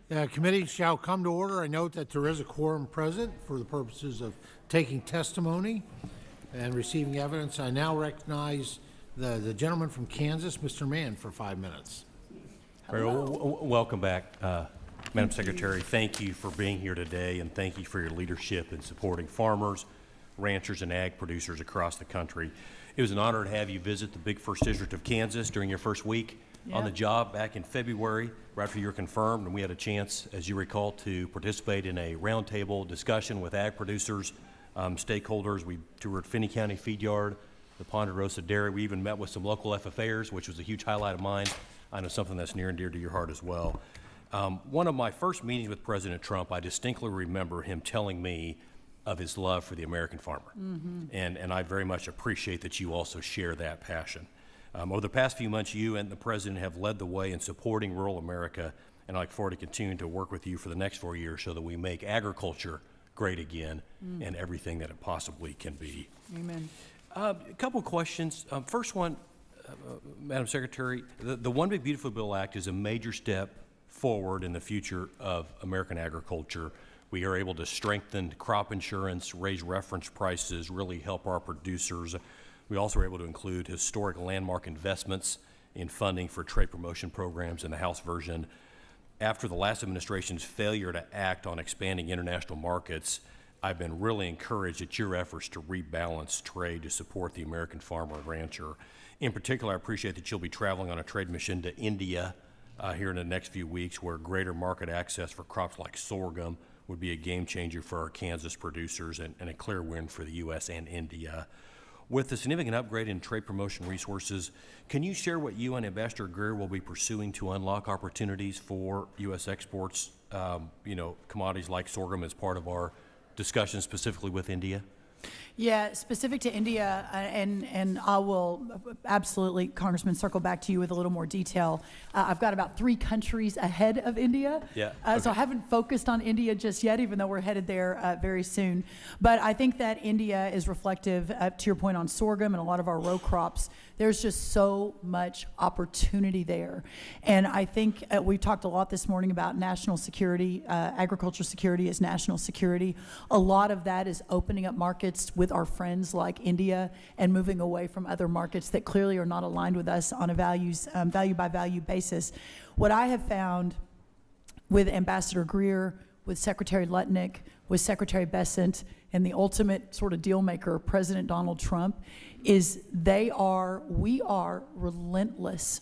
Committee shall come to order. I note that there is a quorum present for the purposes of taking testimony and receiving evidence. I now recognize the gentleman from Kansas, Mr. Mann, for 5 minutes. Welcome back, Madam Secretary. Thank you for being here today, and thank you for your leadership in supporting farmers, ranchers, and ag producers across the country. It was an honor to have you visit the big 1st District of Kansas during your first week on the job back in February, right after you were confirmed, and we had a chance, as you recall, to participate in a roundtable discussion with ag producers, stakeholders. We toured Finney County Feed Yard, the Ponderosa Dairy. We even met with some local FFAers, which was a huge highlight of mine. I know something that's near and dear to your heart as well. One of my first meetings with President Trump, I distinctly remember him telling me of his love for the American farmer. And I very much appreciate that you also share that passion. Over the past few months, you and the President have led the way in supporting rural America, and I look forward to continuing to work with you for the next 4 years so that we make agriculture great again and everything that it possibly can be. Amen. A couple of questions. First one, Madam Secretary, the One Big Beautiful Bill Act is a major step forward in the future of American agriculture. We are able to strengthen crop insurance, raise reference prices, really help our producers. We also are able to include historic landmark investments in funding for trade promotion programs in the House version. After the last administration's failure to act on expanding international markets, I've been really encouraged at your efforts to rebalance trade to support the American farmer and rancher. In particular, I appreciate that you'll be traveling on a trade mission to India here in the next few weeks, where greater market access for crops like sorghum would be a game changer for our Kansas producers and a clear win for the U.S. and India. With the significant upgrade in trade promotion resources, can you share what you and Ambassador Greer will be pursuing to unlock opportunities for U.S. exports, commodities like sorghum as part of our discussion specifically with India? Yeah, specific to India, and I will absolutely, Congressman, circle back to you with a little more detail. I've got about 3 countries ahead of India. Yeah. So I haven't focused on India just yet, even though we're headed there very soon. But I think that India is reflective, to your point on sorghum and a lot of our row crops. There's just so much opportunity there. And I think we talked a lot this morning about national security. Agriculture security is national security. A lot of that is opening up markets with our friends like India and moving away from other markets that clearly are not aligned with us on a value by value basis. What I have found with Ambassador Greer, with Secretary Lutnick, with Secretary Bessent, and the ultimate sort of deal maker, President Donald Trump, is we are relentless.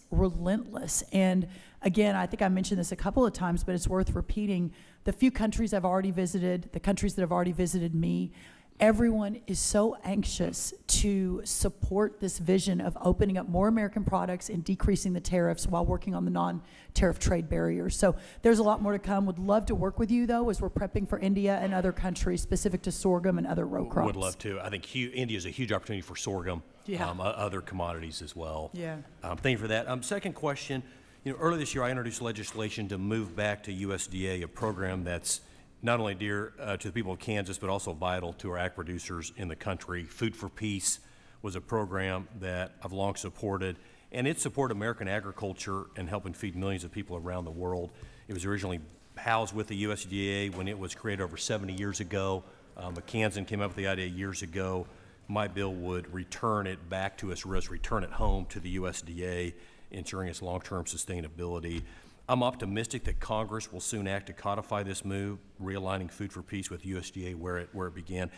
And again, I think I mentioned this a couple of times, but it's worth repeating. The few countries I've already visited, the countries that have already visited me, everyone is so anxious to support this vision of opening up more American products and decreasing the tariffs while working on the non-tariff trade barriers. So there's a lot more to come. Would love to work with you, though, as we're prepping for India and other countries specific to sorghum and other row crops. Would love to. I think India is a huge opportunity for sorghum, other commodities as well. Yeah. Thank you for that. Second question, earlier this year I introduced legislation to move back to USDA, a program that's not only dear to the people of Kansas, but also vital to our ag producers in the country. Food for Peace was a program that I've long supported, and it supported American agriculture and helping feed millions of people around the world. It was originally housed with the USDA when it was created over 70 years ago. McKanson came up with the idea years ago. My bill would return it back to us, return it home to the USDA, ensuring its long-term sustainability. I'm optimistic that Congress will soon act to codify this move, realigning Food for Peace with USDA where it began.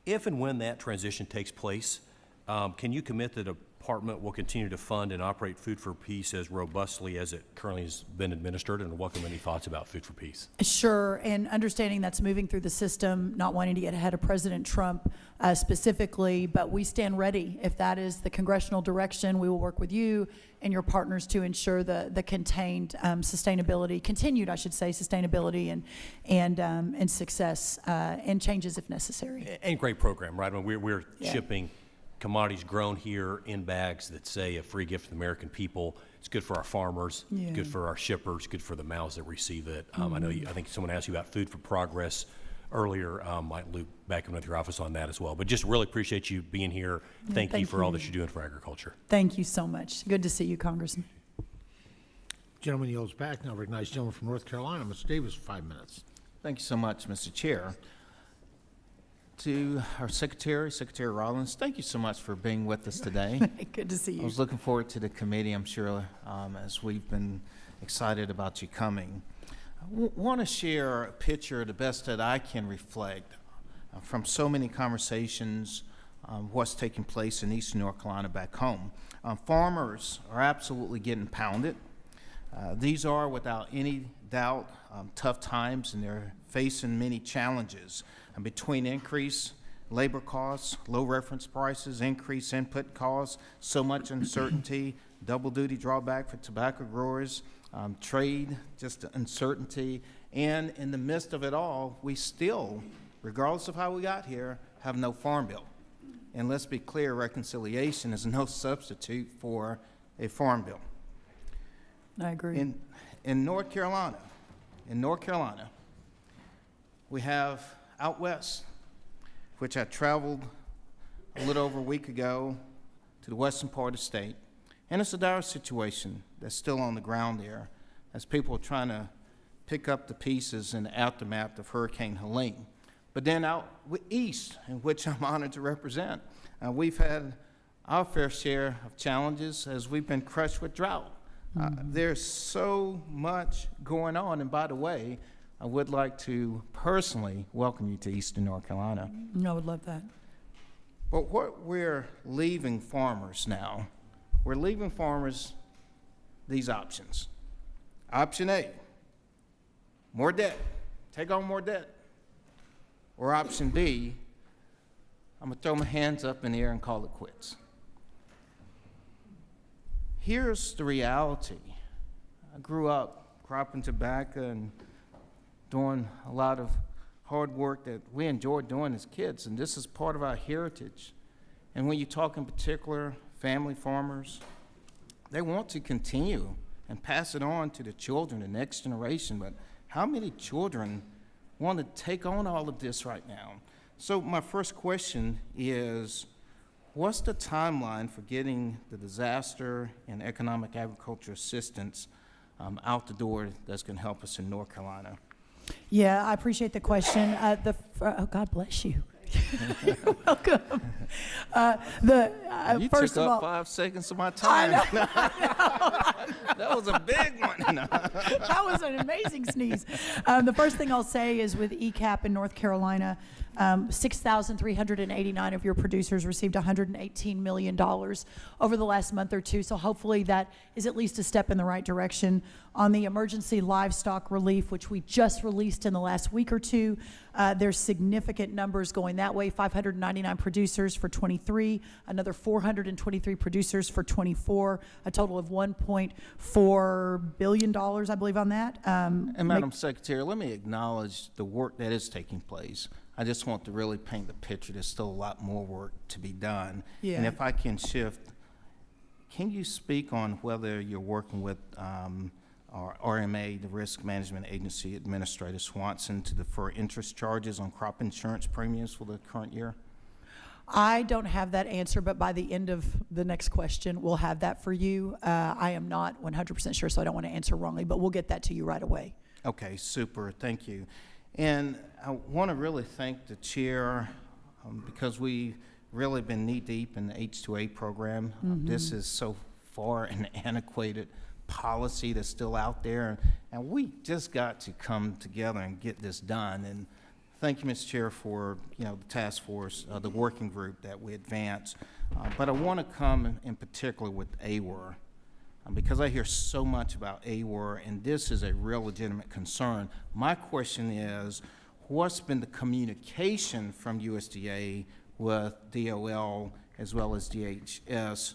If and when that transition takes place, can you commit that the department will continue to fund and operate Food for Peace as robustly as it currently has been administered, and welcome any thoughts about Food for Peace? Sure, and understanding that's moving through the system, not wanting to get ahead of President Trump specifically, but we stand ready. If that is the congressional direction, we will work with you and your partners to ensure the contained sustainability, continued, I should say, sustainability and success and changes if necessary. And great program, right? I mean, we're shipping commodities grown here in bags that say a free gift to the American people. It's good for our farmers, good for our shippers, good for the mouths that receive it. I think someone asked you about Food for Progress earlier. Might loop back in with your office on that as well. But just really appreciate you being here. Thank you for all that you're doing for agriculture. Thank you so much. Good to see you, Congressman. Gentleman yields back. Now recognize gentleman from North Carolina, Mr. Davis, for 5 minutes. Thank you so much, Mr. Chair. To our Secretary, Secretary Rollins, thank you so much for being with us today. Good to see you. I was looking forward to the committee, I'm sure, as we've been excited about you coming. I want to share a picture the best that I can reflect from so many conversations, what's taking place in Eastern North Carolina back home. Farmers are absolutely getting pounded. These are, without any doubt, tough times, and they're facing many challenges. And between increased labor costs, low reference prices, increased input costs, so much uncertainty, double duty drawback for tobacco growers, trade, just uncertainty, and in the midst of it all, we still, regardless of how we got here, have no farm bill. And let's be clear, reconciliation is no substitute for a farm bill. I agree. In North Carolina, we have out west, which I traveled a little over a week ago to the western part of the state, and it's a dire situation that's still on the ground there as people are trying to pick up the pieces in the aftermath of Hurricane Helene. But then out east, in which I'm honored to represent, we've had our fair share of challenges as we've been crushed with drought. There's so much going on, and by the way, I would like to personally welcome you to Eastern North Carolina. I would love that. But what we're leaving farmers now, we're leaving farmers these options. Option A, more debt, take on more debt. Or option B, I'm gonna throw my hands up in the air and call it quits. Here's the reality. I grew up cropping tobacco and doing a lot of hard work that we enjoyed doing as kids, and this is part of our heritage. And when you talk in particular family farmers, they want to continue and pass it on to the children, the next generation, but how many children want to take on all of this right now? So my first question is, what's the timeline for getting the disaster and economic agriculture assistance out the door that's going to help us in North Carolina? Yeah, I appreciate the question. Oh, God bless you. You're welcome. You First took of up all, 5 seconds of my time. That was a big one. that was an amazing sneeze. The first thing I'll say is with ECAP in North Carolina, 6,389 of your producers received $118 million over the last month or two, so hopefully that is at least a step in the right direction. On the emergency livestock relief, which we just released in the last week or two, there's significant numbers going that way. 599 producers for 23, another 423 producers for 24, a total of $1.4 billion, I believe, on that. And Madam Secretary, let me acknowledge the work that is taking place. I just want to really paint the picture. There's still a lot more work to be done. Yeah. And if I can shift, can you speak on whether you're working with our RMA, the Risk Management Agency Administrator Swanson, to defer interest charges on crop insurance premiums for the current year? I don't have that answer, but by the end of the next question, we'll have that for you. I am not 100% sure, so I don't want to answer wrongly, but we'll get that to you right away. Okay, super, thank you. And I want to really thank the chair because we've really been knee-deep in the H-2A program. This is so far an antiquated policy that's still out there, and we just got to come together and get this done. And thank you, Mr. Chair, for the task force, the working group that we advanced. But I want to come in particular with AWR. Because I hear so much about AWR, and this is a real legitimate concern. My question is, what's been the communication from USDA with DOL as well as DHS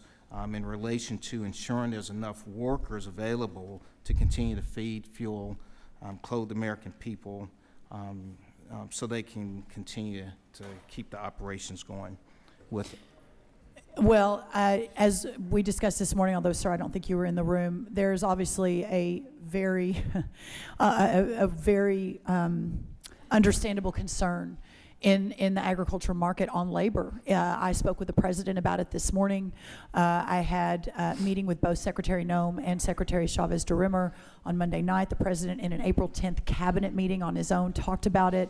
in relation to ensuring there's enough workers available to continue to feed, fuel, clothe the American people so they can continue to keep the operations going with it? Well, as we discussed this morning, although, sir, I don't think you were in the room, there's obviously a very, understandable concern in the agriculture market on labor. I spoke with the president about it this morning. I had a meeting with both Secretary Noem and Secretary Chavez de Rimmer on Monday night. The president, in an April 10th cabinet meeting on his own, talked about it.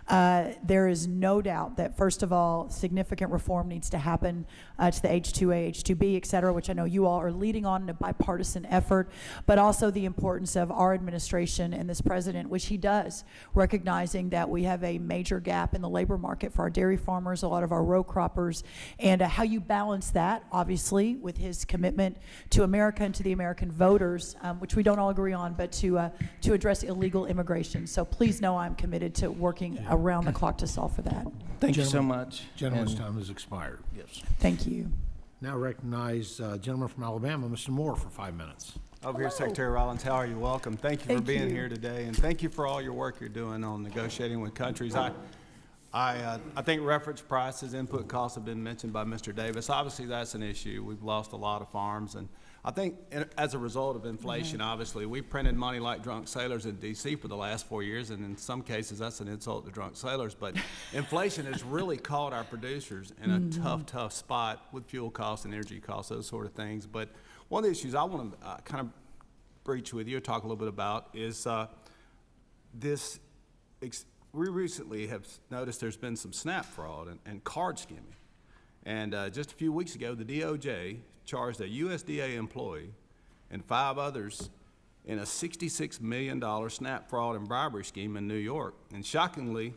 There is no doubt that, first of all, significant reform needs to happen to the H-2A, H-2B, et cetera, which I know you all are leading on in a bipartisan effort, but also the importance of our administration and this president, which he does, recognizing that we have a major gap in the labor market for our dairy farmers, a lot of our row croppers, and how you balance that, obviously, with his commitment to America and to the American voters, which we don't all agree on, but to address illegal immigration. So please know I'm committed to working around the clock to solve for that. Thank you so much. Gentleman's And- time has expired. Yes. Thank you. Now recognize gentleman from Alabama, Mr. Moore, for 5 minutes. Over here, Secretary Rollins, how are you? Welcome. Thank you for Thank being you. here today, and thank you for all your work you're doing on negotiating with countries. I think reference prices, input costs have been mentioned by Mr. Davis. Obviously, that's an issue. We've lost a lot of farms, and I think as a result of inflation, obviously, we printed money like drunk sailors in D.C. for the last 4 years, and in some cases, that's an insult to drunk sailors. But inflation has really caught our producers in a tough spot with fuel costs and energy costs, those sort of things. But one of the issues I want to kind of breach with you or talk a little bit about is we recently have noticed there's been some SNAP fraud and card skimming. And just a few weeks ago, the DOJ charged a USDA employee and 5 others in a $66 million SNAP fraud and bribery scheme in New York. And shockingly,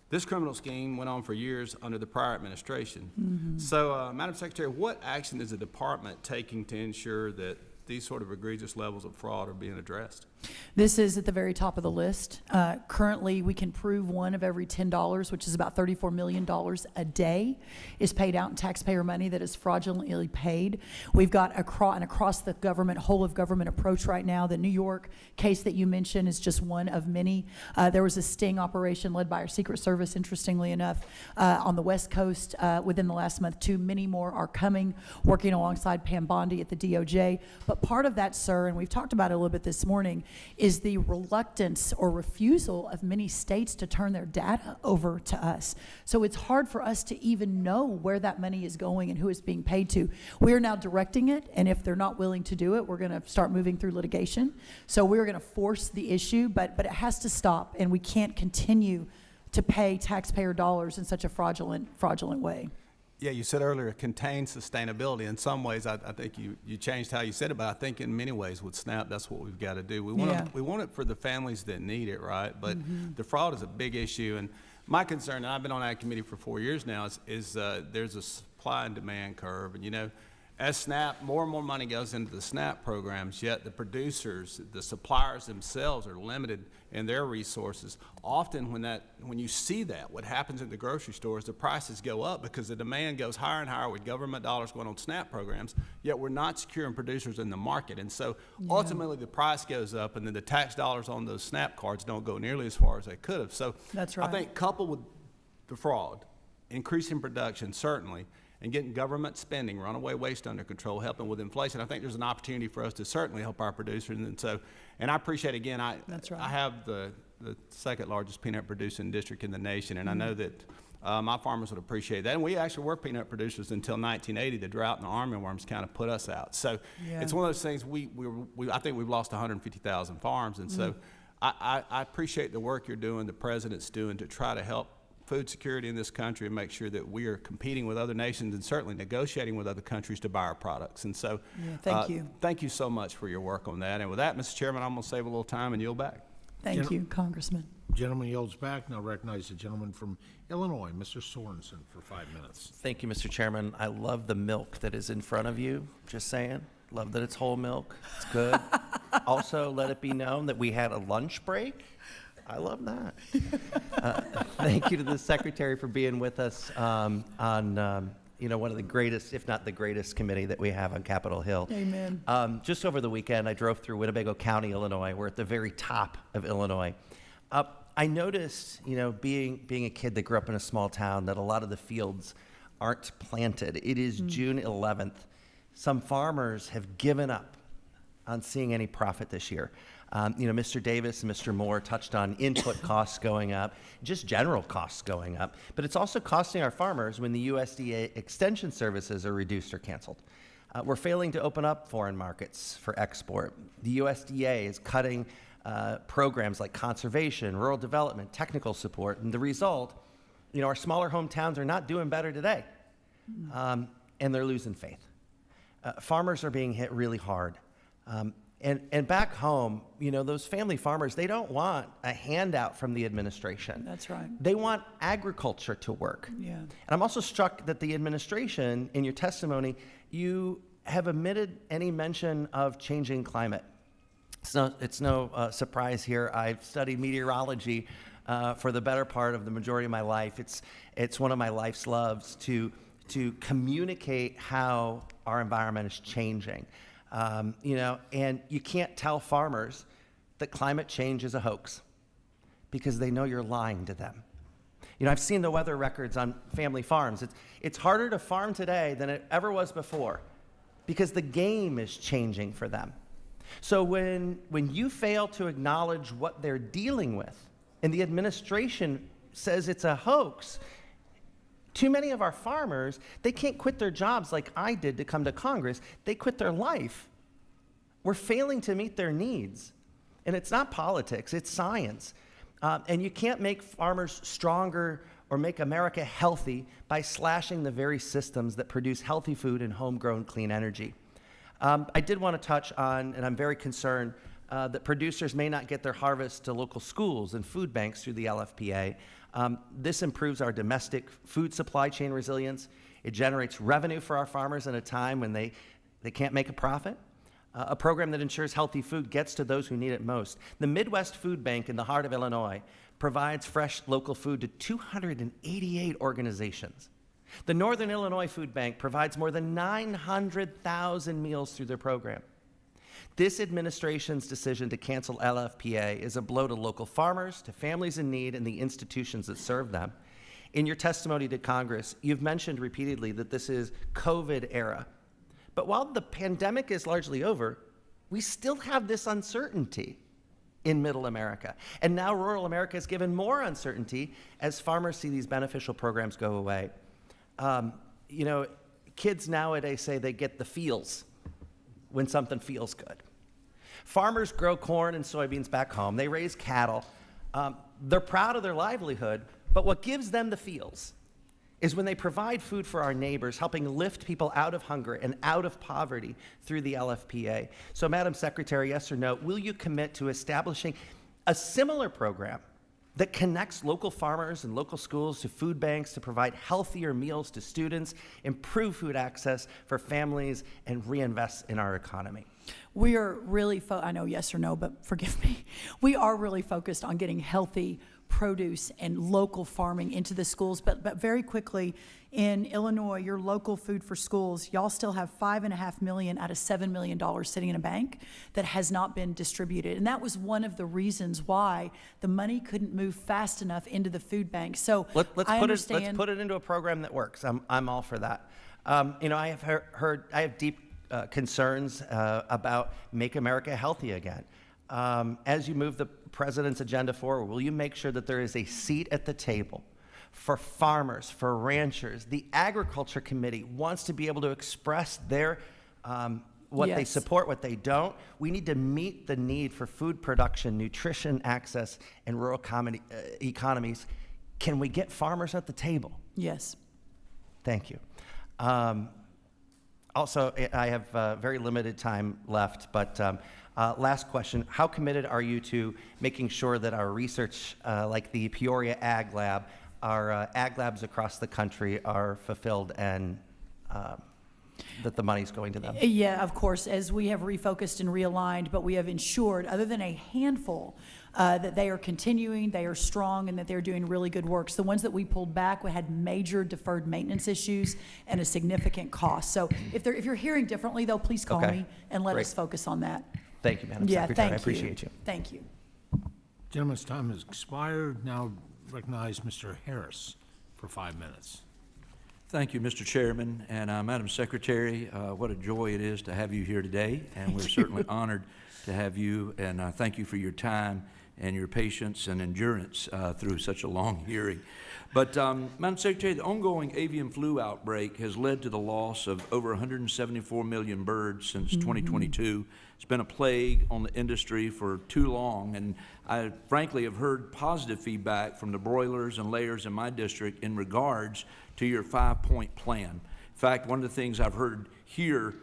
this criminal scheme went on for years under the prior administration. So, Madam Secretary, what action is the department taking to ensure that these sort of egregious levels of fraud are being addressed? This is at the very top of the list. Currently, we can prove one of every $10, which is about $34 million a day, is paid out in taxpayer money that is fraudulently paid. We've got an across the government, whole of government approach right now. The New York case that you mentioned is just one of many. There was a sting operation led by our Secret Service, interestingly enough, on the West Coast within the last month. Too many more are coming, working alongside Pam Bondi at the DOJ. But part of that, sir, and we've talked about it a little bit this morning, is the reluctance or refusal of many states to turn their data over to us. So it's hard for us to even know where that money is going and who it's being paid to. We are now directing it, and if they're not willing to do it, we're going to start moving through litigation. So we're going to force the issue, but it has to stop, and we can't continue to pay taxpayer dollars in such a fraudulent way. Yeah, you said earlier, contain sustainability. In some ways, I think you changed how you said it, but I think in many ways with SNAP, that's what we've got to do. We want it for the families that need it, right? But the fraud is a big issue. And my concern, and I've been on that committee for 4 years now, is there's a supply and demand curve. And, you know, as SNAP, more and more money goes into the SNAP programs, yet the producers, the suppliers themselves are limited in their resources. Often when you see that, what happens at the grocery stores, the prices go up because the demand goes higher and higher with government dollars going on SNAP programs, yet we're not securing producers in the market. And so ultimately the price goes up, and then the tax dollars on those SNAP cards don't go nearly as far as they could have. So that's right. I think coupled with the fraud, increasing production certainly, and getting government spending, runaway waste under control, helping with inflation, I think there's an opportunity for us to certainly help our producers. And I appreciate, again, I have the second largest peanut producing district in the nation, and I know that my farmers would appreciate that. And we actually were peanut producers until 1980. The drought and the armyworms kind of put us out. So it's one of those things, I think we've lost 150,000 farms. And so I appreciate the work you're doing, the president's doing to try to help food security in this country and make sure that we are competing with other nations and certainly negotiating with other countries to buy our products. And so thank you so much for your work on that. And with that, Mr. Chairman, I'm going to save a little time and yield back. Thank you, Congressman. Gentleman yields back. Now recognize the gentleman from Illinois, Mr. Sorensen, for 5 minutes. Thank you, Mr. Chairman. I love the milk that is in front of you, just saying. Love that it's whole milk. It's good. Also, let it be known that we had a lunch break. I love that. Thank you to the Secretary for being with us on one of the greatest, if not the greatest committee that we have on Capitol Hill. Amen. Just over the weekend, I drove through Winnebago County, Illinois. We're at the very top of Illinois. I noticed, being a kid that grew up in a small town, that a lot of the fields aren't planted. It is June 11th. Some farmers have given up on seeing any profit this year. Mr. Davis and Mr. Moore touched on input costs going up, just general costs going up, but it's also costing our farmers when the USDA extension services are reduced or canceled. We're failing to open up foreign markets for export. The USDA is cutting programs like conservation, rural development, technical support, and the result, our smaller hometowns are not doing better today, and they're losing faith. Farmers are being hit really hard. And back home, those family farmers, they don't want a handout from the administration. That's right. They want agriculture to work. Yeah. And I'm also struck that the administration, in your testimony, you have omitted any mention of changing climate. It's no surprise here. I've studied meteorology for the better part of the majority of my life. It's one of my life's loves to communicate how our environment is changing. And you can't tell farmers that climate change is a hoax because they know you're lying to them. I've seen the weather records on family farms. It's harder to farm today than it ever was before because the game is changing for them. So when you fail to acknowledge what they're dealing with and the administration says it's a hoax, too many of our farmers, they can't quit their jobs like I did to come to Congress. They quit their life. We're failing to meet their needs. And it's not politics, it's science. And you can't make farmers stronger or make America healthy by slashing the very systems that produce healthy food and homegrown clean energy. I did want to touch on, and I'm very concerned, that producers may not get their harvest to local schools and food banks through the LFPA. This improves our domestic food supply chain resilience. It generates revenue for our farmers in a time when they can't make a profit. A program that ensures healthy food gets to those who need it most. The Midwest Food Bank in the heart of Illinois provides fresh local food to 288 organizations. The Northern Illinois Food Bank provides more than 900,000 meals through their program. This administration's decision to cancel LFPA is a blow to local farmers, to families in need, and the institutions that serve them. In your testimony to Congress, you've mentioned repeatedly that this is COVID era. But while the pandemic is largely over, we still have this uncertainty in middle America. And now rural America is given more uncertainty as farmers see these beneficial programs go away. Kids nowadays say they get the feels when something feels good. Farmers grow corn and soybeans back home. They raise cattle. They're proud of their livelihood, but what gives them the feels is when they provide food for our neighbors, helping lift people out of hunger and out of poverty through the LFPA. So, Madam Secretary, yes or no, will you commit to establishing a similar program that connects local farmers and local schools to food banks to provide healthier meals to students, improve food access for families, and reinvest in our economy? We are really, I know yes or no, but forgive me. We are really focused on getting healthy produce and local farming into the schools, but very quickly, in Illinois, your local food for schools, y'all still have $5.5 million out of $7 million sitting in a bank that has not been distributed. And that was one of the reasons why the money couldn't move fast enough into the food bank. So let's understand. put it into a program that works. I'm all for that. I have heard, I have deep concerns about Make America Healthy Again. As you move the president's agenda forward, will you make sure that there is a seat at the table for farmers, for ranchers? The Agriculture Committee wants to be able to express their what they support, what they don't. We need to meet the need for food production, nutrition access, and rural economies. Can we get farmers at the table? Yes. Thank you. Also, I have very limited time left, but last question. How committed are you to making sure that our research, like the Peoria Ag Lab, our ag labs across the country are fulfilled and that the money's going to them? Yeah, of course, as we have refocused and realigned, but we have ensured, other than a handful, that they are continuing, they are strong, and that they're doing really good work. So the ones that we pulled back, we had major deferred maintenance issues and a significant cost. So if you're hearing differently, though, please call me and let us focus on that. Thank you, Madam Secretary. Thank I appreciate you. Thank you. Gentleman's time has expired. Now recognize Mr. Harris for 5 minutes. Thank you, Mr. Chairman, and Madam Secretary, what a joy it is to have you here today, and we're certainly honored to have you, and thank you for your time and your patience and endurance through such a long hearing. But, Madam Secretary, the ongoing avian flu outbreak has led to the loss of over 174 million birds since 2022. It's been a plague on the industry for too long, and I frankly have heard positive feedback from the broilers and layers in my district in regards to your 5-point plan. In fact, one of the things I've heard here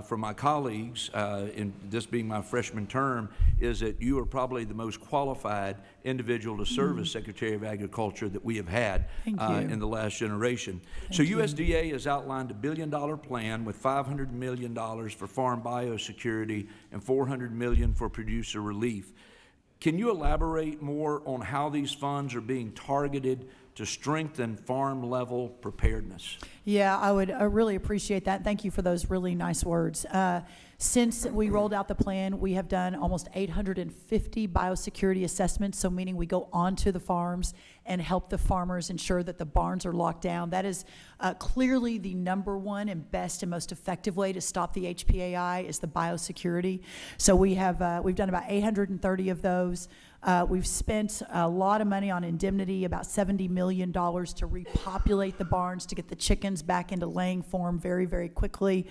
from my colleagues, in this being my freshman term, is that you are probably the most qualified individual to serve as Secretary of Agriculture that we have had in the last generation. So USDA has outlined a $1 billion plan with $500 million for farm biosecurity and $400 million for producer relief. Can you elaborate more on how these funds are being targeted to strengthen farm-level preparedness? Yeah, I would really appreciate that. Thank you for those really nice words. Since we rolled out the plan, we have done almost 850 biosecurity assessments, so meaning we go onto the farms and help the farmers ensure that the barns are locked down. That is clearly the #1 and best and most effective way to stop the HPAI is the biosecurity. So we've done about 830 of those. We've spent a lot of money on indemnity, about $70 million to repopulate the barns, to get the chickens back into laying form very, very quickly.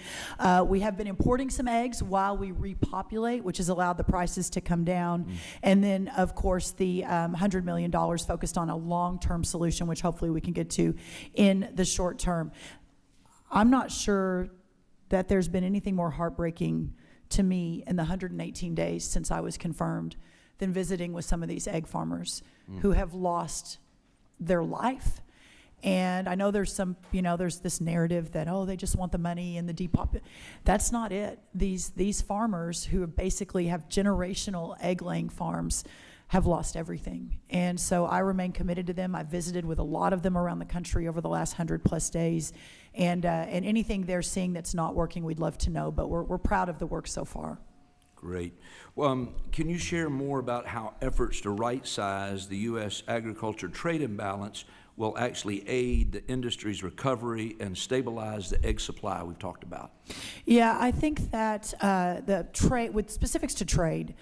We have been importing some eggs while we repopulate, which has allowed the prices to come down. And then, of course, the $100 million focused on a long-term solution, which hopefully we can get to in the short term. I'm not sure that there's been anything more heartbreaking to me in the 118 days since I was confirmed than visiting with some of these egg farmers who have lost their life. And I know there's some, there's this narrative that, oh, they just want the money and the depop. That's not it. These farmers who basically have generational egg laying farms have lost everything. And so I remain committed to them. I've visited with a lot of them around the country over the last 100+ days. And anything they're seeing that's not working, we'd love to know, but we're proud of the work so far. Great. Well, can you share more about how efforts to right-size the U.S. agriculture trade imbalance will actually aid the industry's recovery and stabilize the egg supply we've talked about? Yeah, I think that the trade, with specifics to trade,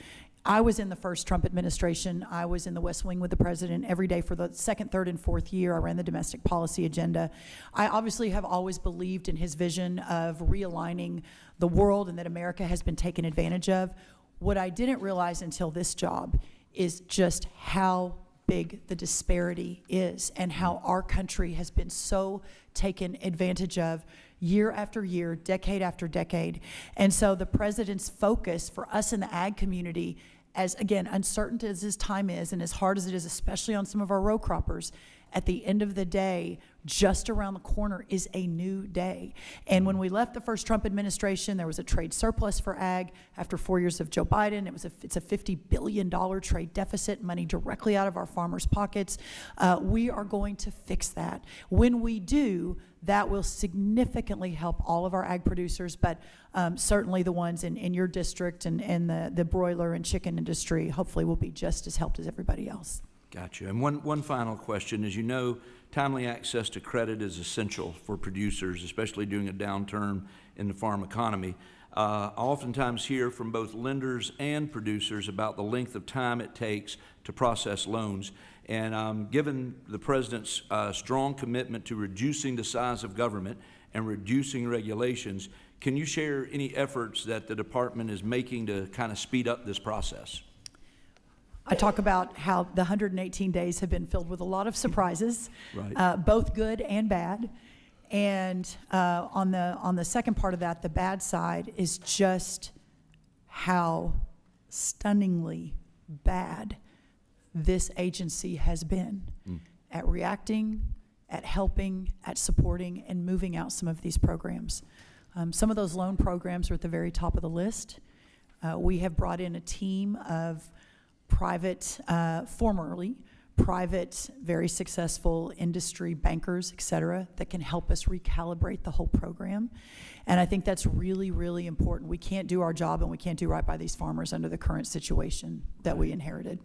I was in the first Trump administration. I was in the West Wing with the president every day for the second, third, and fourth year. I ran the domestic policy agenda. I obviously have always believed in his vision of realigning the world and that America has been taken advantage of. What I didn't realize until this job is just how big the disparity is and how our country has been so taken advantage of year after year, decade after decade. And so the president's focus for us in the ag community, as again, uncertain as his time is and as hard as it is, especially on some of our row croppers, at the end of the day, just around the corner is a new day. And when we left the first Trump administration, there was a trade surplus for ag. After 4 years of Joe Biden, it's a $50 billion trade deficit, money directly out of our farmers' pockets. We are going to fix that. When we do, that will significantly help all of our ag producers, but certainly the ones in your district and the broiler and chicken industry hopefully will be just as helped as everybody else. Gotcha. And one final question. As you know, timely access to credit is essential for producers, especially during a downturn in the farm economy. I oftentimes hear from both lenders and producers about the length of time it takes to process loans. And given the President's strong commitment to reducing the size of government and reducing regulations, can you share any efforts that the department is making to kind of speed up this process? I talk about how the 118 days have been filled with a lot of surprises, right. Both good and bad. And on the second part of that, the bad side is just how stunningly bad this agency has been at reacting, at helping, at supporting, and moving out some of these programs. Some of those loan programs are at the very top of the list. We have brought in a team of formerly private, very successful industry bankers, et cetera, that can help us recalibrate the whole program. And I think that's really, really important. We can't do our job and we can't do right by these farmers under the current situation that we inherited.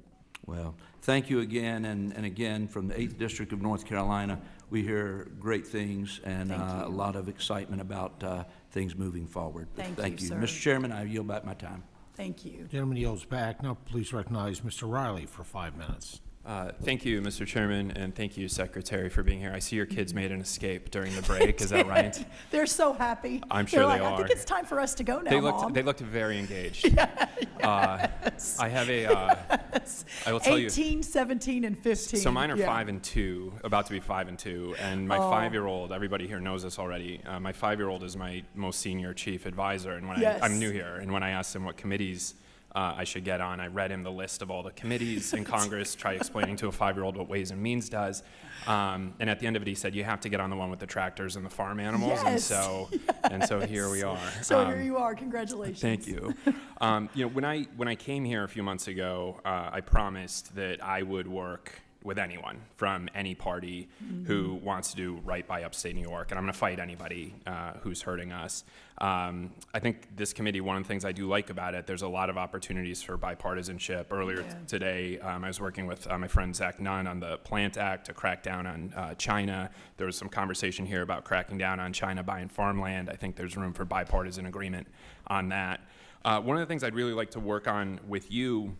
Well, thank you again, and again, from the 8th District of North Carolina, we hear great things and a lot of excitement about things moving forward. Thank you, you. sir. Mr. Chairman, I yield back my time. Thank you. Gentleman yields back. Now please recognize Mr. Riley for 5 minutes. Thank you, Mr. Chairman, and thank you, Secretary, for being here. I see your kids made an escape during the break. Is that right? They're so happy. I'm sure They're they like, are. I think it's time for us to go now, Mom. They looked very engaged. Yes. I have I will tell 18, 17, and 15. So mine are Yeah. 5 and 2, about to be 5 and 2, and my 5-year-old. Everybody here knows this already. My 5-year-old is my most senior chief advisor, and when Yes. I'm new here, and when I asked him what committees I should get on, I read him the list of all the committees in Congress, try explaining to a 5-year-old what Ways and Means does, and at the end of it, he said, "You have to get on the one with the tractors and the farm animals," Yes. and so here we are. So here you are. Congratulations. Thank you. When I came here a few months ago, I promised that I would work with anyone from any party who wants to do right by upstate New York, and I'm going to fight anybody who's hurting us. I think this committee, one of the things I do like about it, there's a lot of opportunities for bipartisanship. Earlier today, I was working with my friend Zach Nunn on the Plant Act to crack down on China. There was some conversation here about cracking down on China buying farmland. I think there's room for bipartisan agreement on that. One of the things I'd really like to work on with you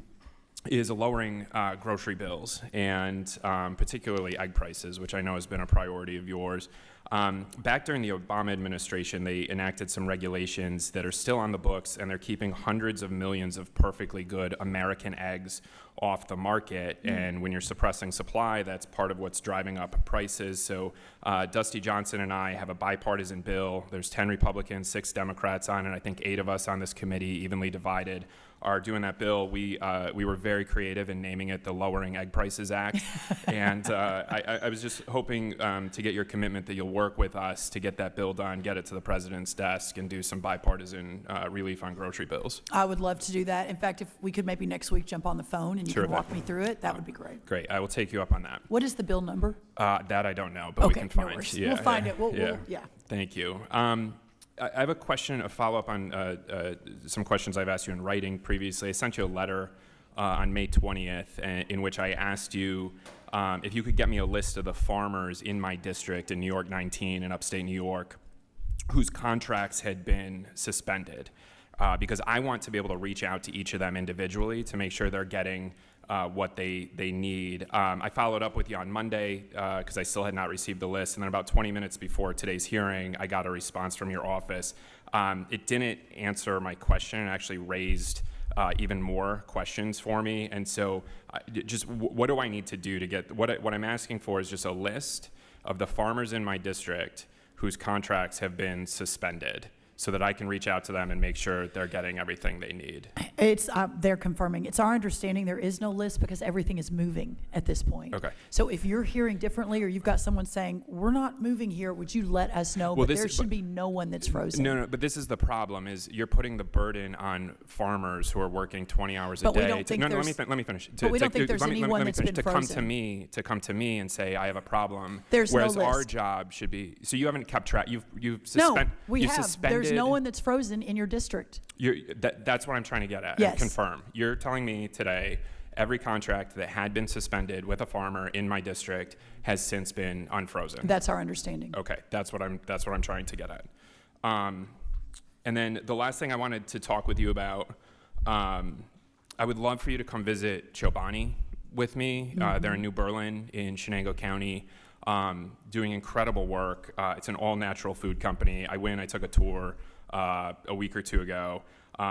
is lowering grocery bills, and particularly egg prices, which I know has been a priority of yours. Back during the Obama administration, they enacted some regulations that are still on the books, and they're keeping hundreds of millions of perfectly good American eggs off the market. And when you're suppressing supply, that's part of what's driving up prices. So Dusty Johnson and I have a bipartisan bill. There's 10 Republicans, 6 Democrats on it. I think 8 of us on this committee, evenly divided, are doing that bill. We were very creative in naming it the Lowering Egg Prices Act. And I was just hoping to get your commitment that you'll work with us to get that bill done, get it to the president's desk, and do some bipartisan relief on grocery bills. I would love to do that. In fact, if we could maybe next week jump on the phone and you Terrific. can walk me through it, that would be great. Great. I will take you up on that. What is the bill number? That I don't know, but we Okay, can no find. worries. We'll find it. We'll- yeah. Thank you. I have a question, a follow-up on some questions I've asked you in writing previously. I sent you a letter on May 20th in which I asked you if you could get me a list of the farmers in my district in New York 19 and upstate New York whose contracts had been suspended, because I want to be able to reach out to each of them individually to make sure they're getting what they need. I followed up with you on Monday because I still had not received the list, and then about 20 minutes before today's hearing, I got a response from your office. It didn't answer my question. It actually raised even more questions for me, and so just what do I need to do to get, what I'm asking for is just a list of the farmers in my district whose contracts have been suspended, so that I can reach out to them and make sure they're getting everything they need. It's, they're confirming. It's our understanding there is no list because everything is moving at this point. Okay. So if you're hearing differently or you've got someone saying, we're not moving here, would you let us know? Well, But this there is- should be no one that's frozen. No, but this is the problem: is you're putting the burden on farmers who are working 20 hours a But we day. don't think Let me there's- let me finish. but we don't think there's anyone that's been to come to frozen. me and say I have a problem. There's no whereas our list. job should be. So you haven't kept track. You've No, suspended. we have. There's no one that's frozen in your district. That's what I'm trying to get at. Yes. Confirm. You're telling me today every contract that had been suspended with a farmer in my district has since been unfrozen. That's our understanding. Okay, that's what I'm trying to get at. And then the last thing I wanted to talk with you about, I would love for you to come visit Chobani with me. They're in New Berlin in Shenango County, doing incredible work. It's an all-natural food company. I took a tour a week or two ago.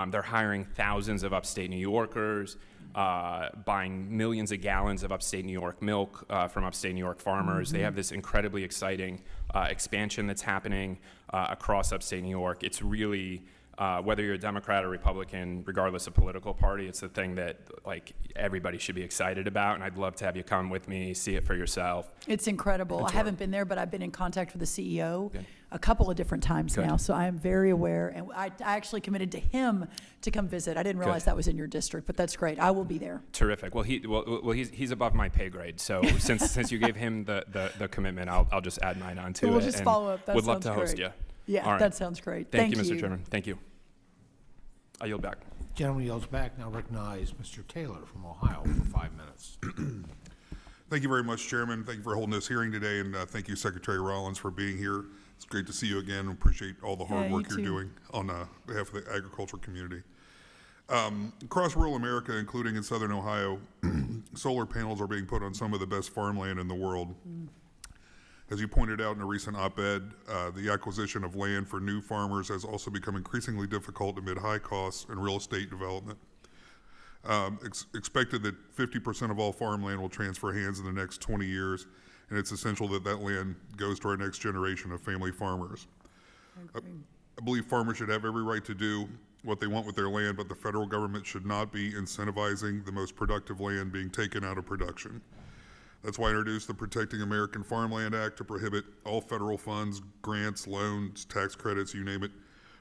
They're hiring thousands of upstate New Yorkers, buying millions of gallons of upstate New York milk from upstate New York farmers. They have this incredibly exciting expansion that's happening across upstate New York. It's really, whether you're a Democrat or Republican, regardless of political party, it's the thing that like everybody should be excited about. And I'd love to have you come with me, see it for yourself. It's incredible. I haven't been there, but I've been in contact with the CEO a couple of different times now, so I am very aware. And I actually committed to him to come visit. I didn't realize that was in your district, but that's great. I will be there. Terrific. Well, he's above my pay grade. So since you gave him the commitment, I'll just add mine on to it. We'll just follow up. That would love sounds to host great. you. Yeah, All right. that sounds great. Thank you, Mr. Chairman. Thank you. I yield back. Gentleman yields back. Now recognize Mr. Taylor from Ohio for 5 minutes. Thank you very much, Chairman. Thank you for holding this hearing today, and thank you, Secretary Rollins, for being here. It's great to see you again. Appreciate all the hard work you're doing on behalf of the agricultural community. Across rural America, including in southern Ohio, solar panels are being put on some of the best farmland in the world. As you pointed out in a recent op-ed, the acquisition of land for new farmers has also become increasingly difficult amid high costs and real estate development. Expected that 50% of all farmland will transfer hands in the next 20 years, and it's essential that that land goes to our next generation of family farmers. I believe farmers should have every right to do what they want with their land, but the federal government should not be incentivizing the most productive land being taken out of production. That's why I introduced the Protecting American Farmland Act to prohibit all federal funds, grants, loans, tax credits, you name it,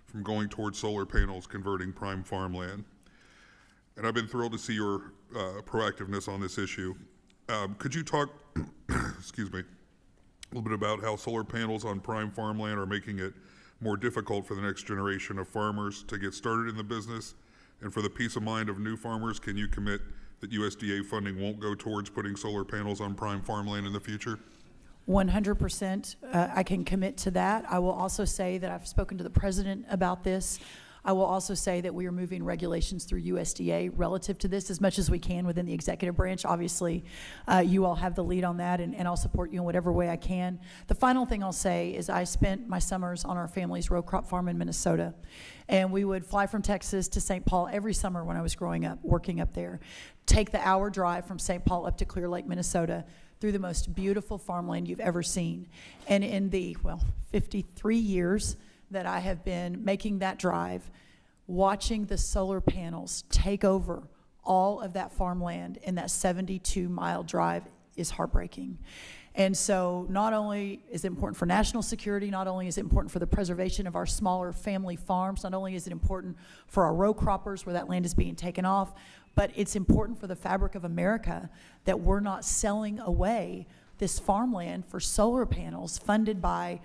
from going towards solar panels converting prime farmland. And I've been thrilled to see your proactiveness on this issue. Could you talk, excuse me, a little bit about how solar panels on prime farmland are making it more difficult for the next generation of farmers to get started in the business? And for the peace of mind of new farmers, can you commit that USDA funding won't go towards putting solar panels on prime farmland in the future? 100%, I can commit to that. I will also say that I've spoken to the president about this. I will also say that we are moving regulations through USDA relative to this as much as we can within the executive branch. Obviously, you all have the lead on that, and I'll support you in whatever way I can. The final thing I'll say is I spent my summers on our family's row crop farm in Minnesota, and we would fly from Texas to St. Paul every summer when I was growing up, working up there, take the hour drive from St. Paul up to Clear Lake, Minnesota, through the most beautiful farmland you've ever seen. And in the, 53 years that I have been making that drive, watching the solar panels take over all of that farmland in that 72-mile drive is heartbreaking. And so not only is it important for national security, not only is it important for the preservation of our smaller family farms, not only is it important for our row croppers where that land is being taken off, but it's important for the fabric of America that we're not selling away this farmland for solar panels funded by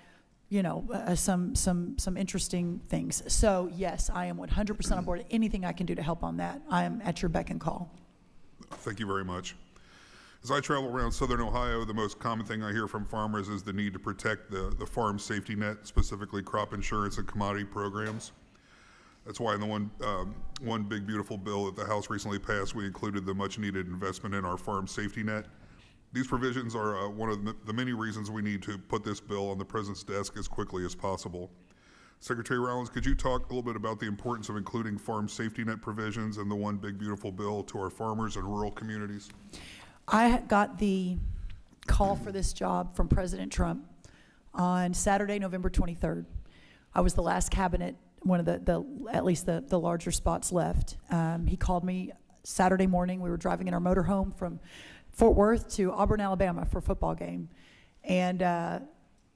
some interesting things. So yes, I am 100% on board. Anything I can do to help on that, I am at your beck and call. Thank you very much. As I travel around southern Ohio, the most common thing I hear from farmers is the need to protect the farm safety net, specifically crop insurance and commodity programs. That's why in the one big beautiful bill that the House recently passed, we included the much needed investment in our farm safety net. These provisions are one of the many reasons we need to put this bill on the President's desk as quickly as possible. Secretary Rollins, could you talk a little bit about the importance of including farm safety net provisions in the one big beautiful bill to our farmers and rural communities? I got the call for this job from President Trump on Saturday, November 23rd. I was the last cabinet, one of at least the larger spots left. He called me Saturday morning. We were driving in our motorhome from Fort Worth to Auburn, Alabama for a football game, and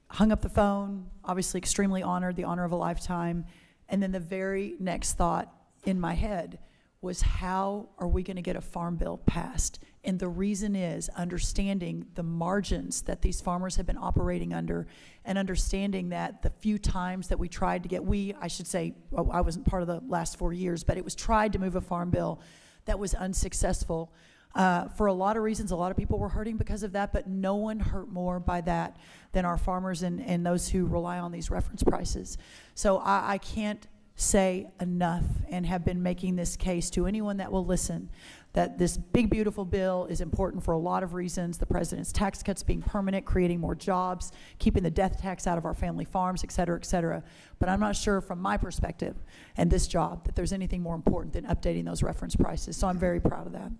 hung up the phone, obviously extremely honored, the honor of a lifetime. And then the very next thought in my head was, how are we going to get a farm bill passed? And the reason is understanding the margins that these farmers have been operating under, and understanding that the few times that we tried to get, I should say, I wasn't part of the last 4 years, but it was tried to move a farm bill that was unsuccessful. For a lot of reasons, a lot of people were hurting because of that, but no one hurt more by that than our farmers and those who rely on these reference prices. So I can't say enough, and have been making this case to anyone that will listen, that this big, beautiful bill is important for a lot of reasons. The president's tax cuts being permanent, creating more jobs, keeping the death tax out of our family farms, et cetera, et cetera. But I'm not sure from my perspective and this job that there's anything more important than updating those reference prices. So I'm very proud of that,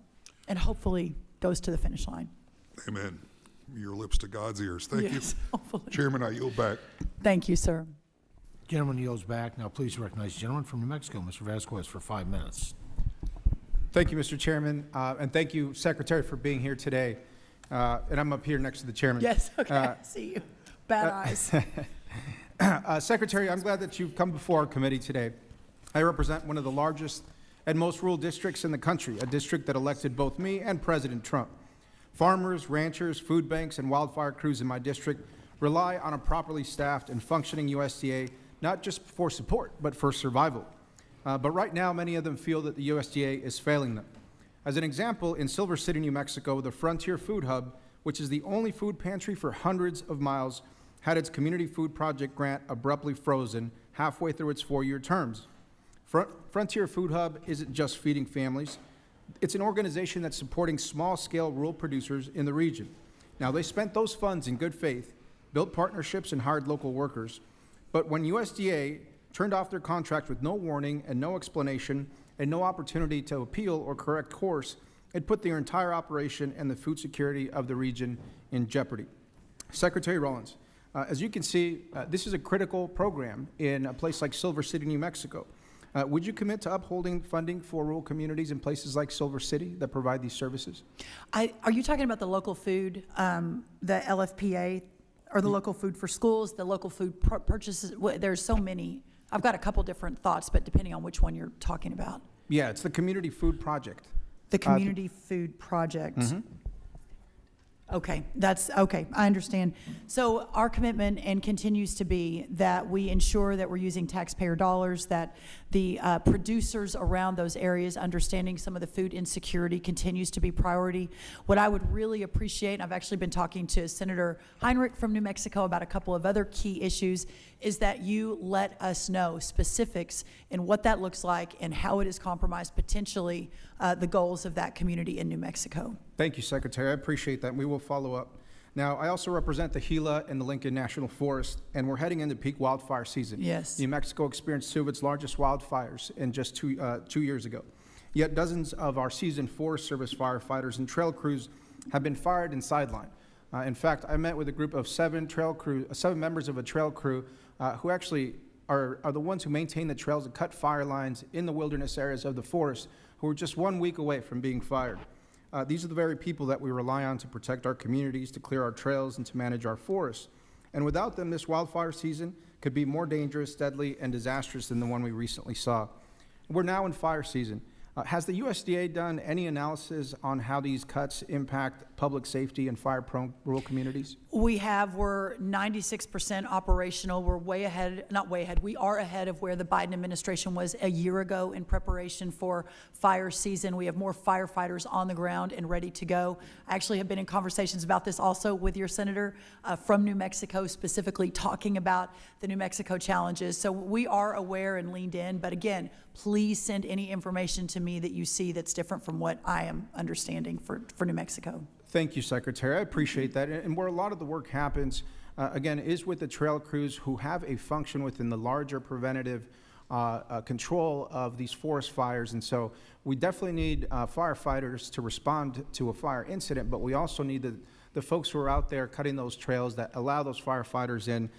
and hopefully goes to the finish line. Amen. Your lips to God's ears. Thank Yes, you. hopefully. Chairman, I yield back. Thank you, sir. Gentleman yields back. Now please recognize the gentleman from New Mexico, Mr. Vasquez, for 5 minutes. Thank you, Mr. Chairman, and thank you, Secretary, for being here today. And I'm up here next to the chairman. Yes, okay, I see you. Bad eyes. Secretary, I'm glad that you've come before our committee today. I represent one of the largest and most rural districts in the country, a district that elected both me and President Trump. Farmers, ranchers, food banks, and wildfire crews in my district rely on a properly staffed and functioning USDA, not just for support, but for survival. But right now, many of them feel that the USDA is failing them. As an example, in Silver City, New Mexico, the Frontier Food Hub, which is the only food pantry for hundreds of miles, had its Community Food Project grant abruptly frozen halfway through its 4-year terms. Frontier Food Hub isn't just feeding families. It's an organization that's supporting small-scale rural producers in the region. Now, they spent those funds in good faith, built partnerships, and hired local workers. But when USDA turned off their contract with no warning and no explanation and no opportunity to appeal or correct course, it put their entire operation and the food security of the region in jeopardy. Secretary Rollins, as you can see, this is a critical program in a place like Silver City, New Mexico. Would you commit to upholding funding for rural communities in places like Silver City that provide these services? Are you talking about the local food, the LFPA, or the local food for schools, the local food purchases? There's so many. I've got a couple different thoughts, but depending on which one you're talking about. Yeah, it's the Community Food Project. The Community Food Project. Mm-hmm. Okay, that's, okay, I understand. So our commitment and continues to be that we ensure that we're using taxpayer dollars, that the producers around those areas understanding some of the food insecurity continues to be priority. What I would really appreciate, and I've actually been talking to Senator Heinrich from New Mexico about a couple of other key issues, is that you let us know specifics in what that looks like and how it has compromised potentially the goals of that community in New Mexico. Thank you, Secretary. I appreciate that. We will follow up. Now, I also represent the Gila and the Lincoln National Forest, and we're heading into peak wildfire season. Yes. New Mexico experienced two of its largest wildfires in just two years ago. Yet dozens of our seasoned Forest Service firefighters and trail crews have been fired and sidelined. In fact, I met with a group of seven members of a trail crew who actually are the ones who maintain the trails and cut fire lines in the wilderness areas of the forest, who are just 1 week away from being fired. These are the very people that we rely on to protect our communities, to clear our trails, and to manage our forests. And without them, this wildfire season could be more dangerous, deadly, and disastrous than the one we recently saw. We're now in fire season. Has the USDA done any analysis on how these cuts impact public safety in fire-prone rural communities? We have. We're 96% operational. We're way ahead, not way ahead, we are ahead of where the Biden administration was a year ago in preparation for fire season. We have more firefighters on the ground and ready to go. I actually have been in conversations about this also with your senator from New Mexico, specifically talking about the New Mexico challenges. So we are aware and leaned in, but again, please send any information to me that you see that's different from what I am understanding for New Mexico. Thank you, Secretary. I appreciate that. And where a lot of the work happens, again, is with the trail crews who have a function within the larger preventative control of these forest fires. And so we definitely need firefighters to respond to a fire incident, but we also need the folks who are out there cutting those trails that allow those firefighters in.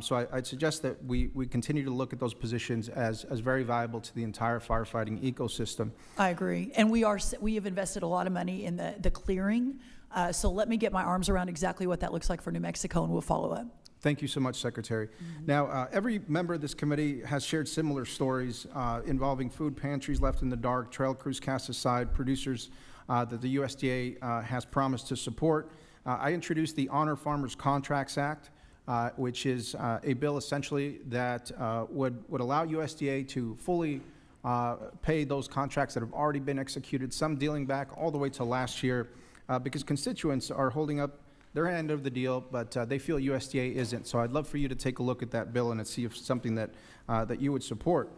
So I'd suggest that we continue to look at those positions as very valuable to the entire firefighting ecosystem. I agree. And we have invested a lot of money in the clearing. So let me get my arms around exactly what that looks like for New Mexico, and we'll follow up. Thank you so much, Secretary. Now, every member of this committee has shared similar stories involving food pantries left in the dark, trail crews cast aside, producers that the USDA has promised to support. I introduced the Honor Farmers Contracts Act, which is a bill essentially that would allow USDA to fully pay those contracts that have already been executed, some dealing back all the way to last year, because constituents are holding up their end of the deal, but they feel USDA isn't. So I'd love for you to take a look at that bill and see if it's something that you would support.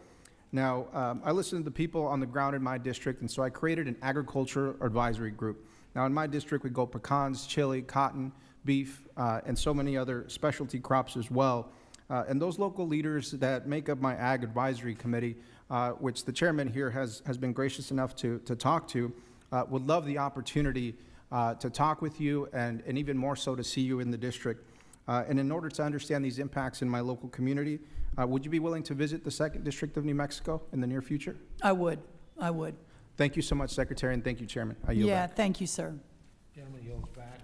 Now, I listen to the people on the ground in my district, and so I created an agriculture advisory group. Now, in my district, we go pecans, chili, cotton, beef, and so many other specialty crops as well. And those local leaders that make up my Ag Advisory Committee, which the chairman here has been gracious enough to talk to, would love the opportunity to talk with you and even more so to see you in the district. And in order to understand these impacts in my local community, would you be willing to visit the 2nd District of New Mexico in the near future? I would. Thank you so much, Secretary, and thank you, Chairman. I yield back. Thank you, sir. Gentleman yields back.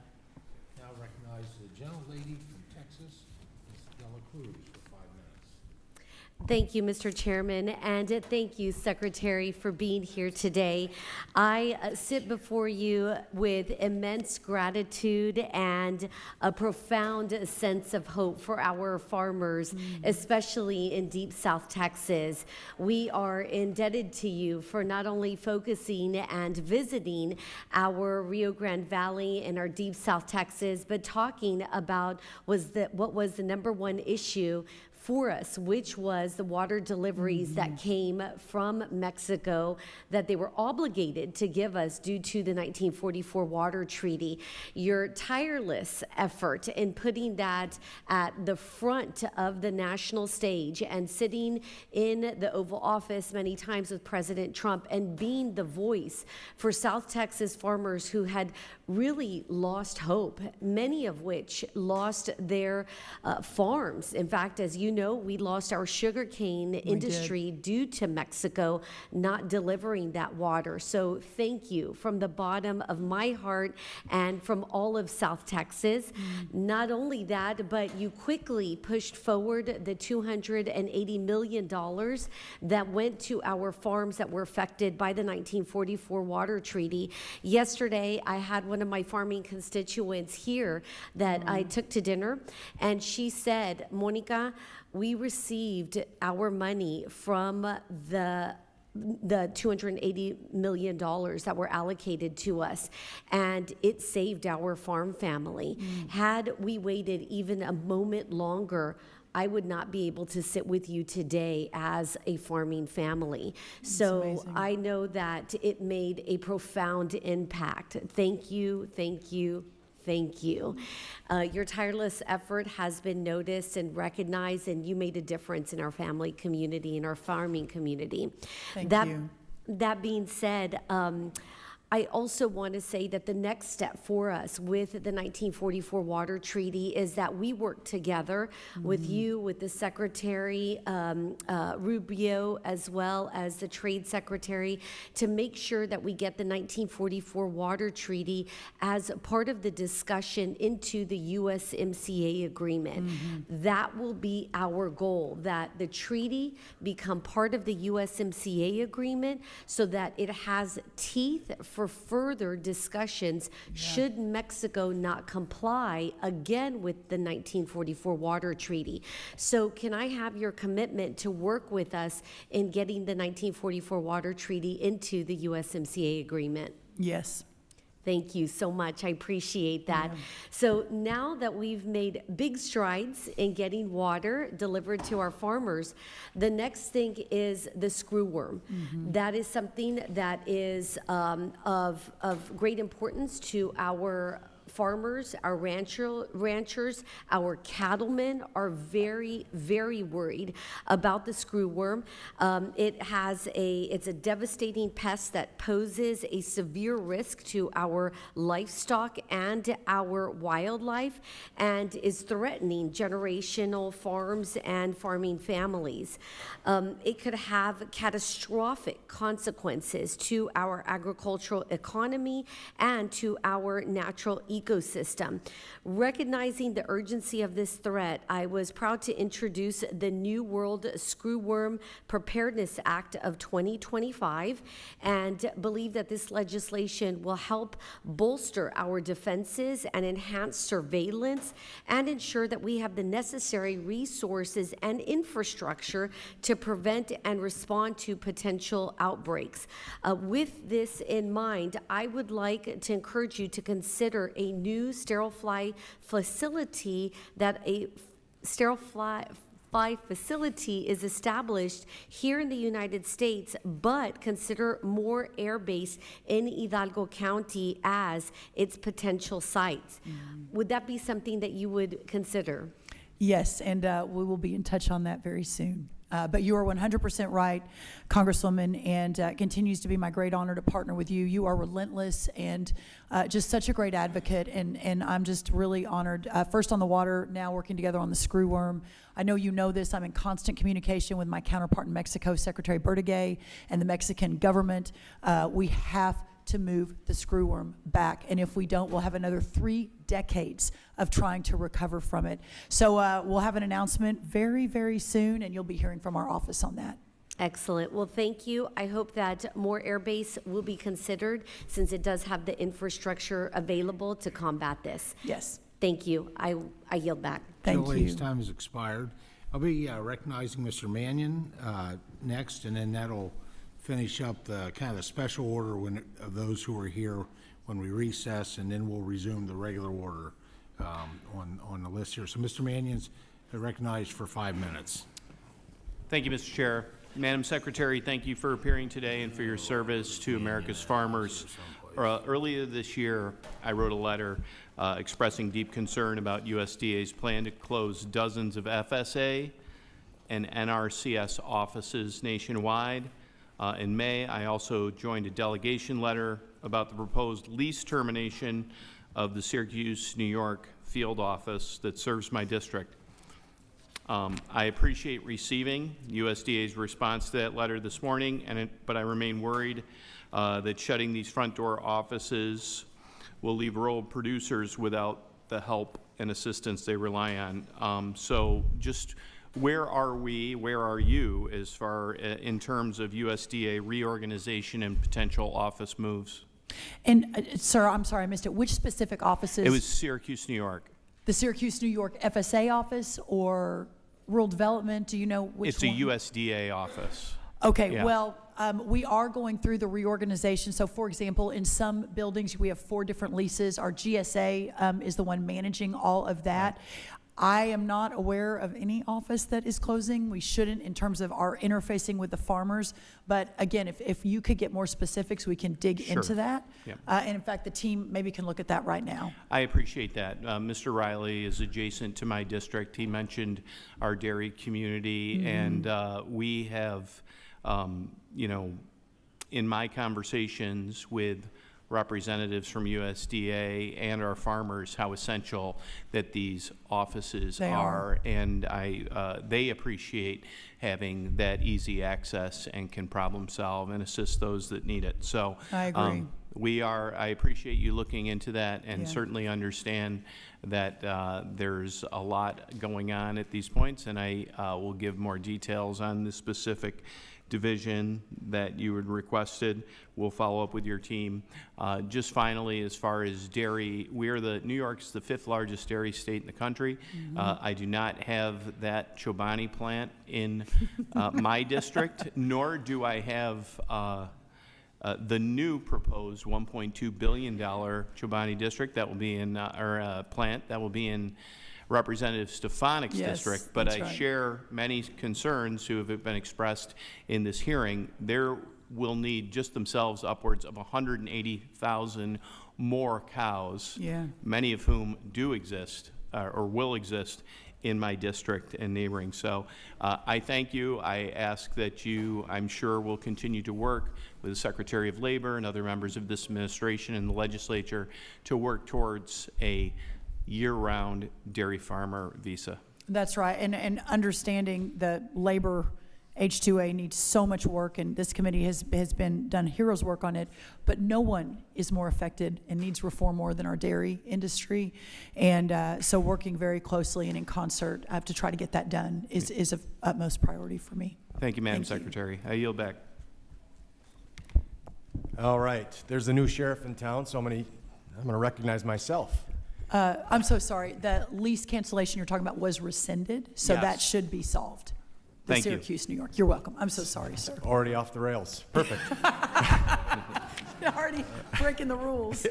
Now recognize the gentlelady from Texas, Ms. Dela Cruz, for 5 minutes. Thank you, Mr. Chairman, and thank you, Secretary, for being here today. I sit before you with immense gratitude and a profound sense of hope for our farmers, especially in Deep South Texas. We are indebted to you for not only focusing and visiting our Rio Grande Valley and our Deep South Texas, but talking about what was the #1 issue for us, which was the water deliveries that came from Mexico that they were obligated to give us due to the 1944 Water Treaty. Your tireless effort in putting that at the front of the national stage and sitting in the Oval Office many times with President Trump and being the voice for South Texas farmers who had really lost hope, many of which lost their farms. In fact, as you know, we lost our sugarcane industry due to Mexico not delivering that water. So thank you from the bottom of my heart and from all of South Texas. Not only that, but you quickly pushed forward the $280 million that went to our farms that were affected by the 1944 Water Treaty. Yesterday, I had one of my farming constituents here that I took to dinner, and she said, Monica, we received our money from the $280 million that were allocated to us, and it saved our farm family. Had we waited even a moment longer, I would not be able to sit with you today as a farming family. So amazing. I know that it made a profound impact. Thank you, thank you, thank you. Your tireless effort has been noticed and recognized, and you made a difference in our family community, in our farming community. Thank you. That being said, I also want to say that the next step for us with the 1944 Water Treaty is that we work together with you, with the Secretary Rubio, as well as the Trade Secretary, to make sure that we get the 1944 Water Treaty as a part of the discussion into the USMCA agreement. That will be our goal, that the treaty become part of the USMCA agreement so that it has teeth for further discussions should Mexico not comply again with the 1944 Water Treaty. So can I have your commitment to work with us in getting the 1944 Water Treaty into the USMCA agreement? Yes. Thank you so much. I appreciate that. So now that we've made big strides in getting water delivered to our farmers, the next thing is the screwworm. That is something that is of great importance to our farmers, our ranchers, our cattlemen are very, very worried about the screwworm. It's a devastating pest that poses a severe risk to our livestock and our wildlife, and is threatening generational farms and farming families. It could have catastrophic consequences to our agricultural economy and to our natural ecosystem. Recognizing the urgency of this threat, I was proud to introduce the New World Screwworm Preparedness Act of 2025 and believe that this legislation will help bolster our defenses and enhance surveillance and ensure that we have the necessary resources and infrastructure to prevent and respond to potential outbreaks. With this in mind, I would like to encourage you to consider a new sterile fly facility facility is established here in the United States, but consider more air base in Hidalgo County as its potential sites. Would that be something that you would consider? Yes, and we will be in touch on that very soon. But you are 100% right, Congresswoman, and it continues to be my great honor to partner with you. You are relentless and just such a great advocate, and I'm just really honored. First on the water, now working together on the screwworm. I know you know this. I'm in constant communication with my counterpart in Mexico, Secretary Bertigay, and the Mexican government. We have to move the screwworm back, and if we don't, we'll have another 3 decades of trying to recover from it. So we'll have an announcement very, very soon, and you'll be hearing from our office on that. Excellent. Well, thank you. I hope that more airbase will be considered since it does have the infrastructure available to combat this. Yes. Thank you. I yield back. Thank Julie's you. time has expired. I'll be recognizing Mr. Mannion next, and then that'll finish up the kind of the special order of those who are here when we recess, and then we'll resume the regular order on the list here. So Mr. Mannion's recognized for 5 minutes. Thank you, Mr. Chair. Madam Secretary, thank you for appearing today and for your service to America's farmers. Earlier this year, I wrote a letter expressing deep concern about USDA's plan to close dozens of FSA and NRCS offices nationwide. In May, I also joined a delegation letter about the proposed lease termination of the Syracuse, New York field office that serves my district. I appreciate receiving USDA's response to that letter this morning, but I remain worried that shutting these front door offices will leave rural producers without the help and assistance they rely on. So just where are we, where are you as far in terms of USDA reorganization and potential office moves? And, sir, I'm sorry, I missed it. Which specific offices? It was Syracuse, New York. The Syracuse, New York FSA office or Rural Development? Do you know which It's one? a USDA office. Okay, Yeah. well, we are going through the reorganization. So, for example, in some buildings, we have 4 different leases. Our GSA is the one managing all of that. I am not aware of any office that is closing. We shouldn't in terms of our interfacing with the farmers. But again, if you could get more specifics, we can dig Sure. into that. Yeah. And in fact, the team maybe can look at that right now. I appreciate that. Mr. Riley is adjacent to my district. He mentioned our dairy community, and we have, you know, in my conversations with representatives from USDA and our farmers, how essential that these offices are. And they appreciate having that easy access and can problem solve and assist those that need it. So I agree. I appreciate you looking into that and certainly understand that there's a lot going on at these points, and I will give more details on the specific division that you had requested. We'll follow up with your team. Just finally, as far as dairy, New York's the 5th largest dairy state in the country. I do not have that Chobani plant in my district, nor do I have the new proposed $1.2 billion Chobani district that will be in, plant that will be in Representative Stefanik's district, but I share many concerns who have been expressed in this hearing. There will need just themselves upwards of 180,000 more cows, many of whom do exist or will exist in my district and neighboring. So I thank you. I ask that you, I'm sure, will continue to work with the Secretary of Labor and other members of this administration and the legislature to work towards a year-round dairy farmer visa. That's right, and understanding that labor H-2A needs so much work, and this committee has done heroes work on it, but no one is more affected and needs reform more than our dairy industry, and so working very closely and in concert to try to get that done is of utmost priority for me. Thank you, Madam Secretary. I yield back. All right, there's a new sheriff in town, so I'm going to recognize myself. I'm so sorry. The lease cancellation you're talking about was rescinded, so that should be solved. Thank you. Syracuse, New York. You're welcome. I'm so sorry, sir. Already off the rails. Perfect. Already breaking the rules.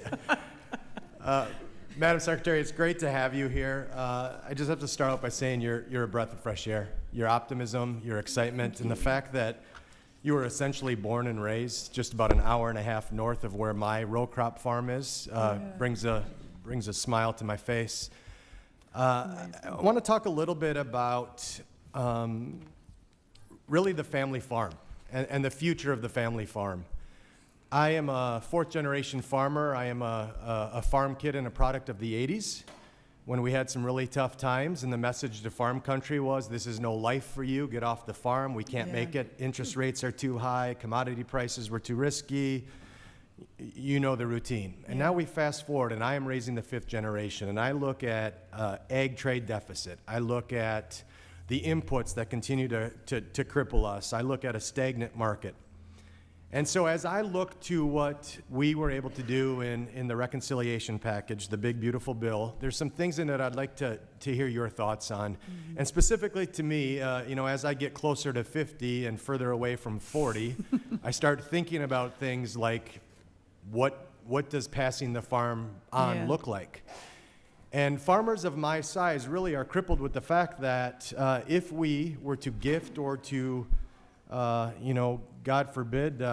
Madam Secretary, it's great to have you here. I just have to start out by saying you're a breath of fresh air. Your optimism, your excitement, and the fact that you were essentially born and raised just about an hour and a half north of where my row crop farm is brings a smile to my face. I want to talk a little bit about really the family farm and the future of the family farm. I am a 4th-generation farmer. I am a farm kid and a product of the 80s when we had some really tough times, and the message to farm country was, this is no life for you, get off the farm, we can't make it, interest rates are too high, commodity prices were too risky, you know the routine. And now we fast forward, and I am raising the 5th generation, and I look at ag trade deficit. I look at the inputs that continue to cripple us. I look at a stagnant market. And so as I look to what we were able to do in the reconciliation package, the big, beautiful bill, there's some things in it I'd like to hear your thoughts on. And specifically to me, as I get closer to 50 and further away from 40, I start thinking about things like, what does passing the farm on look like? And farmers of my size really are crippled with the fact that if we were to gift or to, God forbid,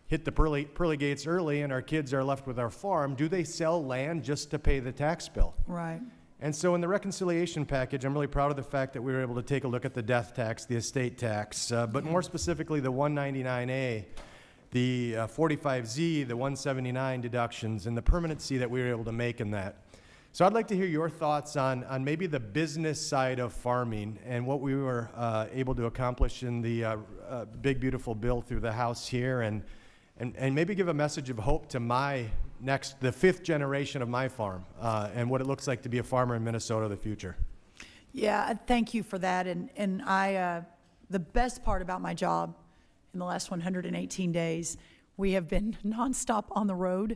hit the pearly gates early and our kids are left with our farm, do they sell land just to pay the tax bill? Right. And so in the reconciliation package, I'm really proud of the fact that we were able to take a look at the death tax, the estate tax, but more specifically the 199A, the 45Z, the 179 deductions, and the permanency that we were able to make in that. So I'd like to hear your thoughts on maybe the business side of farming and what we were able to accomplish in the big, beautiful bill through the House here, and maybe give a message of hope to the fifth generation of my farm and what it looks like to be a farmer in Minnesota of the future. Yeah, thank you for that. And the best part about my job in the last 118 days, we have been nonstop on the road.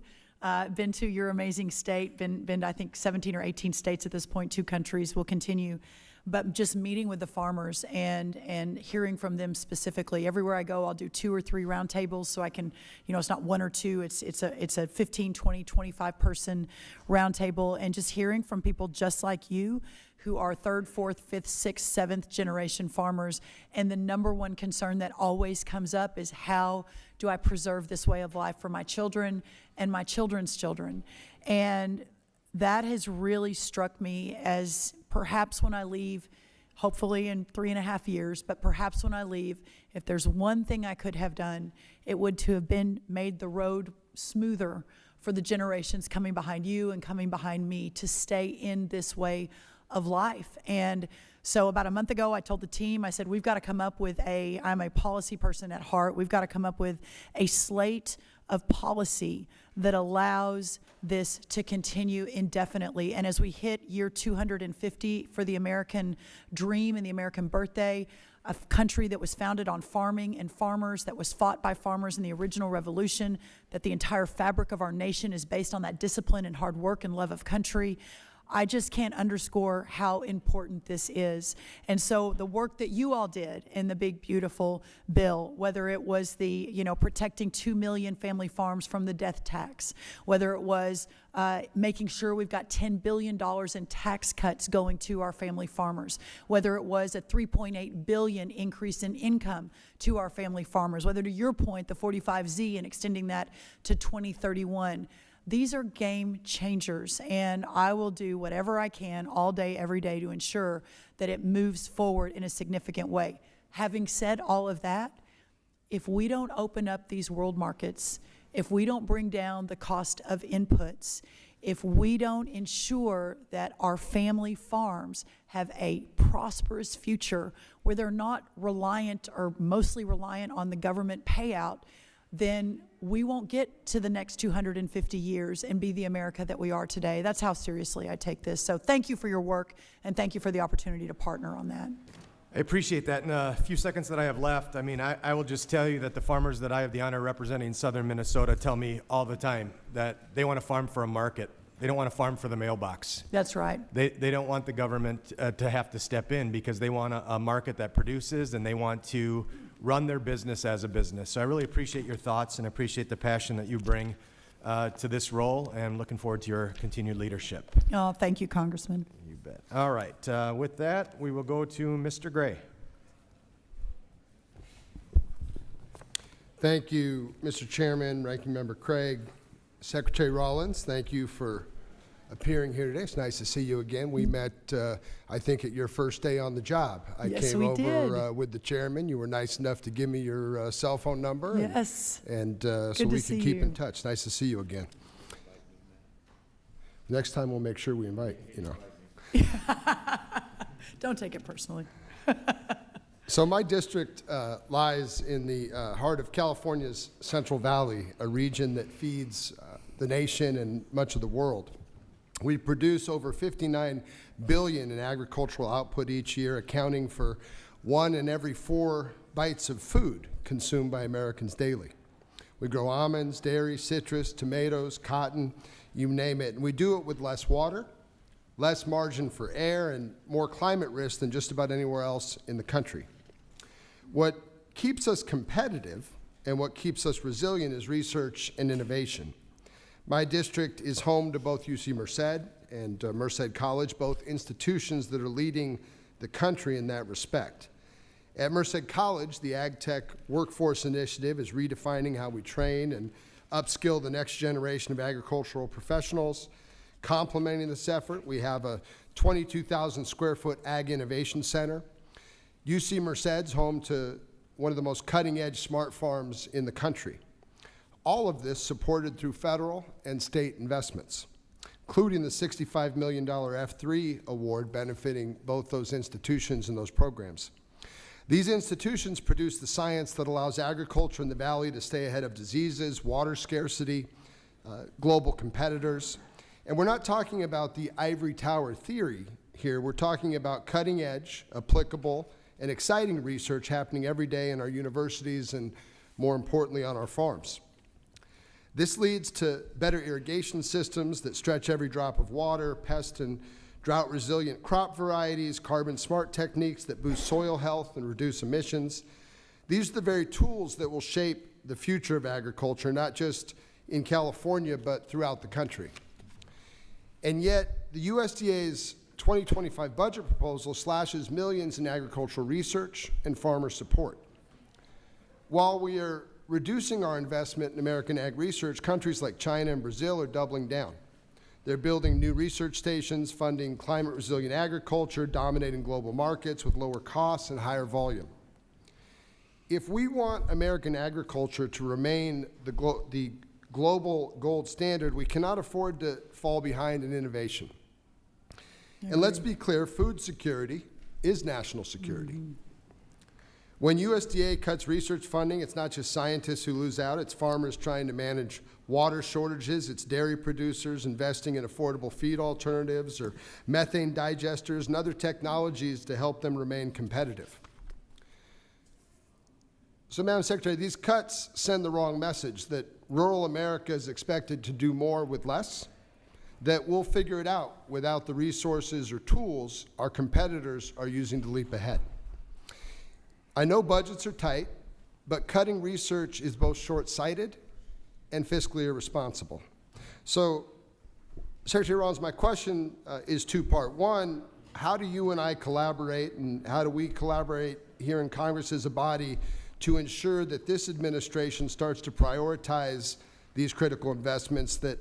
Been to your amazing state, been I think 17 or 18 states at this point, 2 countries, will continue. But just meeting with the farmers and hearing from them specifically. Everywhere I go, I'll do 2 or 3 roundtables so I can, it's not 1 or 2, it's a 15, 20, 25 person roundtable, and just hearing from people just like you who are 3rd, 4th, 5th, 6th, 7th generation farmers. And the number one concern that always comes up is, how do I preserve this way of life for my children and my children's children? And that has really struck me as perhaps when I leave, hopefully in 3.5 years, but perhaps when I leave, if there's one thing I could have done, it would to have been made the road smoother for the generations coming behind you and coming behind me to stay in this way of life. And so about a month ago, I told the team, I said, we've got to come up with I'm a policy person at heart, we've got to come up with a slate of policy that allows this to continue indefinitely. And as we hit year 250 for the American dream and the American birthday, a country that was founded on farming and farmers, that was fought by farmers in the original revolution, that the entire fabric of our nation is based on that discipline and hard work and love of country, I just can't underscore how important this is. And so the work that you all did in the big, beautiful bill, whether it was the, protecting 2 million family farms from the death tax, whether it was making sure we've got $10 billion in tax cuts going to our family farmers, whether it was a $3.8 billion increase in income to our family farmers, whether, to your point, the 45Z and extending that to 2031. These are game changers, and I will do whatever I can all day, every day to ensure that it moves forward in a significant way. Having said all of that, if we don't open up these world markets, if we don't bring down the cost of inputs, if we don't ensure that our family farms have a prosperous future where they're not reliant or mostly reliant on the government payout, then we won't get to the next 250 years and be the America that we are today. That's how seriously I take this. So thank you for your work, and thank you for the opportunity to partner on that. I appreciate that. In a few seconds that I have left, I will just tell you that the farmers that I have the honor of representing in southern Minnesota tell me all the time that they want to farm for a market. They don't want to farm for the mailbox. That's right. They don't want the government to have to step in, because they want a market that produces, and they want to run their business as a business. So I really appreciate your thoughts and appreciate the passion that you bring to this role, and looking forward to your continued leadership. Oh, thank you, Congressman. You bet. All right. With that, we will go to Mr. Gray. Thank you, Mr. Chairman, Ranking Member Craig, Secretary Rollins. Thank you for appearing here today. It's nice to see you again. We met, I think, at your first day on the job. I came over with the chairman. You were nice enough to give me your cell phone number. Yes. And so we could keep in touch. Nice to see you again. Next time we'll make sure we invite, Don't take it personally. So my district lies in the heart of California's Central Valley, a region that feeds the nation and much of the world. We produce over 59 billion in agricultural output each year, accounting for 1 in every 4 bites of food consumed by Americans daily. We grow almonds, dairy, citrus, tomatoes, cotton, you name it. And we do it with less water, less margin for error, and more climate risk than just about anywhere else in the country. What keeps us competitive and what keeps us resilient is research and innovation. My district is home to both UC Merced and Merced College, both institutions that are leading the country in that respect. At Merced College, the Ag Tech Workforce Initiative is redefining how we train and upskill the next generation of agricultural professionals. Complementing this effort, we have a 22,000 square foot Ag Innovation Center. UC Merced's home to one of the most cutting-edge smart farms in the country. All of this supported through federal and state investments, including the $65 million F3 award benefiting both those institutions and those programs. These institutions produce the science that allows agriculture in the valley to stay ahead of diseases, water scarcity, global competitors. And we're not talking about the ivory tower theory here. We're talking about cutting edge, applicable, and exciting research happening every day in our universities and, more importantly, on our farms. This leads to better irrigation systems that stretch every drop of water, pest and drought-resilient crop varieties, carbon-smart techniques that boost soil health and reduce emissions. These are the very tools that will shape the future of agriculture, not just in California, but throughout the country. And yet, the USDA's 2025 budget proposal slashes millions in agricultural research and farmer support. While we are reducing our investment in American ag research, countries like China and Brazil are doubling down. They're building new research stations, funding climate-resilient agriculture, dominating global markets with lower costs and higher volume. If we want American agriculture to remain the global gold standard, we cannot afford to fall behind in innovation. And let's be clear, food security is national security. When USDA cuts research funding, it's not just scientists who lose out, it's farmers trying to manage water shortages, it's dairy producers investing in affordable feed alternatives or methane digesters and other technologies to help them remain competitive. So, Madam Secretary, these cuts send the wrong message that rural America is expected to do more with less, that we'll figure it out without the resources or tools our competitors are using to leap ahead. I know budgets are tight, but cutting research is both short-sighted and fiscally irresponsible. So, Secretary Rollins, my question is two-part. One, how do you and I collaborate, and how do we collaborate here in Congress as a body to ensure that this administration starts to prioritize these critical investments that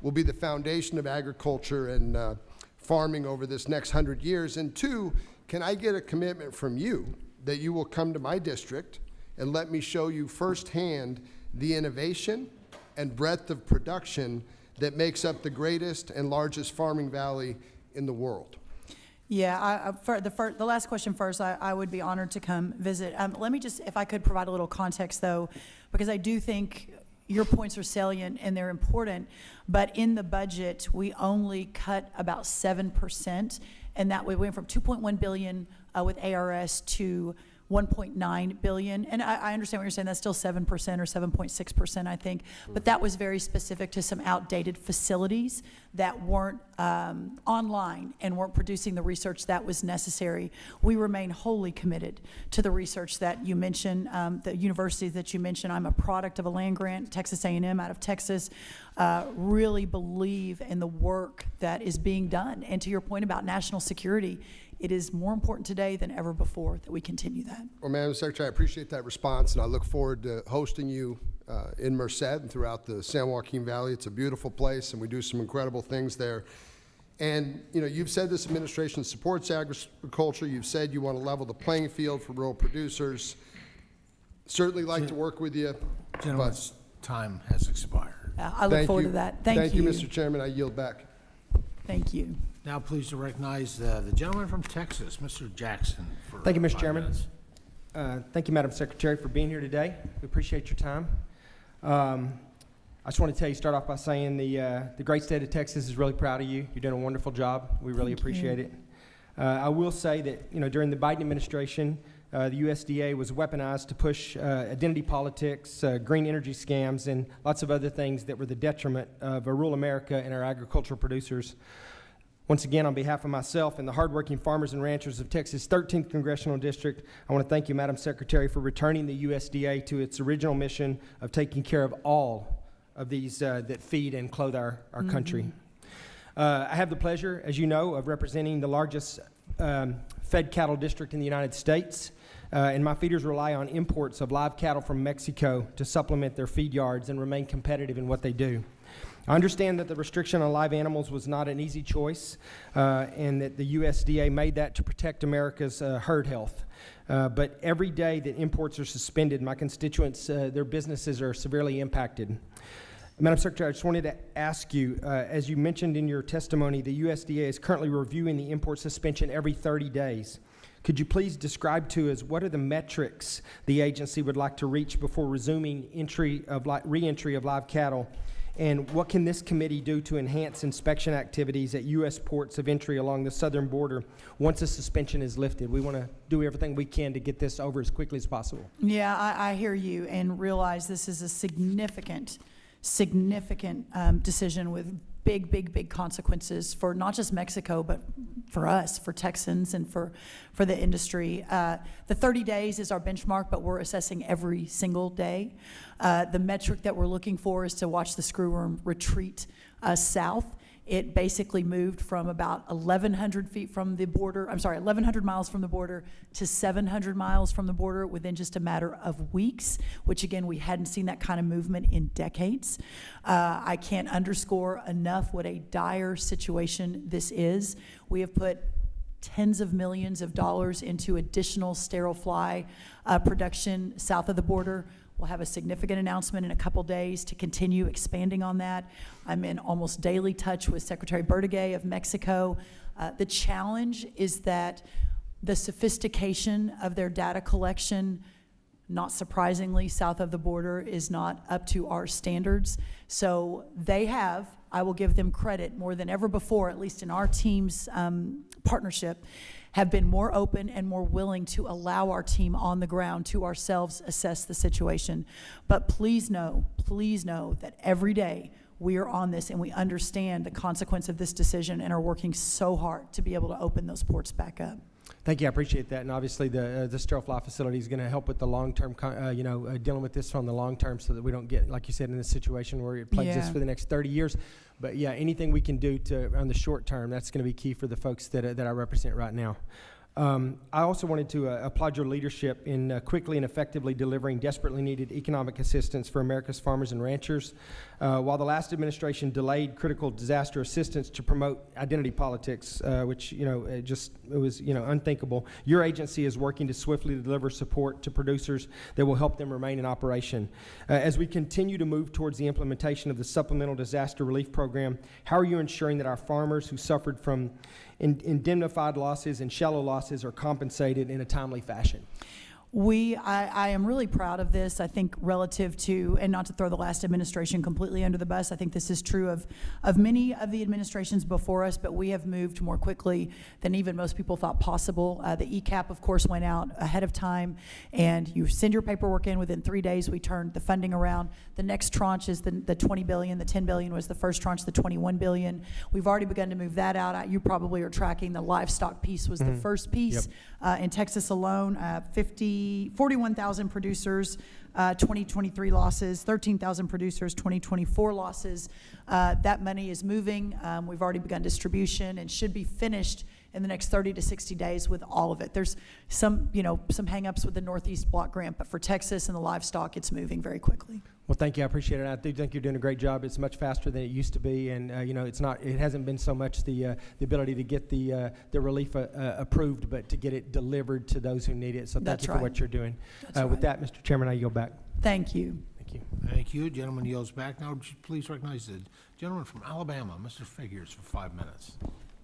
will be the foundation of agriculture and farming over this next 100 years? And two, can I get a commitment from you that you will come to my district and let me show you firsthand the innovation and breadth of production that makes up the greatest and largest farming valley in the world? Yeah, for the last question first, I would be honored to come visit. Let me just, if I could provide a little context though, because I do think your points are salient and they're important, but in the budget, we only cut about 7%, and that we went from $2.1 billion with ARS to $1.9 billion. And I understand what you're saying, that's still 7% or 7.6%, I think, but that was very specific to some outdated facilities that weren't online and weren't producing the research that was necessary. We remain wholly committed to the research that you mentioned, the universities that you mentioned. I'm a product of a land grant, Texas A&M out of Texas. Really believe in the work that is being done. And to your point about national security, it is more important today than ever before that we continue that. Well, Madam Secretary, I appreciate that response, and I look forward to hosting you in Merced and throughout the San Joaquin Valley. It's a beautiful place, and we do some incredible things there. And, you know, you've said this administration supports agriculture. You've said you want to level the playing field for rural producers. Certainly like to work with you. Gentleman's time has expired. I look forward to that. Thank you. Thank you, Mr. Chairman. I yield back. Thank you. Now pleased to recognize the gentleman from Texas, Mr. Jackson. Thank you, Mr. 5 Chairman. minutes. Thank you, Madam Secretary, for being here today. We appreciate your time. I just want to tell you, start off by saying the great state of Texas is really proud of you. You're doing a wonderful job. We really appreciate it. I will say that, you know, during the Biden administration, the USDA was weaponized to push identity politics, green energy scams, and lots of other things that were the detriment of rural America and our agricultural producers. Once again, on behalf of myself and the hardworking farmers and ranchers of Texas' 13th Congressional District, I want to thank you, Madam Secretary, for returning the USDA to its original mission of taking care of all of these that feed and clothe our country. I have the pleasure, as you know, of representing the largest fed cattle district in the United States. And my feeders rely on imports of live cattle from Mexico to supplement their feed yards and remain competitive in what they do. I understand that the restriction on live animals was not an easy choice, and that the USDA made that to protect America's herd health. But every day that imports are suspended, my constituents, their businesses are severely impacted. Madam Secretary, I just wanted to ask you, as you mentioned in your testimony, the USDA is currently reviewing the import suspension every 30 days. Could you please describe to us what are the metrics the agency would like to reach before resuming re-entry of live cattle? And what can this committee do to enhance inspection activities at U.S. ports of entry along the southern border once the suspension is lifted? We want to do everything we can to get this over as quickly as possible. Yeah, I hear you and realize this is a significant decision with big consequences for not just Mexico, but for us, for Texans, and for the industry. The 30 days is our benchmark, but we're assessing every single day. The metric that we're looking for is to watch the screwworm retreat south. It basically moved from about 1,100 feet from the border, 1,100 miles from the border to 700 miles from the border within just a matter of weeks, which again, we hadn't seen that kind of movement in decades. I can't underscore enough what a dire situation this is. We have put tens of millions of dollars into additional sterile fly production south of the border. We'll have a significant announcement in a couple days to continue expanding on that. I'm in almost daily touch with Secretary Bertigay of Mexico. The challenge is that the sophistication of their data collection, not surprisingly, south of the border is not up to our standards. So they have, I will give them credit more than ever before, at least in our team's partnership, have been more open and more willing to allow our team on the ground to ourselves assess the situation. But please know that every day we are on this and we understand the consequence of this decision and are working so hard to be able to open those ports back up. Thank you, I appreciate that. And obviously the sterile fly facility is going to help with the long-term, dealing with this from the long term so that we don't get, like you said, in this situation where it plagues us for the next 30 years. But yeah, anything we can do to, on the short term, that's going to be key for the folks that I represent right now. I also wanted to applaud your leadership in quickly and effectively delivering desperately needed economic assistance for America's farmers and ranchers. While the last administration delayed critical disaster assistance to promote identity politics, which it was unthinkable, your agency is working to swiftly deliver support to producers that will help them remain in operation. As we continue to move towards the implementation of the Supplemental Disaster Relief Program, how are you ensuring that our farmers who suffered from indemnified losses and shallow losses are compensated in a timely fashion? I am really proud of this. I think relative to, and not to throw the last administration completely under the bus, I think this is true of many of the administrations before us, but we have moved more quickly than even most people thought possible. The ECAP, of course, went out ahead of time, and you send your paperwork in within 3 days. We turned the funding around. The next tranche is the $20 billion. The $10 billion was the first tranche, the $21 billion. We've already begun to move that out. You probably are tracking the livestock piece was the first piece. Yep. In Texas alone, 41,000 producers, 2023 losses, 13,000 producers, 2024 losses. That money is moving. We've already begun distribution and should be finished in the next 30 to 60 days with all of it. There's some hang-ups with the Northeast Block Grant, but for Texas and the livestock, it's moving very quickly. Well, thank you. I appreciate it. I do think you're doing a great job. It's much faster than it used to be, and it hasn't been so much the ability to get the relief approved, but to get it delivered to those who need it. So thank you for what you're doing. With that, Mr. Chairman, I yield back. Thank you. Thank you. Thank you. Gentleman yields back. Now, would you please recognize the gentleman from Alabama, Mr. Figures, for 5 minutes.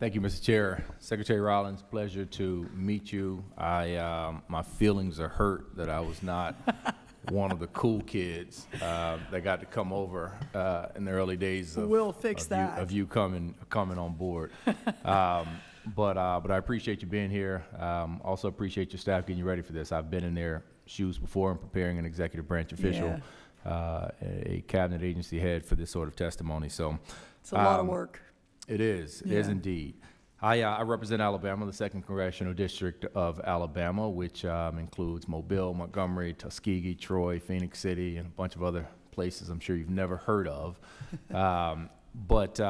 Thank you, Mr. Chair. Secretary Rollins, pleasure to meet you. My feelings are hurt that I was not one of the cool kids that got to come over in the early days of, we'll fix that. of you coming on board. But I appreciate you being here. Also appreciate your staff getting you ready for this. I've been in their shoes before in preparing an executive branch official, a cabinet agency head for this sort of testimony. So it's a lot of work. It is. It is indeed. I represent Alabama, the 2nd Congressional District of Alabama, which includes Mobile, Montgomery, Tuskegee, Troy, Phoenix City, and a bunch of other places I'm sure you've never heard of. But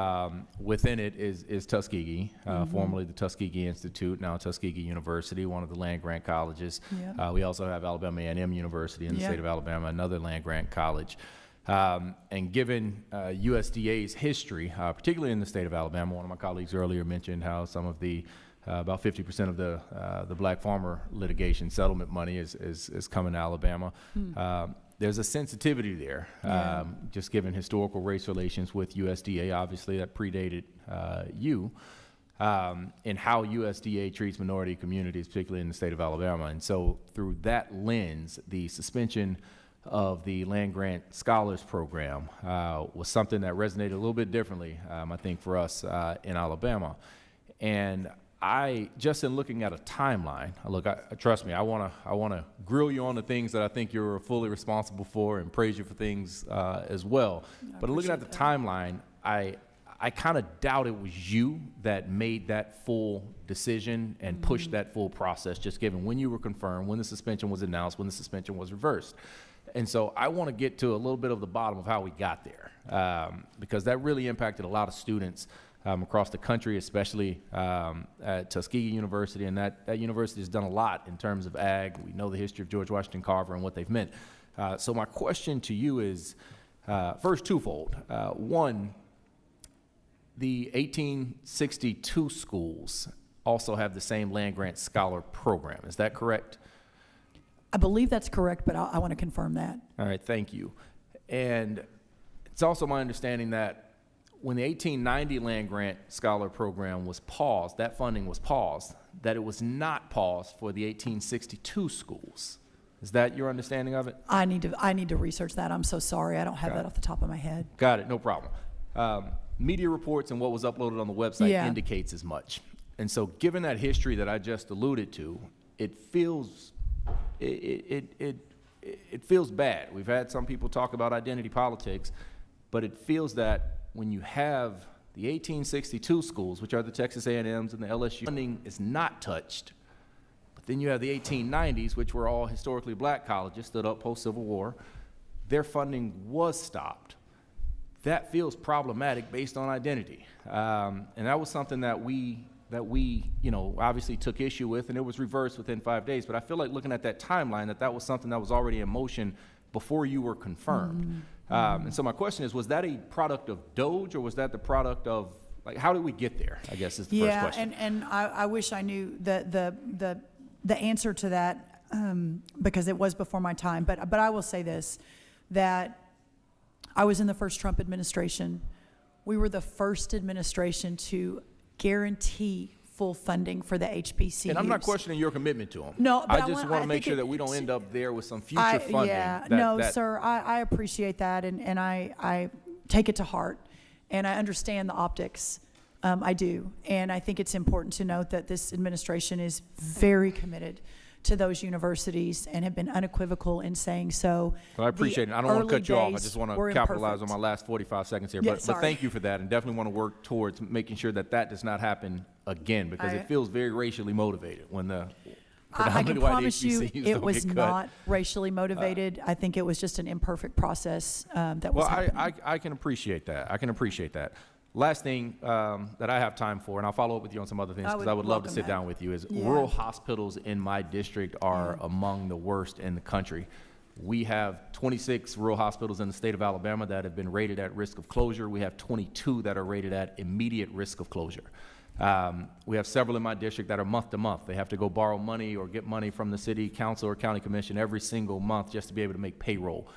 within it is Tuskegee, formerly the Tuskegee Institute, now Tuskegee University, one of the land-grant colleges. Yeah. We also have Alabama A&M University in the state of Alabama, another land-grant college. And given USDA's history, particularly in the state of Alabama, one of my colleagues earlier mentioned how some of the about 50% of the black farmer litigation settlement money is coming to Alabama. There's a sensitivity there, just given historical race relations with USDA, obviously that predated you, and how USDA treats minority communities, particularly in the state of Alabama. And so through that lens, the suspension of the land grant scholars program was something that resonated a little bit differently, I think, for us in Alabama. And just in looking at a timeline, trust me, I want to grill you on the things that I think you're fully responsible for and praise you for things as well. But looking at the timeline, I kind of doubt it was you that made that full decision and pushed that full process, just given when you were confirmed, when the suspension was announced, when the suspension was reversed. And so I want to get to a little bit of the bottom of how we got there, because that really impacted a lot of students across the country, especially at Tuskegee University, and that university has done a lot in terms of ag. We know the history of George Washington Carver and what they've meant. So my question to you is, first, twofold. One, the 1862 schools also have the same land-grant scholar program. Is that correct? I believe that's correct, but I want to confirm that. All right, thank you. And it's also my understanding that when the 1890 land grant scholar program was paused, that funding was paused, that it was not paused for the 1862 schools. Is that your understanding of it? I need to research that. I'm so sorry. I don't have that off the top of my head. Got it, no problem. Media reports and what was uploaded on the website indicates as much. And so given that history that I just alluded to, it feels bad. We've had some people talk about identity politics, but it feels that when you have the 1862 schools, which are the Texas A&Ms and the LSU, funding is not touched. But then you have the 1890s, which were all historically black colleges, stood up post-Civil War. Their funding was stopped. That feels problematic based on identity. And that was something that we obviously took issue with, and it was reversed within 5 days. But I feel like looking at that timeline, that was something that was already in motion before you were confirmed. And so my question is, was that a product of DOGE, or was that the product of, how did we get there, I guess is the first question. And I wish I knew the answer to that, because it was before my time. But I will say this, that I was in the first Trump administration. We were the first administration to guarantee full funding for the HBCUs. And I'm not questioning your commitment to them. No, but I just want to make sure that we don't end up there with some future funding. Sir, I appreciate that, and I take it to heart, and I understand the optics. I do, and I think it's important to note that this administration is very committed to those universities and have been unequivocal in saying so. Well, I appreciate it. I don't want to cut you off. I just want to capitalize on my last 45 seconds here. But thank you for that, and definitely want to work towards making sure that does not happen again, because it feels very racially motivated when the I can promise you it was get cut. not racially motivated. I think it was just an imperfect process that was happening. I can appreciate that. I can appreciate that. Last thing that I have time for, and I'll follow up with you on some other things because I would love to sit down with you, is rural hospitals in my district are among the worst in the country. We have 26 rural hospitals in the state of Alabama that have been rated at risk of closure. We have 22 that are rated at immediate risk of closure. We have several in my district that are month to month. They have to go borrow money or get money from the city council or county commission every single month just to be able to make payroll.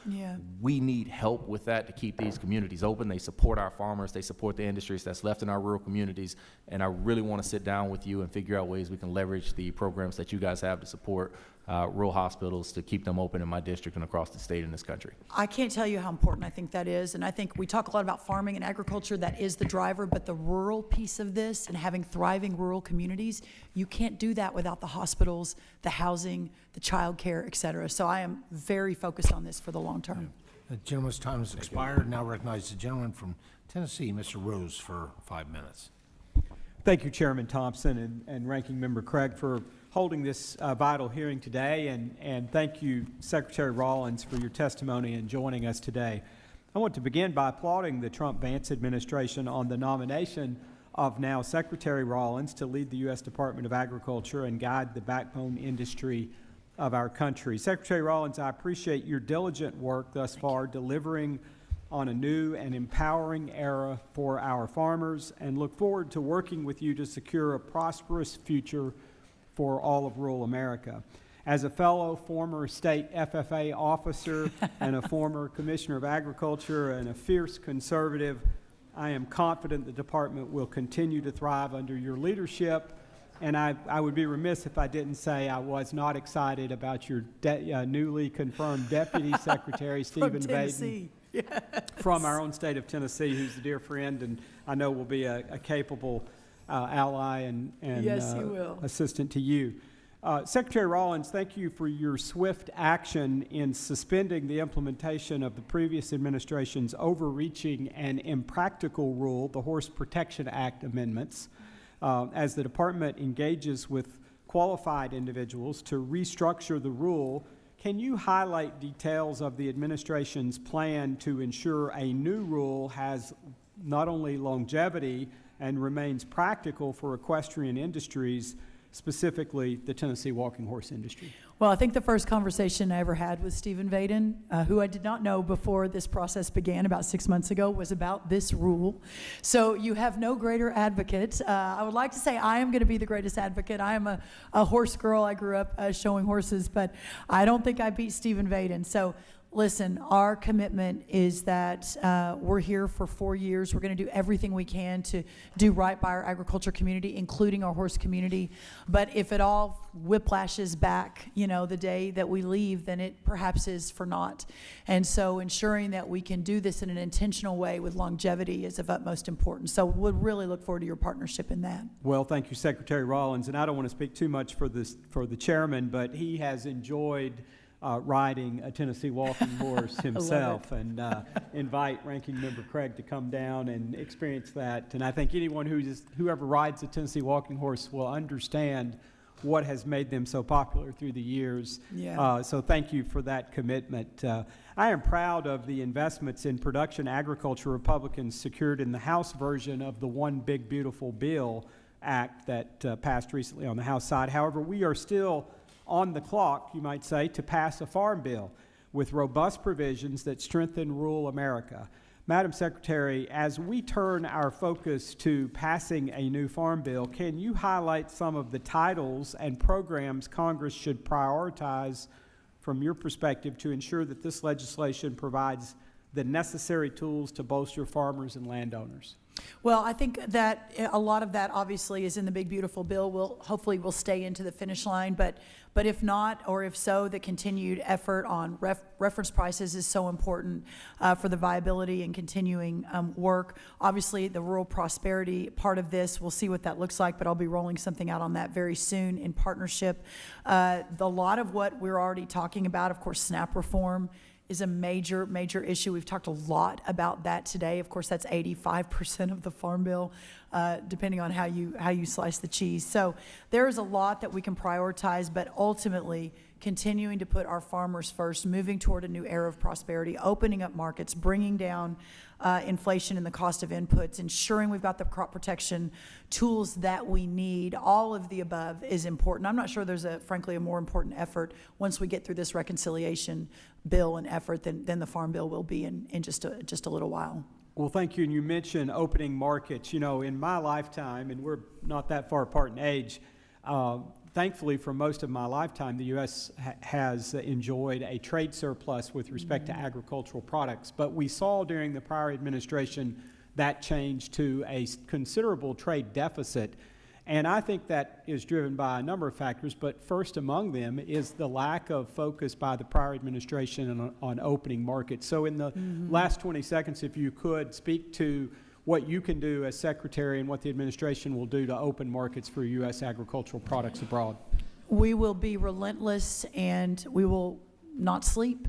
We need help with that to keep these communities open. They support our farmers. They support the industries that's left in our rural communities. And I really want to sit down with you and figure out ways we can leverage the programs that you guys have to support rural hospitals to keep them open in my district and across the state and this country. I can't tell you how important I think that is, and I think we talk a lot about farming and agriculture. That is the driver, but the rural piece of this and having thriving rural communities, you can't do that without the hospitals, the housing, the child care, et cetera. So I am very focused on this for the long term. The gentleman's time has expired. Now recognize the gentleman from Tennessee, Mr. Rose, for 5 minutes. Thank you, Chairman Thompson and Ranking Member Craig, for holding this vital hearing today, and thank you, Secretary Rollins, for your testimony and joining us today. I want to begin by applauding the Trump-Vance administration on the nomination of now Secretary Rollins to lead the U.S. Department of Agriculture and guide the backbone industry of our country. Secretary Rollins, I appreciate your diligent work thus far, delivering on a new and empowering era for our farmers, and look forward to working with you to secure a prosperous future for all of rural America. As a fellow former state FFA officer and a former Commissioner of Agriculture and a fierce conservative, I am confident the department will continue to thrive under your leadership. And I would be remiss if I didn't say I was not excited about your newly confirmed Deputy Secretary, Stephen Vaden, from our own state of Tennessee, who's a dear friend and I know will be a capable ally and yes, he will. Assistant to you. Secretary Rollins, thank you for your swift action in suspending the implementation of the previous administration's overreaching and impractical rule, the Horse Protection Act amendments, as the department engages with qualified individuals to restructure the rule. Can you highlight details of the administration's plan to ensure a new rule has not only longevity and remains practical for equestrian industries, specifically the Tennessee walking horse industry? Well, I think the first conversation I ever had with Stephen Vaden, who I did not know before this process began about 6 months ago, was about this rule. So you have no greater advocate. I would like to say I am going to be the greatest advocate. I am a horse girl. I grew up showing horses, but I don't think I beat Stephen Vaden. So listen, our commitment is that we're here for 4 years. We're going to do everything we can to do right by our agriculture community, including our horse community. But if it all whiplashes back, the day that we leave, then it perhaps is for naught. And so ensuring that we can do this in an intentional way with longevity is of utmost importance. So we'll really look forward to your partnership in that. Well, thank you, Secretary Rollins. And I don't want to speak too much for the chairman, but he has enjoyed riding a Tennessee walking horse himself, and invite Ranking Member Craig to come down and experience that. And I think anyone whoever rides a Tennessee walking horse will understand what has made them so popular through the years. Yeah. So thank you for that commitment. I am proud of the investments in production agriculture Republicans secured in the House version of the One Big Beautiful Bill Act that passed recently on the House side. However, we are still on the clock, you might say, to pass a farm bill with robust provisions that strengthen rural America. Madam Secretary, as we turn our focus to passing a new farm bill, can you highlight some of the titles and programs Congress should prioritize from your perspective to ensure that this legislation provides the necessary tools to bolster farmers and landowners? Well, I think that a lot of that obviously is in the big beautiful bill. Hopefully we'll stay into the finish line, but if not, or if so, the continued effort on reference prices is so important for the viability and continuing work. Obviously, the rural prosperity part of this, we'll see what that looks like, but I'll be rolling something out on that very soon in partnership. A lot of what we're already talking about, of course, SNAP reform is a major, major issue. We've talked a lot about that today. Of course, that's 85% of the Farm Bill, depending on how you slice the cheese. So there is a lot that we can prioritize, but ultimately continuing to put our farmers first, moving toward a new era of prosperity, opening up markets, bringing down inflation and the cost of inputs, ensuring we've got the crop protection tools that we need. All of the above is important. I'm not sure there's frankly a more important effort once we get through this reconciliation bill and effort than the Farm Bill will be in just a little while. Well, thank you. And you mentioned opening markets. In my lifetime, and we're not that far apart in age, thankfully, for most of my lifetime, the U.S. has enjoyed a trade surplus with respect to agricultural products. But we saw during the prior administration that change to a considerable trade deficit. And I think that is driven by a number of factors, but first among them is the lack of focus by the prior administration on opening markets. So in the last 20 seconds, if you could speak to what you can do as Secretary and what the administration will do to open markets for U.S. agricultural products abroad. We will be relentless and we will not sleep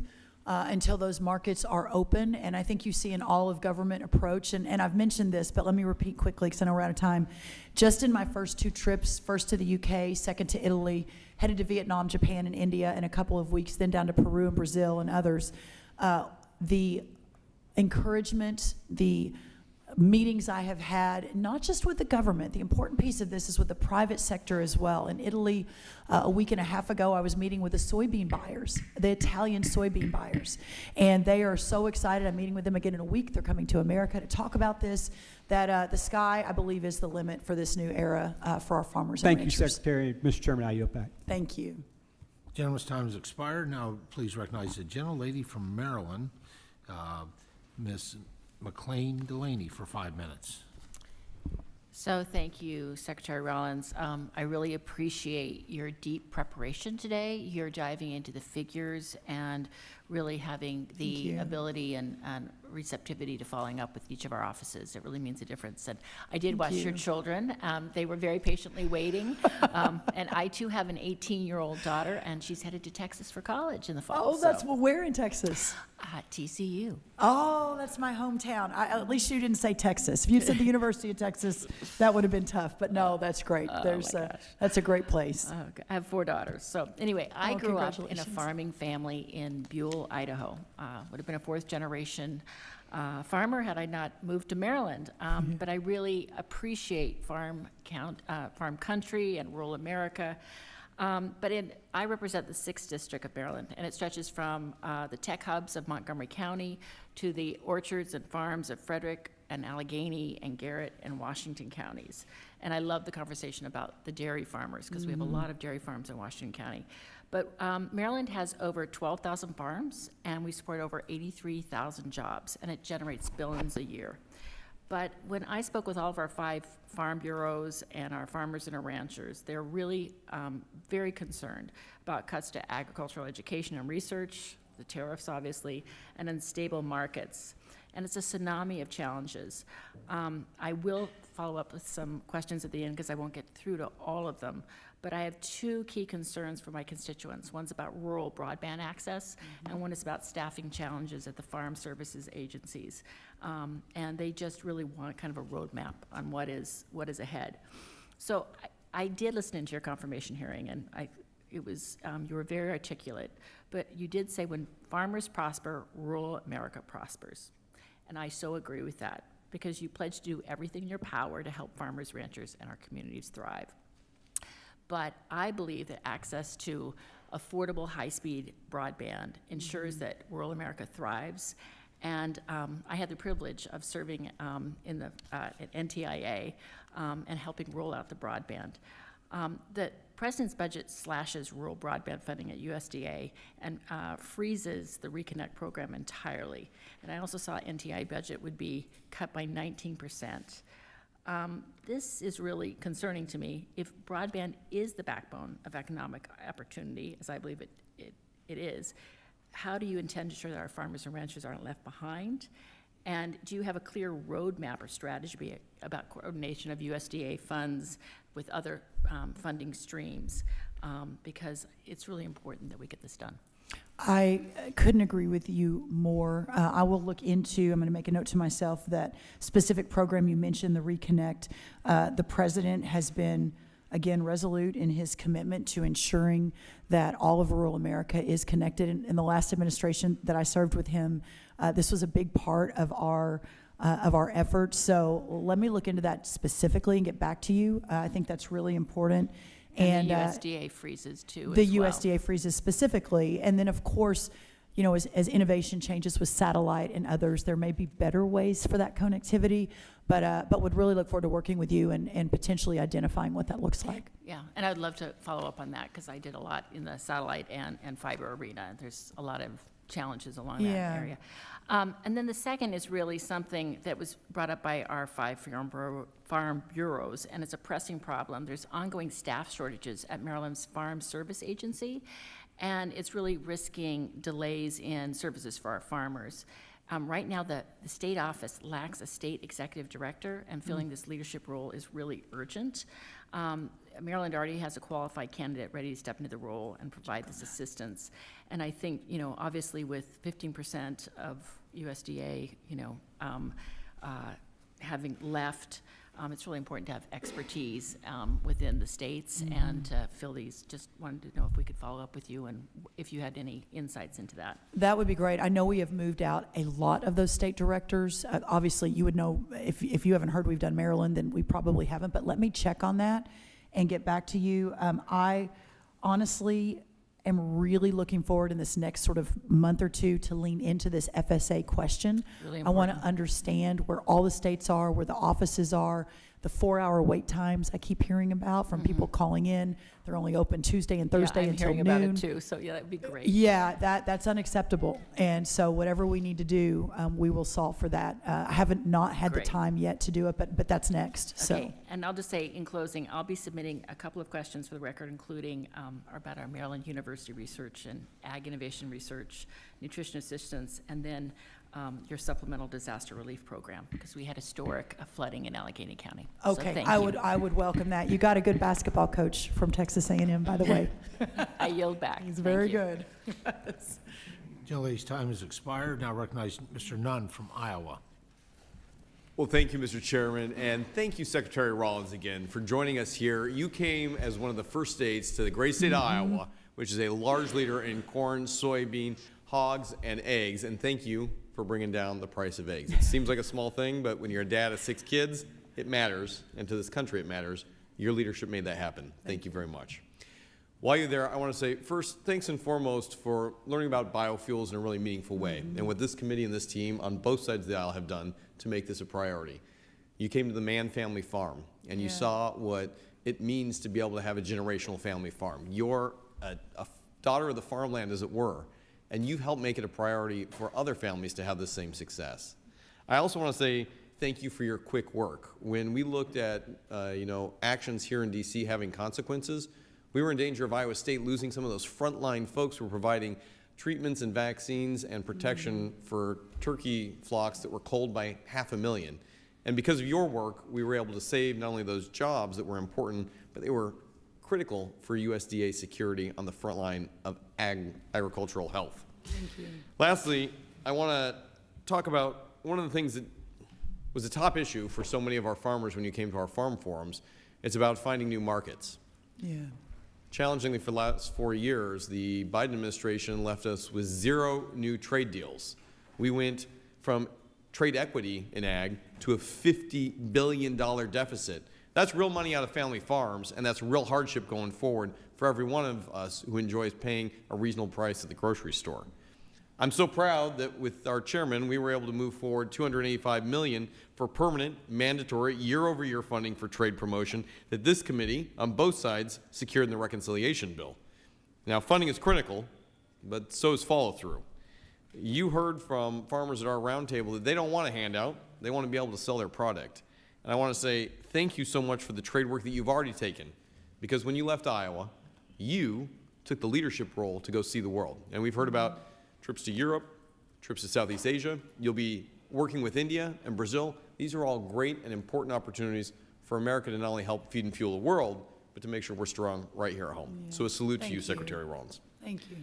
until those markets are open. And I think you see an all-of-government approach. And I've mentioned this, but let me repeat quickly because I know we're out of time. Just in my first 2 trips, first to the UK, second to Italy, headed to Vietnam, Japan, and India in a couple of weeks, then down to Peru and Brazil and others, the encouragement, the meetings I have had, not just with the government. The important piece of this is with the private sector as well. In Italy, a week and a half ago, I was meeting with the soybean buyers, the Italian soybean buyers, and they are so excited. I'm meeting with them again in a week. They're coming to America to talk about this, that the sky, I believe, is the limit for this new era for our farmers and Thank you, ranchers. Secretary. Mr. Chairman, I yield back. Thank you. Gentleman's time has expired. Now, please recognize the gentlelady from Maryland, Ms. McLean Delaney, for 5 minutes. So thank you, Secretary Rollins. I really appreciate your deep preparation today. You're diving into the figures and really having the ability and receptivity to following up with each of our offices. It really means a difference. And I did watch your children. They were very patiently waiting. And I, too, have an 18-year-old daughter, and she's headed to Texas for college in the fall. Oh, that's, well, where in Texas? TCU. Oh, that's my hometown. At least you didn't say Texas. If you said the University of Texas, that would have been tough. But no, that's great. That's a great place. Okay. I have 4 daughters. So anyway, I grew up in a congratulations. farming family in Buell, Idaho. Would have been a 4th generation farmer had I not moved to Maryland. But I really appreciate farm country and rural America. I represent the 6th District of Maryland, and it stretches from the tech hubs of Montgomery County to the orchards and farms of Frederick and Allegheny and Garrett and Washington counties. And I love the conversation about the dairy farmers because we have a lot of dairy farms in Washington County. But Maryland has over 12,000 farms, and we support over 83,000 jobs, and it generates billions a year. But when I spoke with all of our 5 farm bureaus and our farmers and our ranchers, they're really very concerned about cuts to agricultural education and research, the tariffs, obviously, and unstable markets. And it's a tsunami of challenges. I will follow up with some questions at the end because I won't get through to all of them. But I have 2 key concerns for my constituents. One's about rural broadband access, and one is about staffing challenges at the farm services agencies. And they just really want kind of a roadmap on what is ahead. So I did listen into your confirmation hearing, and you were very articulate. But you did say when farmers prosper, rural America prospers. And I so agree with that because you pledged to do everything in your power to help farmers, ranchers, and our communities thrive. But I believe that access to affordable, high-speed broadband ensures that rural America thrives. And I had the privilege of serving at NTIA and helping roll out the broadband. The President's budget slashes rural broadband funding at USDA and freezes the Reconnect program entirely. And I also saw NTIA budget would be cut by 19%. This is really concerning to me. If broadband is the backbone of economic opportunity, as I believe it is, how do you intend to ensure that our farmers and ranchers aren't left behind? And do you have a clear roadmap or strategy about coordination of USDA funds with other funding streams? Because it's really important that we get this done. I couldn't agree with you more. I will look into, I'm going to make a note to myself, that specific program you mentioned, the Reconnect. The president has been, again, resolute in his commitment to ensuring that all of rural America is connected. In the last administration that I served with him, this was a big part of our efforts. So let me look into that specifically and get back to you. I think that's really important. And the USDA freezes too. The USDA freezes specifically, and then of course, you know, as innovation changes with satellite and others, there may be better ways for that connectivity. But would really look forward to working with you and potentially identifying what that looks like. Yeah, and I'd love to follow up on that because I did a lot in the satellite and fiber arena. There's a lot of challenges along that area. And then the second is really something that was brought up by our 5 farm bureaus, and it's a pressing problem. There's ongoing staff shortages at Maryland's Farm Service Agency, and it's really risking delays in services for our farmers. Right now, the state office lacks a state executive director, and filling this leadership role is really urgent. Maryland already has a qualified candidate ready to step into the role and provide this assistance. And I think, obviously with 15% of USDA, having left, it's really important to have expertise within the states and to fill these. Just wanted to know if we could follow up with you and if you had any insights into that. That would be great. I know we have moved out a lot of those state directors. Obviously, you would know, if you haven't heard we've done Maryland, then we probably haven't, but let me check on that and get back to you. I honestly am really looking forward in this next sort of month or two to lean into this FSA question. Really I want to important. understand where all the states are, where the offices are, the 4-hour wait times I keep hearing about from people calling in. They're only open Tuesday and Thursday I'm until hearing noon. about it too, so yeah, that'd be great. Yeah, that's unacceptable. And so whatever we need to do, we will solve for that. I haven't not had Great. the time yet to do it, but that's next. Okay, and I'll just say in closing, I'll be submitting a couple of questions for the record, including about our Maryland University research and ag innovation research, nutrition assistance, and then your supplemental disaster relief program, because we had historic flooding in Allegheny County. So Okay, thank I you. would welcome that. You got a good basketball coach from Texas A&M, by the way. I yield back. He's Thank very you. good. Gentlelady's time has expired. Now recognize Mr. Nunn from Iowa. Well, thank you, Mr. Chairman, and thank you, Secretary Rollins, again, for joining us here. You came as one of the first states to the great state of Iowa, which is a large leader in corn, soybean, hogs, and eggs, and thank you for bringing down the price of eggs. It seems like a small thing, but when you're a dad of 6 kids, it matters, and to this country it matters. Your leadership made that happen. Thank you very much. While you're there, I want to say, first, thanks and foremost for learning about biofuels in a really meaningful way, and what this committee and this team on both sides of the aisle have done to make this a priority. You came to the Mann family farm, and you saw what it means to be able to have a generational family farm. You're a daughter of the farmland, as it were, and you've helped make it a priority for other families to have the same success. I also want to say thank you for your quick work. When we looked at actions here in D.C. having consequences, we were in danger of Iowa State losing some of those frontline folks who were providing treatments and vaccines and protection for turkey flocks that were culled by 500,000. And because of your work, we were able to save not only those jobs that were important, but they were critical for USDA security on the front line of agricultural health. Thank you. Lastly, I want to talk about one of the things that was a top issue for so many of our farmers when you came to our farm forums. It's about finding new markets. Yeah. Challengingly, for the last 4 years, the Biden administration left us with 0 new trade deals. We went from trade equity in ag to a $50 billion deficit. That's real money out of family farms, and that's real hardship going forward for every one of us who enjoys paying a reasonable price at the grocery store. I'm so proud that with our chairman, we were able to move forward $285 million for permanent, mandatory, year-over-year funding for trade promotion that this committee, on both sides, secured in the reconciliation bill. Now, funding is critical, but so is follow-through. You heard from farmers at our roundtable that they don't want a handout. They want to be able to sell their product. And I want to say thank you so much for the trade work that you've already taken, because when you left Iowa, you took the leadership role to go see the world. And we've heard about trips to Europe, trips to Southeast Asia. You'll be working with India and Brazil. These are all great and important opportunities for America to not only help feed and fuel the world, but to make sure we're strong right here at home. Yeah. So a salute to Thank you, you. Secretary Rollins. Thank you.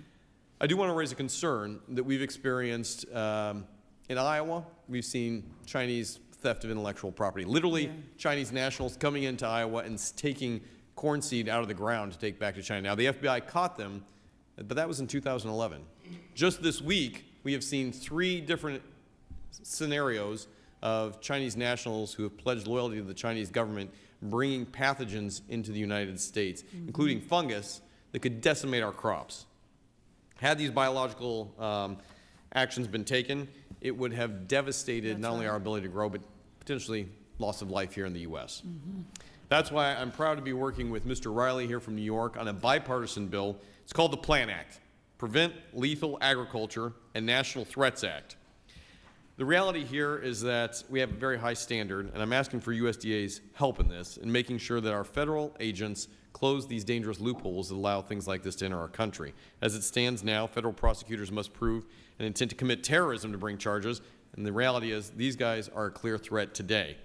I do want to raise a concern that we've experienced in Iowa. We've seen Chinese theft of intellectual property. Literally, Chinese nationals coming into Iowa and taking corn seed out of the ground to take back to China. Now, the FBI caught them, but that was in 2011. Just this week, we have seen 3 different scenarios of Chinese nationals who have pledged loyalty to the Chinese government bringing pathogens into the United States, including fungus that could decimate our crops. Had these biological actions been taken, it would have devastated not only our ability to grow, but potentially loss of life here in the U.S. That's why I'm proud to be working with Mr. Riley here from New York on a bipartisan bill. It's called the PLAN Act, Prevent Lethal Agriculture and National Threats Act. The reality here is that we have a very high standard, and I'm asking for USDA's help in this, in making sure that our federal agents close these dangerous loopholes that allow things like this to enter our country. As it stands now, federal prosecutors must prove an intent to commit terrorism to bring charges, And the reality is these guys are a clear threat today.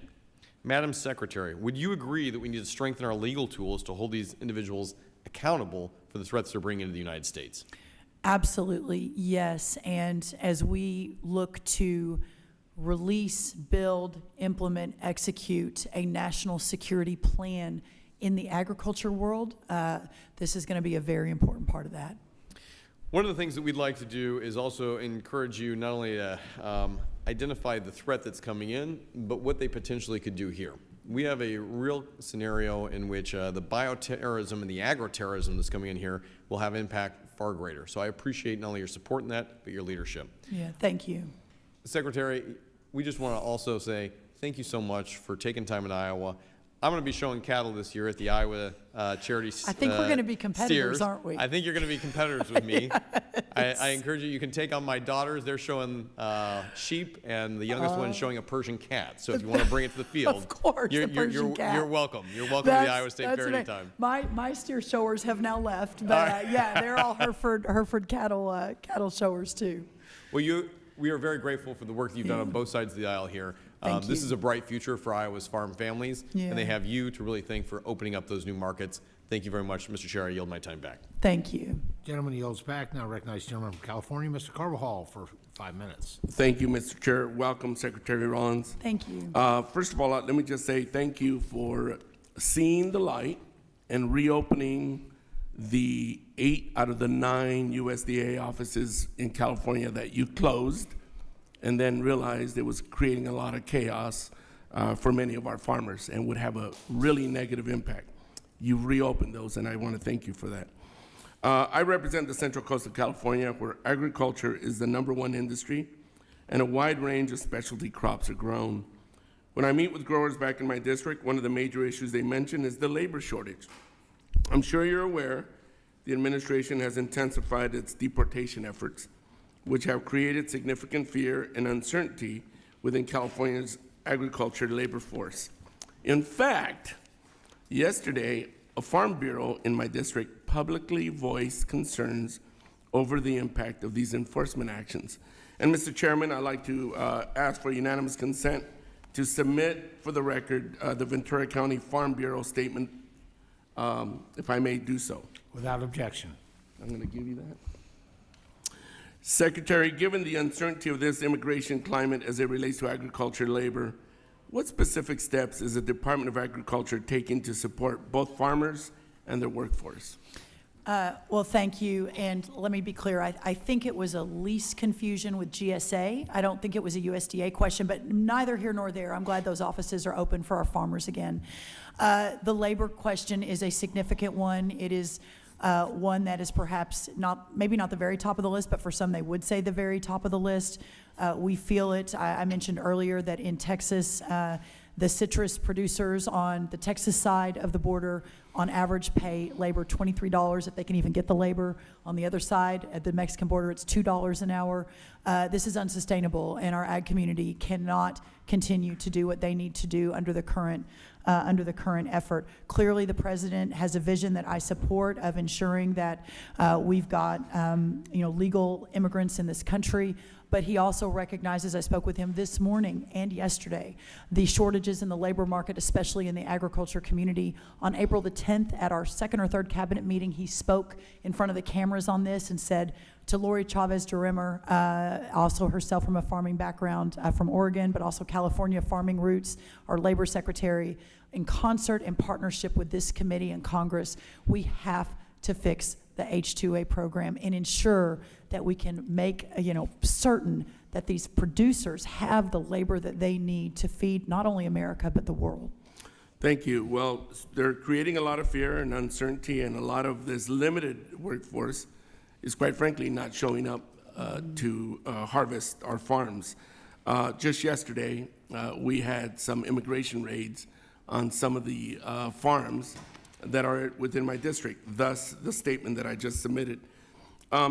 Madam Secretary, would you agree that we need to strengthen our legal tools to hold these individuals accountable for the threats they're bringing into the United States? Absolutely, yes. And as we look to release, build, implement, execute a national security plan in the agriculture world, this is going to be a very important part of that. One of the things that we'd like to do is also encourage you not only to identify the threat that's coming in, but what they potentially could do here. We have a real scenario in which the bioterrorism and the agroterrorism that's coming in here will have impact far greater. So I appreciate not only your support in that, but your leadership. Yeah, thank you. Secretary, we just want to also say thank you so much for taking time in Iowa. I'm going to be showing cattle this year at the Iowa Charity I think we're going to be competitors, steers. aren't we? I think you're going to be competitors with me. I encourage you. You can take on my daughters. They're showing sheep, and the youngest one is showing a Persian cat. So if you want to bring it to the field, of course, you're, the Persian cat. You're welcome. You're welcome to the Iowa State Fair amazing. anytime. My steer showers have now left, but yeah, they're all Hereford cattle showers too. Well, we are very grateful for the work that you've done on both sides of the aisle here. This you. is a bright future for Iowa's farm families, Yeah. and they have you to really thank for opening up those new markets. Thank you very much, Mr. Chair. I yield my time back. Thank you. Gentleman yields back. Now recognize the gentleman from California, Mr. Carvajal, for 5 minutes. Thank you, Mr. Chair. Welcome, Secretary Rollins. Thank you. First of all, let me just say thank you for seeing the light and reopening the 8 out of the 9 USDA offices in California that you closed, and then realized it was creating a lot of chaos for many of our farmers and would have a really negative impact. You've reopened those, and I want to thank you for that. I represent the Central Coast of California, where agriculture is the #1 industry, and a wide range of specialty crops are grown. When I meet with growers back in my district, one of the major issues they mention is the labor shortage. I'm sure you're aware the administration has intensified its deportation efforts, which have created significant fear and uncertainty within California's agriculture labor force. In fact, yesterday, a farm bureau in my district publicly voiced concerns over the impact of these enforcement actions. And Mr. Chairman, I'd like to ask for unanimous consent to submit for the record the Ventura County Farm Bureau statement, if I may do so. Without objection. I'm going to give you that. Secretary, given the uncertainty of this immigration climate as it relates to agriculture labor, what specific steps is the Department of Agriculture taking to support both farmers and their workforce? Well, thank you. And let me be clear. I think it was a lease confusion with GSA. I don't think it was a USDA question, but neither here nor there. I'm glad those offices are open for our farmers again. The labor question is a significant one. It is one that is perhaps maybe not the very top of the list, but for some they would say the very top of the list. We feel it. I mentioned earlier that in Texas, the citrus producers on the Texas side of the border on average pay labor $23 if they can even get the labor. On the other side, at the Mexican border, it's $2 an hour. This is unsustainable, and our ag community cannot continue to do what they need to do under the current effort. Clearly, the president has a vision that I support of ensuring that we've got legal immigrants in this country. But he also recognizes, I spoke with him this morning and yesterday, the shortages in the labor market, especially in the agriculture community. On April the 10th, at our second or third cabinet meeting, he spoke in front of the cameras on this and said to Lori Chavez-Duremer, also herself from a farming background from Oregon, but also California farming roots, our labor secretary, in concert and partnership with this committee and Congress, we have to fix the H-2A program and ensure that we can make certain that these producers have the labor that they need to feed not only America but the world. Thank you. Well, they're creating a lot of fear and uncertainty, and a lot of this limited workforce is quite frankly not showing up to harvest our farms. Just yesterday, we had some immigration raids on some of the farms that are within my district, thus the statement that I just submitted.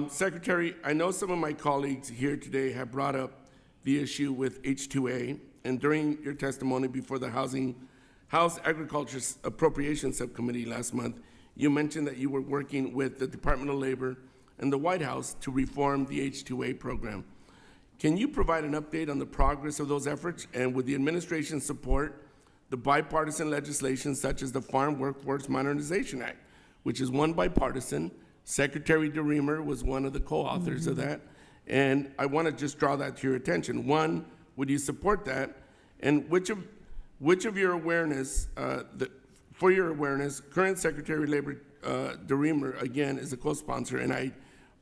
Secretary, I know some of my colleagues here today have brought up the issue with H-2A, and during your testimony before the House Agriculture Appropriations Subcommittee last month, you mentioned that you were working with the Department of Labor and the White House to reform the H-2A program. Can you provide an update on the progress of those efforts and with the administration's support, the bipartisan legislation such as the Farm Workforce Modernization Act, which is one bipartisan. Secretary DeReamer was one of the co-authors of that. And I want to just draw that to your attention. One, would you support that? And which of your awareness, for your awareness, current Secretary of Labor DeReamer, again, is a co-sponsor, and I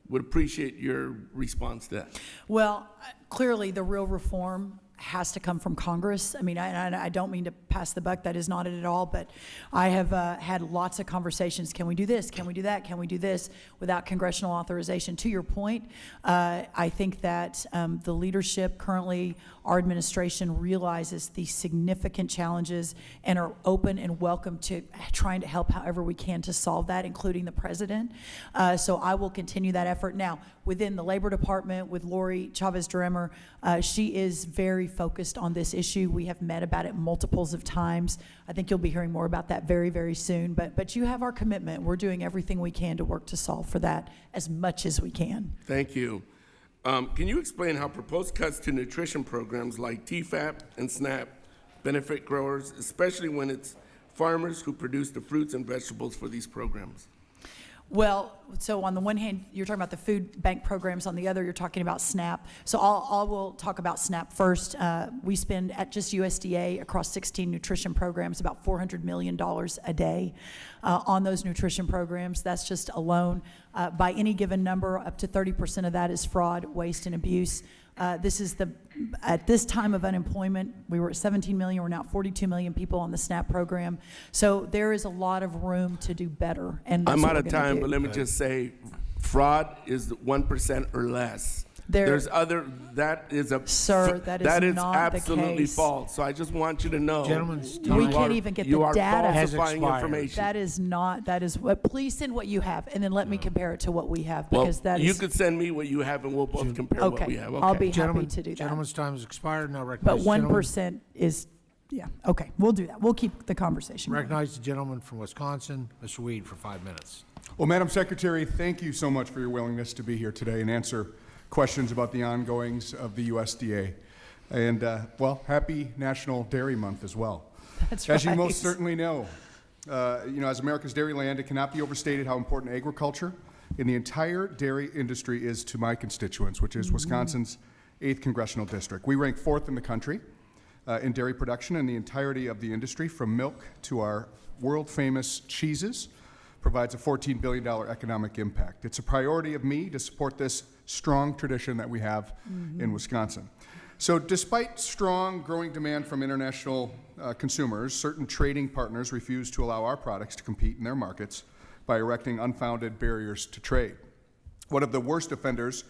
would appreciate your response to that. Well, clearly, the real reform has to come from Congress. I mean, I don't mean to pass the buck. That is not it at all. But I have had lots of conversations. Can we do this? Can we do that? Can we do this without congressional authorization? To your point, I think that the leadership currently, our administration realizes the significant challenges and are open and welcome to trying to help however we can to solve that, including the president. So I will continue that effort. Now, within the Labor Department with Lori Chavez-DeRemer, she is very focused on this issue. We have met about it multiples of times. I think you'll be hearing more about that very, very soon. But you have our commitment. We're doing everything we can to work to solve for that as much as we can. Thank you. Can you explain how proposed cuts to nutrition programs like TFAP and SNAP benefit growers, especially when it's farmers who produce the fruits and vegetables for these programs? Well, so on the one hand, you're talking about the food bank programs. On the other, you're talking about SNAP. So I will talk about SNAP first. We spend at just USDA across 16 nutrition programs about $400 million a day on those nutrition programs. That's just alone. By any given number, up to 30% of that is fraud, waste, and abuse. At this time of unemployment, we were at 17 million, we're now at 42 million people on the SNAP program. So there is a lot of room to do better. And I'm out of time, but let me just say, fraud is 1% or less. That is absolutely case. false. So I just want you to know. Gentlemen's we can't even get the data. Falsifying information. That is what, please send what you have and then let me compare it to what we have, because well, you could send me what you have and we'll both compare what we have. Okay. I'll be happy to do that. Gentlemen's time has expired. Now But recognize 1% is, yeah, okay, we'll do that. We'll keep the conversation going. Recognize the gentleman from Wisconsin, Mr. Weed, for 5 minutes. Well, Madam Secretary, thank you so much for your willingness to be here today and answer questions about the ongoings of the USDA. And, well, happy National Dairy Month as well. That's right. As you most certainly know, as America's dairy land, it cannot be overstated how important agriculture in the entire dairy industry is to my constituents, which is Wisconsin's 8th Congressional District. We rank 4th in the country in dairy production, and the entirety of the industry, from milk to our world-famous cheeses, provides a $14 billion economic impact. It's a priority of me to support this strong tradition that we have in Wisconsin. So despite strong growing demand from international consumers, certain trading partners refuse to allow our products to compete in their markets by erecting unfounded barriers to trade. One of the worst offenders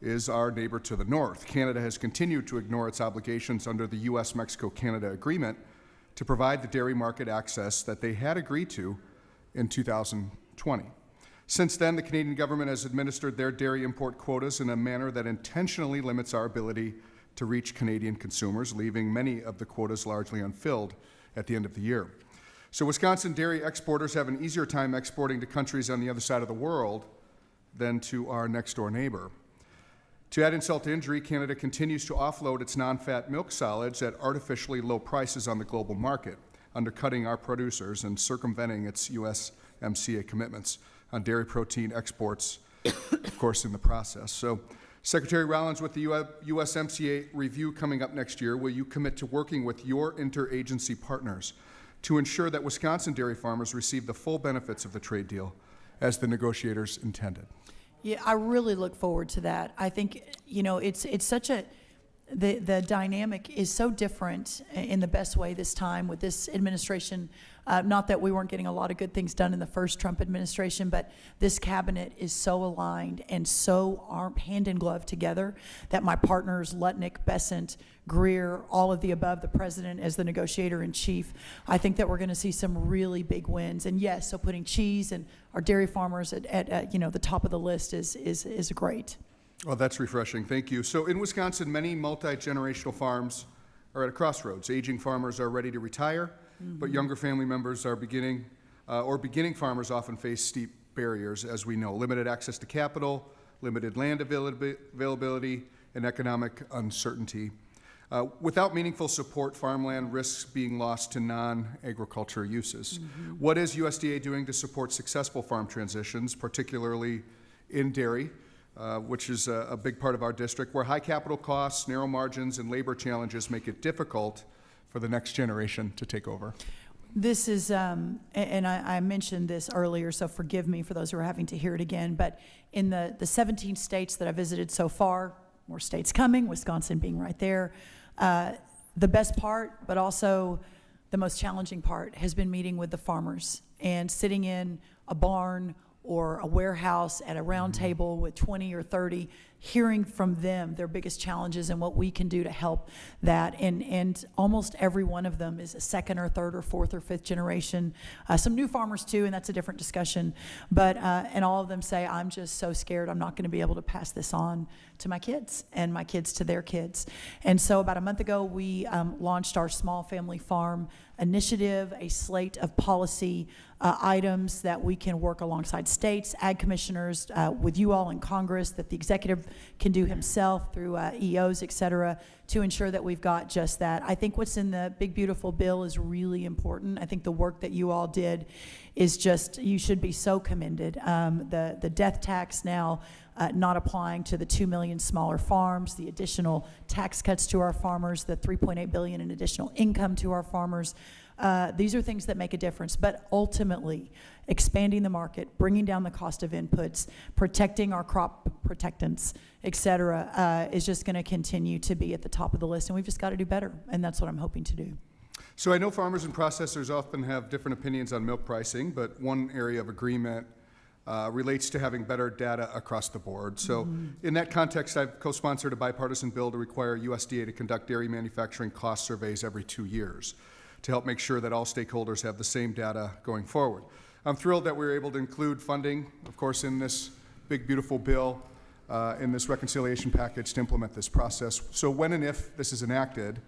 is our neighbor to the north. Canada has continued to ignore its obligations under the U.S.-Mexico-Canada Agreement to provide the dairy market access that they had agreed to in 2020. Since then, the Canadian government has administered their dairy import quotas in a manner that intentionally limits our ability to reach Canadian consumers, leaving many of the quotas largely unfilled at the end of the year. So Wisconsin dairy exporters have an easier time exporting to countries on the other side of the world than to our next-door neighbor. To add insult to injury, Canada continues to offload its non-fat milk solids at artificially low prices on the global market, undercutting our producers and circumventing its USMCA commitments on dairy protein exports, of course, in the process. So, Secretary Rollins, with the USMCA review coming up next year, will you commit to working with your interagency partners to ensure that Wisconsin dairy farmers receive the full benefits of the trade deal as the negotiators intended? Yeah, I really look forward to that. I think, it's such a, the dynamic is so different in the best way this time with this administration. Not that we weren't getting a lot of good things done in the first Trump administration, but this cabinet is so aligned and so hand in glove together that my partners, Lutnick, Bessent, Greer, all of the above, the president as the negotiator in chief, I think that we're going to see some really big wins. And yes, so putting cheese and our dairy farmers at the top of the list is great. Well, that's refreshing. Thank you. So in Wisconsin, many multi-generational farms are at a crossroads. Aging farmers are ready to retire, but younger family members are beginning farmers often face steep barriers, as we know. Limited access to capital, limited land availability, and economic uncertainty. Without meaningful support, farmland risks being lost to non-agriculture uses. What is USDA doing to support successful farm transitions, particularly in dairy, which is a big part of our district, where high capital costs, narrow margins, and labor challenges make it difficult for the next generation to take over? This is, and I mentioned this earlier, so forgive me for those who are having to hear it again, but in the 17 states that I visited so far, more states coming, Wisconsin being right there, the best part, but also the most challenging part, has been meeting with the farmers and sitting in a barn or a warehouse at a round table with 20 or 30, hearing from them their biggest challenges and what we can do to help that. And almost every one of them is a second or third or fourth or fifth generation. Some new farmers too, and that's a different discussion. But, and all of them say, I'm just so scared I'm not gonna be able to pass this on to my kids and my kids to their kids. And so about a month ago, we launched our Small Family Farm Initiative, a slate of policy items that we can work alongside states, ag commissioners, with you all in Congress, that the executive can do himself through EOs, et cetera, to ensure that we've got just that. I think what's in the big, beautiful bill is really important. I think the work that you all did is just, you should be so commended. The death tax now not applying to the 2 million smaller farms, the additional tax cuts to our farmers, the $3.8 billion in additional income to our farmers. These are things that make a difference, but ultimately expanding the market, bringing down the cost of inputs, protecting our crop protectants, et cetera, is just going to continue to be at the top of the list, and we've just got to do better, and that's what I'm hoping to do. So I know farmers and processors often have different opinions on milk pricing, but one area of agreement relates to having better data across the board. So in that context, I've co-sponsored a bipartisan bill to require USDA to conduct dairy manufacturing cost surveys every 2 years to help make sure that all stakeholders have the same data going forward. I'm thrilled that we were able to include funding, of course, in this big, beautiful bill, in this reconciliation package to implement this process. So when and if this is enacted,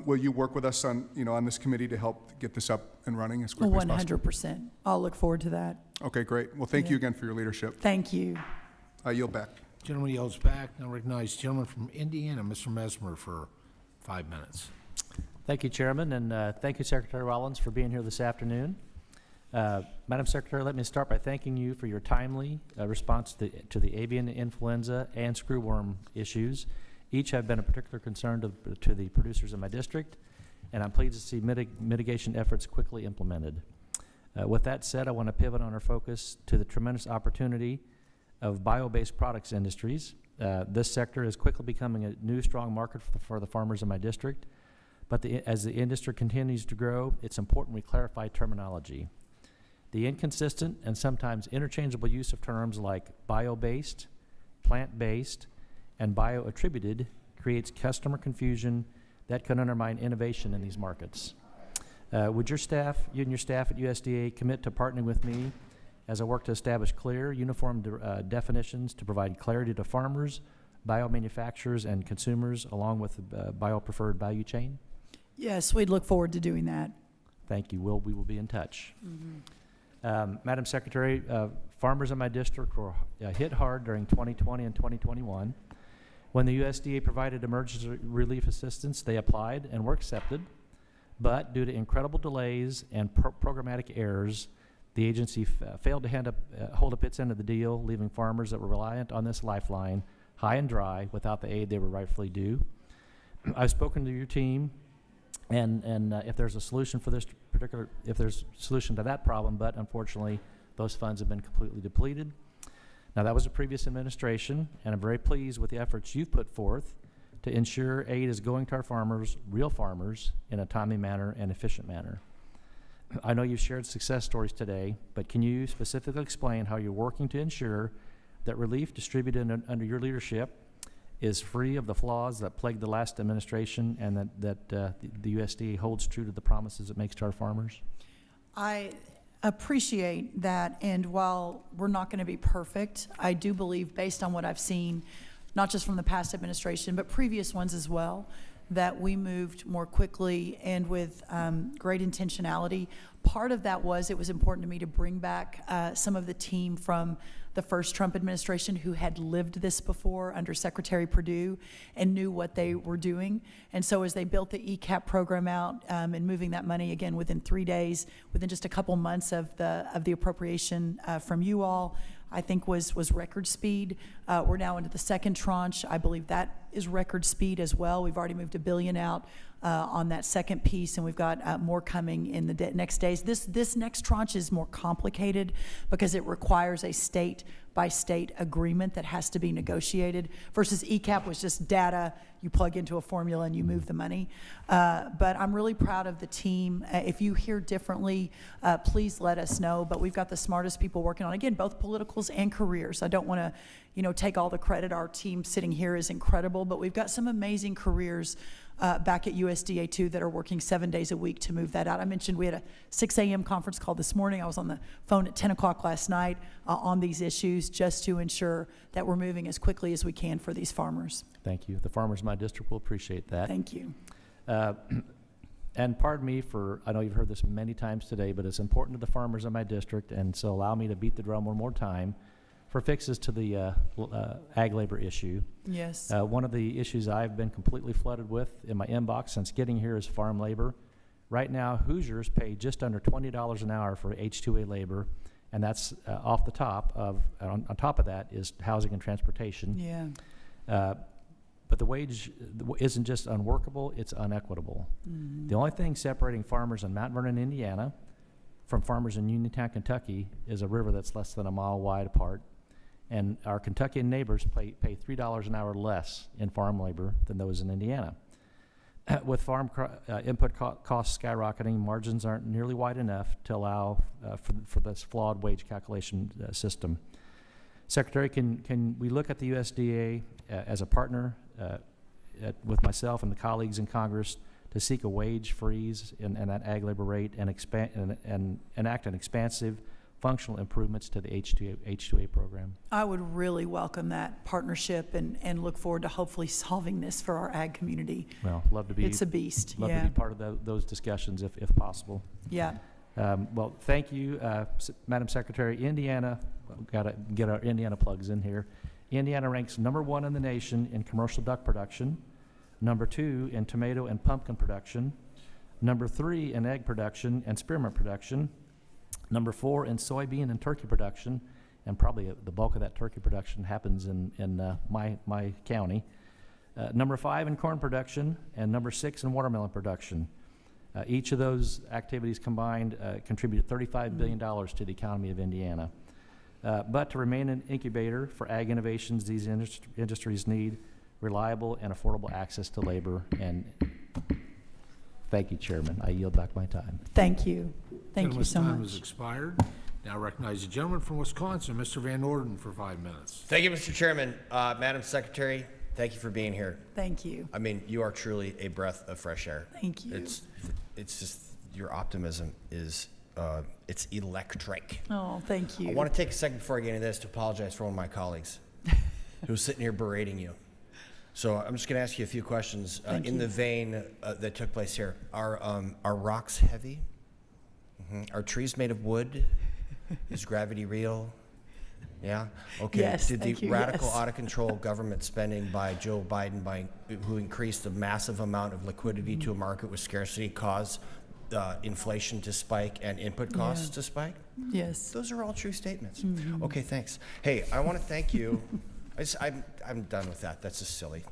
will you work with us on, on this committee to help get this up and running as quickly as possible? 100%. I'll look forward to that. Okay, great. Well, thank you again for your leadership. Thank you. I yield back. Gentleman yields back. Now recognize gentleman from Indiana, Mr. Mesmer, for 5 minutes. Thank you, Chairman, and thank you, Secretary Rollins, for being here this afternoon. Madam Secretary, let me start by thanking you for your timely response to the avian influenza and screwworm issues. Each have been a particular concern to the producers in my district, and I'm pleased to see mitigation efforts quickly implemented. With that said, I want to pivot on our focus to the tremendous opportunity of bio-based products industries. This sector is quickly becoming a new strong market for the farmers in my district, but as the industry continues to grow, it's important we clarify terminology. The inconsistent and sometimes interchangeable use of terms like bio-based, plant-based, and bio-attributed creates customer confusion that can undermine innovation in these markets. Would you and your staff at USDA commit to partnering with me as I work to establish clear, uniform definitions to provide clarity to farmers, biomanufacturers, and consumers, along with the bio-preferred value chain? Yes, we'd look forward to doing that. Thank you. We will be in touch. Madam Secretary, farmers in my district were hit hard during 2020 and 2021. When the USDA provided emergency relief assistance, they applied and were accepted, but due to incredible delays and programmatic errors, the agency failed to hold up its end of the deal, leaving farmers that were reliant on this lifeline high and dry without the aid they were rightfully due. I've spoken to your team, and if there's a solution for this if there's a solution to that problem, but unfortunately, those funds have been completely depleted. Now, that was a previous administration, and I'm very pleased with the efforts you've put forth to ensure aid is going to our farmers, real farmers, in a timely manner and efficient manner. I know you've shared success stories today, but can you specifically explain how you're working to ensure that relief distributed under your leadership is free of the flaws that plagued the last administration, and that the USDA holds true to the promises it makes to our farmers? I appreciate that, and while we're not going to be perfect, I do believe, based on what I've seen, not just from the past administration, but previous ones as well, that we moved more quickly and with great intentionality. Part of that was it was important to me to bring back some of the team from the first Trump administration who had lived this before under Secretary Perdue and knew what they were doing. And so as they built the ECAP program out and moving that money, again, within 3 days, within just a couple months of the appropriation from you all, I think was record speed. We're now into the second tranche. I believe that is record speed as well. We've already moved $1 billion out on that second piece, and we've got more coming in the next days. This next tranche is more complicated because it requires a state-by-state agreement that has to be negotiated versus ECAP was just data. You plug into a formula and you move the money. But I'm really proud of the team. If you hear differently, please let us know. But we've got the smartest people working on, again, both politicals and careers. I don't want to, take all the credit. Our team sitting here is incredible, but we've got some amazing careers back at USDA too that are working 7 days a week to move that out. I mentioned we had a 6 a.m. conference call this morning. I was on the phone at 10 o'clock last night on these issues just to ensure that we're moving as quickly as we can for these farmers. Thank you. The farmers in my district will appreciate that. Thank you. And pardon me for, I know you've heard this many times today, but it's important to the farmers in my district, and so allow me to beat the drum one more time for fixes to the ag labor issue. Yes. One of the issues I've been completely flooded with in my inbox since getting here is farm labor. Right now, Hoosiers pay just under $20 an hour for H-2A labor, and that's off the top of, on top of that is housing and transportation. Yeah. But the wage isn't just unworkable, it's unequitable. Mm-hmm. The only thing separating farmers in Mount Vernon, Indiana, from farmers in Uniontown, Kentucky, is a river that's less than a mile wide apart. And our Kentuckian neighbors pay $3 an hour less in farm labor than those in Indiana. With farm input costs skyrocketing, margins aren't nearly wide enough to allow for this flawed wage calculation system. Secretary, can we look at the USDA as a partner with myself and the colleagues in Congress to seek a wage freeze in that ag labor rate and enact an expansive functional improvements to the H-2A program? I would really welcome that partnership and look forward to hopefully solving this for our ag community. Well, love to be. It's a beast. Love to be part of those discussions if possible. Yeah. Well, thank you, Madam Secretary. Indiana, got to get our Indiana plugs in here. Indiana ranks #1 in the nation in commercial duck production, #2 in tomato and pumpkin production, #3 in egg production and spearmint production, #4 in soybean and turkey production, and probably the bulk of that turkey production happens in my county. #5 in corn production, and #6 in watermelon production. Each of those activities combined contribute $35 billion to the economy of Indiana. But to remain an incubator for ag innovations, these industries need reliable and affordable access to labor. And thank you, Chairman. I yield back my time. Thank you. Thank you so much. Gentleman's time has expired. Now recognize the gentleman from Wisconsin, Mr. Van Orden, for 5 minutes. Thank you, Mr. Chairman. Madam Secretary, thank you for being here. Thank you. I mean, you are truly a breath of fresh air. Thank you. It's just, your optimism is, it's electric. Oh, thank you. I want to take a second before I get into this to apologize for one of my colleagues who's sitting here berating you. So I'm just going to ask you a few questions in the vein that took place here. Are rocks heavy? Mm-hmm. Are trees made of wood? Is gravity real? Yeah? Okay. Yes, Did the thank you, radical yes. out-of-control government spending by Joe Biden, who increased the massive amount of liquidity to a market with scarcity, cause inflation to spike and input costs to spike? Yes. Those are all true statements. Mm-hmm. Okay, thanks. Hey, I want to thank you. I'm done with that. That's just silly.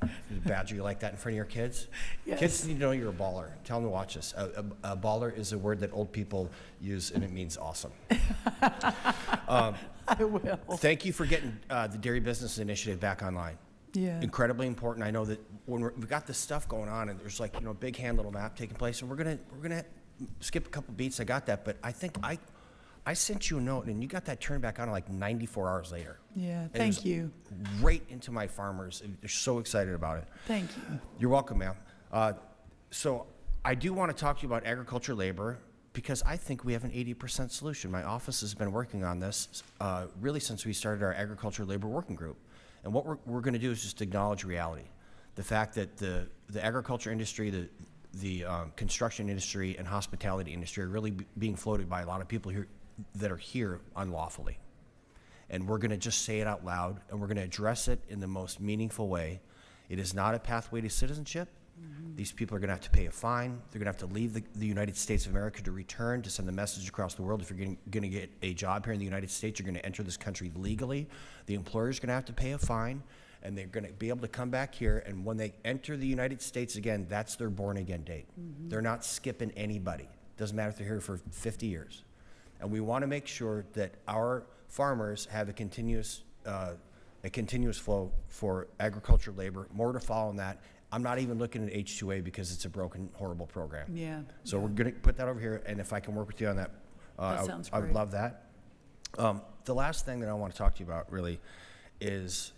Badger you like that in front of your kids? Yes. Kids need to know you're a baller. Tell them to watch this. A baller is a word that old people use, and it means awesome. I will. Thank you for getting the Dairy Business Initiative back online. Yeah. Incredibly important. I know that when we've got this stuff going on, and there's like, big hand, little map taking place, and we're gonna skip a couple beats. I got that, but I think I sent you a note, and you got that turned back on like 94 hours later. Yeah, And it thank was you. Right into my farmers. They're so excited about it. Thank you. You're welcome, ma'am. So I do want to talk to you about agriculture labor because I think we have an 80% solution. My office has been working on this really since we started our agriculture labor working group. And what we're going to do is just acknowledge reality. the fact that the agriculture industry, the construction industry, and hospitality industry are really being floated by a lot of people here that are here unlawfully. And we're going to just say it out loud, and we're going to address it in the most meaningful way. It is not a pathway to citizenship. These people are going to have to pay a fine. They're going to have to leave the United States of America to return, to send a message across the world. If you're going to get a job here in the United States, you're going to enter this country legally. The employer's going to have to pay a fine, and they're going to be able to come back here. And when they enter the United States again, that's their born-again date. They're not skipping anybody. Doesn't matter if they're here for 50 years. And we want to make sure that our farmers have a continuous flow for agriculture labor. More to follow on that. I'm not even looking at H-2A because it's a broken, horrible program. Yeah. So we're going to put that over here, and if I can work with you on that, sounds I would great. love that. The last thing that I want to talk to you about really is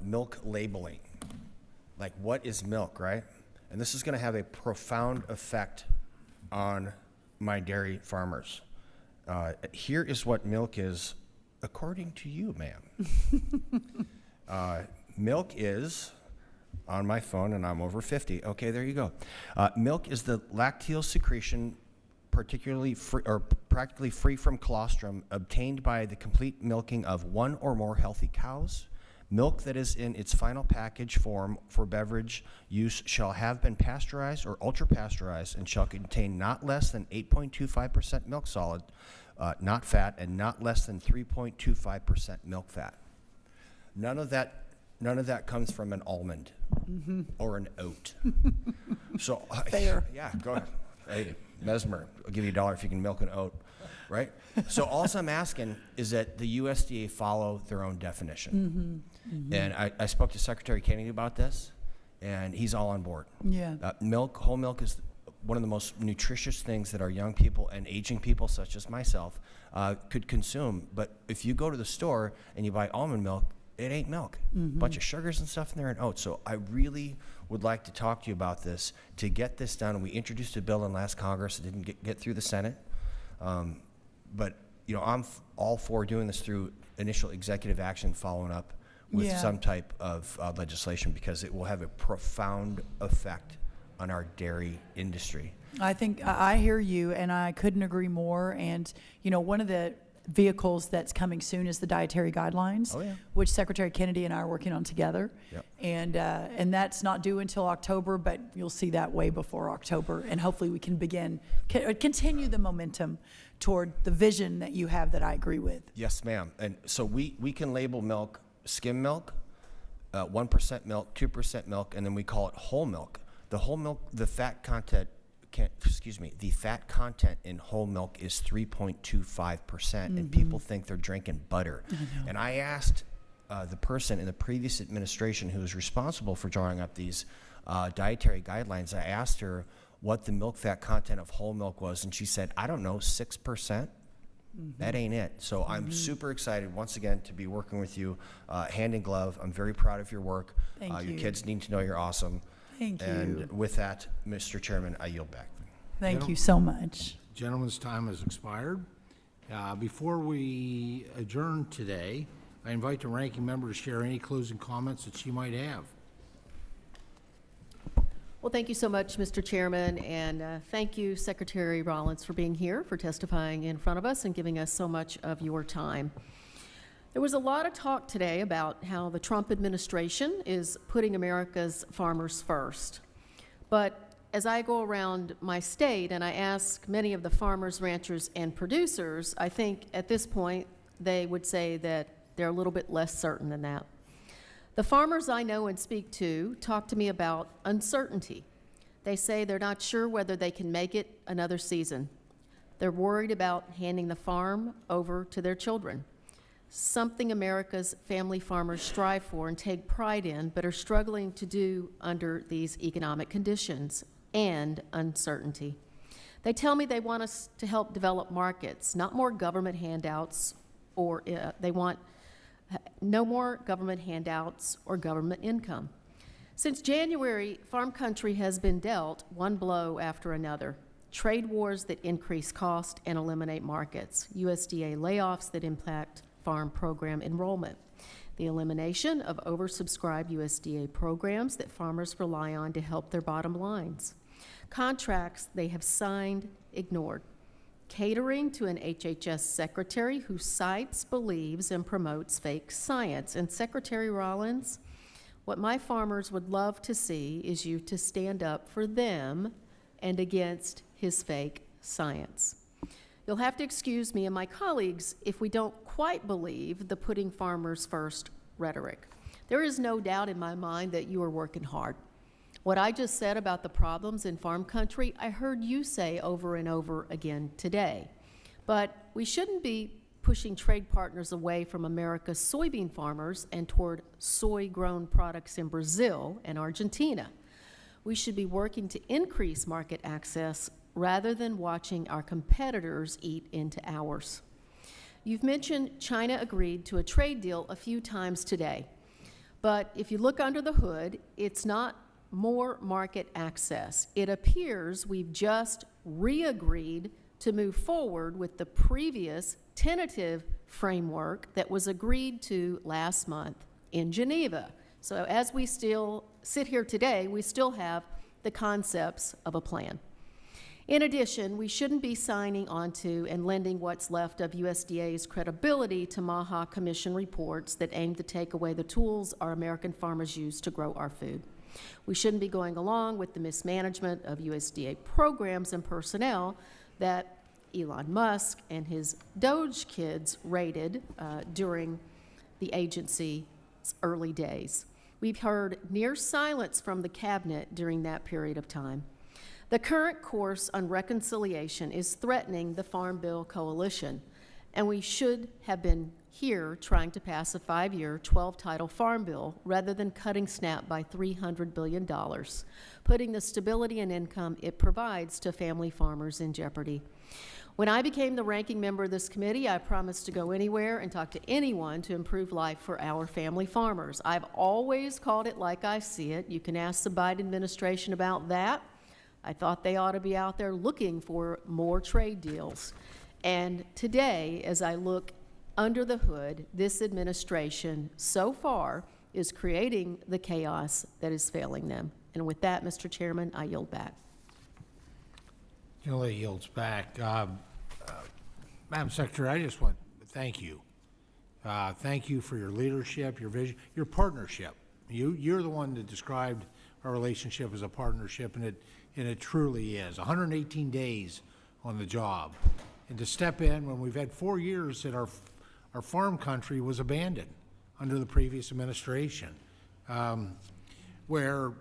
milk labeling. Like, what is milk, right? And this is going to have a profound effect on my dairy farmers. Here is what milk is, according to you, ma'am. Milk is, on my phone, and I'm over 50. Okay, there you go. Milk is the lacteal secretion, particularly free, or practically free from colostrum, obtained by the complete milking of one or more healthy cows. Milk that is in its final package form for beverage use shall have been pasteurized or ultra-pasteurized and shall contain not less than 8.25% milk solid, not fat, and not less than 3.25% milk fat. None of that comes from an almond or an oat. So Fair. Yeah, go ahead. Hey, Mesmer, I'll give you $1 if you can milk an oat, right? So all I'm asking is that the USDA follow their own definition. And I spoke to Secretary Kennedy about this, and he's all on board. Yeah. Whole milk is one of the most nutritious things that our young people and aging people, such as myself, could consume. But if you go to the store and you buy almond milk, it ain't milk. Bunch of sugars and stuff in there and oats. So I really would like to talk to you about this to get this done. We introduced a bill in last Congress. It didn't get through the Senate. But you know, I'm all for doing this through initial executive action, following up with some type of legislation, because it will have a profound effect on our dairy industry. I think I hear you, and I couldn't agree more. And, you know, one of the vehicles that's coming soon is the dietary guidelines, which Secretary Kennedy and I are working on together. And that's not due until October, but you'll see that way before October. And hopefully we can continue the momentum toward the vision that you have that I agree with. Yes, ma'am. And so we can label milk skim milk, 1% milk, 2% milk, and then we call it whole milk. The whole milk, the fat content in whole milk is 3.25%, and people think they're drinking butter. And I asked the person in the previous administration who was responsible for drawing up these dietary guidelines, I asked her what the milk fat content of whole milk was, and she said, I don't know, 6%? That ain't it. So I'm super excited, once again, to be working with you hand in glove. I'm very proud of your work. Thank you. Your kids need to know you're awesome. Thank you. And with that, Mr. Chairman, I yield back. Thank you so much. Gentleman's time has expired. Before we adjourn today, I invite the ranking member to share any closing comments that she might have. Well, thank you so much, Mr. Chairman, and thank you, Secretary Rollins, for being here, for testifying in front of us and giving us so much of your time. There was a lot of talk today about how the Trump administration is putting America's farmers first. But as I go around my state and I ask many of the farmers, ranchers, and producers, I think at this point they would say that they're a little bit less certain than that. The farmers I know and speak to talk to me about uncertainty. They say they're not sure whether they can make it another season. They're worried about handing the farm over to their children, something America's family farmers strive for and take pride in, but are struggling to do under these economic conditions and uncertainty. They tell me they want us to help develop markets, not more government handouts, or they want no more government handouts or government income. Since January, farm country has been dealt one blow after another. Trade wars that increase cost and eliminate markets, USDA layoffs that impact farm program enrollment, the elimination of oversubscribed USDA programs that farmers rely on to help their bottom lines, contracts they have signed, ignored, catering to an HHS secretary who cites, believes, and promotes fake science. And Secretary Rollins, what my farmers would love to see is you to stand up for them and against his fake science. You'll have to excuse me and my colleagues if we don't quite believe the putting farmers first rhetoric. There is no doubt in my mind that you are working hard. What I just said about the problems in farm country, I heard you say over and over again today. But we shouldn't be pushing trade partners away from America's soybean farmers and toward soy-grown products in Brazil and Argentina. We should be working to increase market access rather than watching our competitors eat into ours. You've mentioned China agreed to a trade deal a few times today. But if you look under the hood, it's not more market access. It appears we've just re-agreed to move forward with the previous tentative framework that was agreed to last month in Geneva. So as we still sit here today, we still have the concepts of a plan. In addition, we shouldn't be signing onto and lending what's left of USDA's credibility to MAHA Commission reports that aim to take away the tools our American farmers use to grow our food. We shouldn't be going along with the mismanagement of USDA programs and personnel that Elon Musk and his Doge kids raided during the agency's early days. We've heard near silence from the cabinet during that period of time. The current course on reconciliation is threatening the Farm Bill coalition, and we should have been here trying to pass a 5-year, 12-title farm bill rather than cutting SNAP by $300 billion, putting the stability and income it provides to family farmers in jeopardy. When I became the ranking member of this committee, I promised to go anywhere and talk to anyone to improve life for our family farmers. I've always called it like I see it. You can ask the Biden administration about that. I thought they ought to be out there looking for more trade deals. And today, as I look under the hood, this administration so far is creating the chaos that is failing them. And with that, Mr. Chairman, I yield back. Julie yields back. Madam Secretary, I just want to thank you. Thank you for your leadership, your vision, your partnership. You're the one that described our relationship as a partnership, and it truly is. 118 days on the job, and to step in when we've had 4 years that our farm country was abandoned under the previous administration, where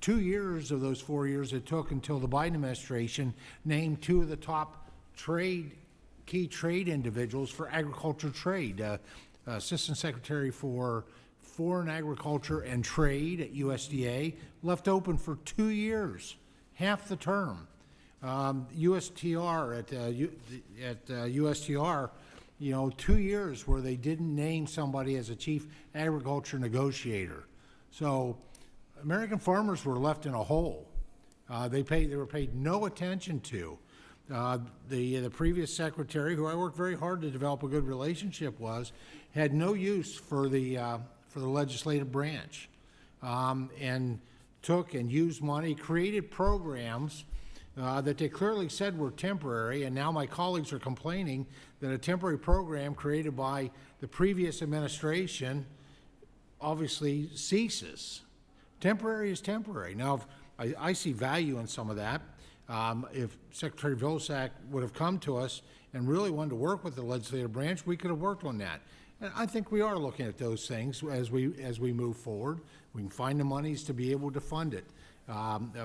2 years of those 4 years it took until the Biden administration named 2 of the top key trade individuals for agriculture trade, Assistant Secretary for Foreign Agriculture and Trade at USDA, left open for 2 years, half the term. USTR at USTR, 2 years where they didn't name somebody as a chief agriculture negotiator. So American farmers were left in a hole. They were paid no attention to. The previous secretary, who I worked very hard to develop a good relationship with, had no use for the legislative branch, and took and used money, created programs that they clearly said were temporary, and now my colleagues are complaining that a temporary program created by the previous administration obviously ceases. Temporary is temporary. Now, I see value in some of that. If Secretary Vilsack would have come to us and really wanted to work with the legislative branch, we could have worked on that. And I think we are looking at those things as we move forward. We can find the monies to be able to fund it.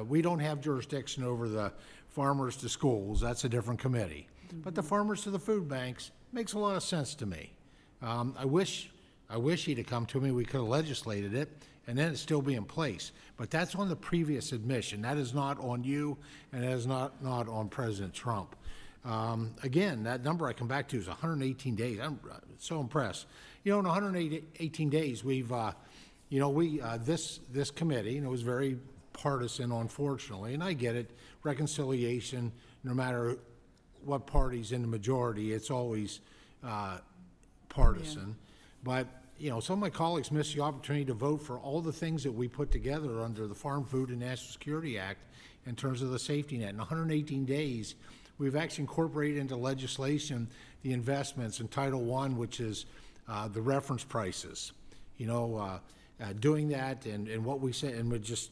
We don't have jurisdiction over the farmers to schools. That's a different committee. Mm-hmm. But the farmers to the food banks makes a lot of sense to me. I wish he'd have come to me. We could have legislated it, and then it'd still be in place. But that's on the previous admission. That is not on you, and that is not on President Trump. Again, that number I come back to is 118 days. I'm so impressed. In 118 days, we've, this committee, and it was very partisan, unfortunately, and I get it, reconciliation, no matter what party's in the majority, it's always partisan. Yeah. But you know, some of my colleagues missed the opportunity to vote for all the things that we put together under the Farm Food and National Security Act in terms of the safety net. In 118 days, we've actually incorporated into legislation the investments in Title I, which is the reference prices. You know, doing that and what we said, and we just,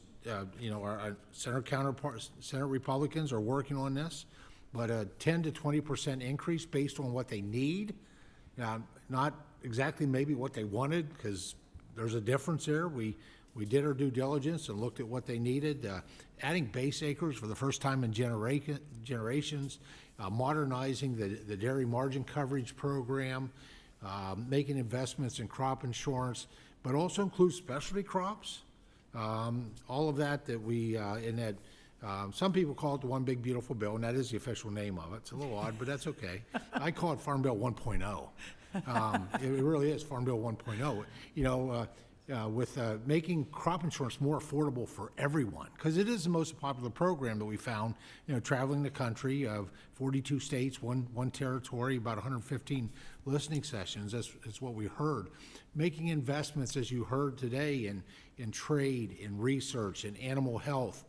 you know, our Senate counterparts, Senate Republicans are working on this, but a 10 to 20% increase based on what they need, not exactly maybe what they wanted, because there's a difference there. We did our due diligence and looked at what they needed, adding base acres for the first time in generations, modernizing the dairy margin coverage program, making investments in crop insurance, but also includes specialty crops. All of that we, in that, some people call it the One Big Beautiful Bill, and that is the official name of it. It's a little odd, but that's okay. I call it Farm Bill 1.0. It really is Farm Bill 1.0. You know, with making crop insurance more affordable for everyone, because it is the most popular program that we found, you know, traveling the country of 42 states, one territory, about 115 listening sessions. That's what we heard. Making investments, as you heard today, in trade, in research, in animal health,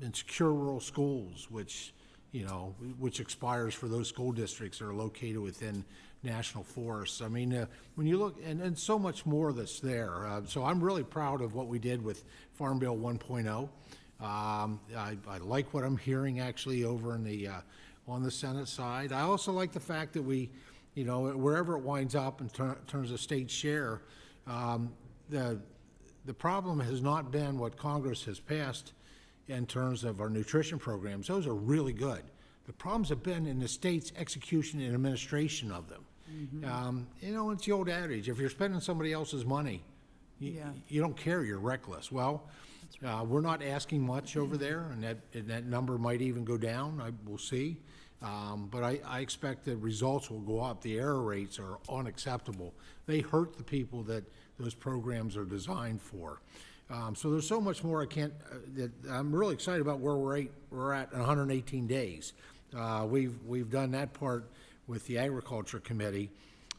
in secure rural schools, which, you know, which expires for those school districts that are located within national forests. I mean, when you look, and so much more that's there. So I'm really proud of what we did with Farm Bill 1.0. I like what I'm hearing actually over in the on the Senate side. I also like the fact that we, you know, wherever it winds up in terms of state share, the problem has not been what Congress has passed in terms of our nutrition programs. Those are really good. The problems have been in the state's execution and administration of them. You know, it's the old adage, if you're spending somebody else's money, you don't care, you're reckless. Well, we're not asking much over there, and that number might even go down. We'll see. But I expect that results will go up. The error rates are unacceptable. They hurt the people that those programs are designed for. So there's so much more I can't, that I'm really excited about where we're at in 118 days. We've done that part with the Agriculture Committee.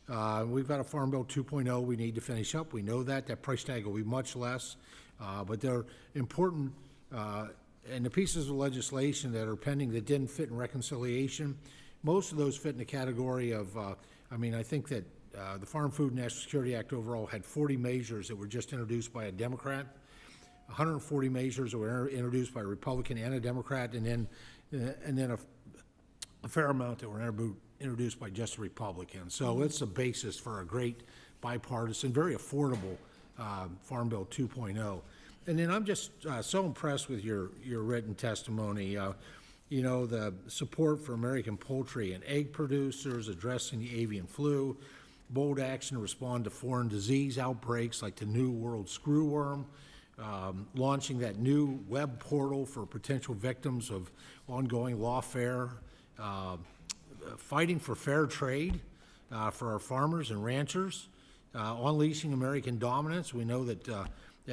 We've got a Farm Bill 2.0 we need to finish up. We know that price tag will be much less, but they're important, and the pieces of legislation that are pending that didn't fit in reconciliation, most of those fit in the category of, I mean, I think that the Farm Food and National Security Act overall had 40 measures that were just introduced by a Democrat, 140 measures that were introduced by a Republican and a Democrat, and then a fair amount that were introduced by just a Republican. So it's the basis for a great bipartisan, very affordable Farm Bill 2.0. And then I'm just so impressed with your written testimony. You know, the support for American poultry and egg producers, addressing the avian flu, bold action to respond to foreign disease outbreaks like the New World Screwworm, launching that new web portal for potential victims of ongoing lawfare, fighting for fair trade for our farmers and ranchers, unleashing American dominance. We know that,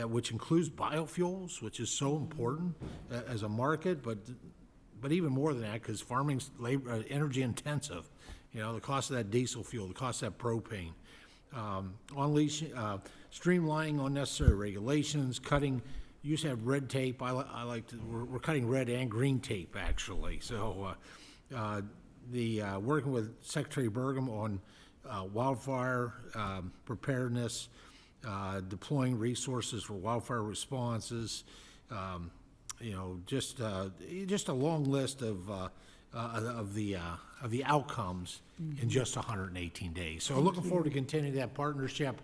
which includes biofuels, which is so important as a market, but even more than that, because farming's energy intensive. You know, the cost of that diesel fuel, the cost of that propane, unleashing, streamlining unnecessary regulations, cutting. You used to have red tape. I like to. We're cutting red and green tape actually. So, working with Secretary Burgum on wildfire preparedness, deploying resources for wildfire responses. You know, just a long list of the outcomes in just 118 days. So looking forward to continuing that partnership.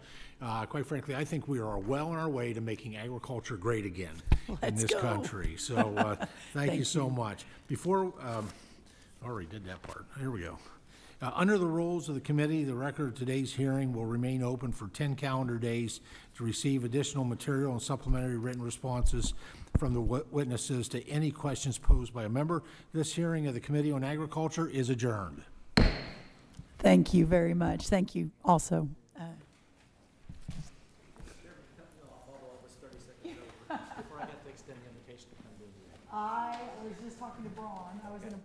Quite frankly, I think we are well on our way to making agriculture great again in this country. So thank you so much. Before, I already did that part. Here we go. Under the rules of the committee, the record of today's hearing will remain open for 10 calendar days to receive additional material and supplementary written responses from the witnesses to any questions posed by a member. This hearing of the Committee on Agriculture is adjourned. Thank you very much. Thank you also. I was just talking to Braun. I was in a